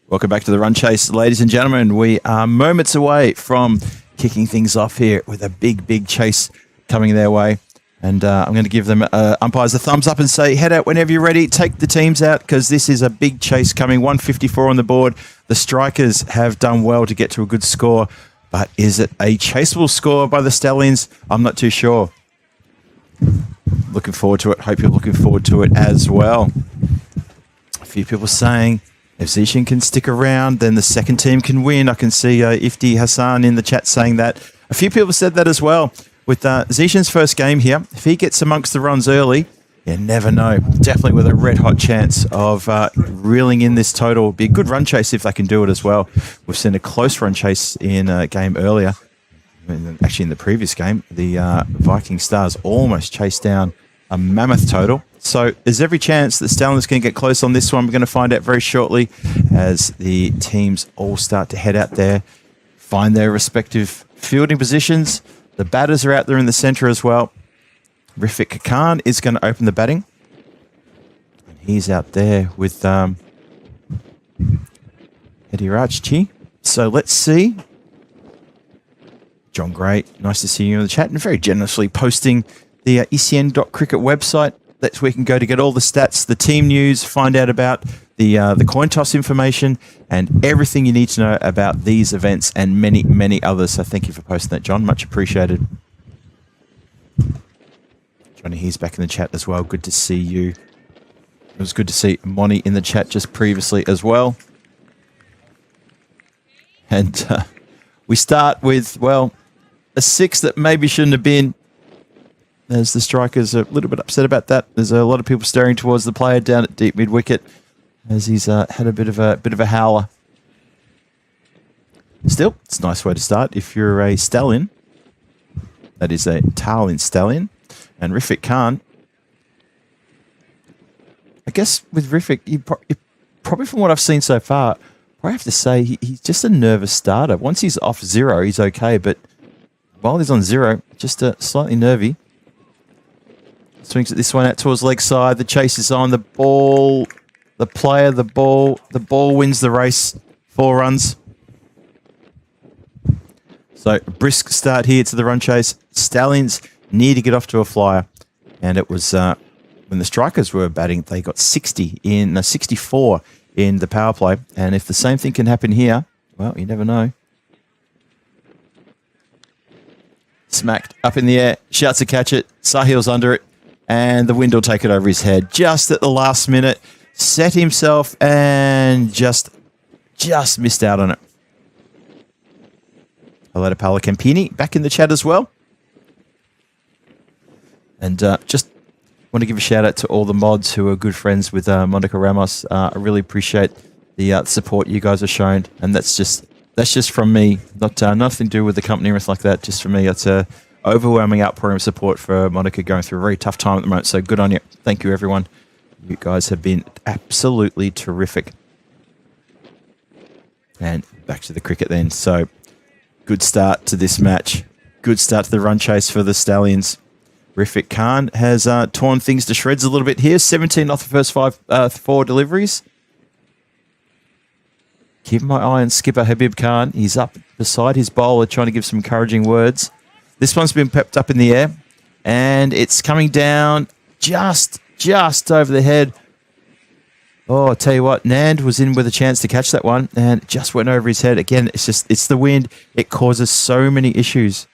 Welcome back to the Run Chase, ladies and gentlemen. We are moments away from kicking things off here with a big chase coming their way. And I'm going to give them umpires a thumbs up and say, head out whenever you're ready. Take the teams out because this is a big chase coming. 154 on the board. The strikers have done well to get to a good score. But is it a chaseable score by the Stallions? I'm not too sure. Looking forward to it. Hope you're looking forward to it as well. A few people saying if Zishan can stick around, then the second team can win. I can see Ifti Hassan in the chat saying that. A few people said that as well. With Zishan's first game here, if he gets amongst the runs early, you never know. Definitely with a red-hot chance of reeling in this total. It'd be a good run chase if they can do it as well. We've seen a close run chase in a game earlier. Actually, in the previous game, the Viking Stars almost chased down a mammoth total. So there's every chance that Stallions can get close on this one. We're going to find out very shortly as the teams all start to head out there, find their respective fielding positions. The batters are out there in the centre as well. Rifik Khan is going to open the batting. And he's out there with Eddie Rajchi. So let's see. John Gray, nice to see you in the chat and very generously posting the ECN.cricket website. That's where you can go to get all the stats, the team news, find out about the coin toss information and everything you need to know about these events and many others. So thank you for posting that, John. Much appreciated. Johnny here's back in the chat as well. Good to see you. It was good to see Moni in the chat just previously as well. And we start with, well, a 6 that maybe shouldn't have been. As the strikers are a little bit upset about that. There's a lot of people staring towards the player down at deep mid wicket as he's had a bit of a howler. Still, it's a nice way to start if you're a Stallion. That is a Tallinn Stallion. And Rifik Khan. I guess with Rifik, you probably from what I've seen so far, I have to say he's just a nervous starter. Once he's off 0, he's okay. But while he's on 0, just slightly nervy. Swings at this one out towards leg side. The chase is on. The ball, the player, the ball wins the race. 4 runs. So a brisk start here to the run chase. Stallions need to get off to a flyer. And it was when the strikers were batting, they got 64 in the power play. And if the same thing can happen here, well, you never know. Smacked up in the air. Shouts to catch it. Sahil's under it. And the wind will take it over his head just at the last minute. Set himself and just missed out on it. Hello to Paolo Campini back in the chat as well. And just want to give a shout out to all the mods who are good friends with Monica Ramos. I really appreciate the support you guys are showing. And that's just from me. Nothing to do with the company or anything like that. Just from me. It's a overwhelming outpouring of support for Monica going through a very tough time at the moment. So good on you. Thank you, everyone. You guys have been absolutely terrific. And back to the cricket then. So good start to this match. Good start to the run chase for the Stallions. Rifik Khan has torn things to shreds a little bit here. 17 off the first 4 deliveries. Keep my eye on skipper Habib Khan. He's up beside his bowler trying to give some encouraging words. This one's been pepped up in the air, and it's coming down just over the head. Oh, I'll tell you what, Nand was in with a chance to catch that one, and it just went over his head. Again, it's the wind. It causes so many issues.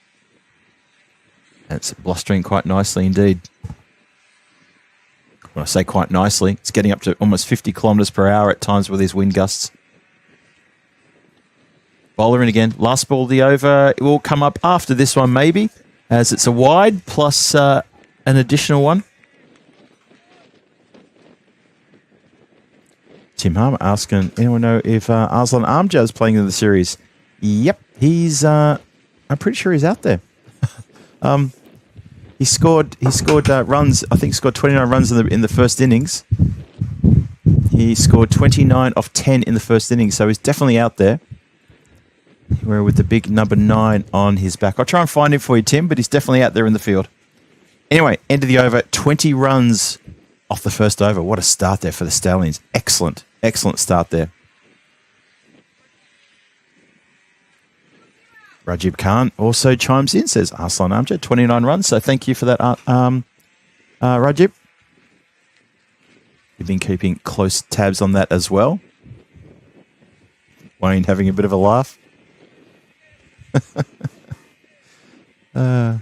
And it's blustering quite nicely indeed. When I say quite nicely, it's getting up to almost 50 kilometres per hour at times with these wind gusts. Bowler in again. Last ball of the over. It will come up after this one, maybe, as it's a wide plus an additional one. Tim Harmer asking, anyone know if Arslan Amjad is playing in the series? Yep, he's. I'm pretty sure he's out there. He scored runs. I think he scored 29 runs in the first innings. He scored 29 off 10 in the first innings, so he's definitely out there. We're with the big number 9 on his back. I'll try and find him for you, Tim, but he's definitely out there in the field. Anyway, end of the over. 20 runs off the first over. What a start there for the Stallions. Excellent start there. Rajib Khan also chimes in, says Arslan Amjad, 29 runs. So thank you for that, Rajib. You've been keeping close tabs on that as well. Wayne having a bit of a laugh. I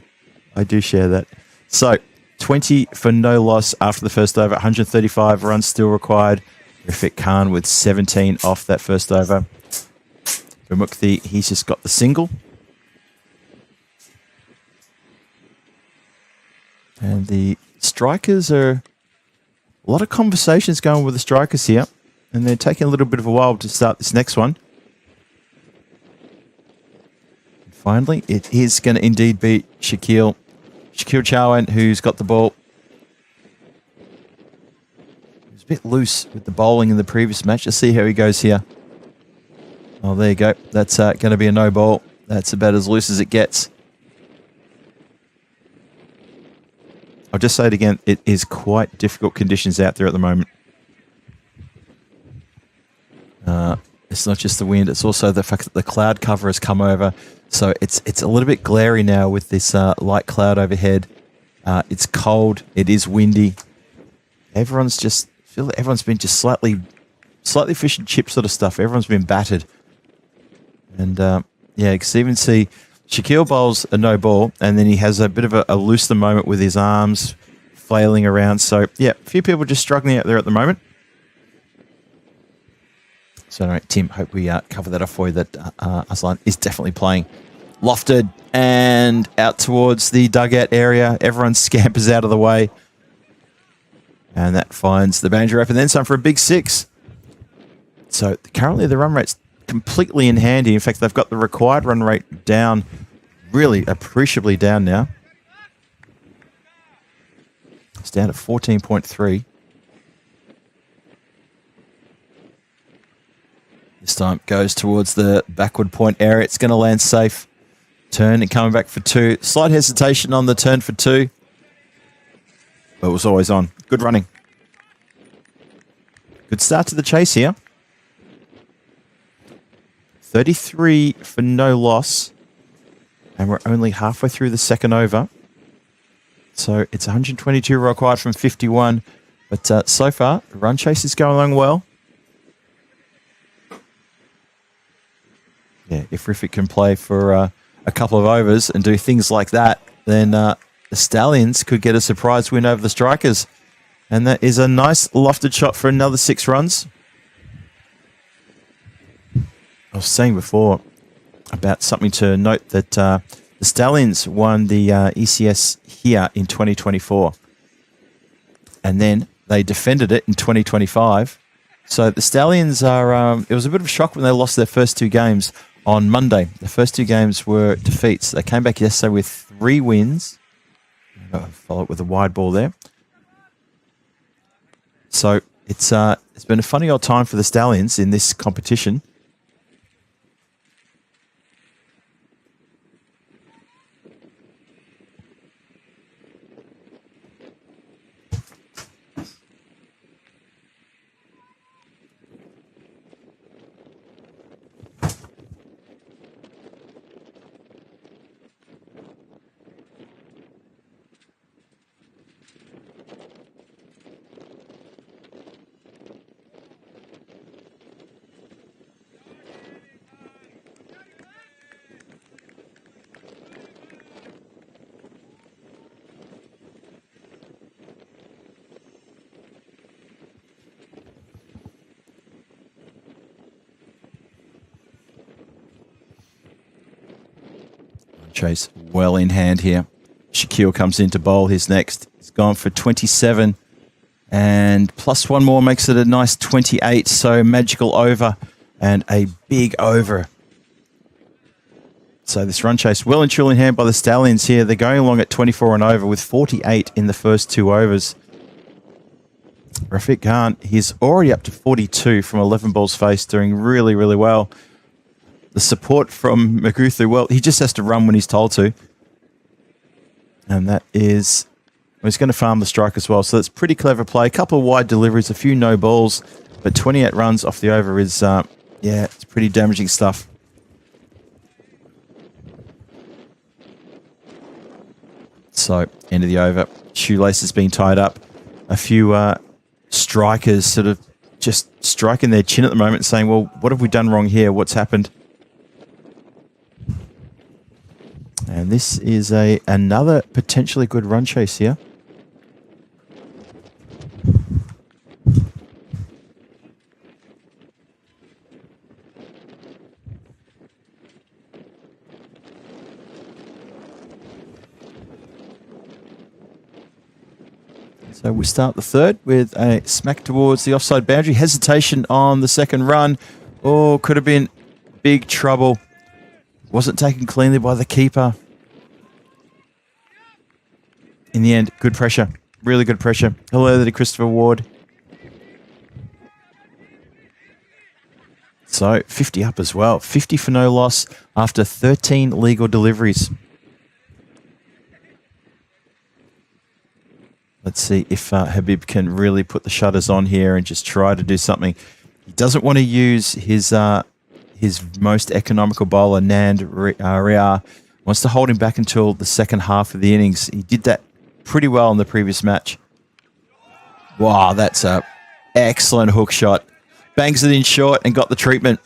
do share that. So 20 for no loss after the first over. 135 runs still required. Rafik Khan with 17 off that first over. Mukti, he's just got the single. And the strikers are... A lot of conversations going with the strikers here. And they're taking a little bit of a while to start this next one. And finally, it is going to indeed be Shakil Chowan, who's got the ball. He was a bit loose with the bowling in the previous match. Let's see how he goes here. Oh, there you go. That's going to be a no ball. That's about as loose as it gets. I'll just say it again. It is quite difficult conditions out there at the moment. It's not just the wind. It's also the fact that the cloud cover has come over. So it's a little bit glary now with this light cloud overhead. It's cold. It is windy. Everyone's been just slightly fish and chip sort of stuff. Everyone's been battered. And yeah, you can even see Shakil bowls a no ball, and then he has a bit of a looser moment with his arms flailing around. So yeah, a few people just struggling out there at the moment. So anyway, Tim, hope we cover that off for you, that Aslan is definitely playing. Lofted and out towards the dugout area. Everyone scampers out of the way. And that finds the boundary rope, and then some for a big 6. So currently the run rate's completely in hand here. In fact, they've got the required run rate down, really appreciably down now. It's down to 14.3. This time goes towards the backward point area. It's going to land safe. Turn and coming back for 2. Slight hesitation on the turn for 2. But it was always on. Good running. Good start to the chase here. 33 for no loss. And we're only halfway through the second over. So it's 122 required from 51. But so far, the run chase is going along well. Yeah, if Riffick can play for a couple of overs and do things like that, then the Stallions could get a surprise win over the Strikers. And that is a nice lofted shot for another 6 runs. I was saying before about something to note that the Stallions won the ECS here in 2024. And then they defended it in 2025. So the Stallions are... it was a bit of a shock when they lost their first 2 games on Monday. The first 2 games were defeats. They came back yesterday with 3 wins. I'll follow it with a wide ball there. So it's been a funny old time for the Stallions in this competition. Chase well in hand here. Shakil comes in to bowl his next. He's gone for 27 and plus 1 more makes it a nice 28. So magical over and a big over. So this run chase well and truly in hand by the Stallions here. They're going along at 24 and over with 48 in the first 2 overs. Rafiq Khan, he's already up to 42 from 11 balls faced, doing really, really well. The support from Maguthu, well, he just has to run when he's told to. And that is... Well, he's going to farm the strike as well. So that's pretty clever play. A couple of wide deliveries, a few no balls. But 28 runs off the over is, yeah, it's pretty damaging stuff. So, end of the over. Shoelaces being tied up. A few strikers sort of just striking their chin at the moment, saying, well, what have we done wrong here? What's happened? And this is another potentially good run chase here. So we start the third with a smack towards the offside boundary. Hesitation on the second run. Oh, could have been big trouble. Wasn't taken cleanly by the keeper. In the end, good pressure. Really good pressure. Hello there to Christopher Ward. So 50 up as well. 50 for no loss after 13 legal deliveries. Let's see if Habib can really put the shutters on here and just try to do something. He doesn't want to use his most economical bowler, Nand Ria. Wants to hold him back until the second half of the innings. He did that pretty well in the previous match. Wow, that's a excellent hook shot. Bangs it in short and got the treatment.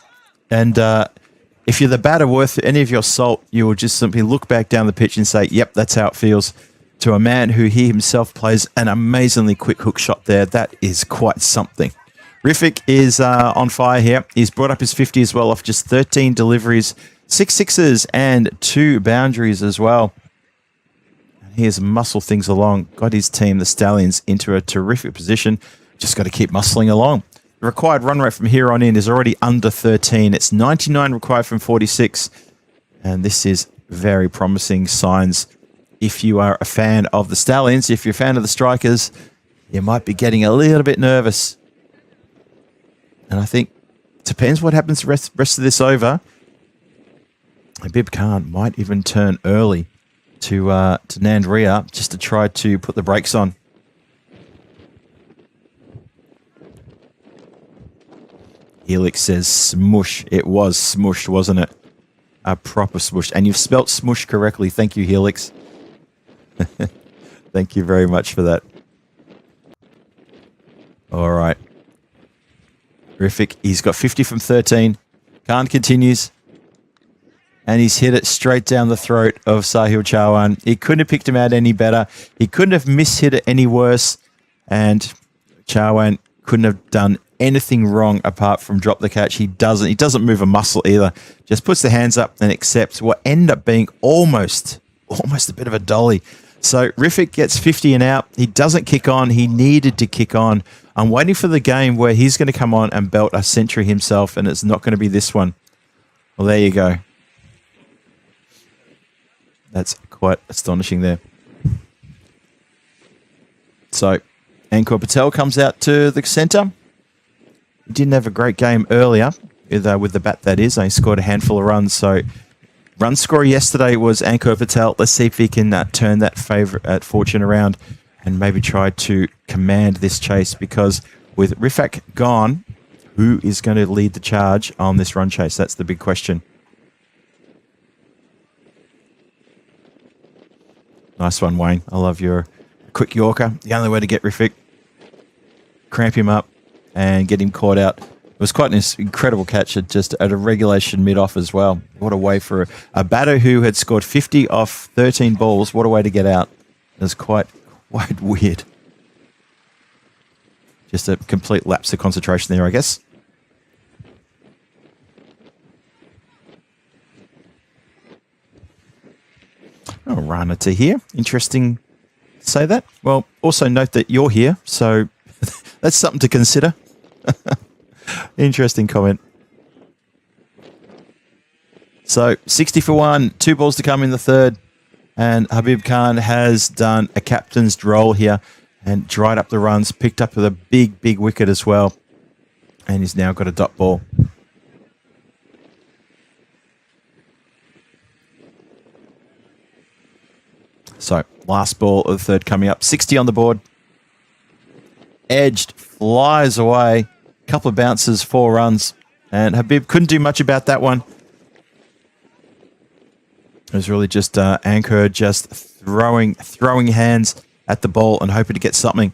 And if you're the batter worth any of your salt, you will just simply look back down the pitch and say, yep, that's how it feels. To a man who he himself plays an amazingly quick hook shot there. That is quite something. Riffick is on fire here. He's brought up his 50 as well off just 13 deliveries, 6 sixes and 2 boundaries as well. And he has muscled things along. Got his team, the Stallions, into a terrific position. Just got to keep muscling along. The required run rate from here on in is already under 13. It's 99 required from 46. And this is very promising signs. If you are a fan of the Stallions, if you're a fan of the Strikers, you might be getting a little bit nervous. And I think it depends what happens the rest of this over. Habib Khan might even turn early to Nandria just to try to put the brakes on. Helix says smush. It was smushed, wasn't it? A proper smush. And you've spelt smush correctly. Thank you, Helix. Thank you very much for that. All right. Terrific. He's got 50 from 13. Khan continues. And he's hit it straight down the throat of Sahil Chauhan. He couldn't have picked him out any better. He couldn't have mishit it any worse. And Chauhan couldn't have done anything wrong apart from drop the catch. He doesn't move a muscle either. Just puts the hands up and accepts what ended up being almost a bit of a dolly. So Riffick gets 50 and out. He doesn't kick on. He needed to kick on. I'm waiting for the game where he's going to come on and belt a century himself, and it's not going to be this one. Well, there you go. That's quite astonishing there. So Ankur Patel comes out to the centre. He didn't have a great game earlier with the bat, that is. He scored a handful of runs, so run scorer yesterday was Ankur Patel. Let's see if he can turn that fortune around and maybe try to command this chase, because with Riffick gone, who is going to lead the charge on this run chase? That's the big question. Nice one, Wayne. I love your quick Yorker. The only way to get Riffick, cramp him up and get him caught out. It was quite an incredible catch at a regulation mid-off as well. What a way for a batter who had scored 50 off 13 balls. What a way to get out. It was quite weird. Just a complete lapse of concentration there, I guess. Oh, Rana to here. Interesting to say that. Well, also note that you're here, so that's something to consider. Interesting comment. So 60 for 1, 2 balls to come in the third, and Habib Khan has done a captain's role here and dried up the runs, picked up with a big wicket as well, and he's now got a dot ball. So last ball of the third coming up, 60 on the board. Edged, flies away. Couple of bounces, 4 runs. And Habib couldn't do much about that one. It was really just Ankur just throwing hands at the ball and hoping to get something.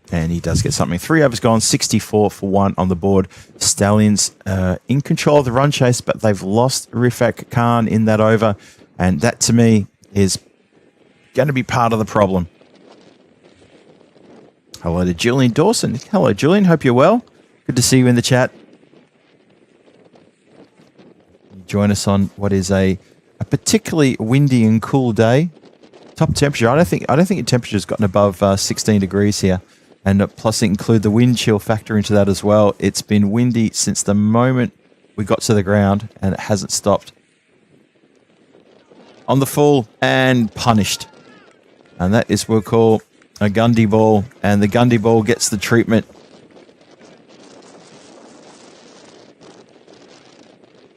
And he does get something. 3 overs gone, 64 for 1 on the board. Stallions in control of the run chase, but they've lost Rifat Khan in that over. And that, to me, is going to be part of the problem. Hello to Julian Dawson. Hello, Julian. Hope you're well. Good to see you in the chat. Join us on what is a particularly windy and cool day. Top temperature. I don't think the temperature's gotten above 16 degrees here. And plus include the wind chill factor into that as well. It's been windy since the moment we got to the ground, and it hasn't stopped. On the full and punished. And that is what we'll call a Gundy ball. And the Gundy ball gets the treatment.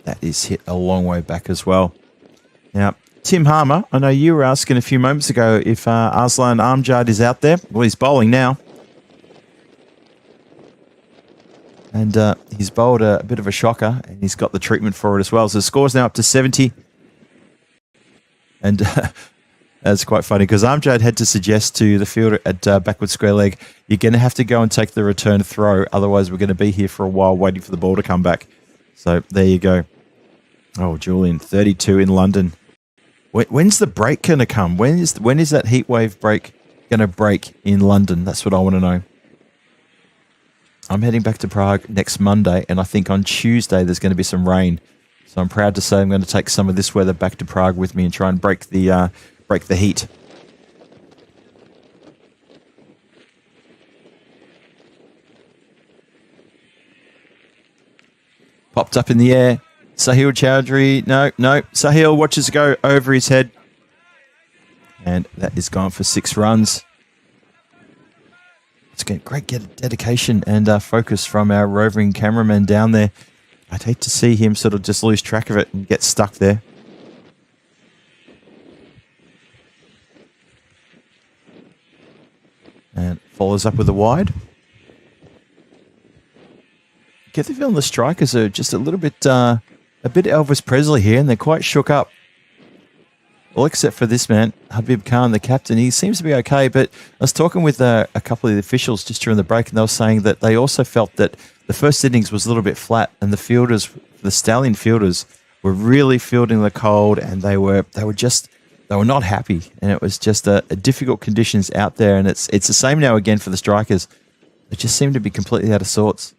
That is hit a long way back as well. Now, Tim Harmer, I know you were asking a few moments ago if Arslan Amjad is out there. Well, he's bowling now. And he's bowled a bit of a shocker, and he's got the treatment for it as well. So the score's now up to 70. And that's quite funny, because Amjad had to suggest to the fielder at backward square leg, you're going to have to go and take the return throw. Otherwise, we're going to be here for a while waiting for the ball to come back. So there you go. Oh, Julian, 32 in London. When's the break going to come? When is that heat wave break going to break in London? That's what I want to know. I'm heading back to Prague next Monday, and I think on Tuesday there's going to be some rain. So I'm proud to say I'm going to take some of this weather back to Prague with me and try and break the heat. Popped up in the air. Sahil Chowdhury. No. Sahil watches it go over his head. And that is gone for 6 runs. It's great dedication and focus from our roving cameraman down there. I'd hate to see him sort of just lose track of it and get stuck there. And follows up with a wide. Get the feeling the strikers are just a bit Elvis Presley here, and they're quite shook up. Well, except for this man, Habib Khan, the captain. He seems to be okay, but I was talking with a couple of the officials just during the break, and they were saying that they also felt that the first innings was a little bit flat, and the Stallion fielders were really fielding the cold, and they were not happy, and it was just a difficult conditions out there, and it's the same now again for the strikers. They just seem to be completely out of sorts.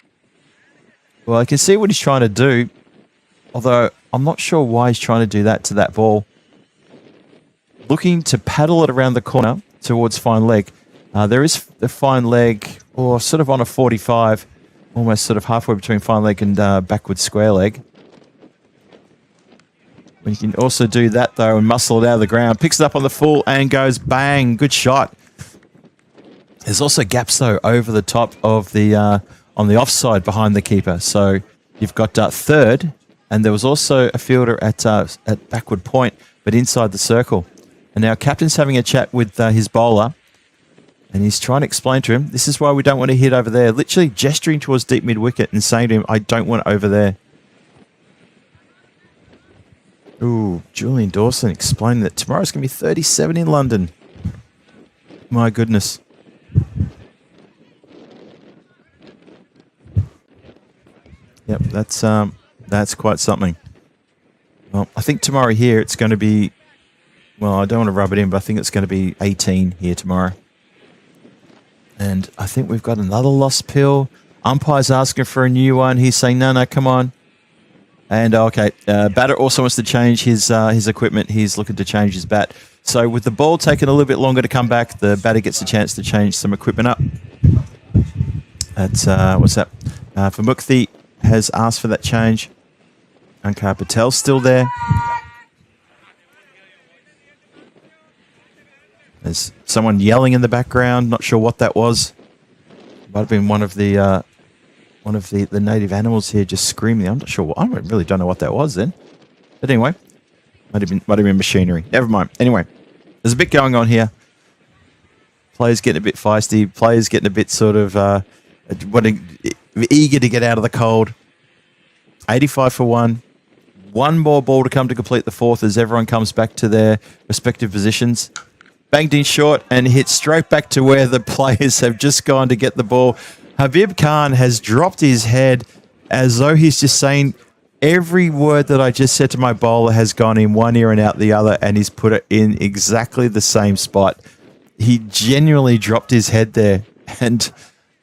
Well, I can see what he's trying to do, although I'm not sure why he's trying to do that to that ball. Looking to paddle it around the corner towards fine leg. There is a fine leg, or sort of on a 45, almost sort of halfway between fine leg and backward square leg. When you can also do that, though, and muscle it out of the ground. Picks it up on the full and goes bang. Good shot. There's also gaps, though, over the top of the on the offside behind the keeper. So you've got third, and there was also a fielder at backward point, but inside the circle. And now captain's having a chat with his bowler, and he's trying to explain to him, this is why we don't want to hit over there. Literally gesturing towards deep mid-wicket and saying to him, I don't want it over there. Ooh, Julian Dawson explaining that tomorrow's going to be 37 in London. My goodness. Yep, that's quite something. Well, I think tomorrow here it's going to be, well, I don't want to rub it in, but I think it's going to be 18 here tomorrow. And I think we've got another lost pill. Umpire's asking for a new one. He's saying, no, come on. And okay, batter also wants to change his equipment. He's looking to change his bat. So with the ball taking a little bit longer to come back, the batter gets a chance to change some equipment up. That's what's that? For Mukthi has asked for that change. Ankar Patel's still there. There's someone yelling in the background. Not sure what that was. Might have been one of the native animals here just screaming. I'm not sure what. I really don't know what that was then. But anyway, might have been machinery. Never mind. Anyway, there's a bit going on here. Players getting a bit feisty. Players getting a bit sort of eager to get out of the cold. 85 for 1. One more ball to come to complete the fourth as everyone comes back to their respective positions. Banged in short and hit straight back to where the players have just gone to get the ball. Habib Khan has dropped his head as though he's just saying, every word that I just said to my bowler has gone in one ear and out the other, and he's put it in exactly the same spot. He genuinely dropped his head there. And,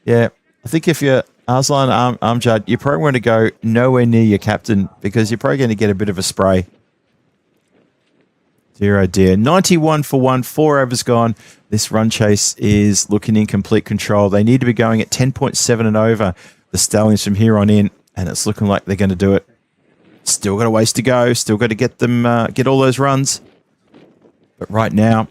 yeah, I think if you're Arslan Amjad, you probably want to go nowhere near your captain because you're probably going to get a bit of a spray. Dear, oh dear. 91 for 1, 4 overs gone. This run chase is looking in complete control. They need to be going at 10.7 and over, the Stallions from here on in, and it's looking like they're going to do it. Still got a ways to go. Still got to get them, get all those runs. But right now,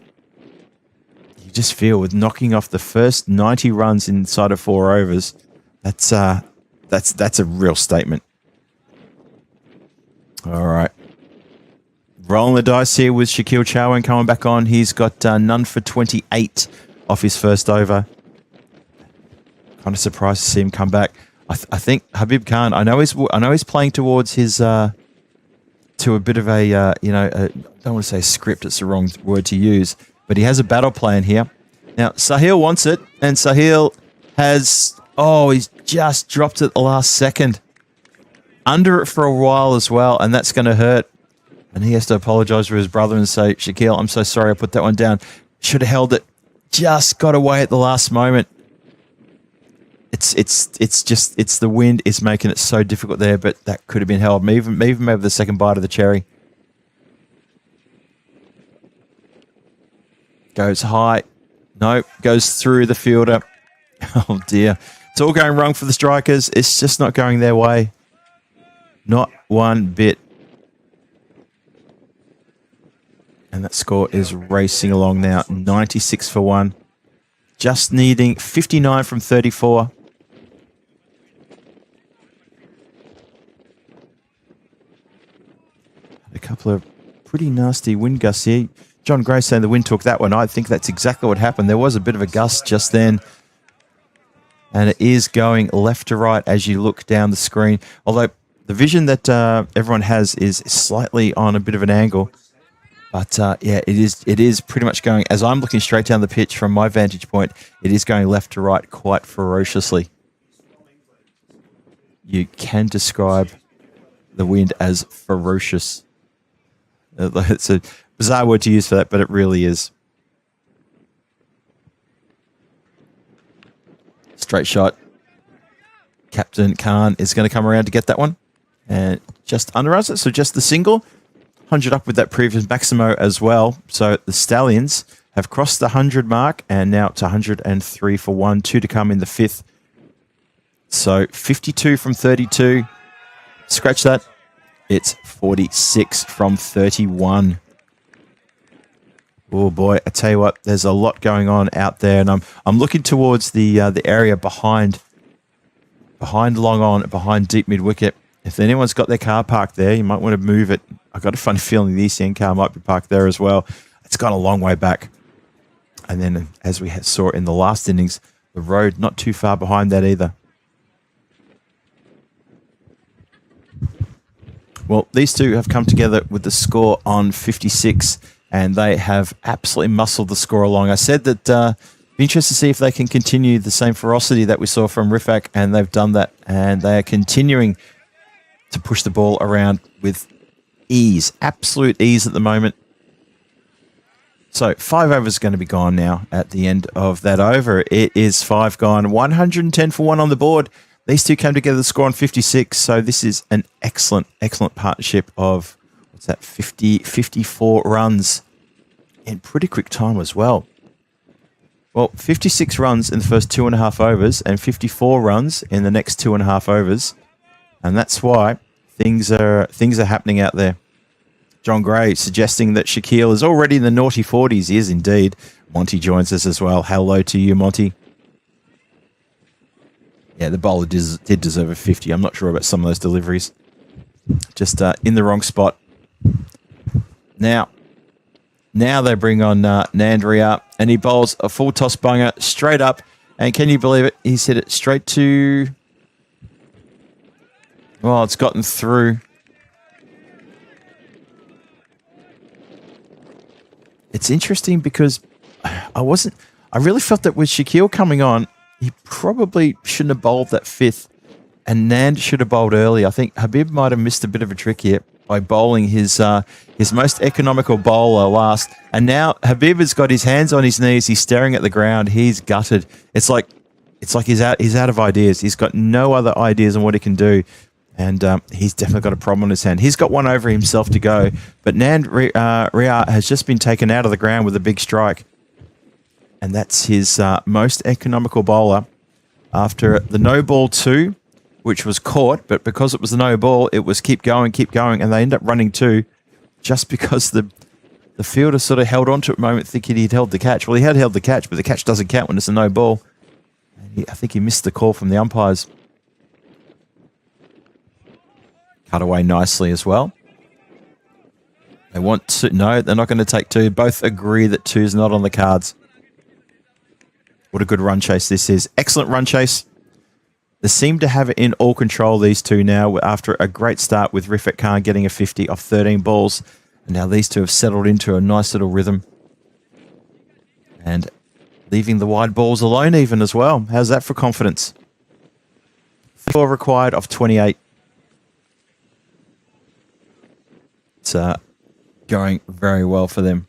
you just feel with knocking off the first 90 runs inside of 4 overs, that's a real statement. All right. Rolling the dice here with Shakil Chawan coming back on. He's got none for 28 off his first over. Kind of surprised to see him come back. I think Habib Khan. I know he's playing towards his to a bit of a I don't want to say script. It's the wrong word to use, but he has a battle plan here. Now Sahil wants it, and Sahil has. Oh, he's just dropped it at the last second. Under it for a while as well, and that's going to hurt. And he has to apologise for his brother and say, Shakil, I'm so sorry I put that one down. Should have held it. Just got away at the last moment. It's the wind is making it so difficult there, but that could have been held. Even maybe the second bite of the cherry. Goes high. Nope. Goes through the fielder. Oh dear. It's all going wrong for the strikers. It's just not going their way. Not one bit. And that score is racing along now. 96 for 1. Just needing 59 from 34. A couple of pretty nasty wind gusts here. John Gray saying the wind took that one. I think that's exactly what happened. There was a bit of a gust just then. And it is going left to right as you look down the screen. Although the vision that everyone has is slightly on a bit of an angle. But yeah, it is pretty much going, as I'm looking straight down the pitch from my vantage point, it is going left to right quite ferociously. You can describe the wind as ferocious. It's a bizarre word to use for that, but it really is. Straight shot. Captain Khan is going to come around to get that one. And just underruns it, so just the single. 100 up with that previous Maximo as well. So the Stallions have crossed the 100 mark and now it's 103 for 1. 2 to come in the fifth. So 52 from 32. Scratch that. It's 46 from 31. Oh boy, I tell you what, there's a lot going on out there, and I'm looking towards the area behind long on, behind deep mid wicket. If anyone's got their car parked there, you might want to move it. I've got a funny feeling the ECN car might be parked there as well. It's gone a long way back. And then, as we saw in the last innings, the road not too far behind that either. Well, these two have come together with the score on 56, and they have absolutely muscled the score along. I said that be interested to see if they can continue the same ferocity that we saw from Rifak, and they've done that, and they are continuing to push the ball around with ease, absolute ease at the moment. So 5 overs going to be gone now at the end of that over. It is 5 gone, 110 for 1 on the board. These two came together to score on 56. So this is an excellent, excellent partnership of, 54 runs in pretty quick time as well. Well, 56 runs in the first 2.5 overs and 54 runs in the next 2.5 overs. And that's why things are happening out there. John Gray suggesting that Shakil is already in the naughty 40s. He is indeed. Monty joins us as well. Hello to you, Monty. Yeah, the bowler did deserve a 50. I'm not sure about some of those deliveries. Just in the wrong spot. Now they bring on Nandria, and he bowls a full toss bunger straight up. And can you believe it? He's hit it straight to... Well, it's gotten through. it's interesting because I really felt that with Shaquille coming on, he probably shouldn't have bowled that fifth, and Nand should have bowled early. I think Habib might have missed a bit of a trick here by bowling his most economical bowler last. And now Habib has got his hands on his knees. He's staring at the ground. He's gutted. It's like he's out of ideas. He's got no other ideas on what he can do. And he's definitely got a problem on his hand. He's got one over himself to go. But Nand Ria has just been taken out of the ground with a big strike. And that's his most economical bowler after the no ball 2, which was caught. But because it was the no ball, it was keep going. And they end up running 2 just because the fielder sort of held on to it a moment thinking he'd held the catch. Well, he had held the catch, but the catch doesn't count when it's a no ball. And I think he missed the call from the umpires. Cut away nicely as well. They want to... No, they're not going to take 2. Both agree that 2's not on the cards. What a good run chase this is. Excellent run chase. They seem to have it in all control, these two now, after a great start with Rifat Khan getting a 50 off 13 balls. And now these two have settled into a nice little rhythm. And leaving the wide balls alone even as well. How's that for confidence? 4 required off 28. It's going very well for them.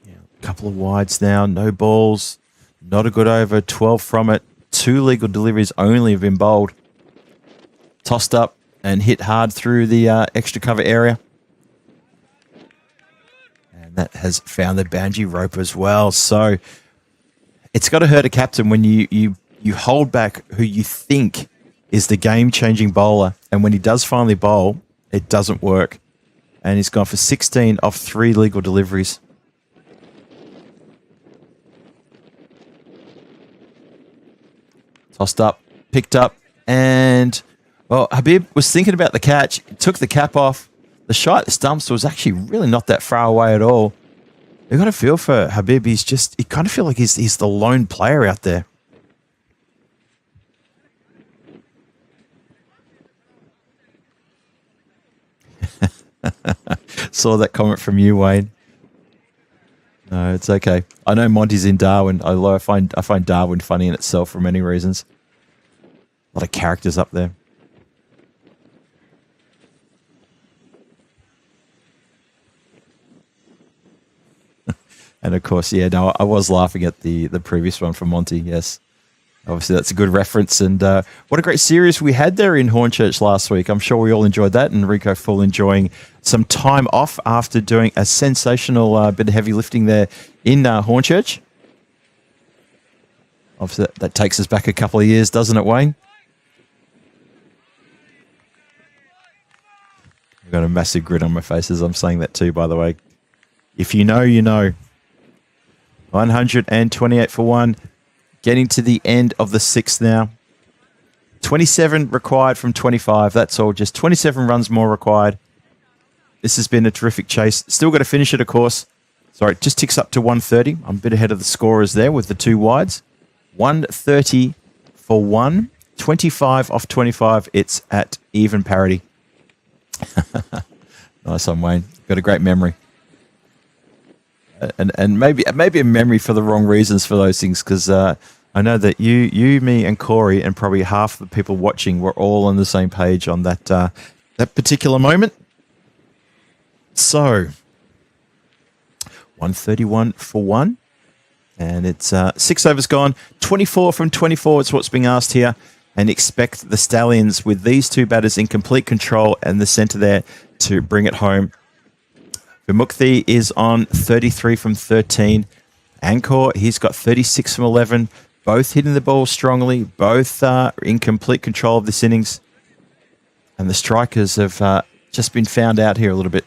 Yeah, a couple of wides now, no balls, not a good over, 12 from it. 2 legal deliveries only have been bowled. Tossed up and hit hard through the extra cover area. And that has found the boundary rope as well. So it's got to hurt a captain when you hold back who you think is the game-changing bowler, and when he does finally bowl, it doesn't work. And he's gone for 16 off 3 legal deliveries. Tossed up, picked up, and well, Habib was thinking about the catch, took the cap off. The shot at the stumps was actually really not that far away at all. You got a feel for Habib. You kind of feel like he's the lone player out there. Saw that comment from you, Wayne. No, it's okay. I know Monty's in Darwin, although I find Darwin funny in itself for many reasons. A lot of characters up there. And of course, yeah, no, I was laughing at the previous one from Monty, yes. Obviously, that's a good reference. And what a great series we had there in Hornchurch last week. I'm sure we all enjoyed that. And Rico Full enjoying some time off after doing a sensational bit of heavy lifting there in Hornchurch. Obviously, that takes us back a couple of years, doesn't it, Wayne? I've got a massive grin on my face as I'm saying that too, by the way. If you know, you know. 128 for 1. Getting to the end of the 6th now. 27 required from 25. That's all. Just 27 runs more required. This has been a terrific chase. Still got to finish it, of course. Sorry, it just ticks up to 130. I'm a bit ahead of the scorers there with the 2 wides. 130 for 1. 25 off 25. It's at even parity. Nice one, Wayne. Got a great memory. And maybe a memory for the wrong reasons for those things, because I know that you, me, and Corey, and probably half the people watching were all on the same page on that that particular moment. So, 131 for 1, and it's 6 overs gone. 24 from 24 is what's being asked here, and expect the Stallions with these 2 batters in complete control and the centre there to bring it home. Vimukthi is on 33 from 13. Angkor, he's got 36 from 11. Both hitting the ball strongly. Both in complete control of this innings. And the strikers have just been found out here a little bit.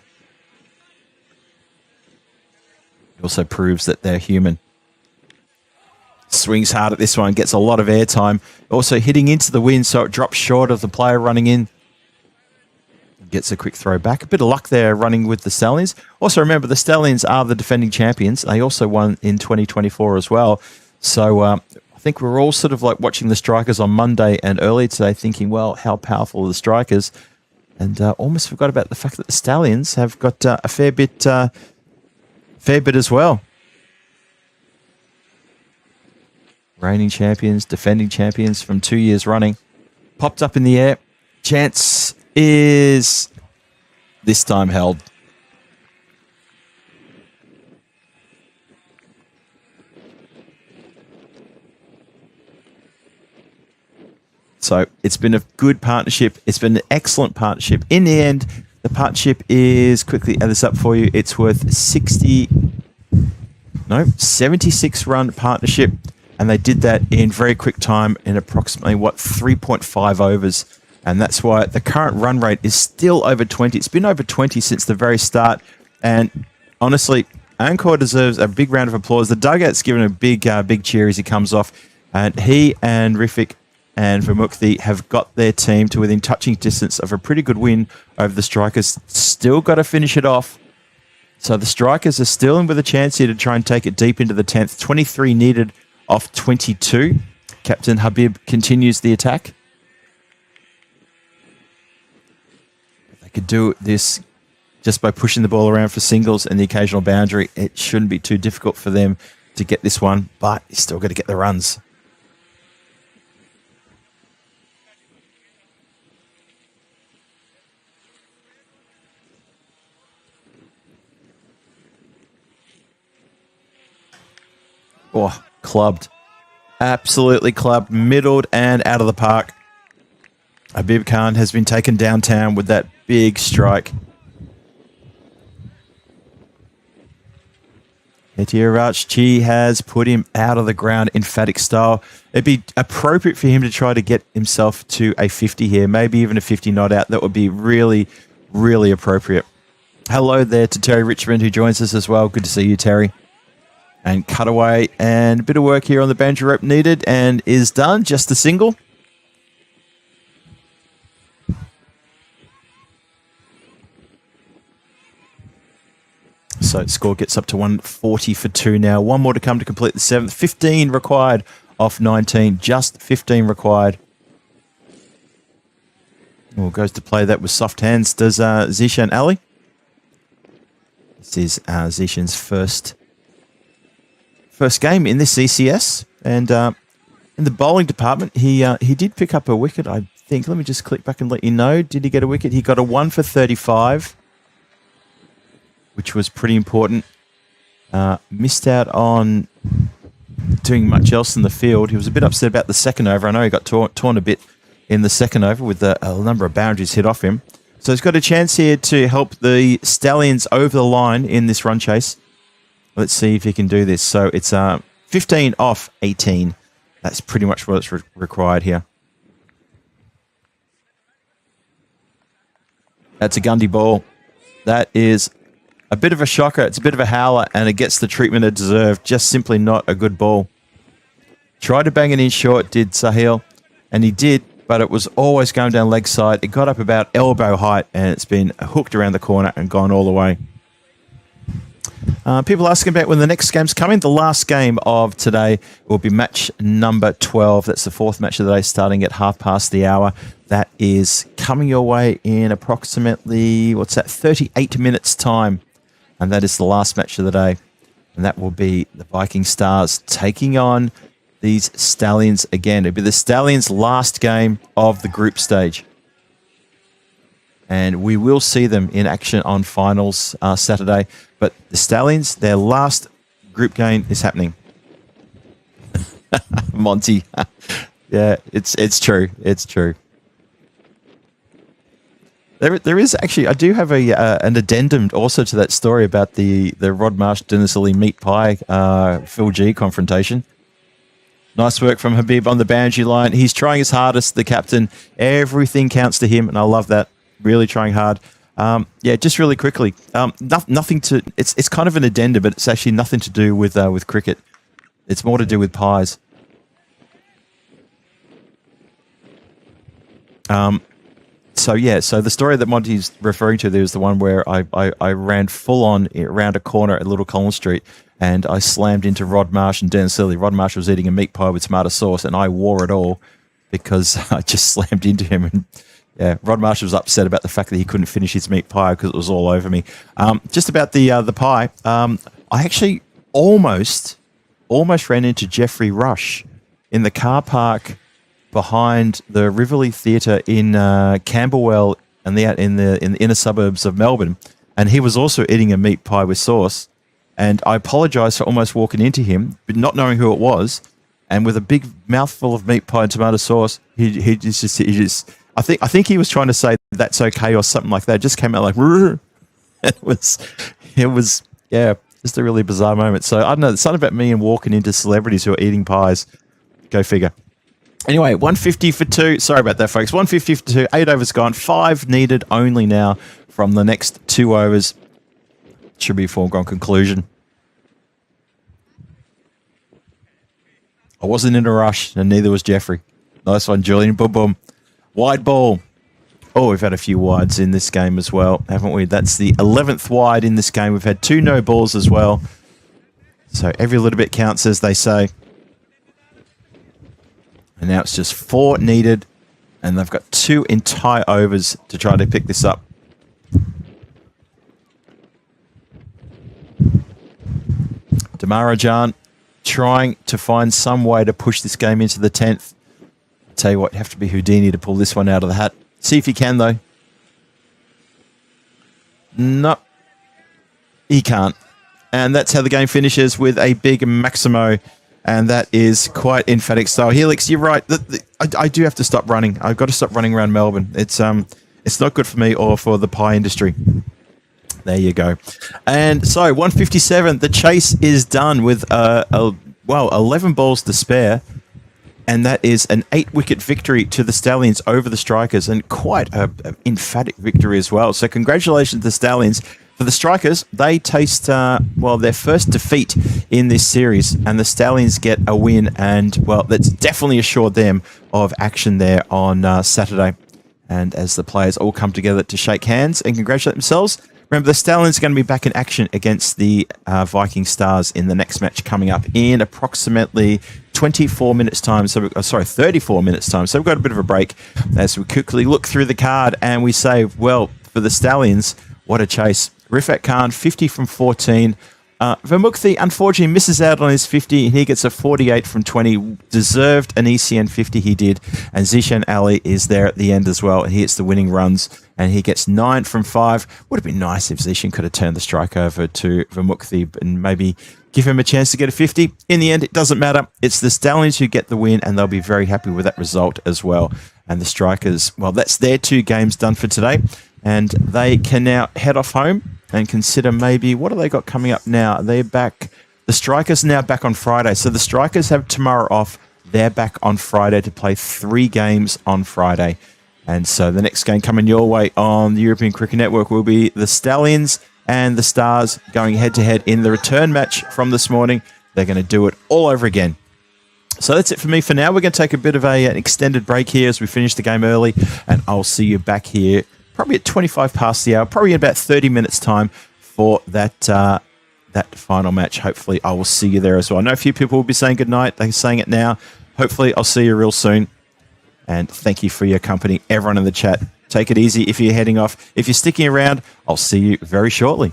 It also proves that they're human. Swings hard at this one. Gets a lot of airtime. Also hitting into the wind, so it drops short of the player running in. Gets a quick throw back. A bit of luck there running with the Stallions. Also remember, the Stallions are the defending champions. They also won in 2024 as well. So I think we're all sort of like watching the strikers on Monday and earlier today thinking, well, how powerful are the strikers? And almost forgot about the fact that the Stallions have got a fair bit as well. Reigning champions, defending champions from 2 years running. Popped up in the air. Chance is this time held. So it's been a good partnership. It's been an excellent partnership. In the end, the partnership is, quickly add this up for you, it's worth 76 run partnership. And they did that in very quick time in approximately, 3.5 overs. And that's why the current run rate is still over 20. It's been over 20 since the very start. And honestly, Angkor deserves a big round of applause. The dugout's given a big cheer as he comes off. And he and Rifik and Vermukthi have got their team to within touching distance of a pretty good win over the Strikers. Still got to finish it off. So the Strikers are still in with a chance here to try and take it deep into the 10th. 23 needed off 22. Captain Habib continues the attack. If they could do this just by pushing the ball around for singles and the occasional boundary, it shouldn't be too difficult for them to get this one, but you still got to get the runs. Oh, clubbed. Absolutely clubbed. Middled and out of the park. Habib Khan has been taken downtown with that big strike. Hetierachchi has put him out of the ground, emphatic style. It'd be appropriate for him to try to get himself to a 50 here, maybe even a 50 not out. That would be really, really appropriate. Hello there to Terry Richmond, who joins us as well. Good to see you, Terry. And cutaway and a bit of work here on the boundary rope needed and is done. Just a single. So score gets up to 140 for 2 now. One more to come to complete the 7th. 15 required off 19. Just 15 required. Well, goes to play that with soft hands. Does Zishan Ali? This is Zishan's first game in this ECS, and in the bowling department, he did pick up a wicket, I think. Let me just click back and let you know. Did he get a wicket? He got a 1 for 35, which was pretty important. Missed out on doing much else in the field. He was a bit upset about the second over. I know he got torn a bit in the second over with a number of boundaries hit off him. So he's got a chance here to help the Stallions over the line in this run chase. Let's see if he can do this. So it's 15 off 18. That's pretty much what's required here. That's a Gundy ball. That is a bit of a shocker. It's a bit of a howler, and it gets the treatment it deserved. Just simply not a good ball. Tried to bang it in short, did Sahil, and he did, but it was always going down leg side. It got up about elbow height, and it's been hooked around the corner and gone all the way. People asking about when the next game's coming. The last game of today will be match number 12. That's the 4th match of the day, starting at hour. That is coming your way in approximately, 38 minutes time. And that is the last match of the day. And that will be the Viking Stars taking on these Stallions again. It'll be the Stallions' last game of the group stage. And we will see them in action on finals Saturday. But the Stallions, their last group game is happening. Monty. Yeah, it's true. It's true. There is actually, I do have an addendum also to that story about the Rod Marsh, Dennis Lee meat pie Phil G confrontation. Nice work from Habib on the boundary line. He's trying his hardest, the captain. Everything counts to him, and I love that. Really trying hard. Yeah, just really quickly. Nothing to. It's kind of an addendum, but it's actually nothing to do with cricket. It's more to do with pies. So the story that Monty's referring to there is the one where I ran full on around a corner at Little Collins Street, and I slammed into Rod Marsh and Dan Seeley. Rod Marsh was eating a meat pie with tomato sauce, and I wore it all because I just slammed into him. And yeah, Rod Marsh was upset about the fact that he couldn't finish his meat pie because it was all over me. Just about the pie, I actually almost ran into Jeffrey Rush in the car park behind the Rivoli Theatre in Camberwell and in the inner suburbs of Melbourne, and he was also eating a meat pie with sauce. And I apologise for almost walking into him, but not knowing who it was, and with a big mouthful of meat pie and tomato sauce, he just I think he was trying to say that's okay or something like that. It just came out like it was yeah, just a really bizarre moment. So I don't know, it's something about me and walking into celebrities who are eating pies. Go figure. Anyway, 150 for 2. Sorry about that, folks. 150 for 2. 8 overs gone. 5 needed only now from the next 2 overs. Should be a foregone conclusion. I wasn't in a rush, and neither was Jeffrey. Nice one, Julian. Boom, boom. Wide ball. Oh, we've had a few wides in this game as well, haven't we? That's the 11th wide in this game. We've had 2 no balls as well. So every little bit counts, as they say. And now it's just 4 needed, and they've got 2 entire overs to try to pick this up. Damarajan trying to find some way to push this game into the 10th. I'll tell you what, you have to be Houdini to pull this one out of the hat. See if he can, though. No, he can't. And that's how the game finishes, with a big Maximo. And that is quite emphatic style. Helix, you're right. I do have to stop running. I've got to stop running around Melbourne. It's not good for me or for the pie industry. There you go. And so 157, the chase is done with 11 balls to spare. And that is an 8-wicket victory to the Stallions over the Strikers, and quite an emphatic victory as well. So congratulations to the Stallions. For the Strikers, they taste, their first defeat in this series, and the Stallions get a win, and, well, that's definitely assured them of action there on Saturday. And as the players all come together to shake hands and congratulate themselves, remember, the Stallions are going to be back in action against the Viking Stars in the next match coming up in approximately 24 minutes time. 34 minutes time. So we've got a bit of a break as we quickly look through the card, and we say, well, for the Stallions, what a chase. Rifat Khan, 50 from 14. Vermukthi, unfortunately, misses out on his 50. He gets a 48 from 20. Deserved an ECN 50, he did. And Zishan Ali is there at the end as well. He hits the winning runs, and he gets 9 from 5. Would have been nice if Zishan could have turned the strike over to Vermukthi and maybe give him a chance to get a 50. In the end, it doesn't matter. It's the Stallions who get the win, and they'll be very happy with that result as well. And the Strikers, well, that's their 2 games done for today. And they can now head off home and consider maybe, what have they got coming up now? They're back. The Strikers are now back on Friday. So the Strikers have tomorrow off. They're back on Friday to play 3 games on Friday. And so the next game coming your way on the European Cricket Network will be the Stallions and the Stars going head-to-head in the return match from this morning. They're going to do it all over again. So that's it for me for now. We're going to take a bit of an extended break here as we finish the game early, and I'll see you back here probably at 25 past the hour, probably in about 30 minutes time for that final match. Hopefully I will see you there as well. I know a few people will be saying goodnight. They're saying it now. Hopefully I'll see you real soon. And thank you for your company, everyone in the chat. Take it easy if you're heading off. If you're sticking around, I'll see you very shortly.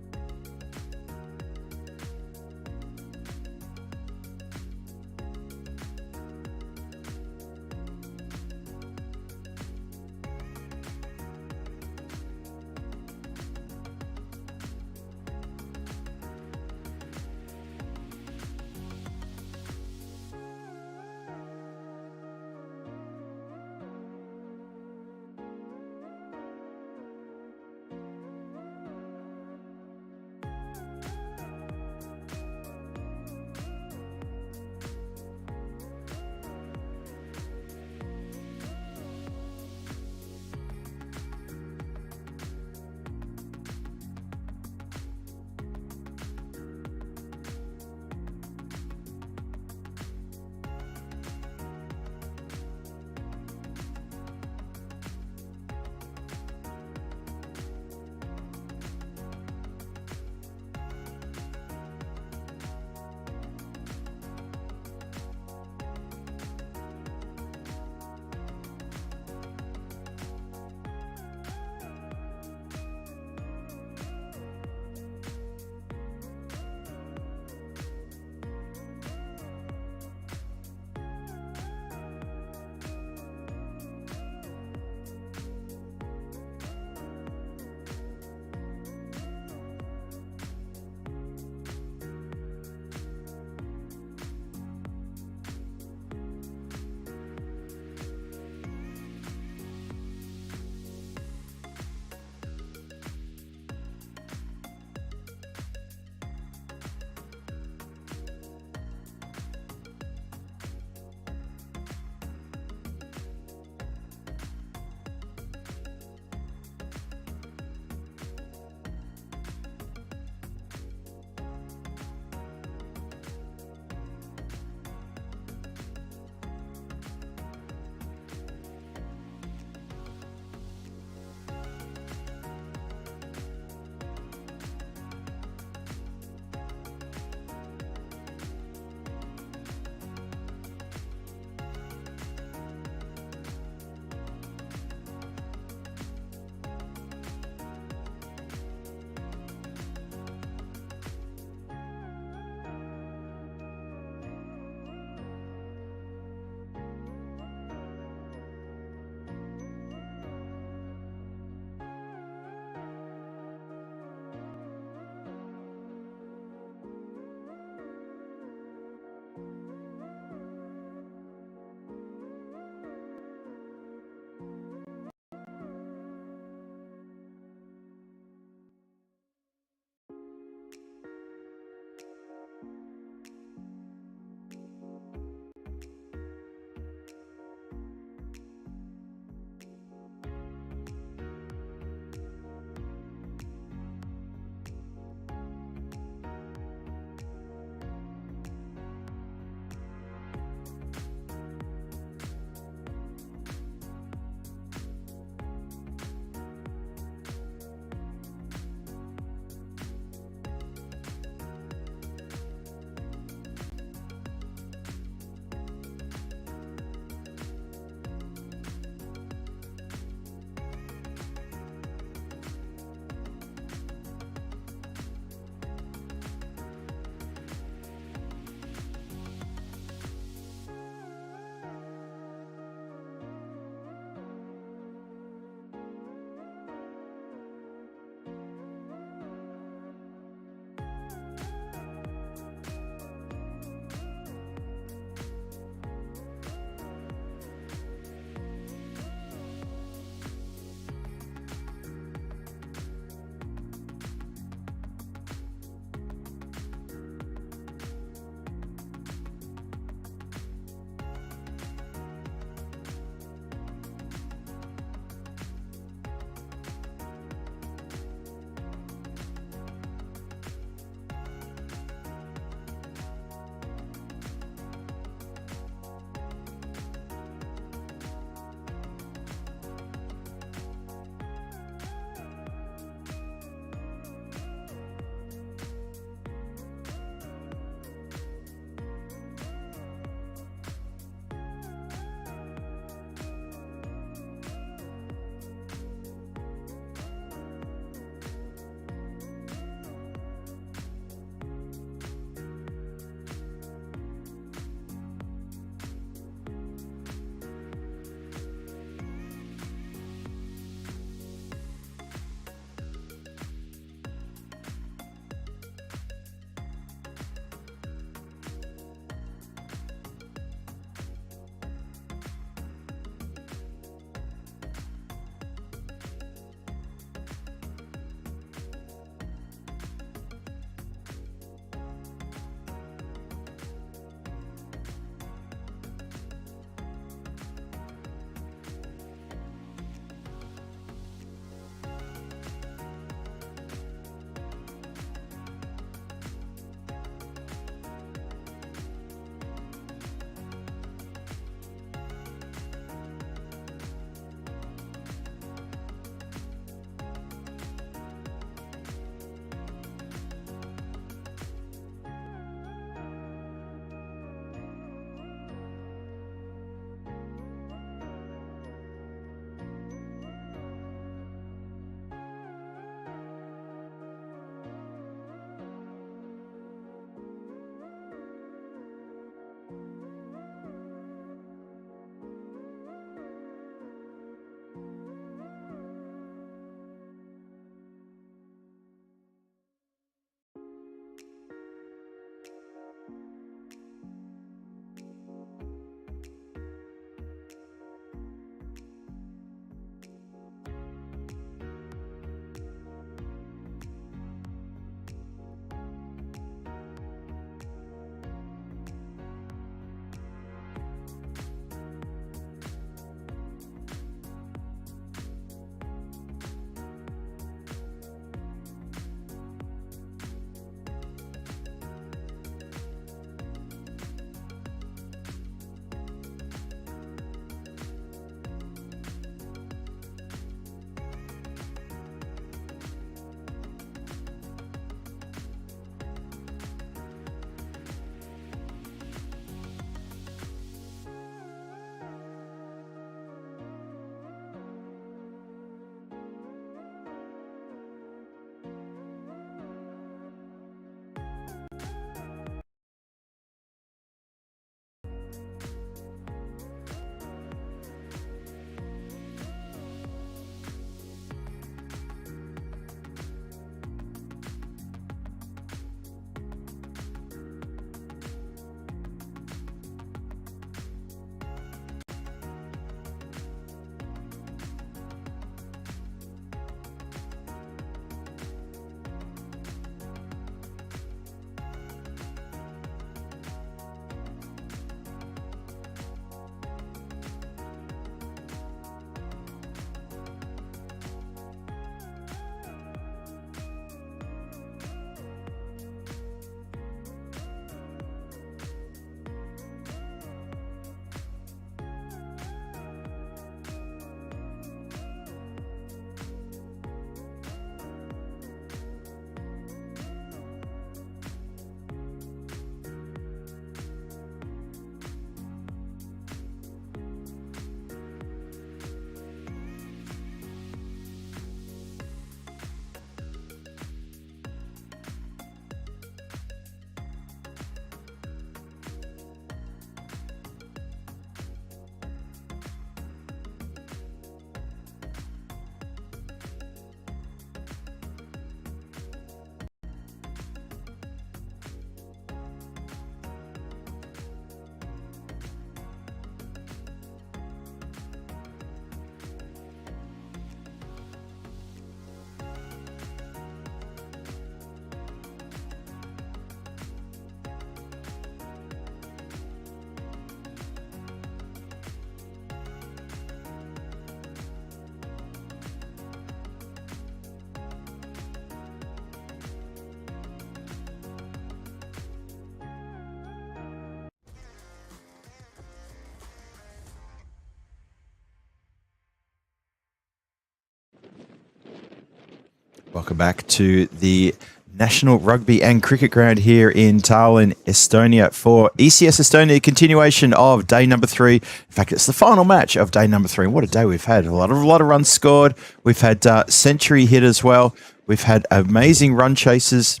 Welcome back to the National Rugby and Cricket Ground here in Tallinn, Estonia for ECS Estonia, continuation of day number 3. In fact, it's the final match of day number 3. And what a day we've had. A lot of runs scored. We've had century hit as well. We've had amazing run chases,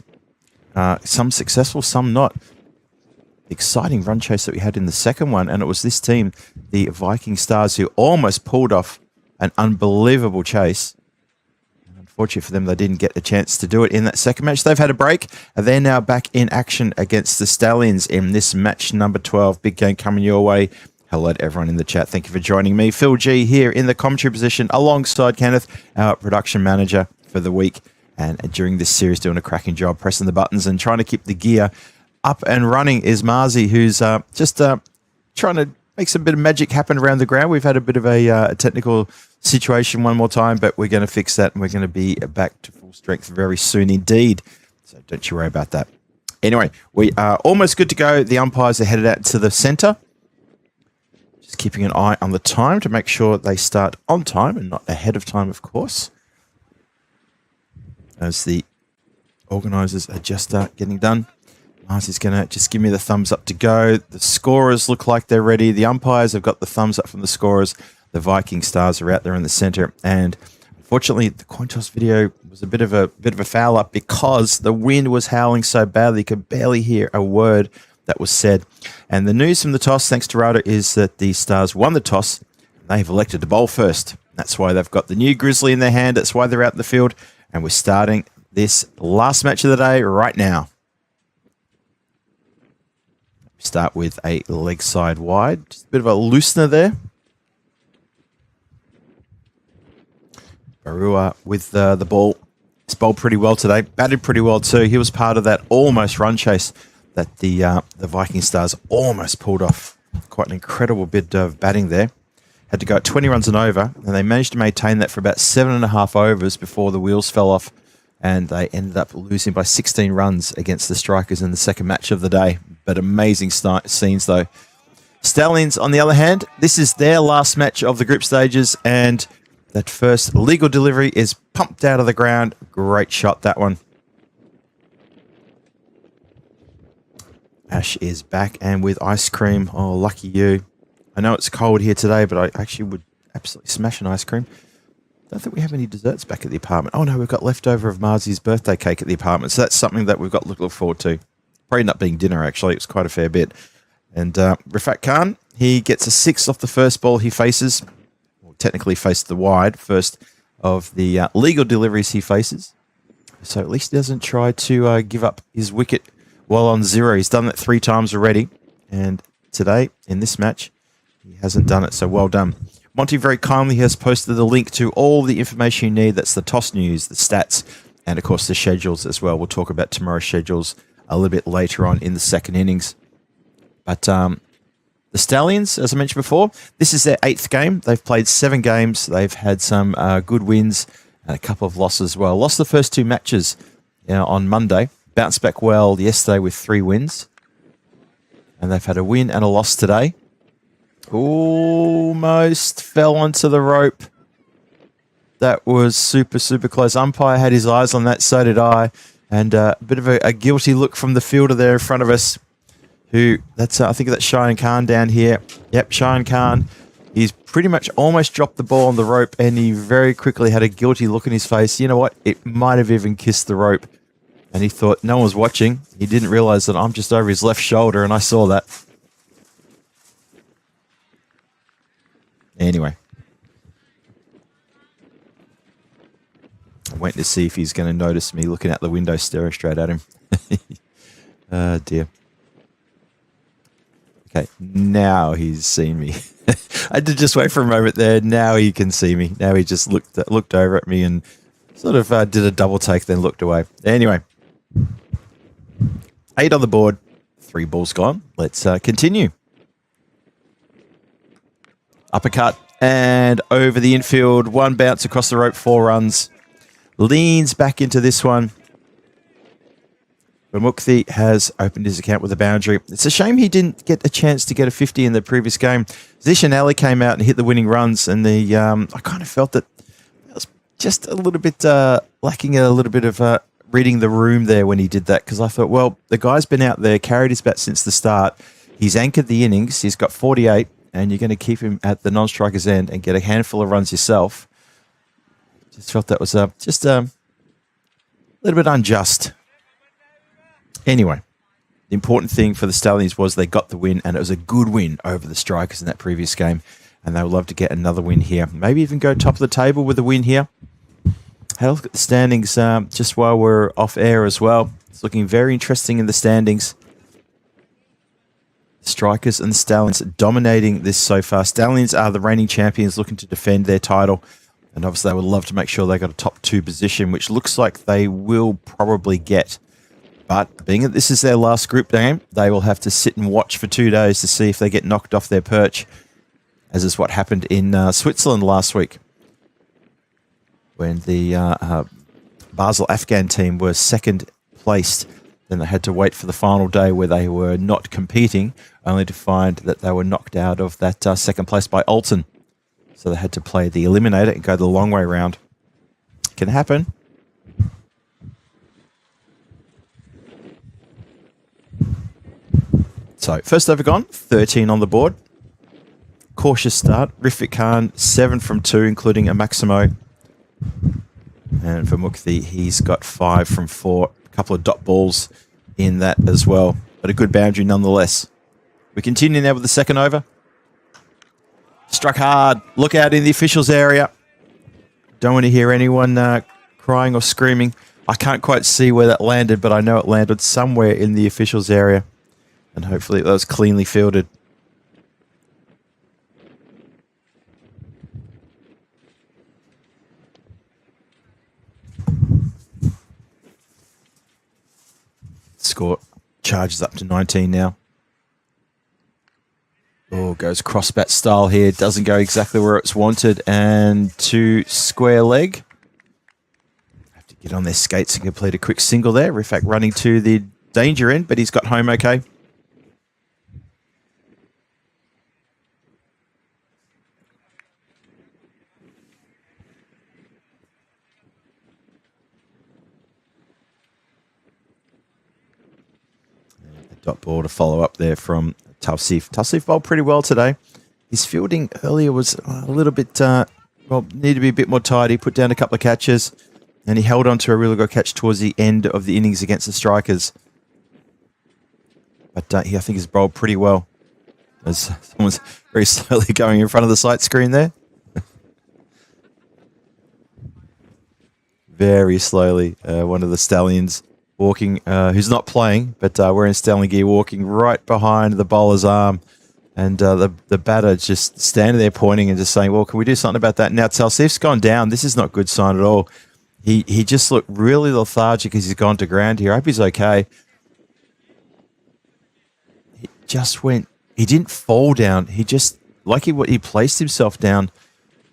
some successful, some not. Exciting run chase that we had in the second one, and it was this team, the Viking Stars, who almost pulled off an unbelievable chase. Unfortunately for them, they didn't get a chance to do it in that second match. They've had a break, and they're now back in action against the Stallions in this match number 12. Big game coming your way. Hello to everyone in the chat. Thank you for joining me. Phil G here in the commentary position alongside Kenneth, our production manager for the week. And during this series, doing a cracking job pressing the buttons and trying to keep the gear up and running is Marzi, who's just trying to make some bit of magic happen around the ground. We've had a bit of a technical situation one more time, but we're going to fix that, and we're going to be back to full strength very soon indeed. So don't you worry about that. Anyway, we are almost good to go. The umpires are headed out to the centre. Just keeping an eye on the time to make sure they start on time and not ahead of time, of course, as the organisers are just getting done. Marzi's going to just give me the thumbs up to go. The scorers look like they're ready. The umpires have got the thumbs up from the scorers. The Viking Stars are out there in the centre, and unfortunately, the coin toss video was a bit of a foul up because the wind was howling so badly you could barely hear a word that was said. And the news from the toss, thanks to Rada, is that the Stars won the toss. They've elected to bowl first. That's why they've got the new Grizzly in their hand. That's why they're out in the field, and we're starting this last match of the day right now. Start with a leg side wide, just a bit of a loosener there. Barua with the ball. He's bowled pretty well today. Batted pretty well too. He was part of that almost run chase that the Viking Stars almost pulled off. Quite an incredible bit of batting there. Had to go at 20 runs and over, and they managed to maintain that for about 7.5 overs before the wheels fell off, and they ended up losing by 16 runs against the Strikers in the second match of the day. But amazing scenes though. Stallions, on the other hand, this is their last match of the group stages, and that first legal delivery is pumped out of the ground. Great shot, that one. Ash is back and with ice cream. Oh, lucky you. I know it's cold here today, but I actually would absolutely smash an ice cream. Don't think we have any desserts back at the apartment. Oh no, we've got leftover of Marzi's birthday cake at the apartment. So that's something that we've got to look forward to. Probably not being dinner, actually. It was quite a fair bit. And Rifat Khan, he gets a 6 off the first ball he faces. Well, technically faced the wide, first of the legal deliveries he faces. So at least he doesn't try to give up his wicket while on 0. He's done that 3 times already. And today, in this match, he hasn't done it. So well done. Monty very kindly has posted the link to all the information you need. That's the toss news, the stats, and of course the schedules as well. We'll talk about tomorrow's schedules a little bit later on in the second innings. But the Stallions, as I mentioned before, this is their 8th game. They've played 7 games. They've had some good wins and a couple of losses as well. Lost the first 2 matches on Monday. Bounced back well yesterday with 3 wins. And they've had a win and a loss today. Almost fell onto the rope. That was super, super close. Umpire had his eyes on that, so did I. And a bit of a guilty look from the fielder there in front of us. Who, that's I think that's Shayan Khan down here. Yep, Shayan Khan. He's pretty much almost dropped the ball on the rope, and he very quickly had a guilty look in his face. You know what? It might have even kissed the rope. And he thought no one was watching. He didn't realise that I'm just over his left shoulder, and I saw that. Anyway. I'm waiting to see if he's going to notice me looking out the window, staring straight at him. Oh, dear. Okay, now he's seen me. I had to just wait for a moment there. Now he can see me. Now he just looked over at me and sort of did a double take, then looked away. Anyway, 8 on the board, 3 balls gone. Let's continue. Uppercut and over the infield. 1 bounce across the rope, 4 runs. Leans back into this one. Bamukthi has opened his account with a boundary. It's a shame he didn't get a chance to get a 50 in the previous game. Zishan Ali came out and hit the winning runs, and I kind of felt that was just a little bit lacking a little bit of reading the room there when he did that, because I thought, well, the guy's been out there, carried his bat since the start. He's anchored the innings. He's got 48, and you're going to keep him at the non-striker's end and get a handful of runs yourself. Just felt that was just a little bit unjust. Anyway, the important thing for the Stallions was they got the win, and it was a good win over the Strikers in that previous game, and they would love to get another win here. Maybe even go top of the table with a win here. Have a look at the standings just while we're off air as well. It's looking very interesting in the standings. Strikers and the Stallions dominating this so far. Stallions are the reigning champions looking to defend their title. And obviously they would love to make sure they got a top 2 position, which looks like they will probably get. But being that this is their last group game, they will have to sit and watch for 2 days to see if they get knocked off their perch, as is what happened in Switzerland last week, when the Basel Afghan team were second placed. Then they had to wait for the final day where they were not competing, only to find that they were knocked out of that second place by Alton. So they had to play the eliminator and go the long way round. Can happen. So first over gone, 13 on the board. Cautious start. Rifik Khan, 7 from 2, including a Maximo. And for Mukthi, he's got 5 from 4. A couple of dot balls in that as well. But a good boundary nonetheless. We continue now with the second over. Struck hard. Look out in the officials' area. Don't want to hear anyone crying or screaming. I can't quite see where that landed, but I know it landed somewhere in the officials' area. And hopefully that was cleanly fielded. Score charges up to 19 now. Oh, goes cross bat style here. Doesn't go exactly where it's wanted. And to square leg. Have to get on their skates and complete a quick single there. Rifak running to the danger end, but he's got home okay. Dot ball to follow up there from Tausif. Tausif bowled pretty well today. His fielding earlier was a little bit, needed to be a bit more tidy. Put down a couple of catches, and he held on to a really good catch towards the end of the innings against the Strikers. But I think he's bowled pretty well. As someone's very slowly going in front of the sight screen there. Very slowly, one of the Stallions walking, who's not playing, but wearing Stallion gear, walking right behind the bowler's arm. And the batter just standing there pointing and just saying, well, can we do something about that? Now, Tausif's gone down. This is not good sign at all. He just looked really lethargic as he's gone to ground here. I hope he's okay. He just went, he didn't fall down. He just, he placed himself down.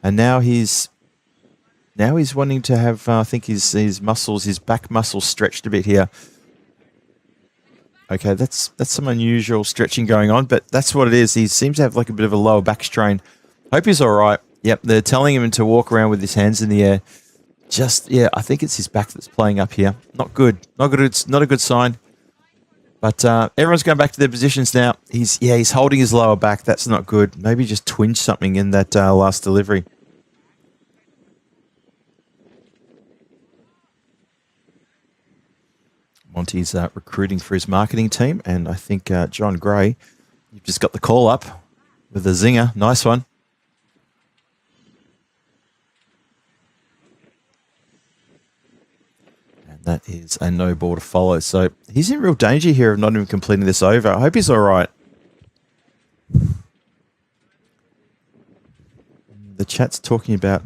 And now he's wanting to have, I think his muscles, his back muscles stretched a bit here. Okay, that's some unusual stretching going on, but that's what it is. He seems to have like a bit of a lower back strain. Hope he's all right. Yep, they're telling him to walk around with his hands in the air. I think it's his back that's playing up here. Not good. It's not a good sign. But everyone's going back to their positions now. He's holding his lower back. That's not good. Maybe just twinged something in that last delivery. Monty's recruiting for his marketing team, and I think John Gray, you've just got the call up with a zinger. Nice one. And that is a no ball to follow. So he's in real danger here of not even completing this over. I hope he's all right. The chat's talking about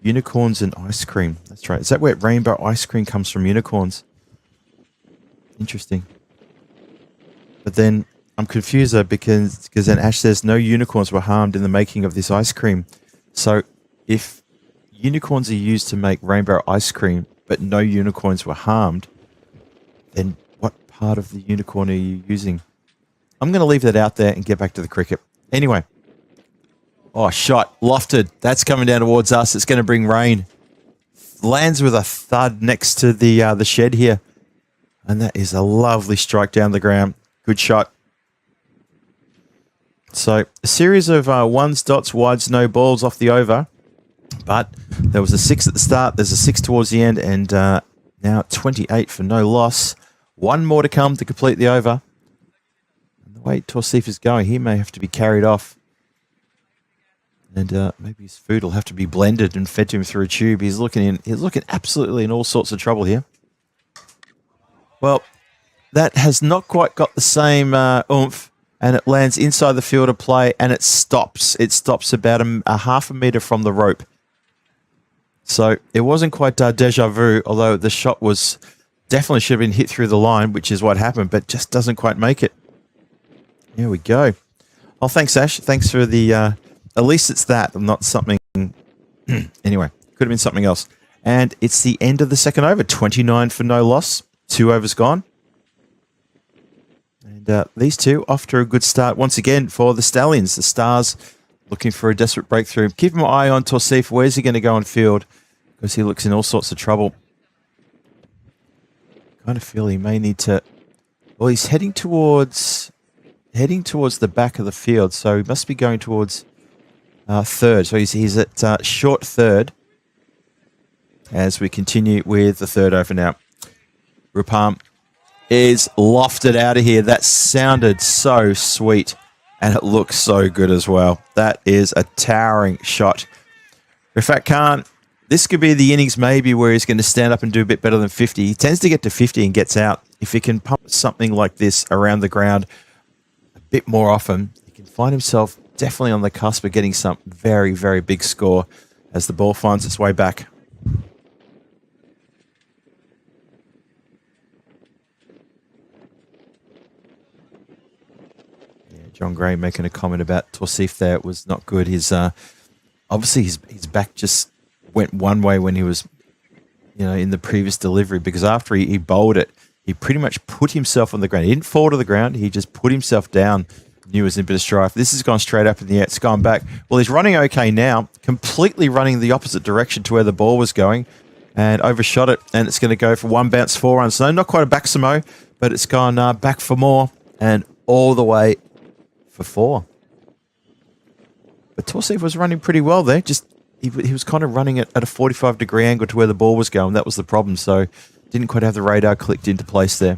unicorns and ice cream. That's right. Is that where rainbow ice cream comes from, unicorns? Interesting. But then I'm confused though, because then Ash says no unicorns were harmed in the making of this ice cream. So if unicorns are used to make rainbow ice cream, but no unicorns were harmed, then what part of the unicorn are you using? I'm going to leave that out there and get back to the cricket. Anyway. Oh, shot. Lofted. That's coming down towards us. It's going to bring rain. lands with a thud next to the shed here. And that is a lovely strike down the ground. Good shot. So a series of ones, dots, wides, no balls off the over. But there was a 6 at the start. There's a 6 towards the end. And now 28 for no loss. One more to come to complete the over. And the way Torsif is going, he may have to be carried off. And maybe his food will have to be blended and fed to him through a tube. He's looking absolutely in all sorts of trouble here. Well, that has not quite got the same oomph. And it lands inside the field of play, and it stops. It stops about a half a metre from the rope. So it wasn't quite deja vu, although the shot was definitely should have been hit through the line, which is what happened, but just doesn't quite make it. Here we go. Oh, thanks, Ash. Thanks for the... at least it's that, not something... Anyway, could have been something else. And it's the end of the second over. 29 for no loss. 2 overs gone. And these two off to a good start once again for the Stallions. The Stars looking for a desperate breakthrough. Keep an eye on Torsif. Where's he going to go on field? Because he looks in all sorts of trouble. Kind of feel he may need to... Well, he's heading towards the back of the field, so he must be going towards third. So he's at short third as we continue with the third over now. Rupam is lofted out of here. That sounded so sweet, and it looks so good as well. That is a towering shot. Rifat Khan, this could be the innings maybe where he's going to stand up and do a bit better than 50. He tends to get to 50 and gets out. If he can pump something like this around the ground a bit more often, he can find himself definitely on the cusp of getting some very, very big score as the ball finds its way back. John Gray making a comment about Torsif there. It was not good. His obviously his back just went one way when he was, in the previous delivery, because after he bowled it, he pretty much put himself on the ground. He didn't fall to the ground. He just put himself down. Knew it was in a bit of strife. This has gone straight up in the air. It's gone back. Well, he's running okay now, completely running the opposite direction to where the ball was going, and overshot it. And it's going to go for one bounce, 4 runs. So not quite a back samo, but it's gone back for more and all the way for 4. But Torsif was running pretty well there. Just he was kind of running it at a 45-degree angle to where the ball was going. That was the problem. So didn't quite have the radar clicked into place there.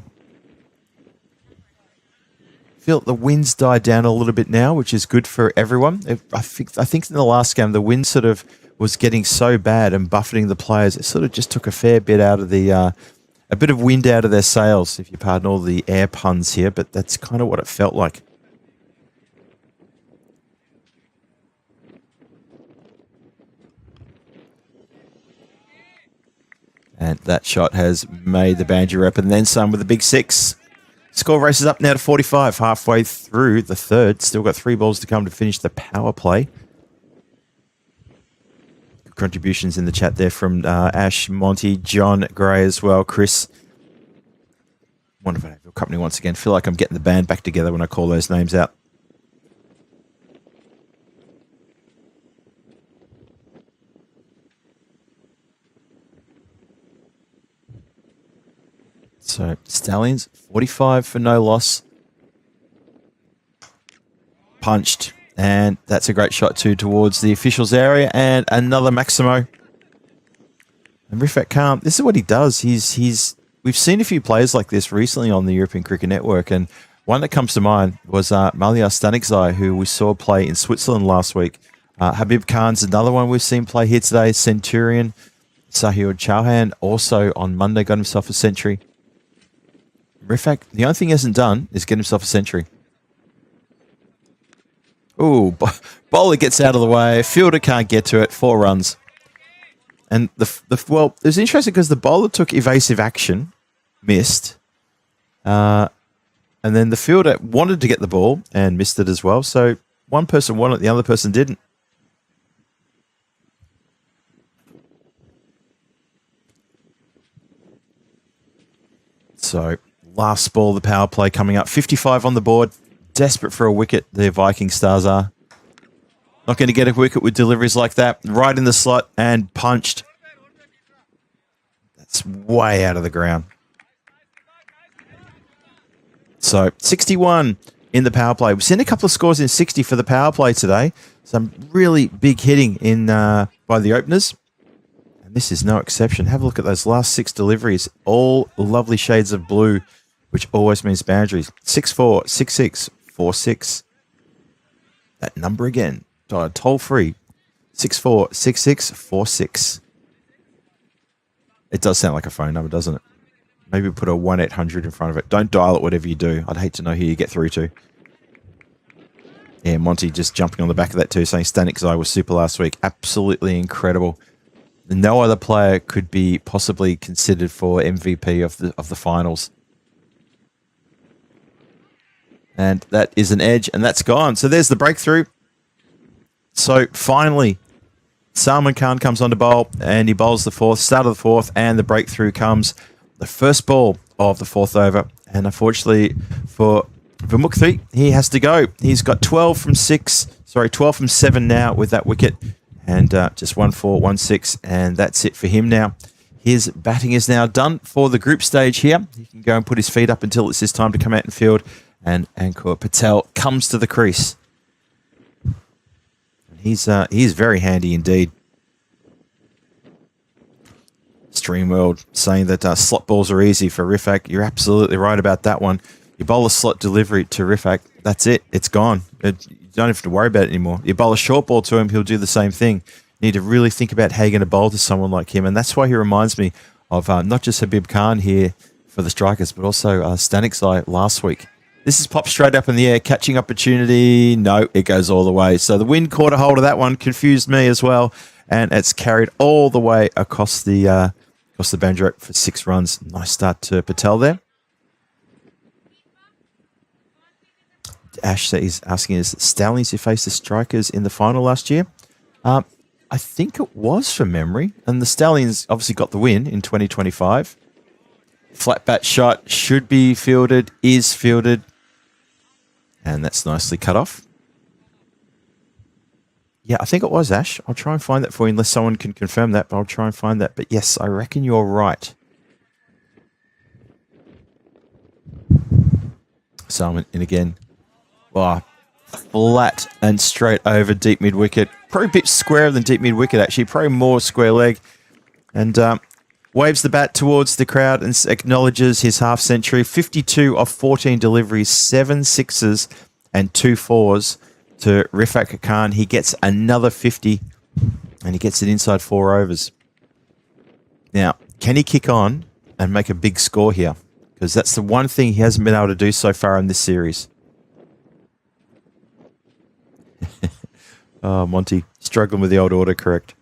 Feel the wind's died down a little bit now, which is good for everyone. I think in the last game the wind sort of was getting so bad and buffeting the players. It sort of just took a fair bit out of the a bit of wind out of their sails, if you pardon all the air puns here. But that's kind of what it felt like. And that shot has made the boundary rep and then some with a big 6. Score races up now to 45, halfway through the third. Still got 3 balls to come to finish the power play. Good contributions in the chat there from Ash, Monty, John, Gray as well, Chris. Wonderful company once again. Feel like I'm getting the band back together when I call those names out. So, Stallions, 45 for no loss. Punched. And that's a great shot too towards the officials area. And another Maximo. And Rifat Khan, this is what he does. We've seen a few players like this recently on the European Cricket Network. And one that comes to mind was Malia Stanikzai, who we saw play in Switzerland last week. Habib Khan's another one we've seen play here today. Centurion. Sahir Chauhan also on Monday got himself a century. Rifat, the only thing he hasn't done is get himself a century. Ooh, bowler gets out of the way. Fielder can't get to it. 4 runs. And well, it was interesting because the bowler took evasive action, missed. And then the fielder wanted to get the ball and missed it as well. So one person won it, the other person didn't. So last ball, the power play coming up. 55 on the board. Desperate for a wicket, the Viking Stars are. Not going to get a wicket with deliveries like that. Right in the slot and punched. It's way out of the ground. So 61 in the power play. We've seen a couple of scores in 60 for the power play today. Some really big hitting in by the openers. And this is no exception. Have a look at those last 6 deliveries. All lovely shades of blue, which always means boundaries. 6-4, 6-6, 4-6. That number again. Toll free. 6-4, 6-6, 4-6. It does sound like a phone number, doesn't it? Maybe put a 1-800 in front of it. Don't dial it, whatever you do. I'd hate to know who you get through to. Yeah, Monty just jumping on the back of that too, saying Stanik's eye was super last week. Absolutely incredible. No other player could be possibly considered for MVP of the finals. And that is an edge, and that's gone. So there's the breakthrough. So finally, Salman Khan comes on to bowl, and he bowls the fourth, start of the fourth, and the breakthrough comes. The first ball of the fourth over. And unfortunately for Mukthi, he has to go. He's got 12 from 7 now with that wicket. And just 1-4, 1-6, and that's it for him now. His batting is now done for the group stage here. He can go and put his feet up until it's his time to come out and field. And Ankur Patel comes to the crease. He's very handy indeed. Streamworld saying that slot balls are easy for Rifak. You're absolutely right about that one. You bowl a slot delivery to Rifak, that's it. It's gone. You don't have to worry about it anymore. You bowl a short ball to him, he'll do the same thing. You need to really think about how you're going to bowl to someone like him. And that's why he reminds me of not just Habib Khan here for the strikers, but also Stanik's eye last week. This is popped straight up in the air. Catching opportunity. No, it goes all the way. So the wind caught a hold of that one. Confused me as well. And it's carried all the way across the boundary rope for 6 runs. Nice start to Patel there. Ash is asking, is Stallions who faced the strikers in the final last year? I think it was from memory. And the Stallions obviously got the win in 2025. Flat bat shot should be fielded, is fielded. And that's nicely cut off. Yeah, I think it was, Ash. I'll try and find that for you, unless someone can confirm that, but I'll try and find that. But yes, I reckon you're right. Salman in again. Wow, flat and straight over deep mid-wicket. Probably a bit squarer than deep mid-wicket, actually. Probably more square leg. And waves the bat towards the crowd and acknowledges his half-century. 52 of 14 deliveries, 7 sixes and 2 fours to Rifak Khan. He gets another 50, and he gets it inside 4 overs. Now, can he kick on and make a big score here? Because that's the one thing he hasn't been able to do so far in this series. Oh, Monty, struggling with the old autocorrect.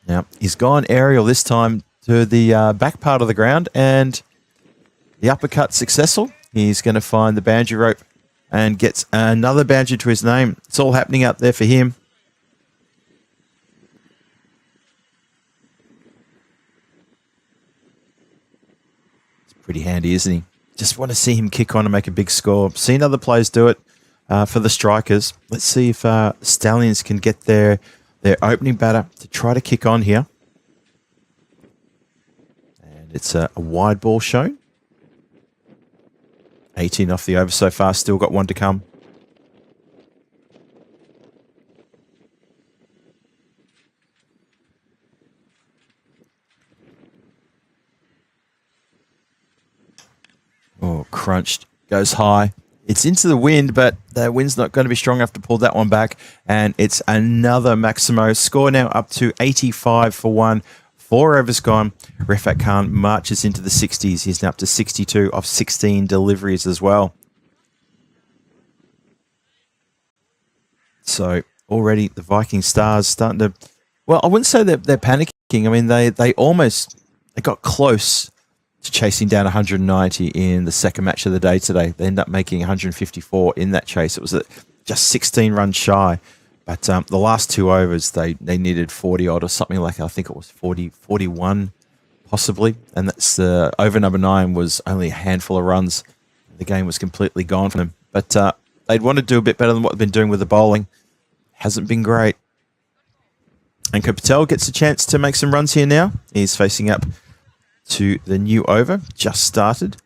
Now, he's gone aerial this time to the back part of the ground, and the uppercut successful. He's going to find the boundary rope and gets another boundary to his name. It's all happening up there for him. It's pretty handy, isn't he? Just want to see him kick on and make a big score. Seen other players do it for the strikers. Let's see if Stallions can get their opening batter to try to kick on here. And it's a wide ball shown. 18 off the over so far. Still got one to come. Oh, crunched. Goes high. It's into the wind, but the wind's not going to be strong enough to pull that one back. And it's another Maximo. Score now up to 85 for 1. 4 overs gone. Rifak Khan marches into the 60s. He's now up to 62 off 16 deliveries as well. So already the Viking Stars starting to... Well, I wouldn't say that they're panicking. I mean, they got close to chasing down 190 in the second match of the day today. They end up making 154 in that chase. It was just 16 runs shy. But the last 2 overs, they needed 40 odd or something like, I think it was 41 possibly. And that's over number 9 was only a handful of runs. The game was completely gone for them. But they'd want to do a bit better than what they've been doing with the bowling. Hasn't been great. Anko Patel gets a chance to make some runs here now. He's facing up to the new over, just started.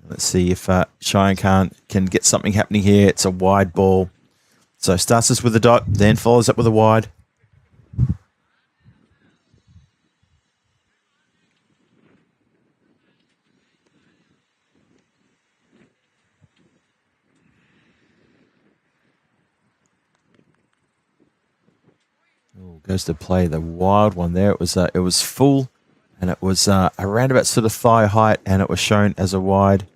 Let's see if Cheyenne Khan can get something happening here. It's a wide ball. So starts us with a dot, then follows up with a wide. Goes to play the wild one there. It was full, and it was around about sort of thigh height, and it was shown as a wide,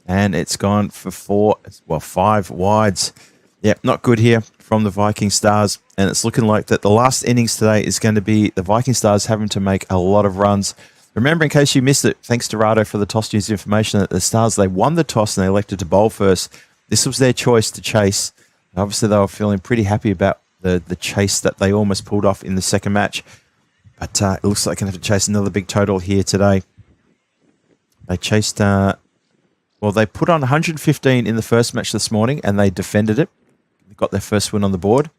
and it's gone for 5 wides. Yep, not good here from the Viking Stars, and it's looking like that the last innings today is going to be the Viking Stars having to make a lot of runs. Remember, in case you missed it, thanks to Rado for the toss news information, that the Stars, they won the toss and they elected to bowl first. This was their choice to chase. Obviously, they were feeling pretty happy about the chase that they almost pulled off in the second match. But it looks like they're going to have to chase another big total here today. They chased, they put on 115 in the first match this morning, and they defended it. They got their first win on the board.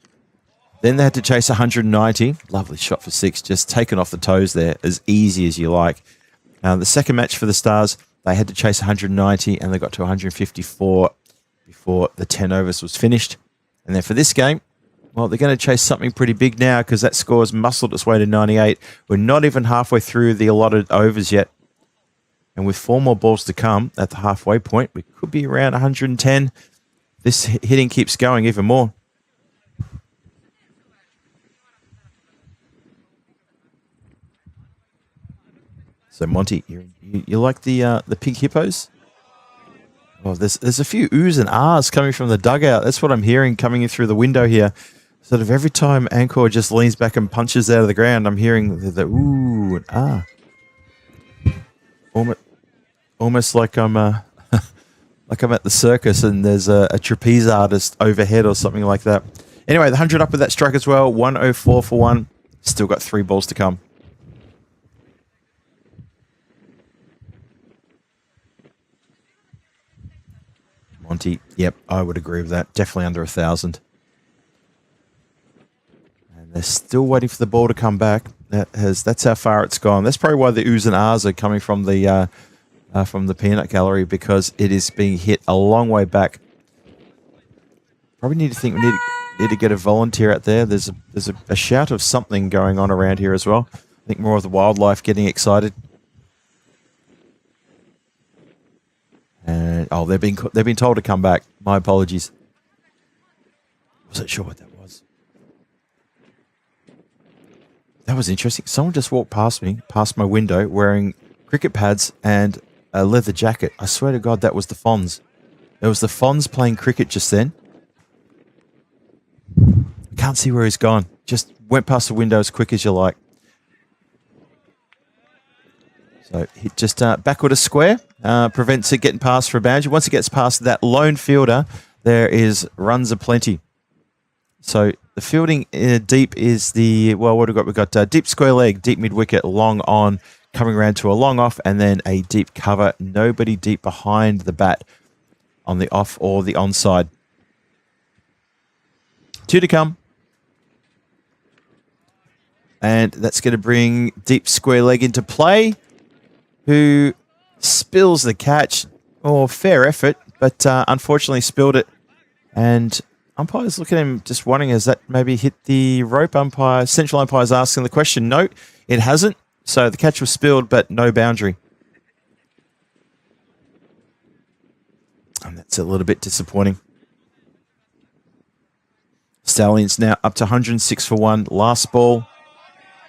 Then they had to chase 190. Lovely shot for 6, just taken off the toes there, as easy as you like. The second match for the Stars, they had to chase 190, and they got to 154 before the 10 overs was finished. And then for this game, well, they're going to chase something pretty big now because that score has muscled its way to 98. We're not even halfway through the allotted overs yet. And with 4 more balls to come at the halfway point, we could be around 110. This hitting keeps going even more. So, Monty, you like the pink hippos? Oh, there's a few oohs and ahs coming from the dugout. That's what I'm hearing coming in through the window here. Sort of every time Angkor just leans back and punches out of the ground, I'm hearing the ooh and ah. Almost like I'm like I'm at the circus and there's a trapeze artist overhead or something like that. Anyway, the 100 up with that strike as well. 104 for 1. Still got 3 balls to come. Monty, yep, I would agree with that. Definitely under 1,000. And they're still waiting for the ball to come back. That's how far it's gone. That's probably why the oohs and ahs are coming from the peanut gallery, because it is being hit a long way back. Probably need to get a volunteer out there. There's a shout of something going on around here as well. I think more of the wildlife getting excited. And they've been told to come back. My apologies. Wasn't sure what that was. That was interesting. Someone just walked past me, past my window, wearing cricket pads and a leather jacket. I swear to God, that was the Fonz. There was the Fonz playing cricket just then. I can't see where he's gone. Just went past the window as quick as you like. So hit just backward a square, prevents it getting past for a boundary. Once it gets past that lone fielder, there is runs aplenty. So the fielding deep is what have we got? We've got deep square leg, deep mid wicket, long on, coming around to a long off, and then a deep cover. Nobody deep behind the bat on the off or the onside. 2 to come. And that's going to bring deep square leg into play, who spills the catch. Fair effort, but unfortunately spilled it. And umpires look at him just wondering, has that maybe hit the rope? Central umpire's asking the question. No, it hasn't. So the catch was spilled, but no boundary. And that's a little bit disappointing. Stallions now up to 106 for 1. Last ball.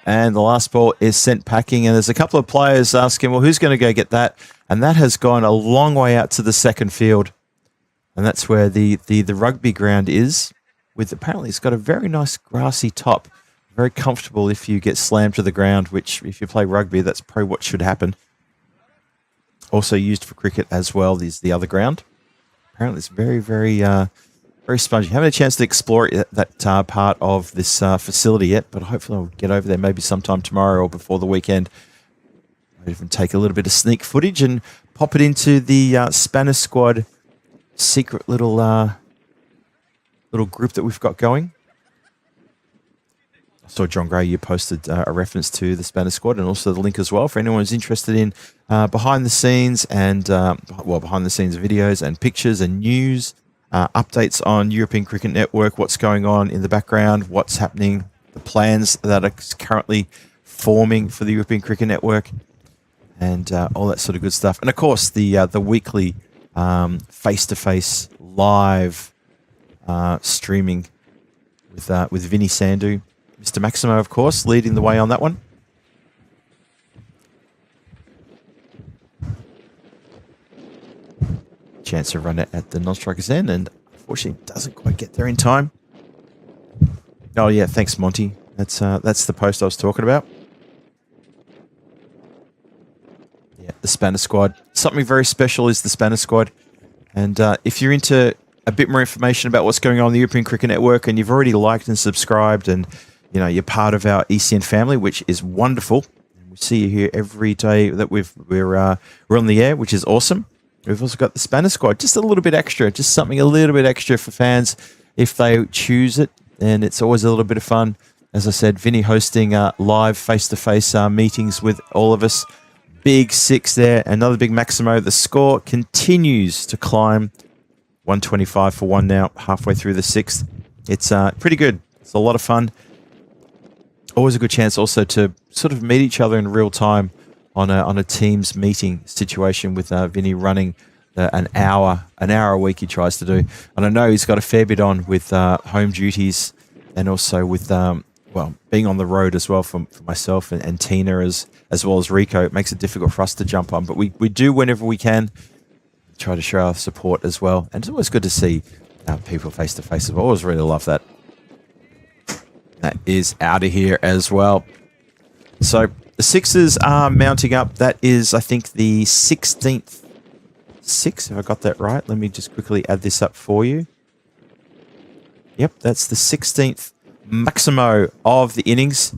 And the last ball is sent packing. And there's a couple of players asking, well, who's going to go get that? And that has gone a long way out to the second field. And that's where the rugby ground is. Apparently, it's got a very nice grassy top. Very comfortable if you get slammed to the ground, which if you play rugby, that's probably what should happen. Also used for cricket as well is the other ground. Apparently, it's very, very, very spongy. Haven't had a chance to explore that part of this facility yet, but hopefully I'll get over there maybe sometime tomorrow or before the weekend. I'll even take a little bit of sneak footage and pop it into the Spanish squad secret little group that we've got going. saw John Gray, you posted a reference to the Spanish squad and also the link as well for anyone who's interested in behind the scenes and behind the scenes videos and pictures and news, updates on European Cricket Network, what's going on in the background, what's happening, the plans that are currently forming for the European Cricket Network, and all that sort of good stuff. And of course, the weekly face-to-face live streaming with Vinny Sandhu, Mr. Maximo, of course, leading the way on that one. Chance to run it at the non-striker's end, and unfortunately doesn't quite get there in time. Oh yeah, thanks Monty. That's the post I was talking about. Yeah, the Spanish squad. Something very special is the Spanish squad. And if you're into a bit more information about what's going on in the European Cricket Network, and you've already liked and subscribed, and you're part of our ECN family, which is wonderful. We see you here every day that we're on the air, which is awesome. We've also got the Spanish squad, just a little bit extra, just something a little bit extra for fans if they choose it, and it's always a little bit of fun. As I said, Vinny hosting live face-to-face meetings with all of us. Big six there, another big Maximo. The score continues to climb. 125 for one now, halfway through the sixth. It's pretty good. It's a lot of fun. Always a good chance also to sort of meet each other in real time on a Teams meeting situation with Vinny running an hour a week he tries to do. And I know he's got a fair bit on with home duties and also with being on the road as well for myself and Tina as well as Rico. It makes it difficult for us to jump on, but we do whenever we can try to show our support as well. And it's always good to see people face to face as well. I always really love that. That is out of here as well. So the Sixers are mounting up. That is, I think, the 16th. Six, have I got that right? Let me just quickly add this up for you. Yep, that's the 16th Maximo of the innings.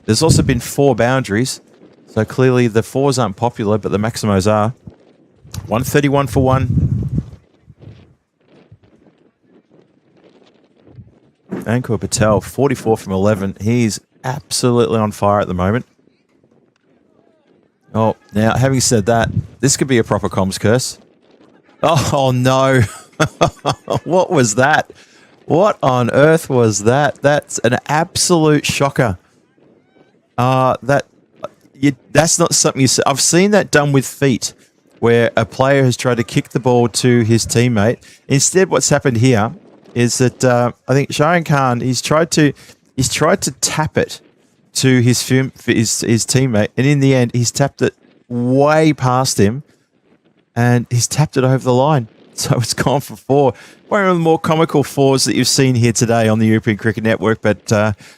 There's also been 4 boundaries. So clearly the 4s aren't popular, but the Maximos are. 131 for one. Ankur Patel, 44 from 11. He's absolutely on fire at the moment. Oh, now, having said that, this could be a proper comms curse. Oh, no. What was that? What on earth was that? That's an absolute shocker. That's not something you see. I've seen that done with feet, where a player has tried to kick the ball to his teammate. Instead, what's happened here is that I think Shayan Khan, he's tried to tap it to his teammate, and in the end, he's tapped it way past him, and he's tapped it over the line. So it's gone for 4. One of the more comical 4s that you've seen here today on the European Cricket Network, but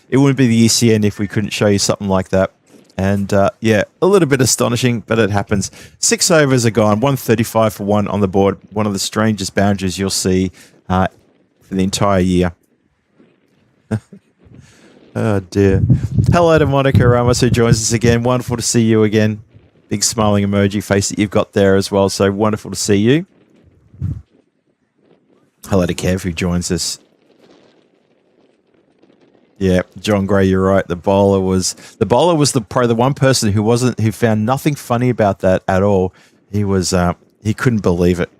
it wouldn't be the ECN if we couldn't show you something like that. And yeah, a little bit astonishing, but it happens. 6 overs are gone, 135 for one on the board. One of the strangest boundaries you'll see for the entire year. Oh dear. Hello to Monica Ramos, who joins us again. Wonderful to see you again. Big smiling emoji face that you've got there as well. So wonderful to see you. Hello to Kev, who joins us. Yeah, John Gray, you're right. The bowler was probably the one person who found nothing funny about that at all. He was he couldn't believe it.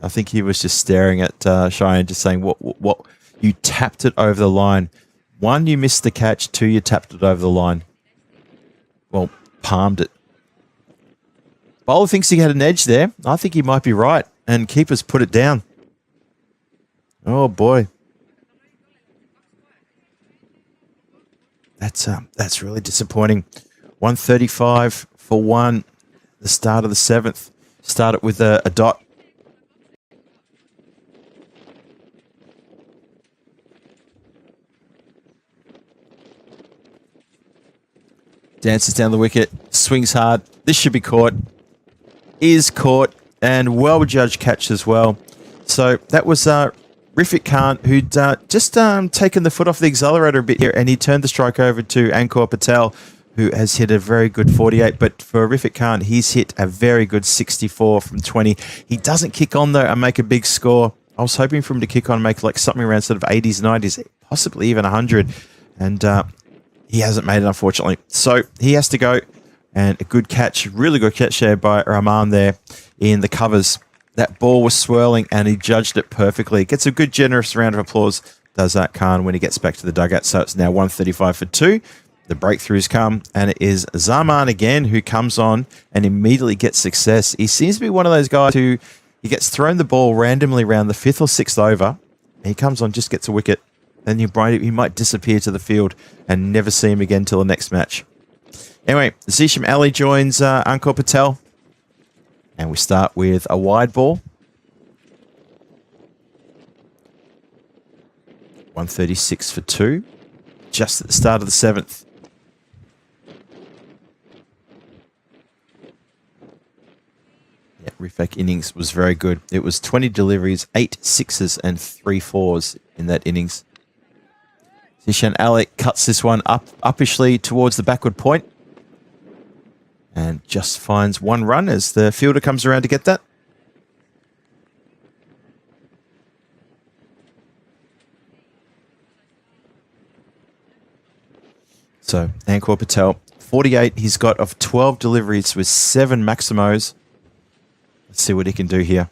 I think he was just staring at Cheyenne, just saying, "What? You tapped it over the line. 1, you missed the catch. 2, you tapped it over the line. Well, palmed it." Bowler thinks he had an edge there. I think he might be right, and keepers put it down. Oh boy. That's really disappointing. 135 for one. The start of the 7th. Started with a dot. Dances down the wicket. Swings hard. This should be caught. Is caught. And well-judged catch as well. So that was Rifik Khan, who'd just taken the foot off the accelerator a bit here, and he turned the strike over to Ankur Patel, who has hit a very good 48. But for Rifik Khan, he's hit a very good 64 from 20. He doesn't kick on, though, and make a big score. I was hoping for him to kick on and make like something around sort of 80s, 90s, possibly even 100. And he hasn't made it, unfortunately. So he has to go, and a good catch, really good catch there by Rahman there in the covers. That ball was swirling, and he judged it perfectly. Gets a good, generous round of applause, does that Khan, when he gets back to the dugout. So it's now 135 for 2. The breakthroughs come, and it is Zaman again who comes on and immediately gets success. He seems to be one of those guys who he gets thrown the ball randomly around the 5th or 6th over, and he comes on, just gets a wicket. Then he might disappear to the field and never see him again till the next match. Anyway, Zisham Ali joins Ankur Patel. And we start with a wide ball. 136 for 2. Just at the start of the 7th. Yeah, Rifak innings was very good. It was 20 deliveries, 8 sixes and 3 fours in that innings. Zishan Alec cuts this one uppishly towards the backward point. And just finds 1 run as the fielder comes around to get that. So, Ankur Patel, 48 he's got of 12 deliveries with 7 maximos. Let's see what he can do here.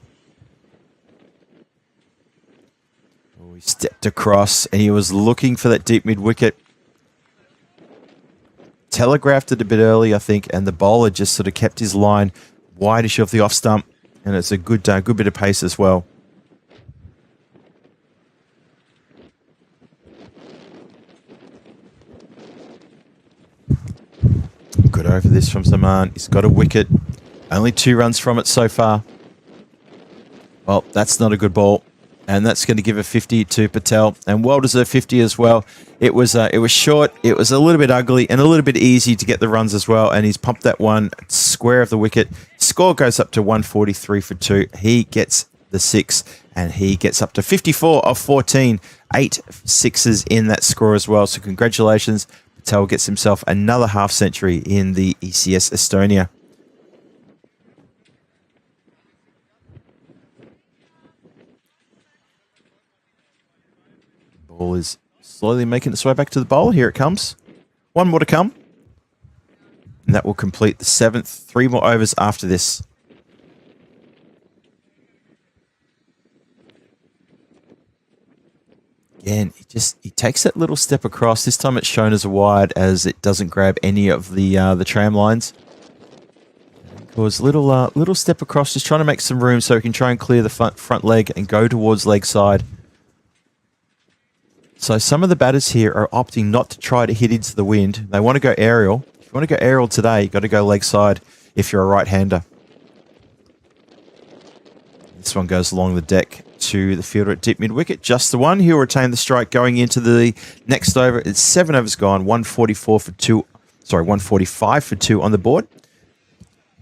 Oh, he stepped across and he was looking for that deep mid-wicket. Telegraphed it a bit early, I think, and the bowler just sort of kept his line wideish of the off stump, and it's a good bit of pace as well. Good over this from Zaman. He's got a wicket. Only 2 runs from it so far. Well, that's not a good ball. And that's going to give a 50 to Patel. And well-deserved 50 as well. It was short. It was a little bit ugly and a little bit easy to get the runs as well. And he's pumped that one square of the wicket. Score goes up to 143 for 2. He gets the 6. And he gets up to 54 of 14. 8 sixes in that score as well. So congratulations. Patel gets himself another half century in the ECS Estonia. Ball is slowly making its way back to the bowl. Here it comes. 1 more to come. And that will complete the 7th. 3 more overs after this. Again, he takes that little step across. This time it's shown as a wide as it doesn't grab any of the tram lines. Goes little step across, just trying to make some room so he can try and clear the front leg and go towards leg side. So some of the batters here are opting not to try to hit into the wind. They want to go aerial. If you want to go aerial today, you've got to go leg side if you're a right-hander. This one goes along the deck to the fielder at deep mid-wicket. Just the one. He'll retain the strike going into the next over. It's 7 overs gone. 145 for 2 on the board.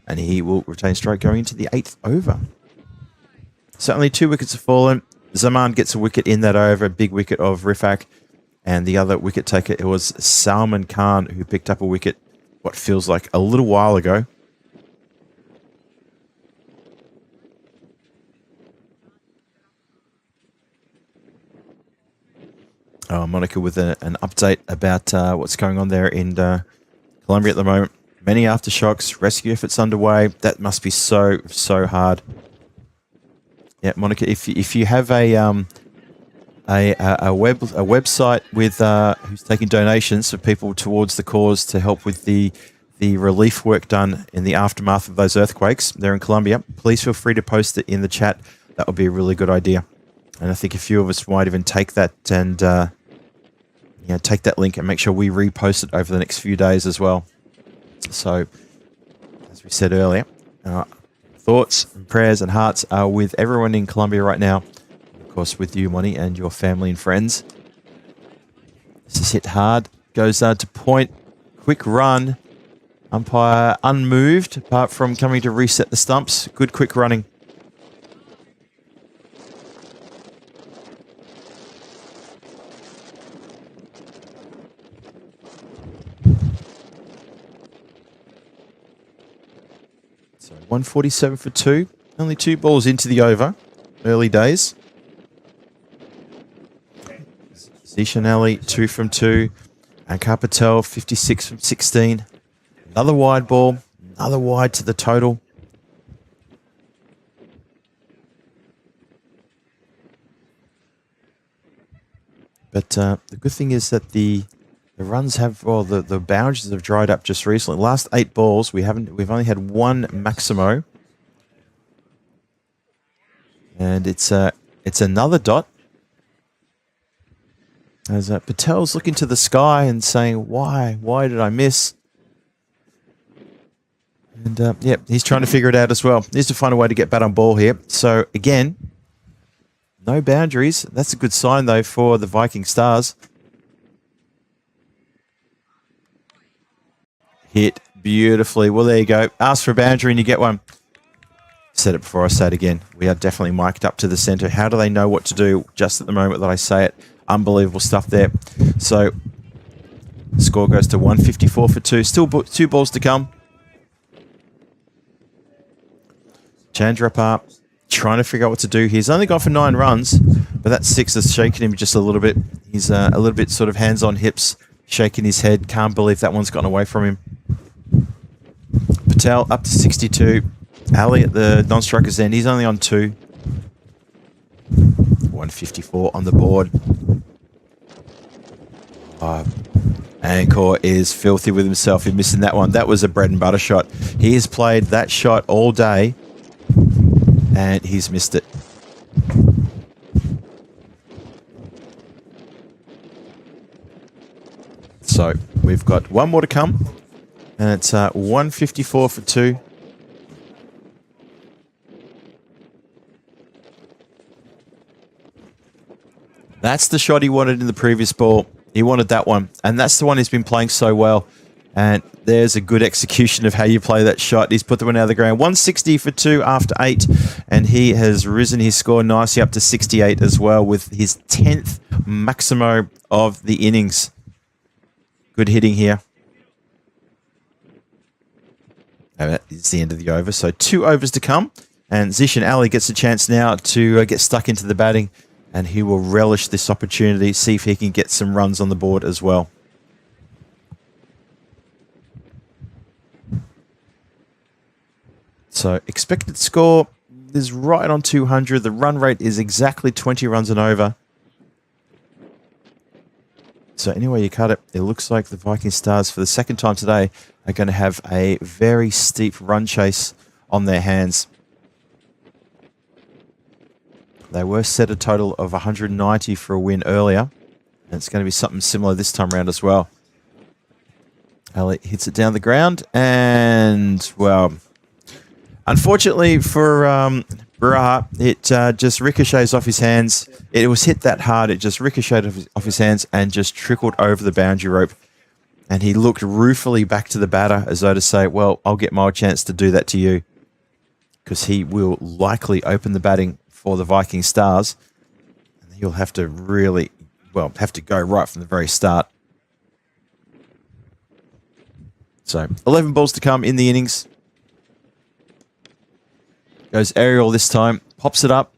And he will retain strike going into the 8th over. So only 2 wickets have fallen. Zaman gets a wicket in that over, a big wicket of Rifak. And the other wicket taker, it was Salman Khan, who picked up a wicket what feels like a little while ago. Monica with an update about what's going on there in Colombia at the moment. Many aftershocks, rescue efforts underway. That must be so hard. Yeah, Monica, if you have a website with who's taking donations for people towards the cause to help with the relief work done in the aftermath of those earthquakes there in Colombia, please feel free to post it in the chat. That would be a really good idea. And I think a few of us might even take that and take that link and make sure we repost it over the next few days as well. So, as we said earlier, thoughts and prayers and hearts are with everyone in Colombia right now. Of course, with you, Monty, and your family and friends. This is hit hard. Goes to point. Quick run. Umpire unmoved, apart from coming to reset the stumps. Good quick running. So 147 for 2. Only 2 balls into the over. Early days. Zishan Ali, 2 from 2. And Patel, 56 from 16. Another wide ball. Another wide to the total. But the good thing is that the runs have, well, the boundaries have dried up just recently. Last 8 balls, we've only had one Maximo. And it's another dot. As Patel's looking to the sky and saying, why did I miss? And yeah, he's trying to figure it out as well. Needs to find a way to get bat on ball here. So again, no boundaries. That's a good sign though for the Viking Stars. Hit beautifully. Well, there you go. Ask for a boundary and you get one. Said it before, I say it again. We are definitely mic'd up to the center. How do they know what to do just at the moment that I say it? Unbelievable stuff there. So, score goes to 154 for 2. Still 2 balls to come. Chandrapar trying to figure out what to do. He's only gone for 9 runs, but that 6 has shaken him just a little bit. He's a little bit sort of hands on hips, shaking his head. Can't believe that one's gotten away from him. Patel up to 62. Ali at the non-striker's end. He's only on 2. 154 on the board. Ankor is filthy with himself in missing that one. That was a bread and butter shot. He has played that shot all day, and he's missed it. So we've got one more to come, and it's 154 for 2. That's the shot he wanted in the previous ball. He wanted that one. And that's the one he's been playing so well. And there's a good execution of how you play that shot. He's put the one out of the ground. 160 for 2 after 8. And he has risen his score nicely up to 68 as well with his 10th Maximo of the innings. Good hitting here. And that is the end of the over. So 2 overs to come. And Zishan Ali gets a chance now to get stuck into the batting. And he will relish this opportunity, see if he can get some runs on the board as well. So expected score is right on 200. The run rate is exactly 20 runs and over. So anyway you cut it, it looks like the Viking Stars for the second time today are going to have a very steep run chase on their hands. They were set a total of 190 for a win earlier. And it's going to be something similar this time around as well. Ali hits it down the ground. And, well, unfortunately for Baraha, it just ricochets off his hands. It was hit that hard. It just ricocheted off his hands and just trickled over the boundary rope. And he looked ruefully back to the batter as though to say, well, I'll get my chance to do that to you. Because he will likely open the batting for the Viking Stars. And he'll have to really, well, have to go right from the very start. So 11 balls to come in the innings. Goes aerial this time. Pops it up.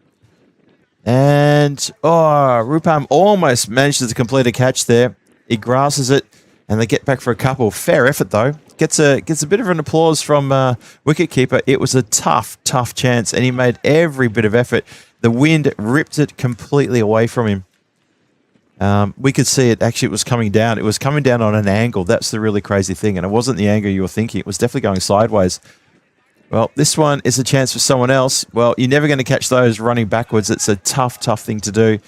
And, oh, Rupam almost manages to complete a catch there. He grasses it. And they get back for a couple. Fair effort, though. Gets a bit of an applause from wicketkeeper. It was a tough chance, and he made every bit of effort. The wind ripped it completely away from him. We could see it. Actually, it was coming down. It was coming down on an angle. That's the really crazy thing, and it wasn't the angle you were thinking. It was definitely going sideways. Well, this one is a chance for someone else. Well, you're never going to catch those running backwards. It's a tough thing to do.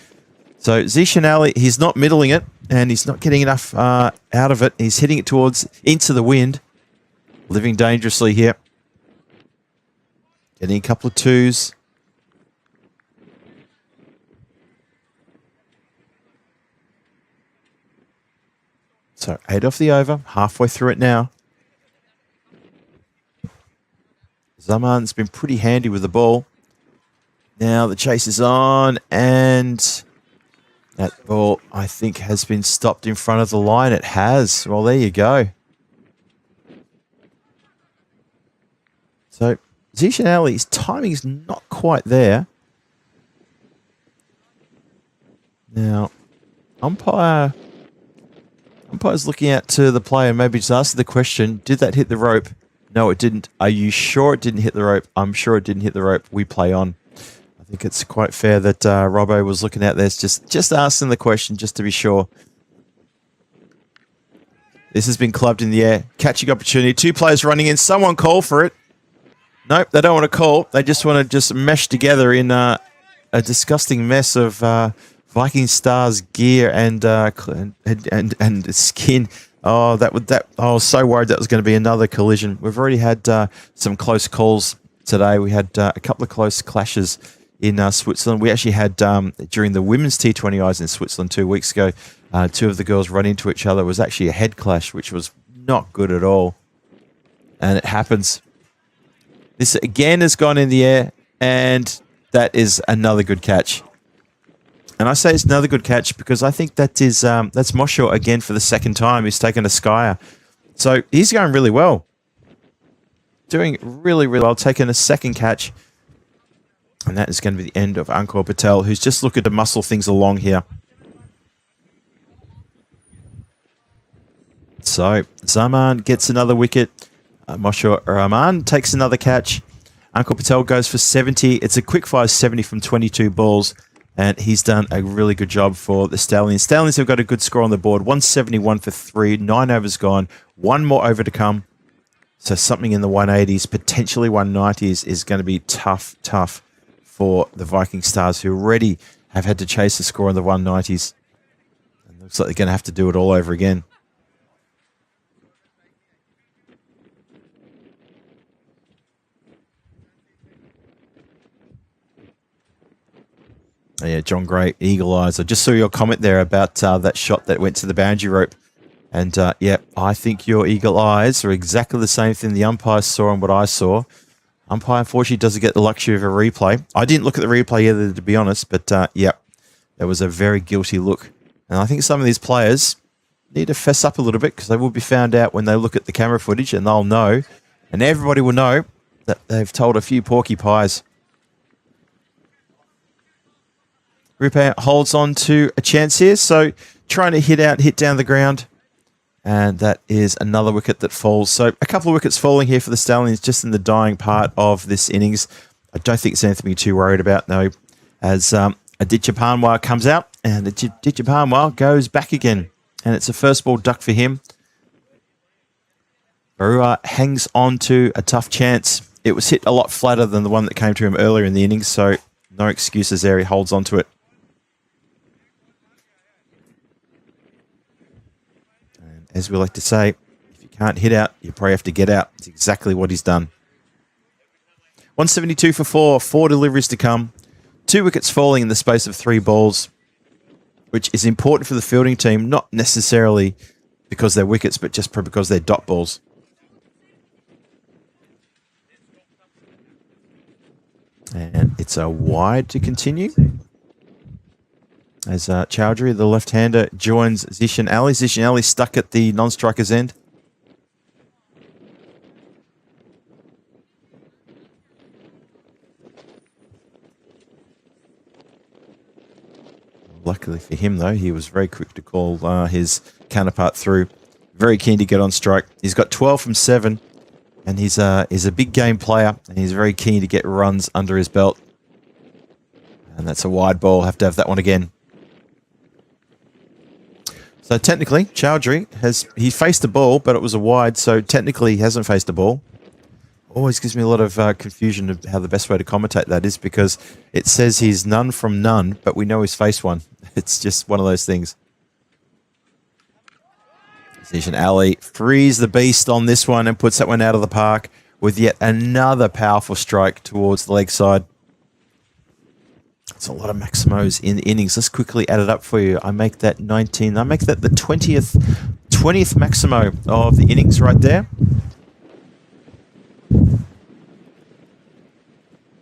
So Zishan Ali, he's not middling it, and he's not getting enough out of it. He's hitting it into the wind. Living dangerously here. Getting a couple of 2s. So 8 off the over, halfway through it now. Zaman's been pretty handy with the ball. Now the chase is on, and that ball, I think, has been stopped in front of the line. It has. Well, there you go. So Zishan Ali's timing is not quite there. Now, umpire umpire's looking out to the player, maybe just ask the question, did that hit the rope? No, it didn't. Are you sure it didn't hit the rope? I'm sure it didn't hit the rope. We play on. I think it's quite fair that Robbo was looking out there, just asking the question, just to be sure. This has been clubbed in the air. Catching opportunity. 2 players running in. Someone call for it. Nope, they don't want to call. They just want to just mesh together in a disgusting mess of Viking Stars gear and skin. Oh, I was so worried that was going to be another collision. We've already had some close calls today. We had a couple of close clashes in Switzerland. We actually had, during the women's T20 Eyes in Switzerland 2 weeks ago, 2 of the girls run into each other. It was actually a head clash, which was not good at all. And it happens. This again has gone in the air, and that is another good catch. And I say it's another good catch because I think that is that's Mosho again for the second time. He's taken a skyer. So he's going really well. Doing really, really well. Taking a second catch. And that is going to be the end of Ankur Patel, who's just looking to muscle things along here. So Zaman gets another wicket. Mosho Rahman takes another catch. Ankur Patel goes for 70. It's a quick fire 70 from 22 balls. And he's done a really good job for the Stallions. Stallions have got a good score on the board. 171 for 3. 9 overs gone. 1 more over to come. So something in the 180s, potentially 190s is going to be tough for the Viking Stars, who already have had to chase the score in the 190s. And looks like they're going to have to do it all over again. Yeah, John Gray, eagle eyes. I just saw your comment there about that shot that went to the boundary rope. And, yeah, I think your eagle eyes are exactly the same thing the umpire saw and what I saw. Umpire, unfortunately, doesn't get the luxury of a replay. I didn't look at the replay either, to be honest. But, yeah, that was a very guilty look. And I think some of these players need to fess up a little bit because they will be found out when they look at the camera footage, and they'll know. And everybody will know that they've told a few porky pies. Rupe holds on to a chance here, so trying to hit down the ground, and that is another wicket that falls. So a couple of wickets falling here for the Stallions just in the dying part of this innings. I don't think it's anything to be too worried about, though, as Aditya Panwar comes out, and Aditya Panwar goes back again, and it's a first ball duck for him. Barua hangs on to a tough chance. It was hit a lot flatter than the one that came to him earlier in the innings, so no excuses there. He holds on to it. As we like to say, if you can't hit out, you probably have to get out. It's exactly what he's done. 172 for 4. 4 deliveries to come. 2 wickets falling in the space of 3 balls, which is important for the fielding team, not necessarily because they're wickets, but just because they're dot balls. And it's a wide to continue. As Chowdhury, the left-hander, joins Zishan Ali. Zishan Ali stuck at the non-striker's end. Luckily for him, though, he was very quick to call his counterpart through. Very keen to get on strike. He's got 12 from 7, and he's a big game player, and he's very keen to get runs under his belt. And that's a wide ball. Have to have that one again. So technically, Chowdhury he faced the ball, but it was a wide, so technically he hasn't faced the ball. Always gives me a lot of confusion of how the best way to commentate that is, because it says he's none from none, but we know he's faced one. It's just one of those things. Zishan Ali frees the beast on this one and puts that one out of the park with yet another powerful strike towards the leg side. It's a lot of Maximos in the innings. Let's quickly add it up for you. I make that 19. I make that the 20th Maximo of the innings right there.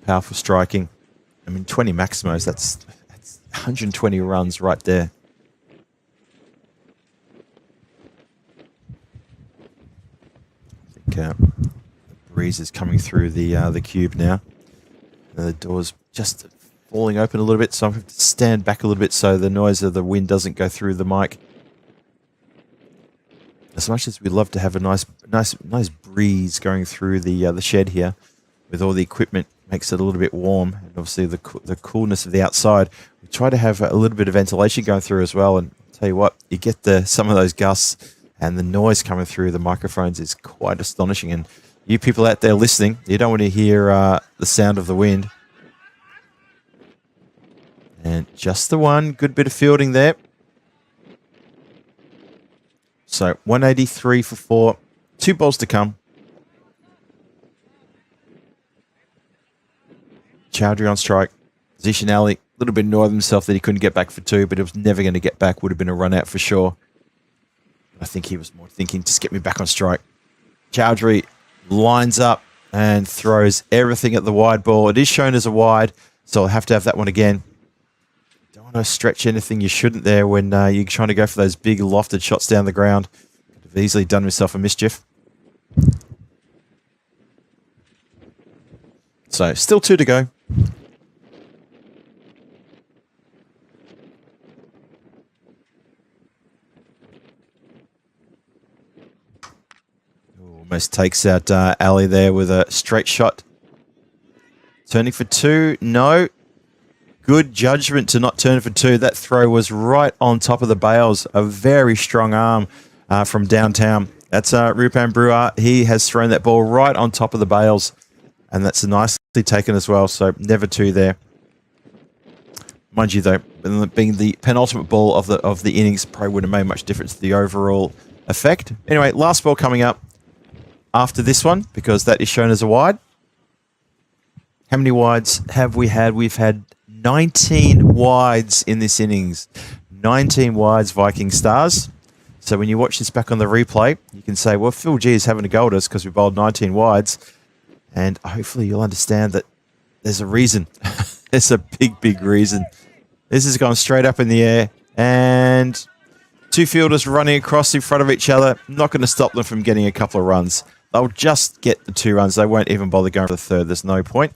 Powerful striking. I mean, 20 Maximos, that's 120 runs right there. I think the breeze is coming through the cube now. The door's just falling open a little bit, so I have to stand back a little bit so the noise of the wind doesn't go through the mic. as much as we love to have a nice breeze going through the shed here, with all the equipment, makes it a little bit warm, and obviously the coolness of the outside, we try to have a little bit of ventilation going through as well. And I'll tell you what, you get some of those gusts, and the noise coming through the microphones is quite astonishing. And you people out there listening, you don't want to hear the sound of the wind. And just the one, good bit of fielding there. So 183 for 4, 2 balls to come. Chowdhury on strike. Zichinelli, a little bit annoyed with himself that he couldn't get back for 2, but it was never going to get back. Would have been a run out for sure. I think he was more thinking, just get me back on strike. Chowdhury lines up and throws everything at the wide ball. It is shown as a wide, so I'll have to have that one again. Don't want to stretch anything you shouldn't there when you're trying to go for those big lofted shots down the ground. Could have easily done himself a mischief. So still 2 to go. Almost takes out Ali there with a straight shot. Turning for 2. No. Good judgment to not turn for 2. That throw was right on top of the bails. A very strong arm from downtown. That's Rupan Brewer. He has thrown that ball right on top of the bails. And that's nicely taken as well. So never 2 there. Mind you, though, being the penultimate ball of the innings, probably wouldn't have made much difference to the overall effect. Anyway, last ball coming up after this one, because that is shown as a wide. How many wides have we had? We've had 19 wides in this innings. 19 wides, Viking Stars. So when you watch this back on the replay, you can say, well, Phil G is having a go at us because we bowled 19 wides. And hopefully you'll understand that there's a reason. There's a big reason. This has gone straight up in the air. And 2 fielders running across in front of each other. Not going to stop them from getting a couple of runs. They'll just get the 2 runs. They won't even bother going for the 3rd. There's no point.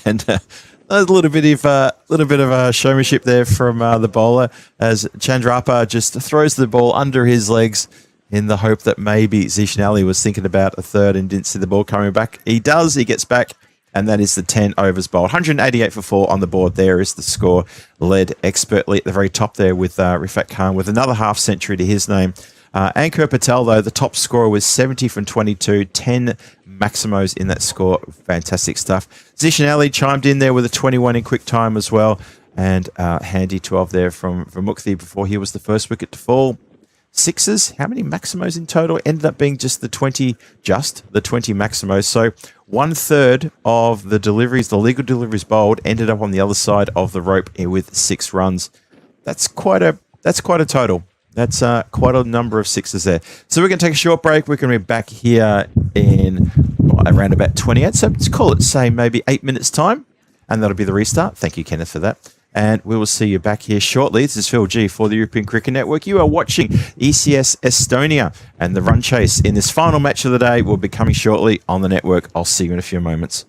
And a little bit of showmanship there from the bowler as Chandrapa just throws the ball under his legs in the hope that maybe Zichinelli was thinking about a 3rd and didn't see the ball coming back. He does. He gets back. And that is the 10 overs bowled. 188 for 4 on the board. There is the score, led expertly at the very top there with Rifat Khan with another half century to his name. Ankur Patel, though, the top scorer was 70 from 22, 10 maximos in that score. Fantastic stuff. Zichinelli chimed in there with a 21 in quick time as well. And handy 12 there from Mukthi before he was the first wicket to fall. 6s, how many maximos in total? Ended up being just the 20 maximos. So 1/3 of the deliveries, the legal deliveries bowled, ended up on the other side of the rope with 6 runs. That's quite a total. That's quite a number of 6s there. So we're going to take a short break. We're going to be back here in around about 28. So let's call it, say, maybe 8 minutes time. And that'll be the restart. Thank you, Kenneth, for that. And we will see you back here shortly. This is Phil G for the European Cricket Network. You are watching ECS Estonia, and the run chase in this final match of the day will be coming shortly on the network. I'll see you in a few moments.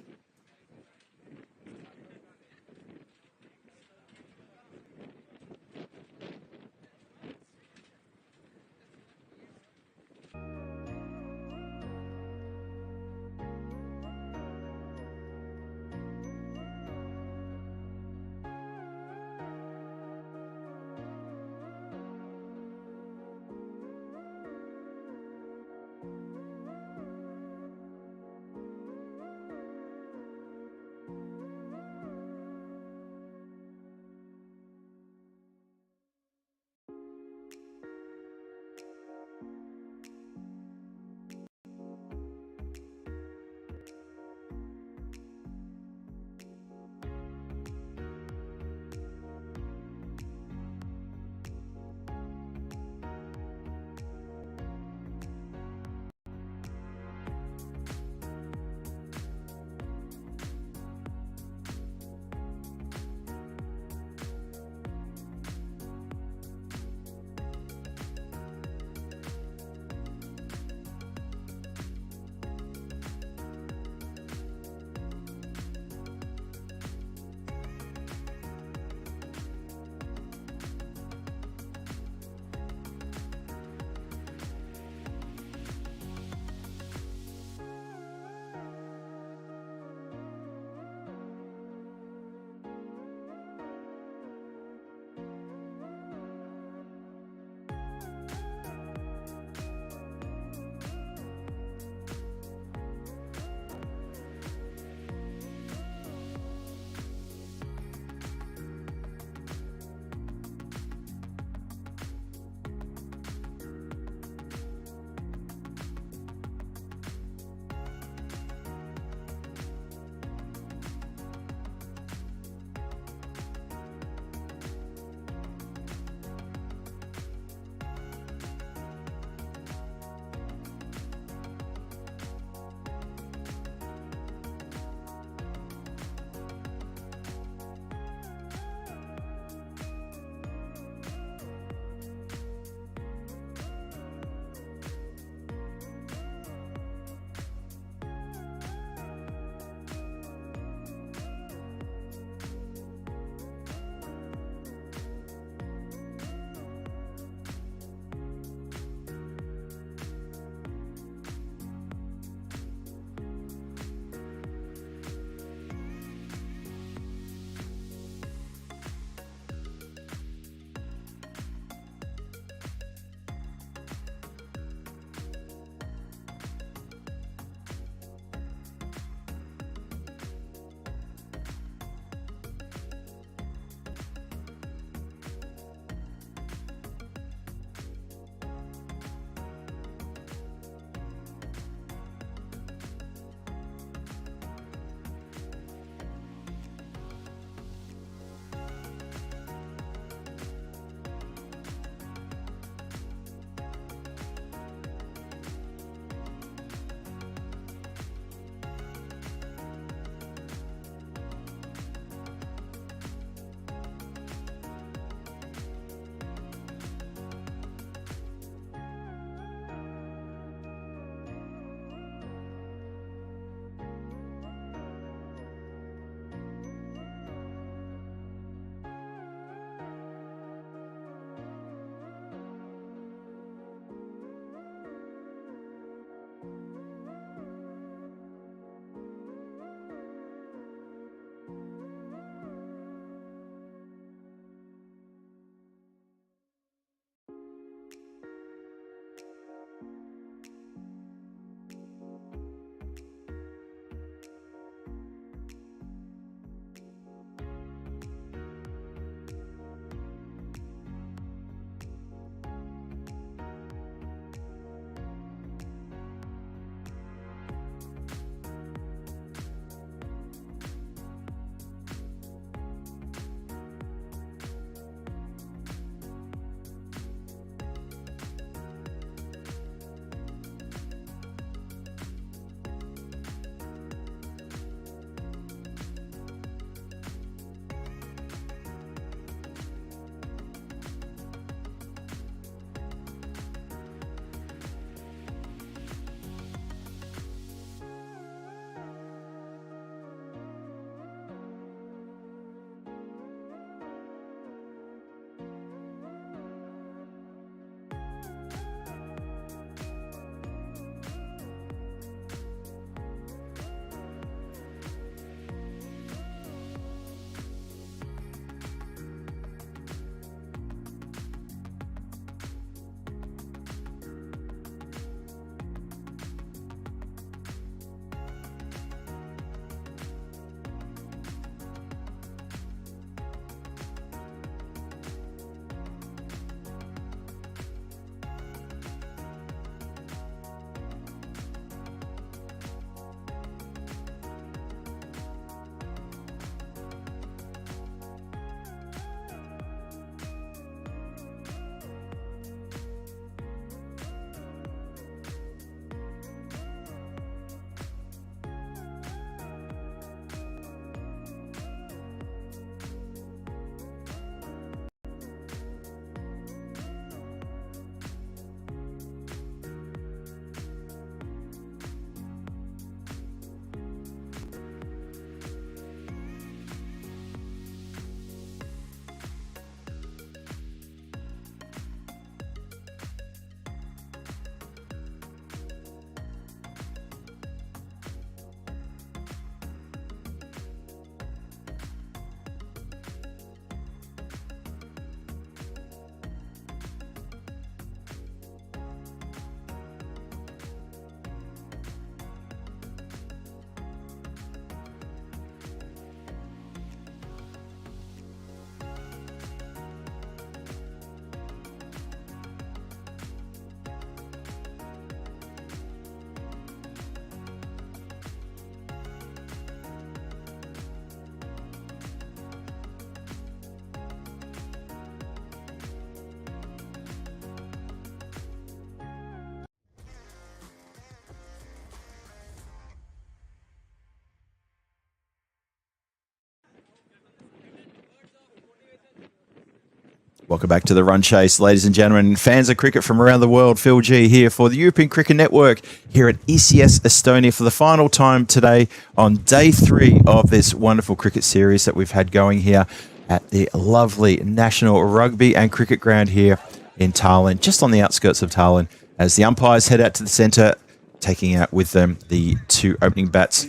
Welcome back to the Run Chase, ladies and gentlemen, fans of cricket from around the world. Phil G here for the European Cricket Network here at ECS Estonia for the final time today on day 3 of this wonderful cricket series that we've had going here at the lovely National Rugby and Cricket Ground here in Tallinn, just on the outskirts of Tallinn, as the umpires head out to the centre, taking out with them the 2 opening bats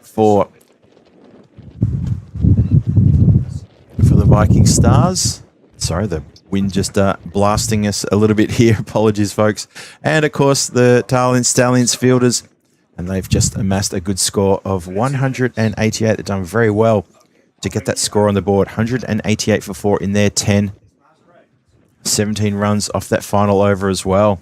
for the Viking Stars. Sorry, the wind just blasting us a little bit here. Apologies, folks. And, of course, the Tallinn Stallions fielders. And they've just amassed a good score of 188. They've done very well to get that score on the board. 188 for 4 in their 10. 17 runs off that final over as well.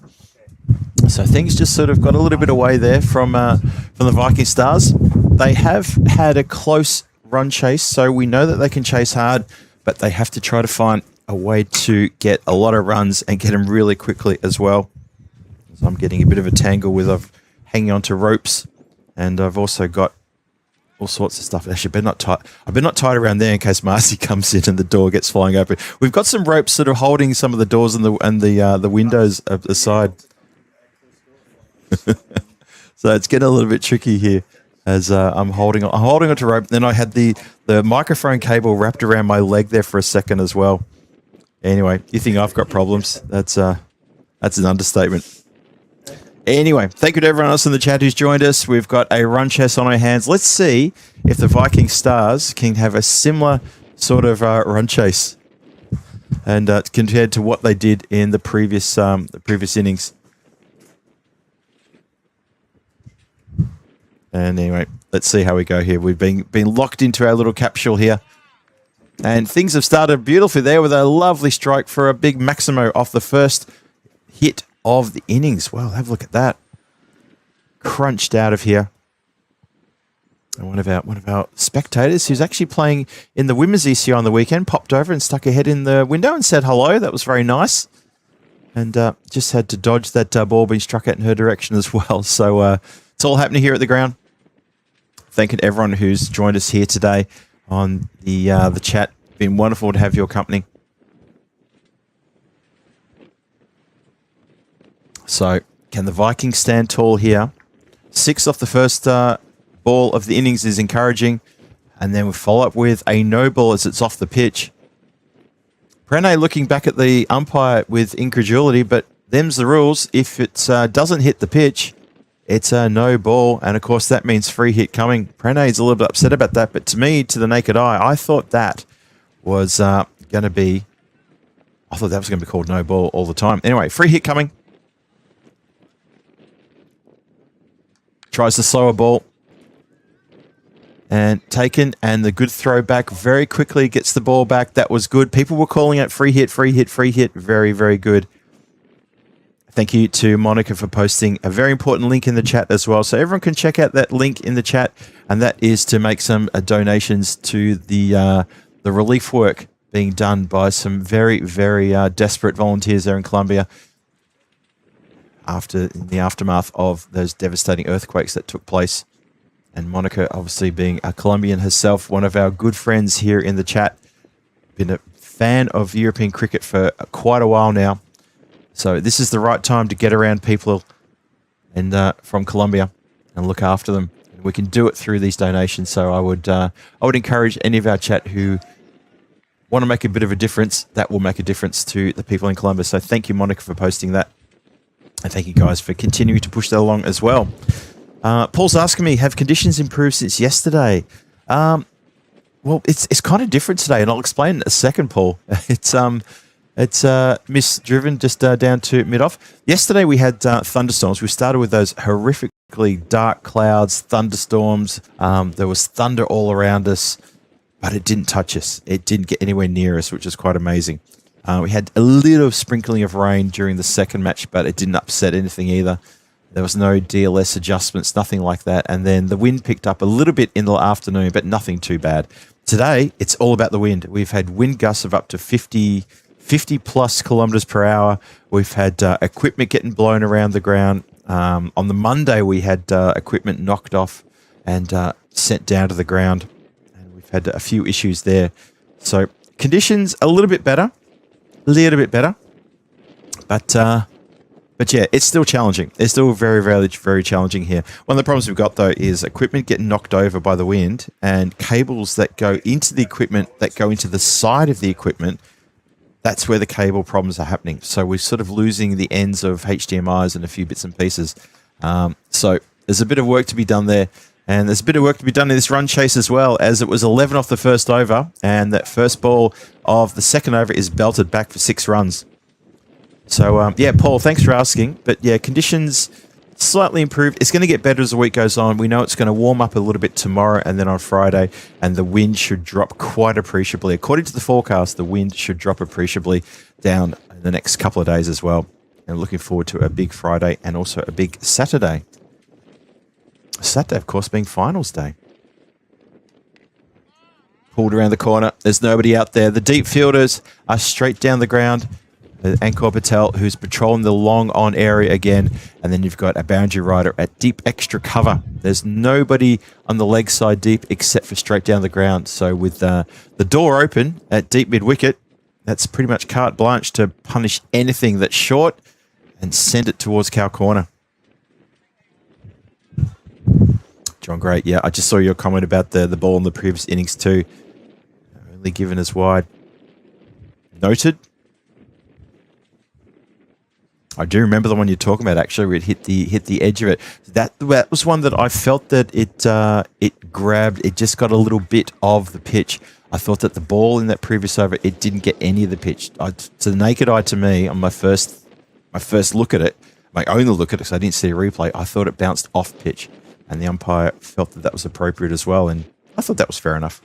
So things just sort of got a little bit away there from the Viking Stars. They have had a close run chase, so we know that they can chase hard, but they have to try to find a way to get a lot of runs and get them really quickly as well. So I'm getting a bit of a tangle with hanging onto ropes, and I've also got all sorts of stuff. Actually, I better not tie it around there in case Marcy comes in and the door gets flying open. We've got some ropes sort of holding some of the doors and the windows aside. So it's getting a little bit tricky here as I'm holding onto rope. Then I had the microphone cable wrapped around my leg there for a second as well. Anyway, you think I've got problems? That's an understatement. Anyway, thank you to everyone else in the chat who's joined us. We've got a run chase on our hands. Let's see if the Viking Stars can have a similar sort of run chase, and compared to what they did in the previous innings. And anyway, let's see how we go here. We've been locked into our little capsule here. And things have started beautifully there with a lovely strike for a big Maximo off the first hit of the innings. Well, have a look at that. Crunched out of here. And one of our spectators who's actually playing in the women's ECI on the weekend popped over and stuck her head in the window and said hello. That was very nice. And just had to dodge that ball being struck out in her direction as well. So it's all happening here at the ground. Thank you to everyone who's joined us here today on the chat. Been wonderful to have your company. So, can the Vikings stand tall here? 6 off the first ball of the innings is encouraging. And then we follow up with a no ball as it's off the pitch. Prene looking back at the umpire with incredulity, but them's the rules. If it doesn't hit the pitch, it's a no ball, and of course that means free hit coming. Prene's a little bit upset about that, but to me, to the naked eye, I thought that was going to be called no ball all the time. Anyway, free hit coming. Tries the slower ball. And taken, and the good throw back very quickly gets the ball back. That was good. People were calling it free hit, free hit, free hit. Very, very good. Thank you to Monica for posting a very important link in the chat as well. So everyone can check out that link in the chat, and that is to make some donations to the relief work being done by some very, very desperate volunteers there in Colombia in the aftermath of those devastating earthquakes that took place. And Monica, obviously being a Colombian herself, one of our good friends here in the chat, been a fan of European cricket for quite a while now. So this is the right time to get around people and from Colombia and look after them. We can do it through these donations. So I would encourage any of our chat who want to make a bit of a difference. That will make a difference to the people in Colombia. So thank you, Monica, for posting that, and thank you guys for continuing to push that along as well. Paul's asking me, have conditions improved since yesterday? Well, it's kind of different today, and I'll explain in a second, Paul. It's misdriven just down to mid-off. Yesterday we had thunderstorms. We started with those horrifically dark clouds, thunderstorms. There was thunder all around us, but it didn't touch us. It didn't get anywhere near us, which is quite amazing. We had a little sprinkling of rain during the second match, but it didn't upset anything either. There was no DLS adjustments, nothing like that. And then the wind picked up a little bit in the afternoon, but nothing too bad. Today, it's all about the wind. We've had wind gusts of up to 50 plus kilometers per hour. We've had equipment getting blown around the ground. On the Monday, we had equipment knocked off and sent down to the ground. And we've had a few issues there. So conditions a little bit better. a little bit better. But yeah, it's still challenging. It's still very, very, very challenging here. One of the problems we've got, though, is equipment getting knocked over by the wind and cables that go into the equipment, that go into the side of the equipment. That's where the cable problems are happening. So we're sort of losing the ends of HDMIs and a few bits and pieces. So there's a bit of work to be done there. And there's a bit of work to be done in this run chase as well, as it was 11 off the first over. And that first ball of the second over is belted back for 6 runs. So, yeah, Paul, thanks for asking. But, yeah, conditions slightly improved. It's going to get better as the week goes on. We know it's going to warm up a little bit tomorrow and then on Friday, and the wind should drop quite appreciably. According to the forecast, the wind should drop appreciably down in the next couple of days as well. And looking forward to a big Friday and also a big Saturday. Saturday, of course, being finals day. Pulled around the corner. There's nobody out there. The deep fielders are straight down the ground. Ankor Patel, who's patrolling the long on area again. And then you've got a boundary rider at deep extra cover. There's nobody on the leg side deep except for straight down the ground. So with the door open at deep mid wicket, that's pretty much carte blanche to punish anything that's short and send it towards cow corner. John, great. Yeah, I just saw your comment about the ball in the previous innings too. Only given as wide. Noted. I do remember the one you're talking about, actually, where it hit the edge of it. That was one that I felt that it grabbed, it just got a little bit of the pitch. I thought that the ball in that previous over, it didn't get any of the pitch. To the naked eye, to me, on my first look at it, my only look at it, because I didn't see a replay, I thought it bounced off pitch. And the umpire felt that that was appropriate as well. And I thought that was fair enough.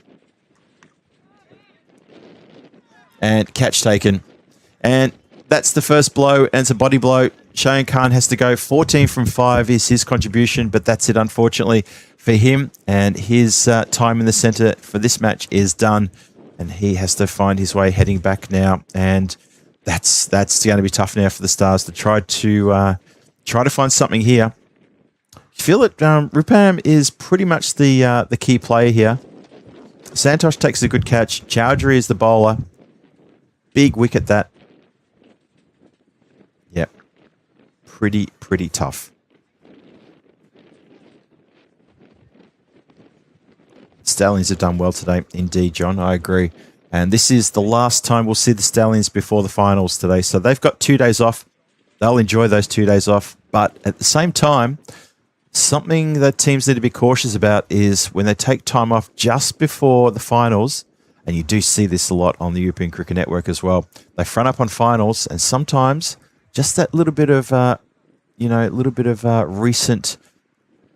And catch taken. And that's the first blow, and it's a body blow. Shayan Khan has to go. 14 from 5 is his contribution, but that's it, unfortunately, for him. And his time in the centre for this match is done, and he has to find his way heading back now. And that's going to be tough now for the Stars to try to find something here. You feel it. Rupam is pretty much the key player here. Santosh takes a good catch. Chowdhury is the bowler. Big wicket that. Yep. Pretty tough. Stallions have done well today. Indeed, John, I agree. And this is the last time we'll see the Stallions before the finals today. So they've got 2 days off. They'll enjoy those 2 days off. But at the same time, something that teams need to be cautious about is when they take time off just before the finals, and you do see this a lot on the European Cricket Network as well. They front up on finals, and sometimes just that little bit of, recent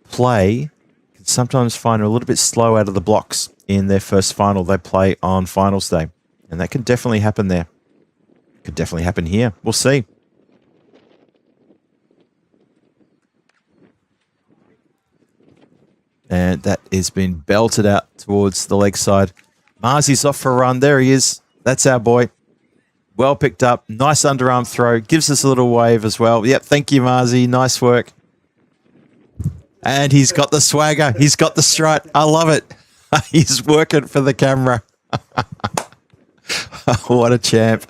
play can sometimes find a little bit slow out of the blocks in their first final they play on finals day. And that can definitely happen there. Could definitely happen here. We'll see. And that has been belted out towards the leg side. Marzi's off for a run. There he is. That's our boy. Well picked up. Nice underarm throw. Gives us a little wave as well. Yep, thank you, Marzi. Nice work. And he's got the swagger. He's got the strut. I love it. He's working for the camera. What a champ.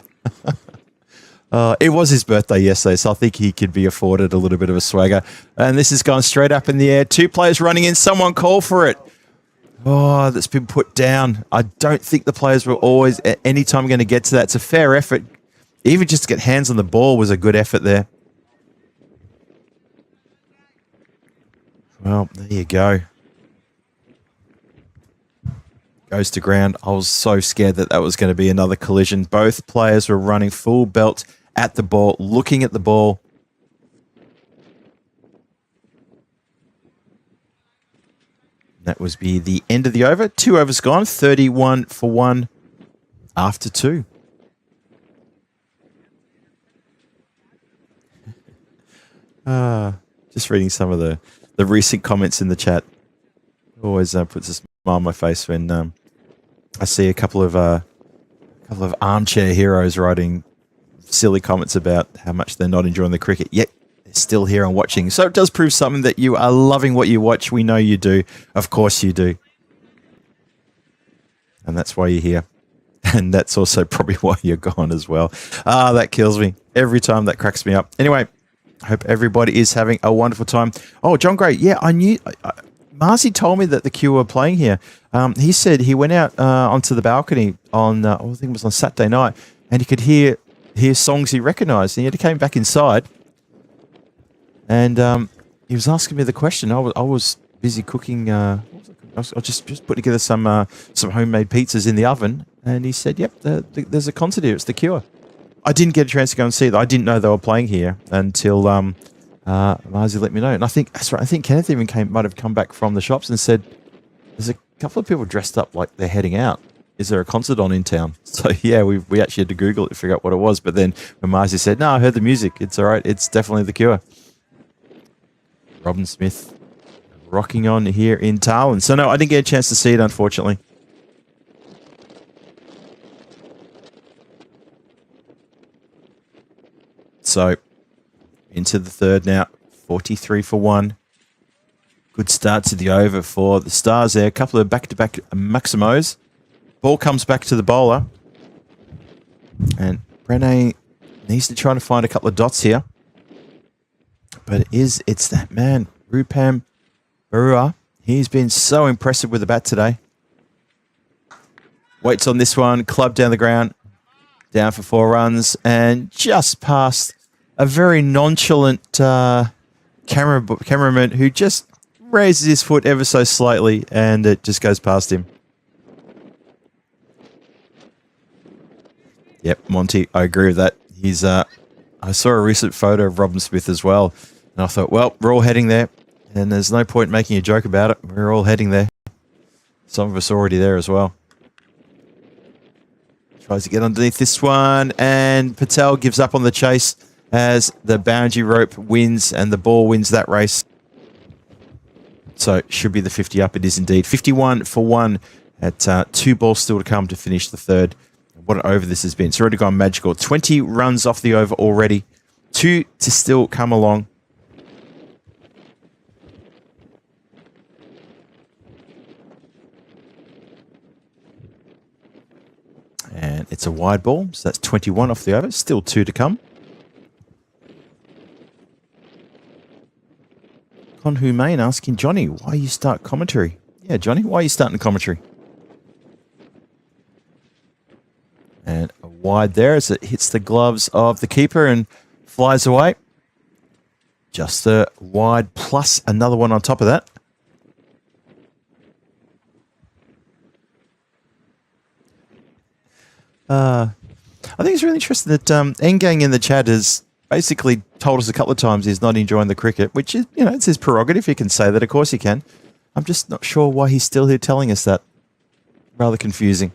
It was his birthday yesterday, so I think he could be afforded a little bit of a swagger. And this is going straight up in the air. 2 players running in. Someone call for it. Oh, that's been put down. I don't think the players were always at any time going to get to that. It's a fair effort. Even just to get hands on the ball was a good effort there. Well, there you go. Goes to ground. I was so scared that was going to be another collision. Both players were running full belt at the ball, looking at the ball. That was be the end of the over. 2 overs gone. 31 for 1 after 2. Just reading some of the recent comments in the chat. Always puts a smile on my face when I see a couple of armchair heroes writing silly comments about how much they're not enjoying the cricket, yet they're still here and watching. So it does prove something that you are loving what you watch. We know you do. Of course you do. And that's why you're here. And that's also probably why you're gone as well. Ah, that kills me. Every time that cracks me up. Anyway, I hope everybody is having a wonderful time. Oh, John Gray. Yeah, I knew. Marcy told me that the Q were playing here. He said he went out onto the balcony on, I think it was on Saturday night, and he could hear songs he recognised. And he came back inside, and he was asking me the question. I was busy cooking. I was just putting together some homemade pizzas in the oven, and he said, "Yep, there's a concert here. It's the Cure." I didn't get a chance to go and see it. I didn't know they were playing here until Marzi let me know. And I think that's right. I think Kenneth even might have come back from the shops and said, "There's a couple of people dressed up like they're heading out. Is there a concert on in town?" So yeah, we actually had to Google it to figure out what it was. But then when Marzi said, "No, I heard the music. It's all right. It's definitely the Cure." Robin Smith rocking on here in Tallinn. So no, I didn't get a chance to see it, unfortunately. So into the third now, 43 for 1. Good start to the over for the Stars there. A couple of back-to-back Maximos. Ball comes back to the bowler. And Brené needs to try to find a couple of dots here. But it's that man, Rupam Barua. He's been so impressive with the bat today. Waits on this one, club down the ground, down for 4 runs, and just past a very nonchalant cameraman who just raises his foot ever so slightly, and it just goes past him. Yep, Monty, I agree with that. He's I saw a recent photo of Robin Smith as well, and I thought, well, we're all heading there, and there's no point making a joke about it. We're all heading there. Some of us are already there as well. Tries to get underneath this one, and Patel gives up on the chase as the boundary rope wins, and the ball wins that race. So it should be the 50 up. It is indeed 51 for 1 at 2 balls still to come to finish the third. What an over this has been. It's already gone magical. 20 runs off the over already. 2 to still come along. And it's a wide ball, so that's 21 off the over. Still 2 to come. Con Humain asking Johnny, why you start commentary? Yeah, Johnny, why are you starting commentary? And a wide there as it hits the gloves of the keeper and flies away. Just a wide plus another one on top of that. I think it's really interesting that Engang in the chat has basically told us a couple of times he's not enjoying the cricket, which is, you know, it's his prerogative. He can say that. Of course he can. I'm just not sure why he's still here telling us that. Rather confusing.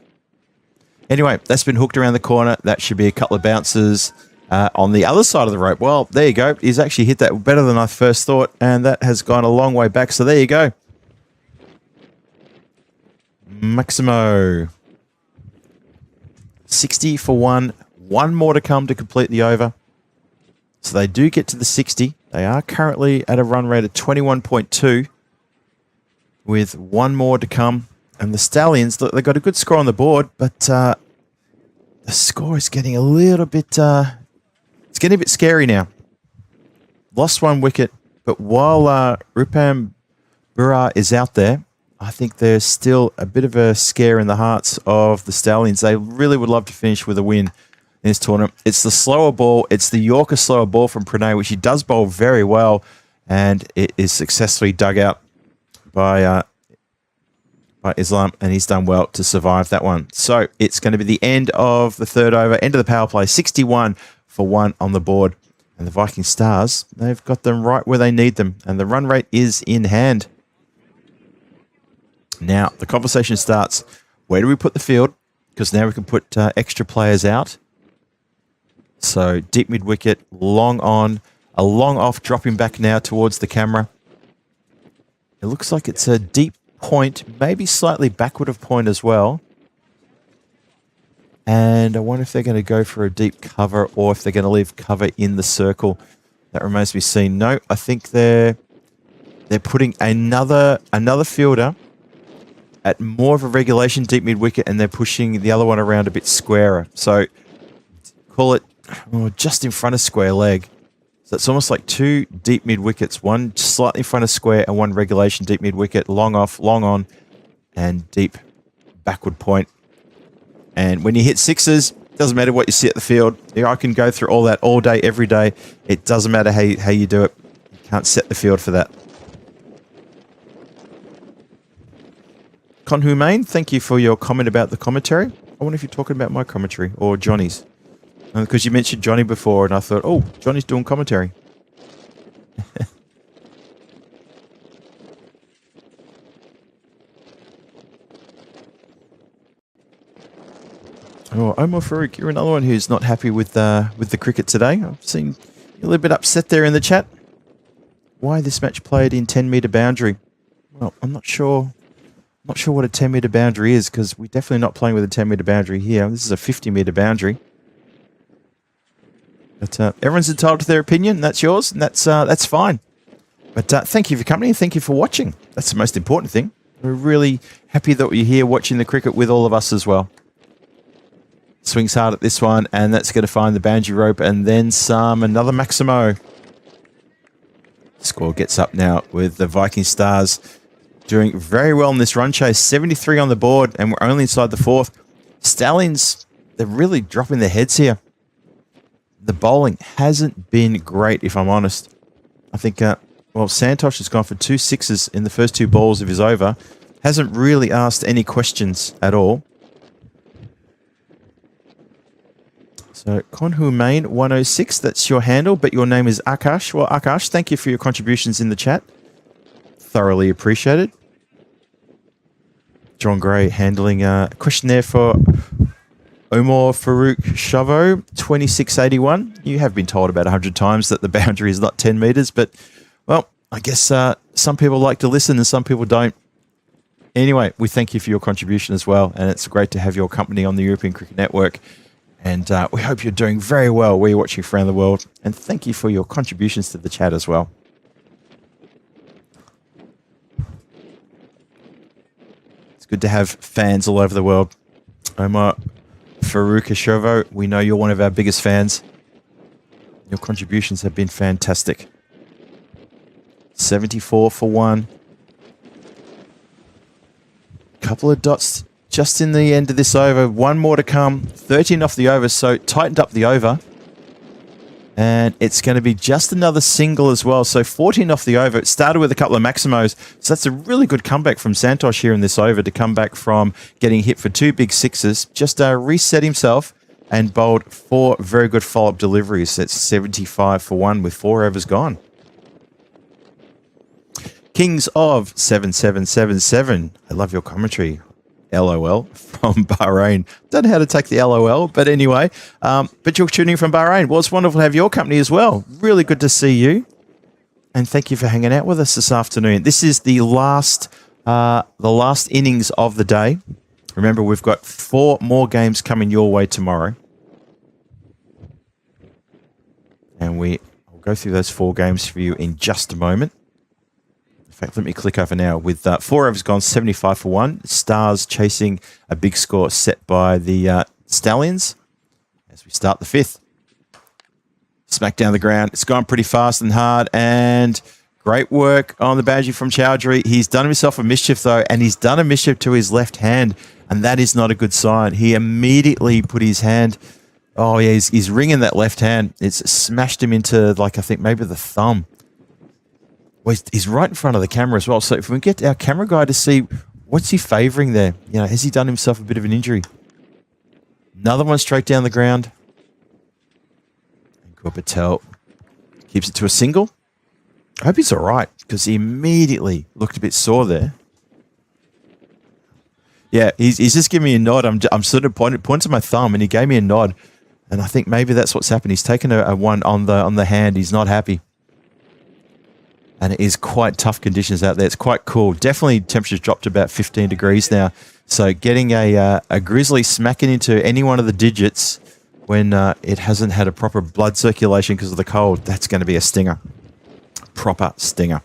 Anyway, that's been hooked around the corner. That should be a couple of bounces on the other side of the rope. Well, there you go. He's actually hit that better than I first thought, and that has gone a long way back. So there you go. Maximo. 60 for 1. 1 more to come to complete the over. So they do get to the 60. They are currently at a run rate of 21.2 with 1 more to come. And the Stallions, look, they got a good score on the board, but the score is getting a little bit, it's getting a bit scary now. Lost 1 wicket, but while Rupam Bura is out there, I think there's still a bit of a scare in the hearts of the Stallions. They really would love to finish with a win in this tournament. It's the slower ball. It's the Yorker slower ball from Pranay, which he does bowl very well, and it is successfully dug out by Islam, and he's done well to survive that one. So it's going to be the end of the third over, end of the power play, 61 for 1 on the board. And the Viking Stars, they've got them right where they need them, and the run rate is in hand. Now, the conversation starts. Where do we put the field? Because now we can put extra players out. So deep mid-wicket, long on, a long off, dropping back now towards the camera. It looks like it's a deep point, maybe slightly backward of point as well. And I wonder if they're going to go for a deep cover or if they're going to leave cover in the circle. That remains to be seen. No, I think they're putting another fielder at more of a regulation deep mid wicket, and they're pushing the other one around a bit squarer. So call it just in front of square leg. So it's almost like two deep mid wickets, one slightly in front of square and one regulation deep mid wicket, long off, long on, and deep backward point. And when you hit sixes, doesn't matter what you see at the field. I can go through all that all day, every day. It doesn't matter how you do it. You can't set the field for that. Con Humain, thank you for your comment about the commentary. I wonder if you're talking about my commentary or Johnny's. Because you mentioned Johnny before, and I thought, oh, Johnny's doing commentary. Oh, Omar Farouk, you're another one who's not happy with the cricket today. I've seen you a little bit upset there in the chat. Why this match played in 10-metre boundary? Well, I'm not sure. Not sure what a 10-metre boundary is, because we're definitely not playing with a 10-metre boundary here. This is a 50-metre boundary. But everyone's entitled to their opinion. That's yours, and that's fine. But thank you for coming, and thank you for watching. That's the most important thing. We're really happy that you're here watching the cricket with all of us as well. Swings hard at this one, and that's going to find the boundary rope, and then some. Another Maximo. Score gets up now with the Viking Stars doing very well in this run chase. 73 on the board, and we're only inside the fourth. Stallions, they're really dropping their heads here. The bowling hasn't been great, if I'm honest. I think, Santosh has gone for 2 sixes in the first 2 balls of his over. Hasn't really asked any questions at all. So, Conhumain 106, that's your handle, but your name is Akash. Well, Akash, thank you for your contributions in the chat. Thoroughly appreciated. John Gray handling a question there for Omar Farouk Chavo, 2681. You have been told about 100 times that the boundary is not 10 metres, but, well, I guess some people like to listen and some people don't. Anyway, we thank you for your contribution as well, and it's great to have your company on the European Cricket Network. And we hope you're doing very well where you're watching from around the world. And thank you for your contributions to the chat as well. It's good to have fans all over the world. Omar Farouk Ashovo, we know you're one of our biggest fans. Your contributions have been fantastic. 74 for 1. Couple of dots just in the end of this over. 1 more to come. 13 off the over, so tightened up the over. And it's going to be just another single as well. So 14 off the over. It started with a couple of Maximos. So that's a really good comeback from Santosh here in this over to come back from getting hit for 2 big sixes. Just reset himself and bowled 4 very good follow-up deliveries. It's 75 for 1 with 4 overs gone. Kings of 7777. I love your commentary. LOL from Bahrain. Don't know how to take the LOL, but anyway. But you're tuning in from Bahrain. Well, it's wonderful to have your company as well. Really good to see you. And thank you for hanging out with us this afternoon. This is the last innings of the day. Remember, we've got 4 more games coming your way tomorrow. And I'll go through those 4 games for you in just a moment. In fact, let me click over now. With 4 overs gone, 75 for 1. Stars chasing a big score set by the Stallions as we start the 5th. Smack down the ground. It's gone pretty fast and hard, and great work on the boundary from Chowdhury. He's done himself a mischief, though, and he's done a mischief to his left hand, and that is not a good sign. He immediately put his hand... Oh, yeah, he's ringing that left hand. It's smashed him into, like, I think maybe the thumb. Well, he's right in front of the camera as well. So if we can get our camera guy to see what's he favouring there, has he done himself a bit of an injury? Another one straight down the ground. And Kur Patel keeps it to a single. I hope he's all right, because he immediately looked a bit sore there. Yeah, he's just giving me a nod. I'm sort of pointing to my thumb, and he gave me a nod. And I think maybe that's what's happened. He's taken a one on the hand. He's not happy. And it is quite tough conditions out there. It's quite cool. Definitely temperatures dropped to about 15 degrees now. So getting a grizzly smacking into any one of the digits when it hasn't had a proper blood circulation because of the cold, that's going to be a stinger. Proper stinger.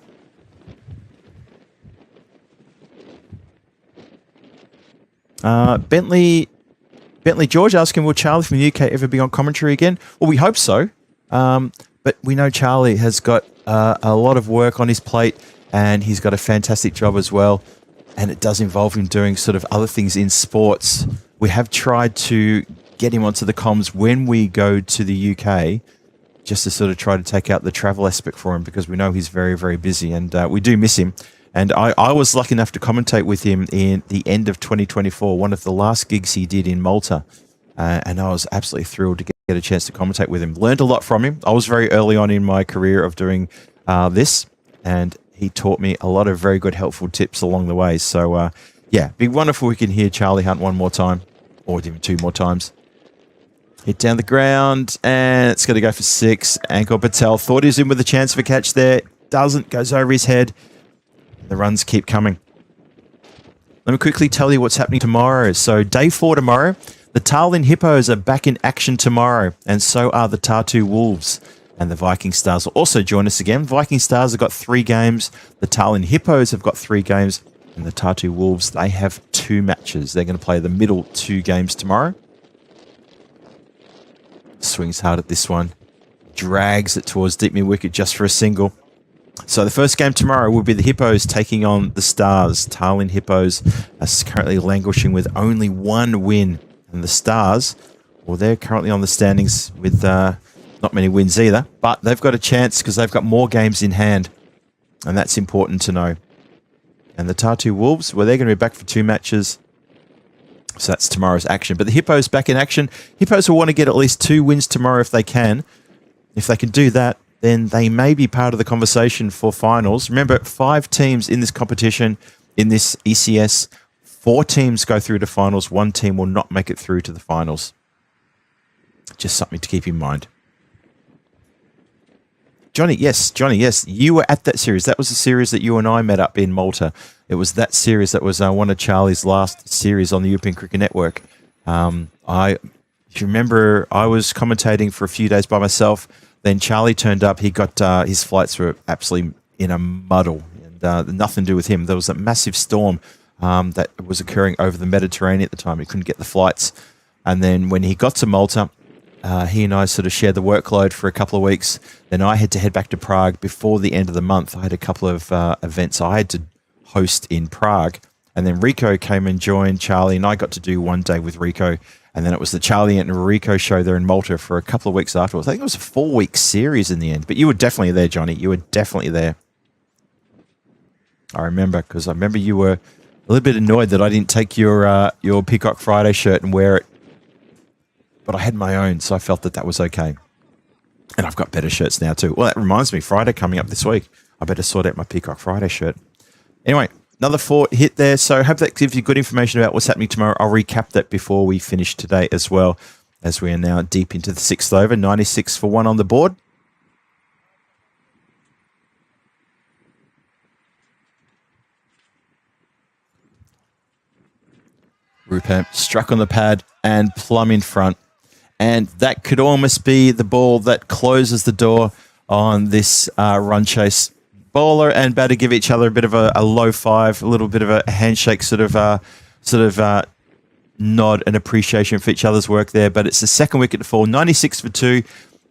Bentley George asking, will Charlie from the UK ever be on commentary again? Well, we hope so. But we know Charlie has got a lot of work on his plate, and he's got a fantastic job as well. And it does involve him doing sort of other things in sports. We have tried to get him onto the comms when we go to the UK, just to sort of try to take out the travel aspect for him, because we know he's very, very busy, and we do miss him. And I was lucky enough to commentate with him in the end of 2024, one of the last gigs he did in Malta. And I was absolutely thrilled to get a chance to commentate with him. Learned a lot from him. I was very early on in my career of doing this, and he taught me a lot of very good, helpful tips along the way. So, yeah, be wonderful we can hear Charlie Hunt one more time, or even two more times. Hit down the ground, and it's going to go for 6. Ankor Patel thought he was in with a chance of a catch there. Doesn't, goes over his head. The runs keep coming. Let me quickly tell you what's happening tomorrow. So, day 4 tomorrow. The Tallinn Hippos are back in action tomorrow, and so are the Tartu Wolves. And the Viking Stars will also join us again. Viking Stars have got 3 games. The Tallinn Hippos have got 3 games. And the Tartu Wolves, they have 2 matches. They're going to play the middle 2 games tomorrow. Swings hard at this one. Drags it towards deep mid wicket just for a single. So the first game tomorrow will be the Hippos taking on the Stars. Tallinn Hippos are currently languishing with only 1 win. And the Stars, well, they're currently on the standings with not many wins either. But they've got a chance because they've got more games in hand. And that's important to know. And the Tartu Wolves, well, they're going to be back for 2 matches. So that's tomorrow's action. But the Hippos back in action. Hippos will want to get at least 2 wins tomorrow if they can. If they can do that, then they may be part of the conversation for finals. Remember, 5 teams in this competition, in this ECS. 4 teams go through to finals. 1 team will not make it through to the finals. Just something to keep in mind. Johnny, yes. You were at that series. That was the series that you and I met up in Malta. It was that series that was one of Charlie's last series on the European Cricket Network. If you remember, I was commentating for a few days by myself. Then Charlie turned up. He got his flights were absolutely in a muddle, and nothing to do with him. There was a massive storm that was occurring over the Mediterranean at the time. He couldn't get the flights. And then when he got to Malta, he and I sort of shared the workload for a couple of weeks. Then I had to head back to Prague before the end of the month. I had a couple of events I had to host in Prague. And then Rico came and joined Charlie, and I got to do 1 day with Rico. And then it was the Charlie and Rico show there in Malta for a couple of weeks afterwards. I think it was a 4-week series in the end. But you were definitely there, Johnny. You were definitely there. I remember, because I remember you were a little bit annoyed that I didn't take your Peacock Friday shirt and wear it. But I had my own, so I felt that that was okay. And I've got better shirts now too. Well, that reminds me, Friday coming up this week. I better sort out my Peacock Friday shirt. Anyway, another 4 hit there. So hope that gives you good information about what's happening tomorrow. I'll recap that before we finish today as well, as we are now deep into the 6th over. 96 for 1 on the board. Rupan struck on the pad and plumb in front. And that could almost be the ball that closes the door on this run chase. Bowler and batter give each other a bit of a low 5, a little bit of a handshake sort of nod and appreciation for each other's work there. But it's the 2nd wicket to fall, 96 for 2.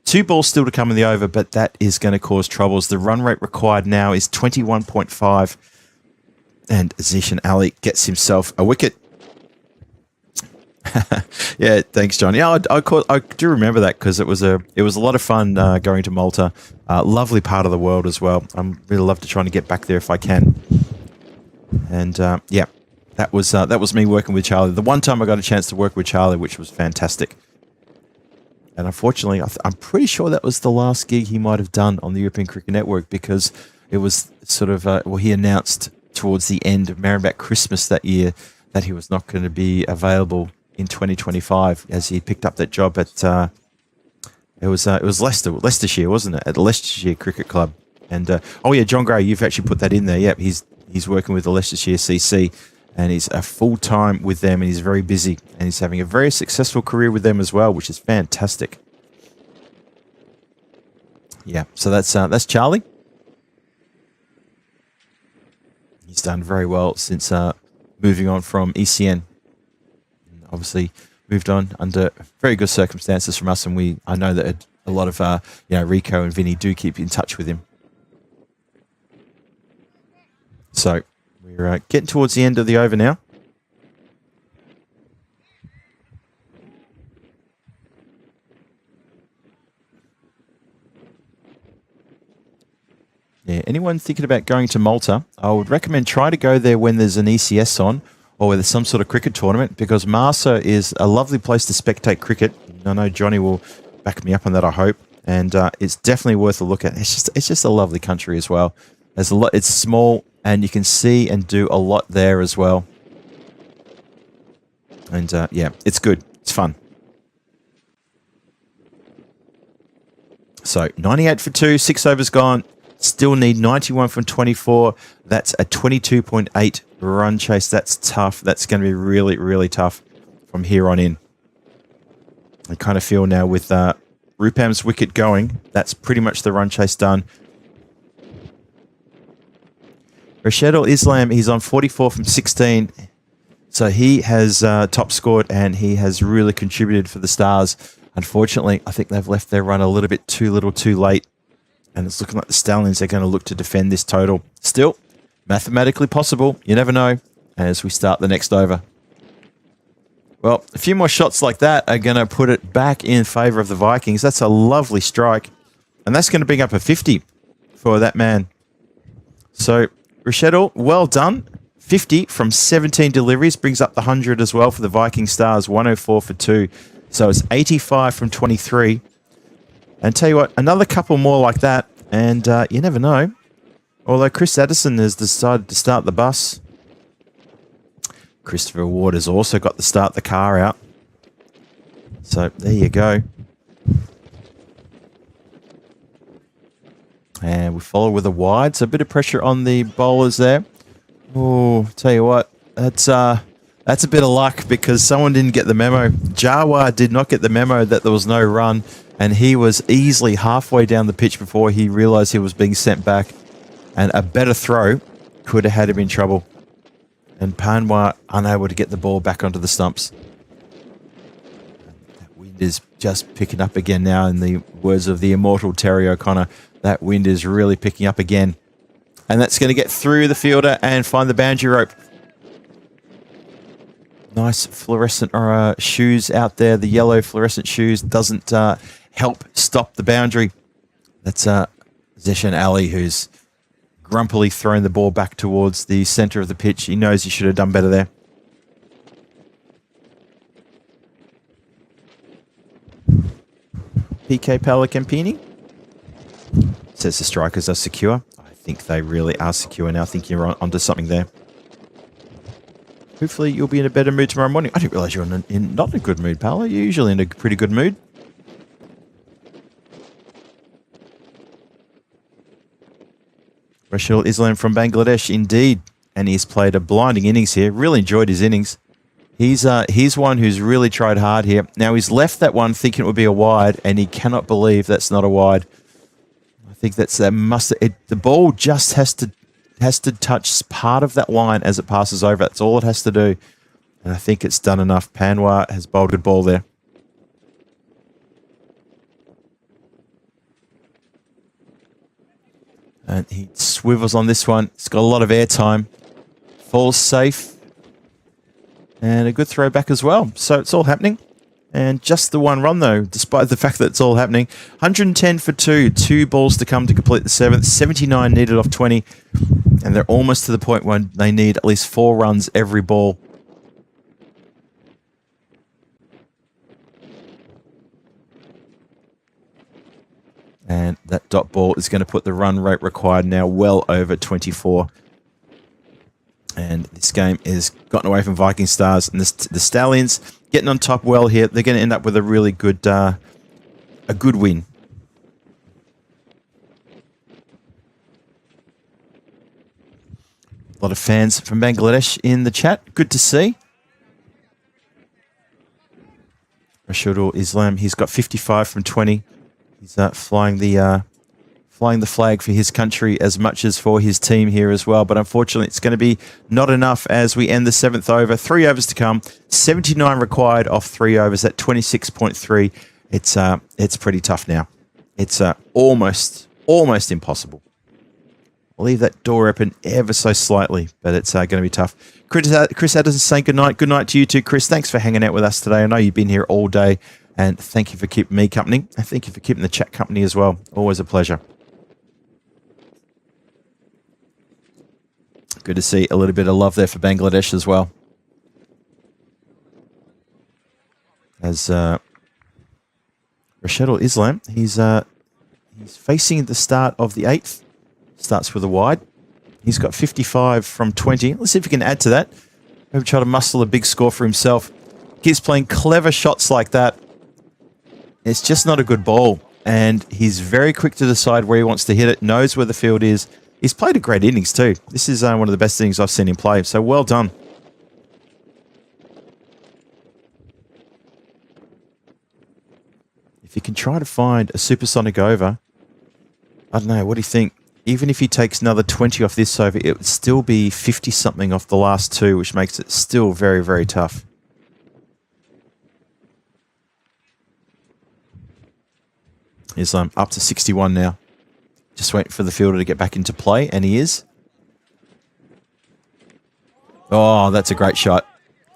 2 balls still to come in the over, but that is going to cause troubles. The run rate required now is 21.5. And Zishan Ali gets himself a wicket. Yeah, thanks, John. Yeah, I do remember that because it was a lot of fun going to Malta. Lovely part of the world as well. I'm really love to try and get back there if I can. And yeah, that was me working with Charlie. The one time I got a chance to work with Charlie, which was fantastic. And unfortunately, I'm pretty sure that was the last gig he might have done on the European Cricket Network, because it was sort of well, he announced towards the end of Maribek Christmas that year that he was not going to be available in 2025, as he picked up that job at it was Leicestershire, wasn't it? At the Leicestershire Cricket Club. And oh yeah, John Gray, you've actually put that in there. Yep, he's working with the Leicestershire CC, and he's a full time with them, and he's very busy, and he's having a very successful career with them as well, which is fantastic. Yeah, so that's Charlie. He's done very well since moving on from ECN. obviously moved on under very good circumstances from us, and I know that a lot of Rico and Vinny do keep in touch with him. So we're getting towards the end of the over now. Yeah, anyone thinking about going to Malta, I would recommend try to go there when there's an ECS on or where there's some sort of cricket tournament, because Marsa is a lovely place to spectate cricket. I know Johnny will back me up on that, I hope. And it's definitely worth a look at. It's just a lovely country as well. There's a lot. It's small, and you can see and do a lot there as well. And yeah, it's good. It's fun. So 98 for 2, 6 overs gone. Still need 91 from 24. That's a 22.8 run chase. That's tough. That's going to be really, really tough from here on in. I kind of feel now with Rupam's wicket going, that's pretty much the run chase done. Rashidul Islam, he's on 44 from 16. So he has top scored, and he has really contributed for the Stars. Unfortunately, I think they've left their run a little bit too little too late. And it's looking like the Stallions are going to look to defend this total. Still, mathematically possible. You never know as we start the next over. Well, a few more shots like that are going to put it back in favour of the Vikings. That's a lovely strike. And that's going to bring up a 50 for that man. So, Rashidul, well done. 50 from 17 deliveries. Brings up the 100 as well for the Viking Stars. 104 for 2. So it's 85 from 23. And tell you what, another couple more like that, and you never know. Although Chris Addison has decided to start the bus. Christopher Ward has also got to start the car out. So there you go. And we follow with a wide. So a bit of pressure on the bowlers there. Oh, tell you what, that's a bit of luck because someone didn't get the memo. Jawar did not get the memo that there was no run. And he was easily halfway down the pitch before he realised he was being sent back. And a better throw could have had him in trouble. And Panwa unable to get the ball back onto the stumps. That wind is just picking up again now, in the words of the immortal Terry O'Connor. That wind is really picking up again. And that's going to get through the fielder and find the boundary rope. Nice fluorescent shoes out there. The yellow fluorescent shoes doesn't help stop the boundary. That's Zeshan Ali, who's grumpily thrown the ball back towards the centre of the pitch. He knows he should have done better there. PK Palacampini says the strikers are secure. I think they really are secure now. I think you're onto something there. Hopefully you'll be in a better mood tomorrow morning. I didn't realise you're not in a good mood, pal. You're usually in a pretty good mood. Rashidul Islam from Bangladesh, indeed. And he's played a blinding innings here. Really enjoyed his innings. He's one who's really tried hard here. Now, he's left that one thinking it would be a wide, and he cannot believe that's not a wide. I think that's the ball just has to touch part of that line as it passes over. That's all it has to do. And I think it's done enough. Panwa has bowled a good ball there. And he swivels on this one. It's got a lot of airtime. Falls safe. And a good throw back as well. So it's all happening. And just the one run, though, despite the fact that it's all happening. 110 for 2. 2 balls to come to complete the 7th. 79 needed off 20. And they're almost to the point when they need at least 4 runs every ball. And that dot ball is going to put the run rate required now well over 24. And this game is gotten away from Viking Stars. And the Stallions getting on top well here. They're going to end up with a really good, a good win. A lot of fans from Bangladesh in the chat. Good to see. Rashidul Islam, he's got 55 from 20. He's flying flying the flag for his country as much as for his team here as well. But unfortunately, it's going to be not enough as we end the 7th over. 3 overs to come. 79 required off 3 overs at 26.3. It's pretty tough now. It's almost impossible. I'll leave that door open ever so slightly, but it's going to be tough. Chris Addison saying good night. Good night to you too, Chris. Thanks for hanging out with us today. I know you've been here all day, and thank you for keeping me company, and thank you for keeping the chat company as well. Always a pleasure. Good to see a little bit of love there for Bangladesh as well. As Rashidul Islam, he's facing the start of the 8th. Starts with a wide. He's got 55 from 20. Let's see if he can add to that. Maybe try to muscle a big score for himself. He's playing clever shots like that. It's just not a good ball. And he's very quick to decide where he wants to hit it, knows where the field is. He's played a great innings too. This is one of the best innings I've seen him play. So well done. If you can try to find a supersonic over, I don't know, what do you think? Even if he takes another 20 off this over, it would still be 50-something off the last 2, which makes it still very, very tough. He's up to 61 now. Just waiting for the fielder to get back into play, and he is. Oh, that's a great shot.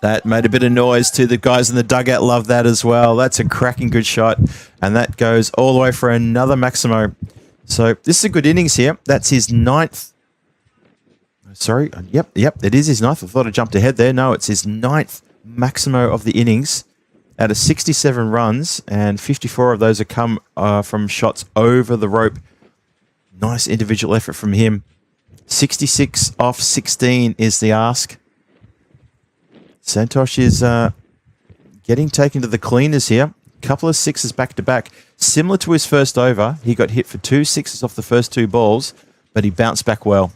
That made a bit of noise too. The guys in the dugout love that as well. That's a cracking good shot, and that goes all the way for another Maximo. So this is a good innings here. That's his 9th. Sorry. Yep, it is his 9th. I thought I jumped ahead there. No, it's his 9th Maximo of the innings out of 67 runs, and 54 of those have come from shots over the rope. Nice individual effort from him. 66 off 16 is the ask. Santosh is getting taken to the cleaners here. Couple of 6s back to back. Similar to his first over, he got hit for 2 6s off the first 2 balls, but he bounced back well.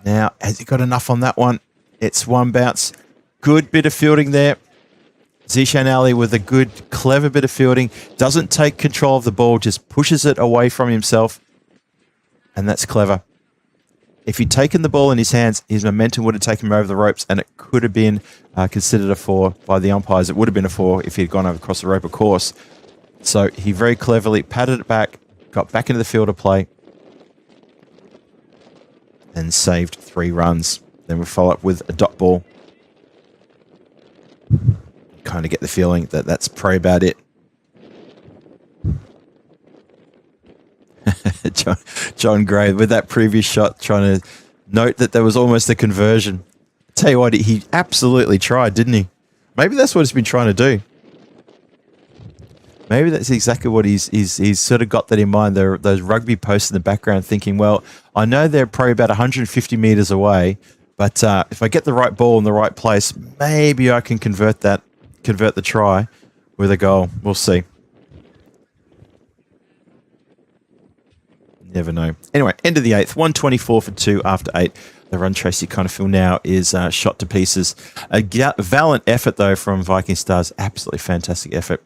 Now, has he got enough on that one? It's 1 bounce. Good bit of fielding there. Zishan Ali with a good, clever bit of fielding. Doesn't take control of the ball, just pushes it away from himself. And that's clever. If he'd taken the ball in his hands, his momentum would have taken him over the ropes, and it could have been considered a 4 by the umpires. It would have been a 4 if he'd gone over across the rope, of course. So he very cleverly patted it back, got back into the field of play, and saved 3 runs. Then we follow up with a dot ball. Kind of get the feeling that that's probably about it. John Gray with that previous shot trying to note that there was almost a conversion. Tell you what, he absolutely tried, didn't he? Maybe that's what he's been trying to do. Maybe that's exactly what he's sort of got that in mind. There are those rugby posts in the background thinking, well, I know they're probably about 150 meters away, but if I get the right ball in the right place, maybe I can convert the try with a goal. We'll see. Never know. Anyway, end of the 8th, 124 for 2 after 8. The run chase you kind of feel now is shot to pieces. A valiant effort, though, from Viking Stars. Absolutely fantastic effort.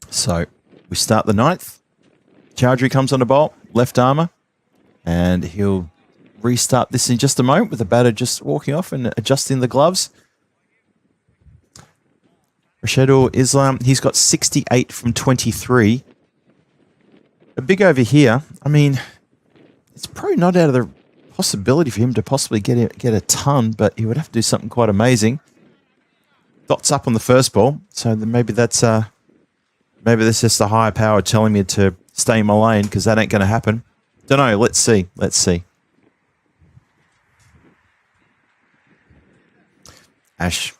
So we start the 9th. Chowdhury comes on the bowl, left armour, and he'll restart this in just a moment with the batter just walking off and adjusting the gloves. Rashidul Islam, he's got 68 from 23. A big over here. I mean, it's probably not out of the possibility for him to possibly get a ton, but he would have to do something quite amazing. Dots up on the first ball, so then maybe that's just the higher power telling me to stay in my lane, because that ain't going to happen. Don't know. Let's see. Let's see. Ash.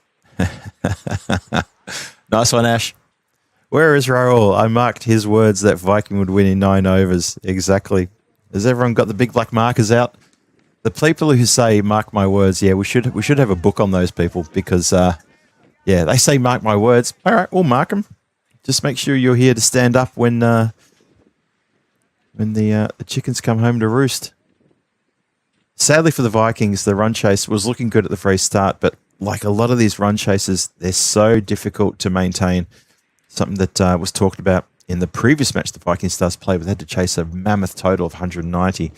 Nice one, Ash. Where is Raul? I marked his words that Viking would win in 9 overs. Exactly. Has everyone got the big black markers out? The people who say, mark my words, yeah, we should have a book on those people, because, yeah, they say mark my words. All right, we'll mark them. Just make sure you're here to stand up when when the chickens come home to roost. Sadly for the Vikings, the run chase was looking good at the very start, but like a lot of these run chases, they're so difficult to maintain. Something that was talked about in the previous match the Viking Stars played, where they had to chase a mammoth total of 190,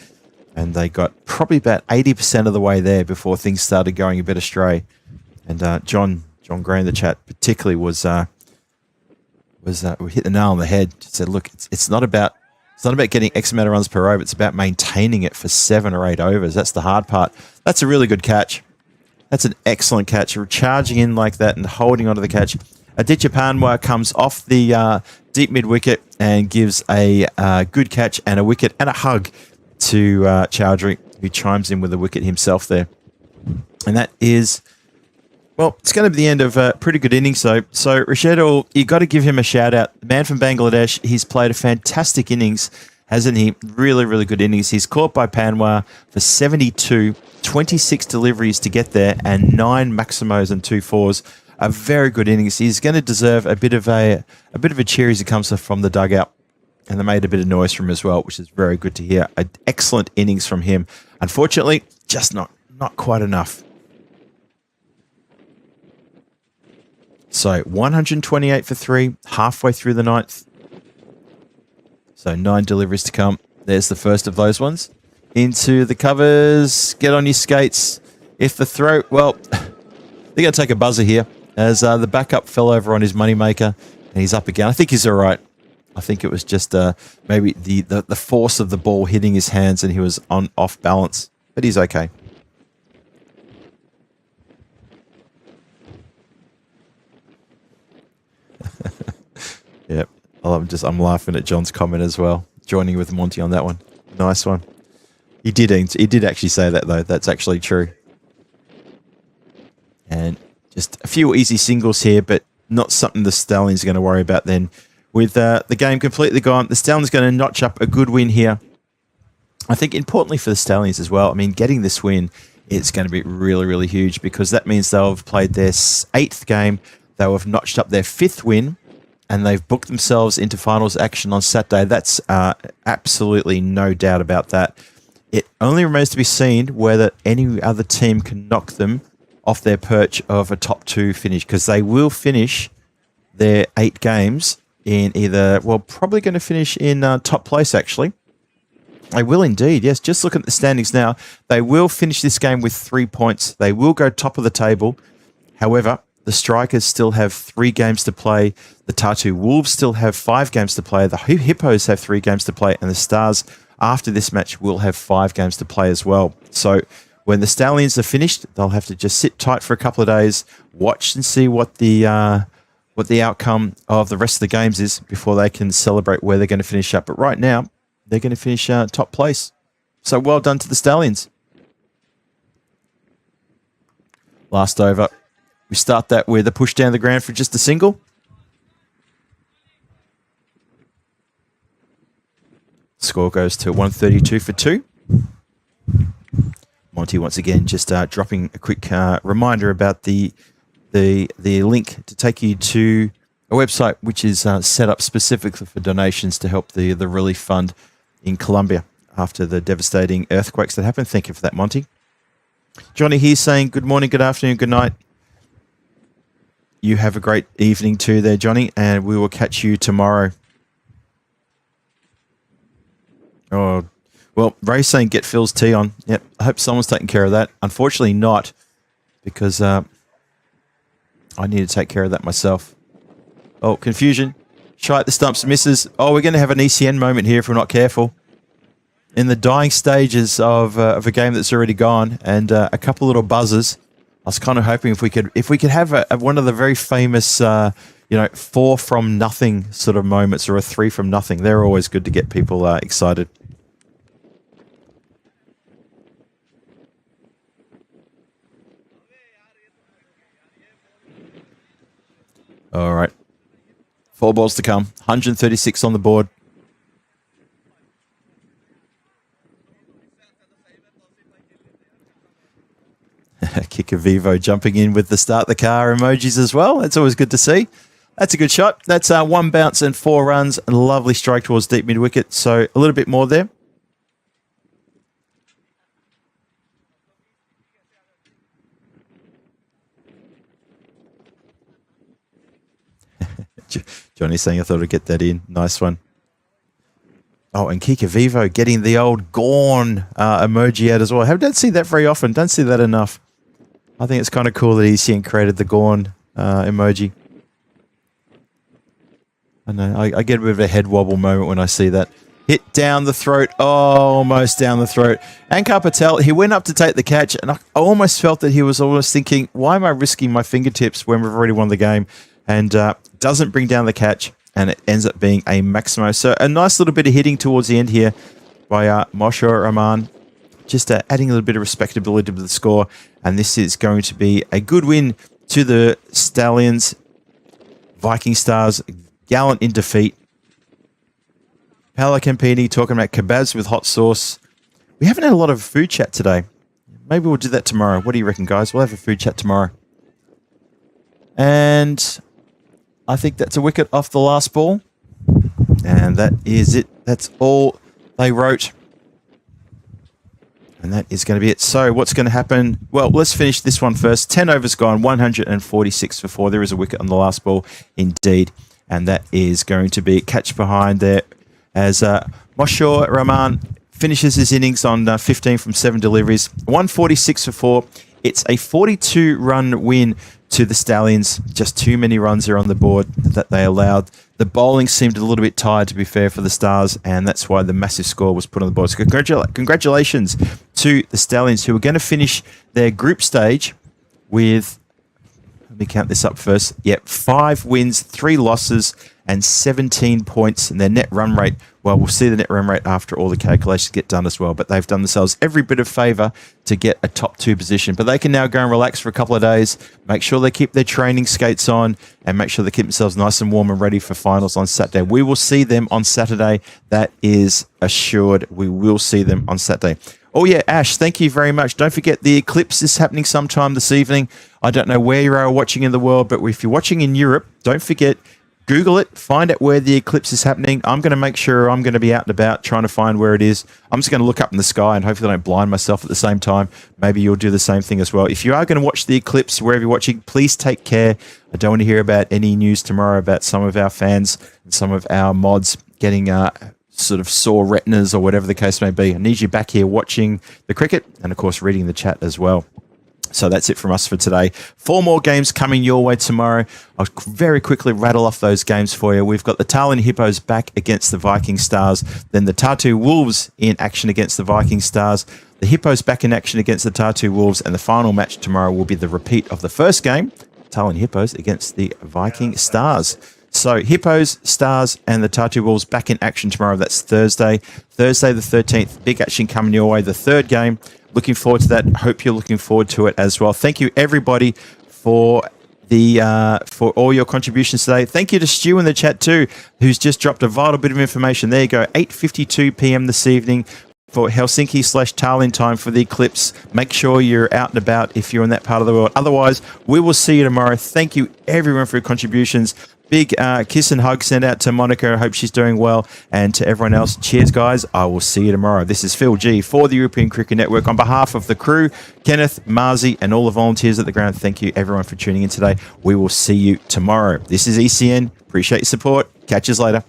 and they got probably about 80% of the way there before things started going a bit astray. And John Gray in the chat particularly was hit the nail on the head. He said, "Look, it's not about getting X amount of runs per over. It's about maintaining it for 7 or 8 overs. That's the hard part." That's a really good catch. That's an excellent catch. Charging in like that and holding onto the catch. Aditya Panwar comes off the deep mid wicket and gives a good catch and a wicket and a hug to Chowdhury, who chimes in with a wicket himself there. And that is, well, it's going to be the end of a pretty good innings. So Rashid, you got to give him a shout out. The man from Bangladesh, he's played a fantastic innings, hasn't he? Really, really good innings. He's caught by Panwar for 72, 26 deliveries to get there, and 9 maximos and 2 fours. A very good innings. He's going to deserve a bit of a cheer as he comes from the dugout, and they made a bit of noise from him as well, which is very good to hear. An excellent innings from him. Unfortunately, just not quite enough. So 128 for 3, halfway through the 9th. So 9 deliveries to come. There's the first of those ones. Into the covers. Get on your skates. If the throw, well, they're going to take a buzzer here as the backup fell over on his moneymaker, and he's up again. I think he's all right. I think it was just maybe the force of the ball hitting his hands, and he was off balance, but he's okay. Yep, I'm laughing at John's comment as well, joining with Monty on that one. Nice one. He did actually say that though. That's actually true. And just a few easy singles here, but not something the Stallions are going to worry about then. With the game completely gone, the Stallions are going to notch up a good win here. I think importantly for the Stallions as well, I mean, getting this win, it's going to be really, really huge, because that means they'll have played their 8th game, they'll have notched up their 5th win, and they've booked themselves into finals action on Saturday. That's absolutely no doubt about that. It only remains to be seen whether any other team can knock them off their perch of a top 2 finish, because they will finish their 8 games in either, well, probably going to finish in top place, actually. They will indeed, yes. Just looking at the standings now, they will finish this game with 3 points. They will go top of the table. However, the Strikers still have 3 games to play. The Tartu Wolves still have 5 games to play. The Hippos have 3 games to play. And the Stars, after this match, will have 5 games to play as well. So when the Stallions are finished, they'll have to just sit tight for a couple of days, watch and see what the outcome of the rest of the games is before they can celebrate where they're going to finish up. But right now, they're going to finish top place. So well done to the Stallions. Last over. We start that with a push down the ground for just a single. Score goes to 132 for 2. Monty once again just dropping a quick reminder about the link to take you to a website which is set up specifically for donations to help the relief fund in Colombia after the devastating earthquakes that happened. Thank you for that, Monty. Johnny here saying good morning, good afternoon, good night. You have a great evening too there, Johnny, and we will catch you tomorrow. Oh, well, Ray's saying get Phil's tea on. Yep, I hope someone's taking care of that. Unfortunately not, because I need to take care of that myself. Oh, confusion. Shy at the stumps misses. Oh, we're going to have an ECN moment here if we're not careful. In the dying stages of a game that's already gone, and a couple little buzzers. I was kind of hoping if we could have one of the very famous 4 from nothing sort of moments, or a 3 from nothing. They're always good to get people excited. All right. 4 balls to come. 136 on the board. Kicker Vivo jumping in with the start the car emojis as well. That's always good to see. That's a good shot. That's one bounce and 4 runs. And a lovely strike towards deep mid wicket. So a little bit more there. Johnny's saying I thought I'd get that in. Nice one. Oh, and Kika Vivo getting the old Gorn emoji out as well. I don't see that very often. Don't see that enough. I think it's kind of cool that ECN created the Gorn emoji. I know. I get a bit of a head wobble moment when I see that. Hit down the throat. Oh, almost down the throat. Ankar Patel, he went up to take the catch, and I almost felt that he was almost thinking, why am I risking my fingertips when we've already won the game? And doesn't bring down the catch, and it ends up being a Maximo. So a nice little bit of hitting towards the end here by Moshe Rahman. Just adding a little bit of respectability to the score. And this is going to be a good win to the Stallions. Viking Stars, gallant in defeat. Paolo Campini talking about kebabs with hot sauce. We haven't had a lot of food chat today. Maybe we'll do that tomorrow. What do you reckon, guys? We'll have a food chat tomorrow. And I think that's a wicket off the last ball. And that is it. That's all they wrote. And that is going to be it. So what's going to happen? Well, let's finish this one first. 10 overs gone, 146 for 4. There is a wicket on the last ball indeed. And that is going to be catch behind there as Moshe Rahman finishes his innings on 15 from 7 deliveries. 146 for 4. It's a 42-run win to the Stallions. Just too many runs there on the board that they allowed. The bowling seemed a little bit tired, to be fair, for the Stars, and that's why the massive score was put on the board. So congratulations to the Stallions, who are going to finish their group stage with, let me count this up first. Yep, 5 wins, 3 losses, and 17 points. And their net run rate, well, we'll see the net run rate after all the calculations get done as well. But they've done themselves every bit of favour to get a top 2 position. But they can now go and relax for a couple of days, make sure they keep their training skates on, and make sure they keep themselves nice and warm and ready for finals on Saturday. We will see them on Saturday. That is assured. We will see them on Saturday. Oh, yeah, Ash, thank you very much. Don't forget the eclipse is happening sometime this evening. I don't know where you are watching in the world, but if you're watching in Europe, don't forget, Google it, find out where the eclipse is happening. I'm going to make sure I'm going to be out and about trying to find where it is. I'm just going to look up in the sky and hopefully I don't blind myself at the same time. Maybe you'll do the same thing as well. If you are going to watch the eclipse, wherever you're watching, please take care. I don't want to hear about any news tomorrow about some of our fans and some of our mods getting sort of sore retinas or whatever the case may be. I need you back here watching the cricket and, of course, reading the chat as well. So that's it from us for today. 4 more games coming your way tomorrow. I'll very quickly rattle off those games for you. We've got the Tallinn Hippos back against the Viking Stars. Then the Tartu Wolves in action against the Viking Stars. The Hippos back in action against the Tartu Wolves. And the final match tomorrow will be the repeat of the first game, Tallinn Hippos against the Viking Stars. So Hippos, Stars, and the Tartu Wolves back in action tomorrow. That's Thursday. Thursday the 13th. Big action coming your way. The third game. Looking forward to that. Hope you're looking forward to it as well. Thank you, everybody, for all your contributions today. Thank you to Stu in the chat too, who's just dropped a vital bit of information. There you go. 8:52 p.m. this evening for Helsinki/Tallinn time for the eclipse. Make sure you're out and about if you're in that part of the world. Otherwise, we will see you tomorrow. Thank you, everyone, for your contributions. Big kiss and hug sent out to Monica. I hope she's doing well. And to everyone else, cheers, guys. I will see you tomorrow. This is Phil G for the European Cricket Network. On behalf of the crew, Kenneth, Marzi, and all the volunteers at the ground, thank you, everyone, for tuning in today. We will see you tomorrow. This is ECN. Appreciate your support. Catch you later.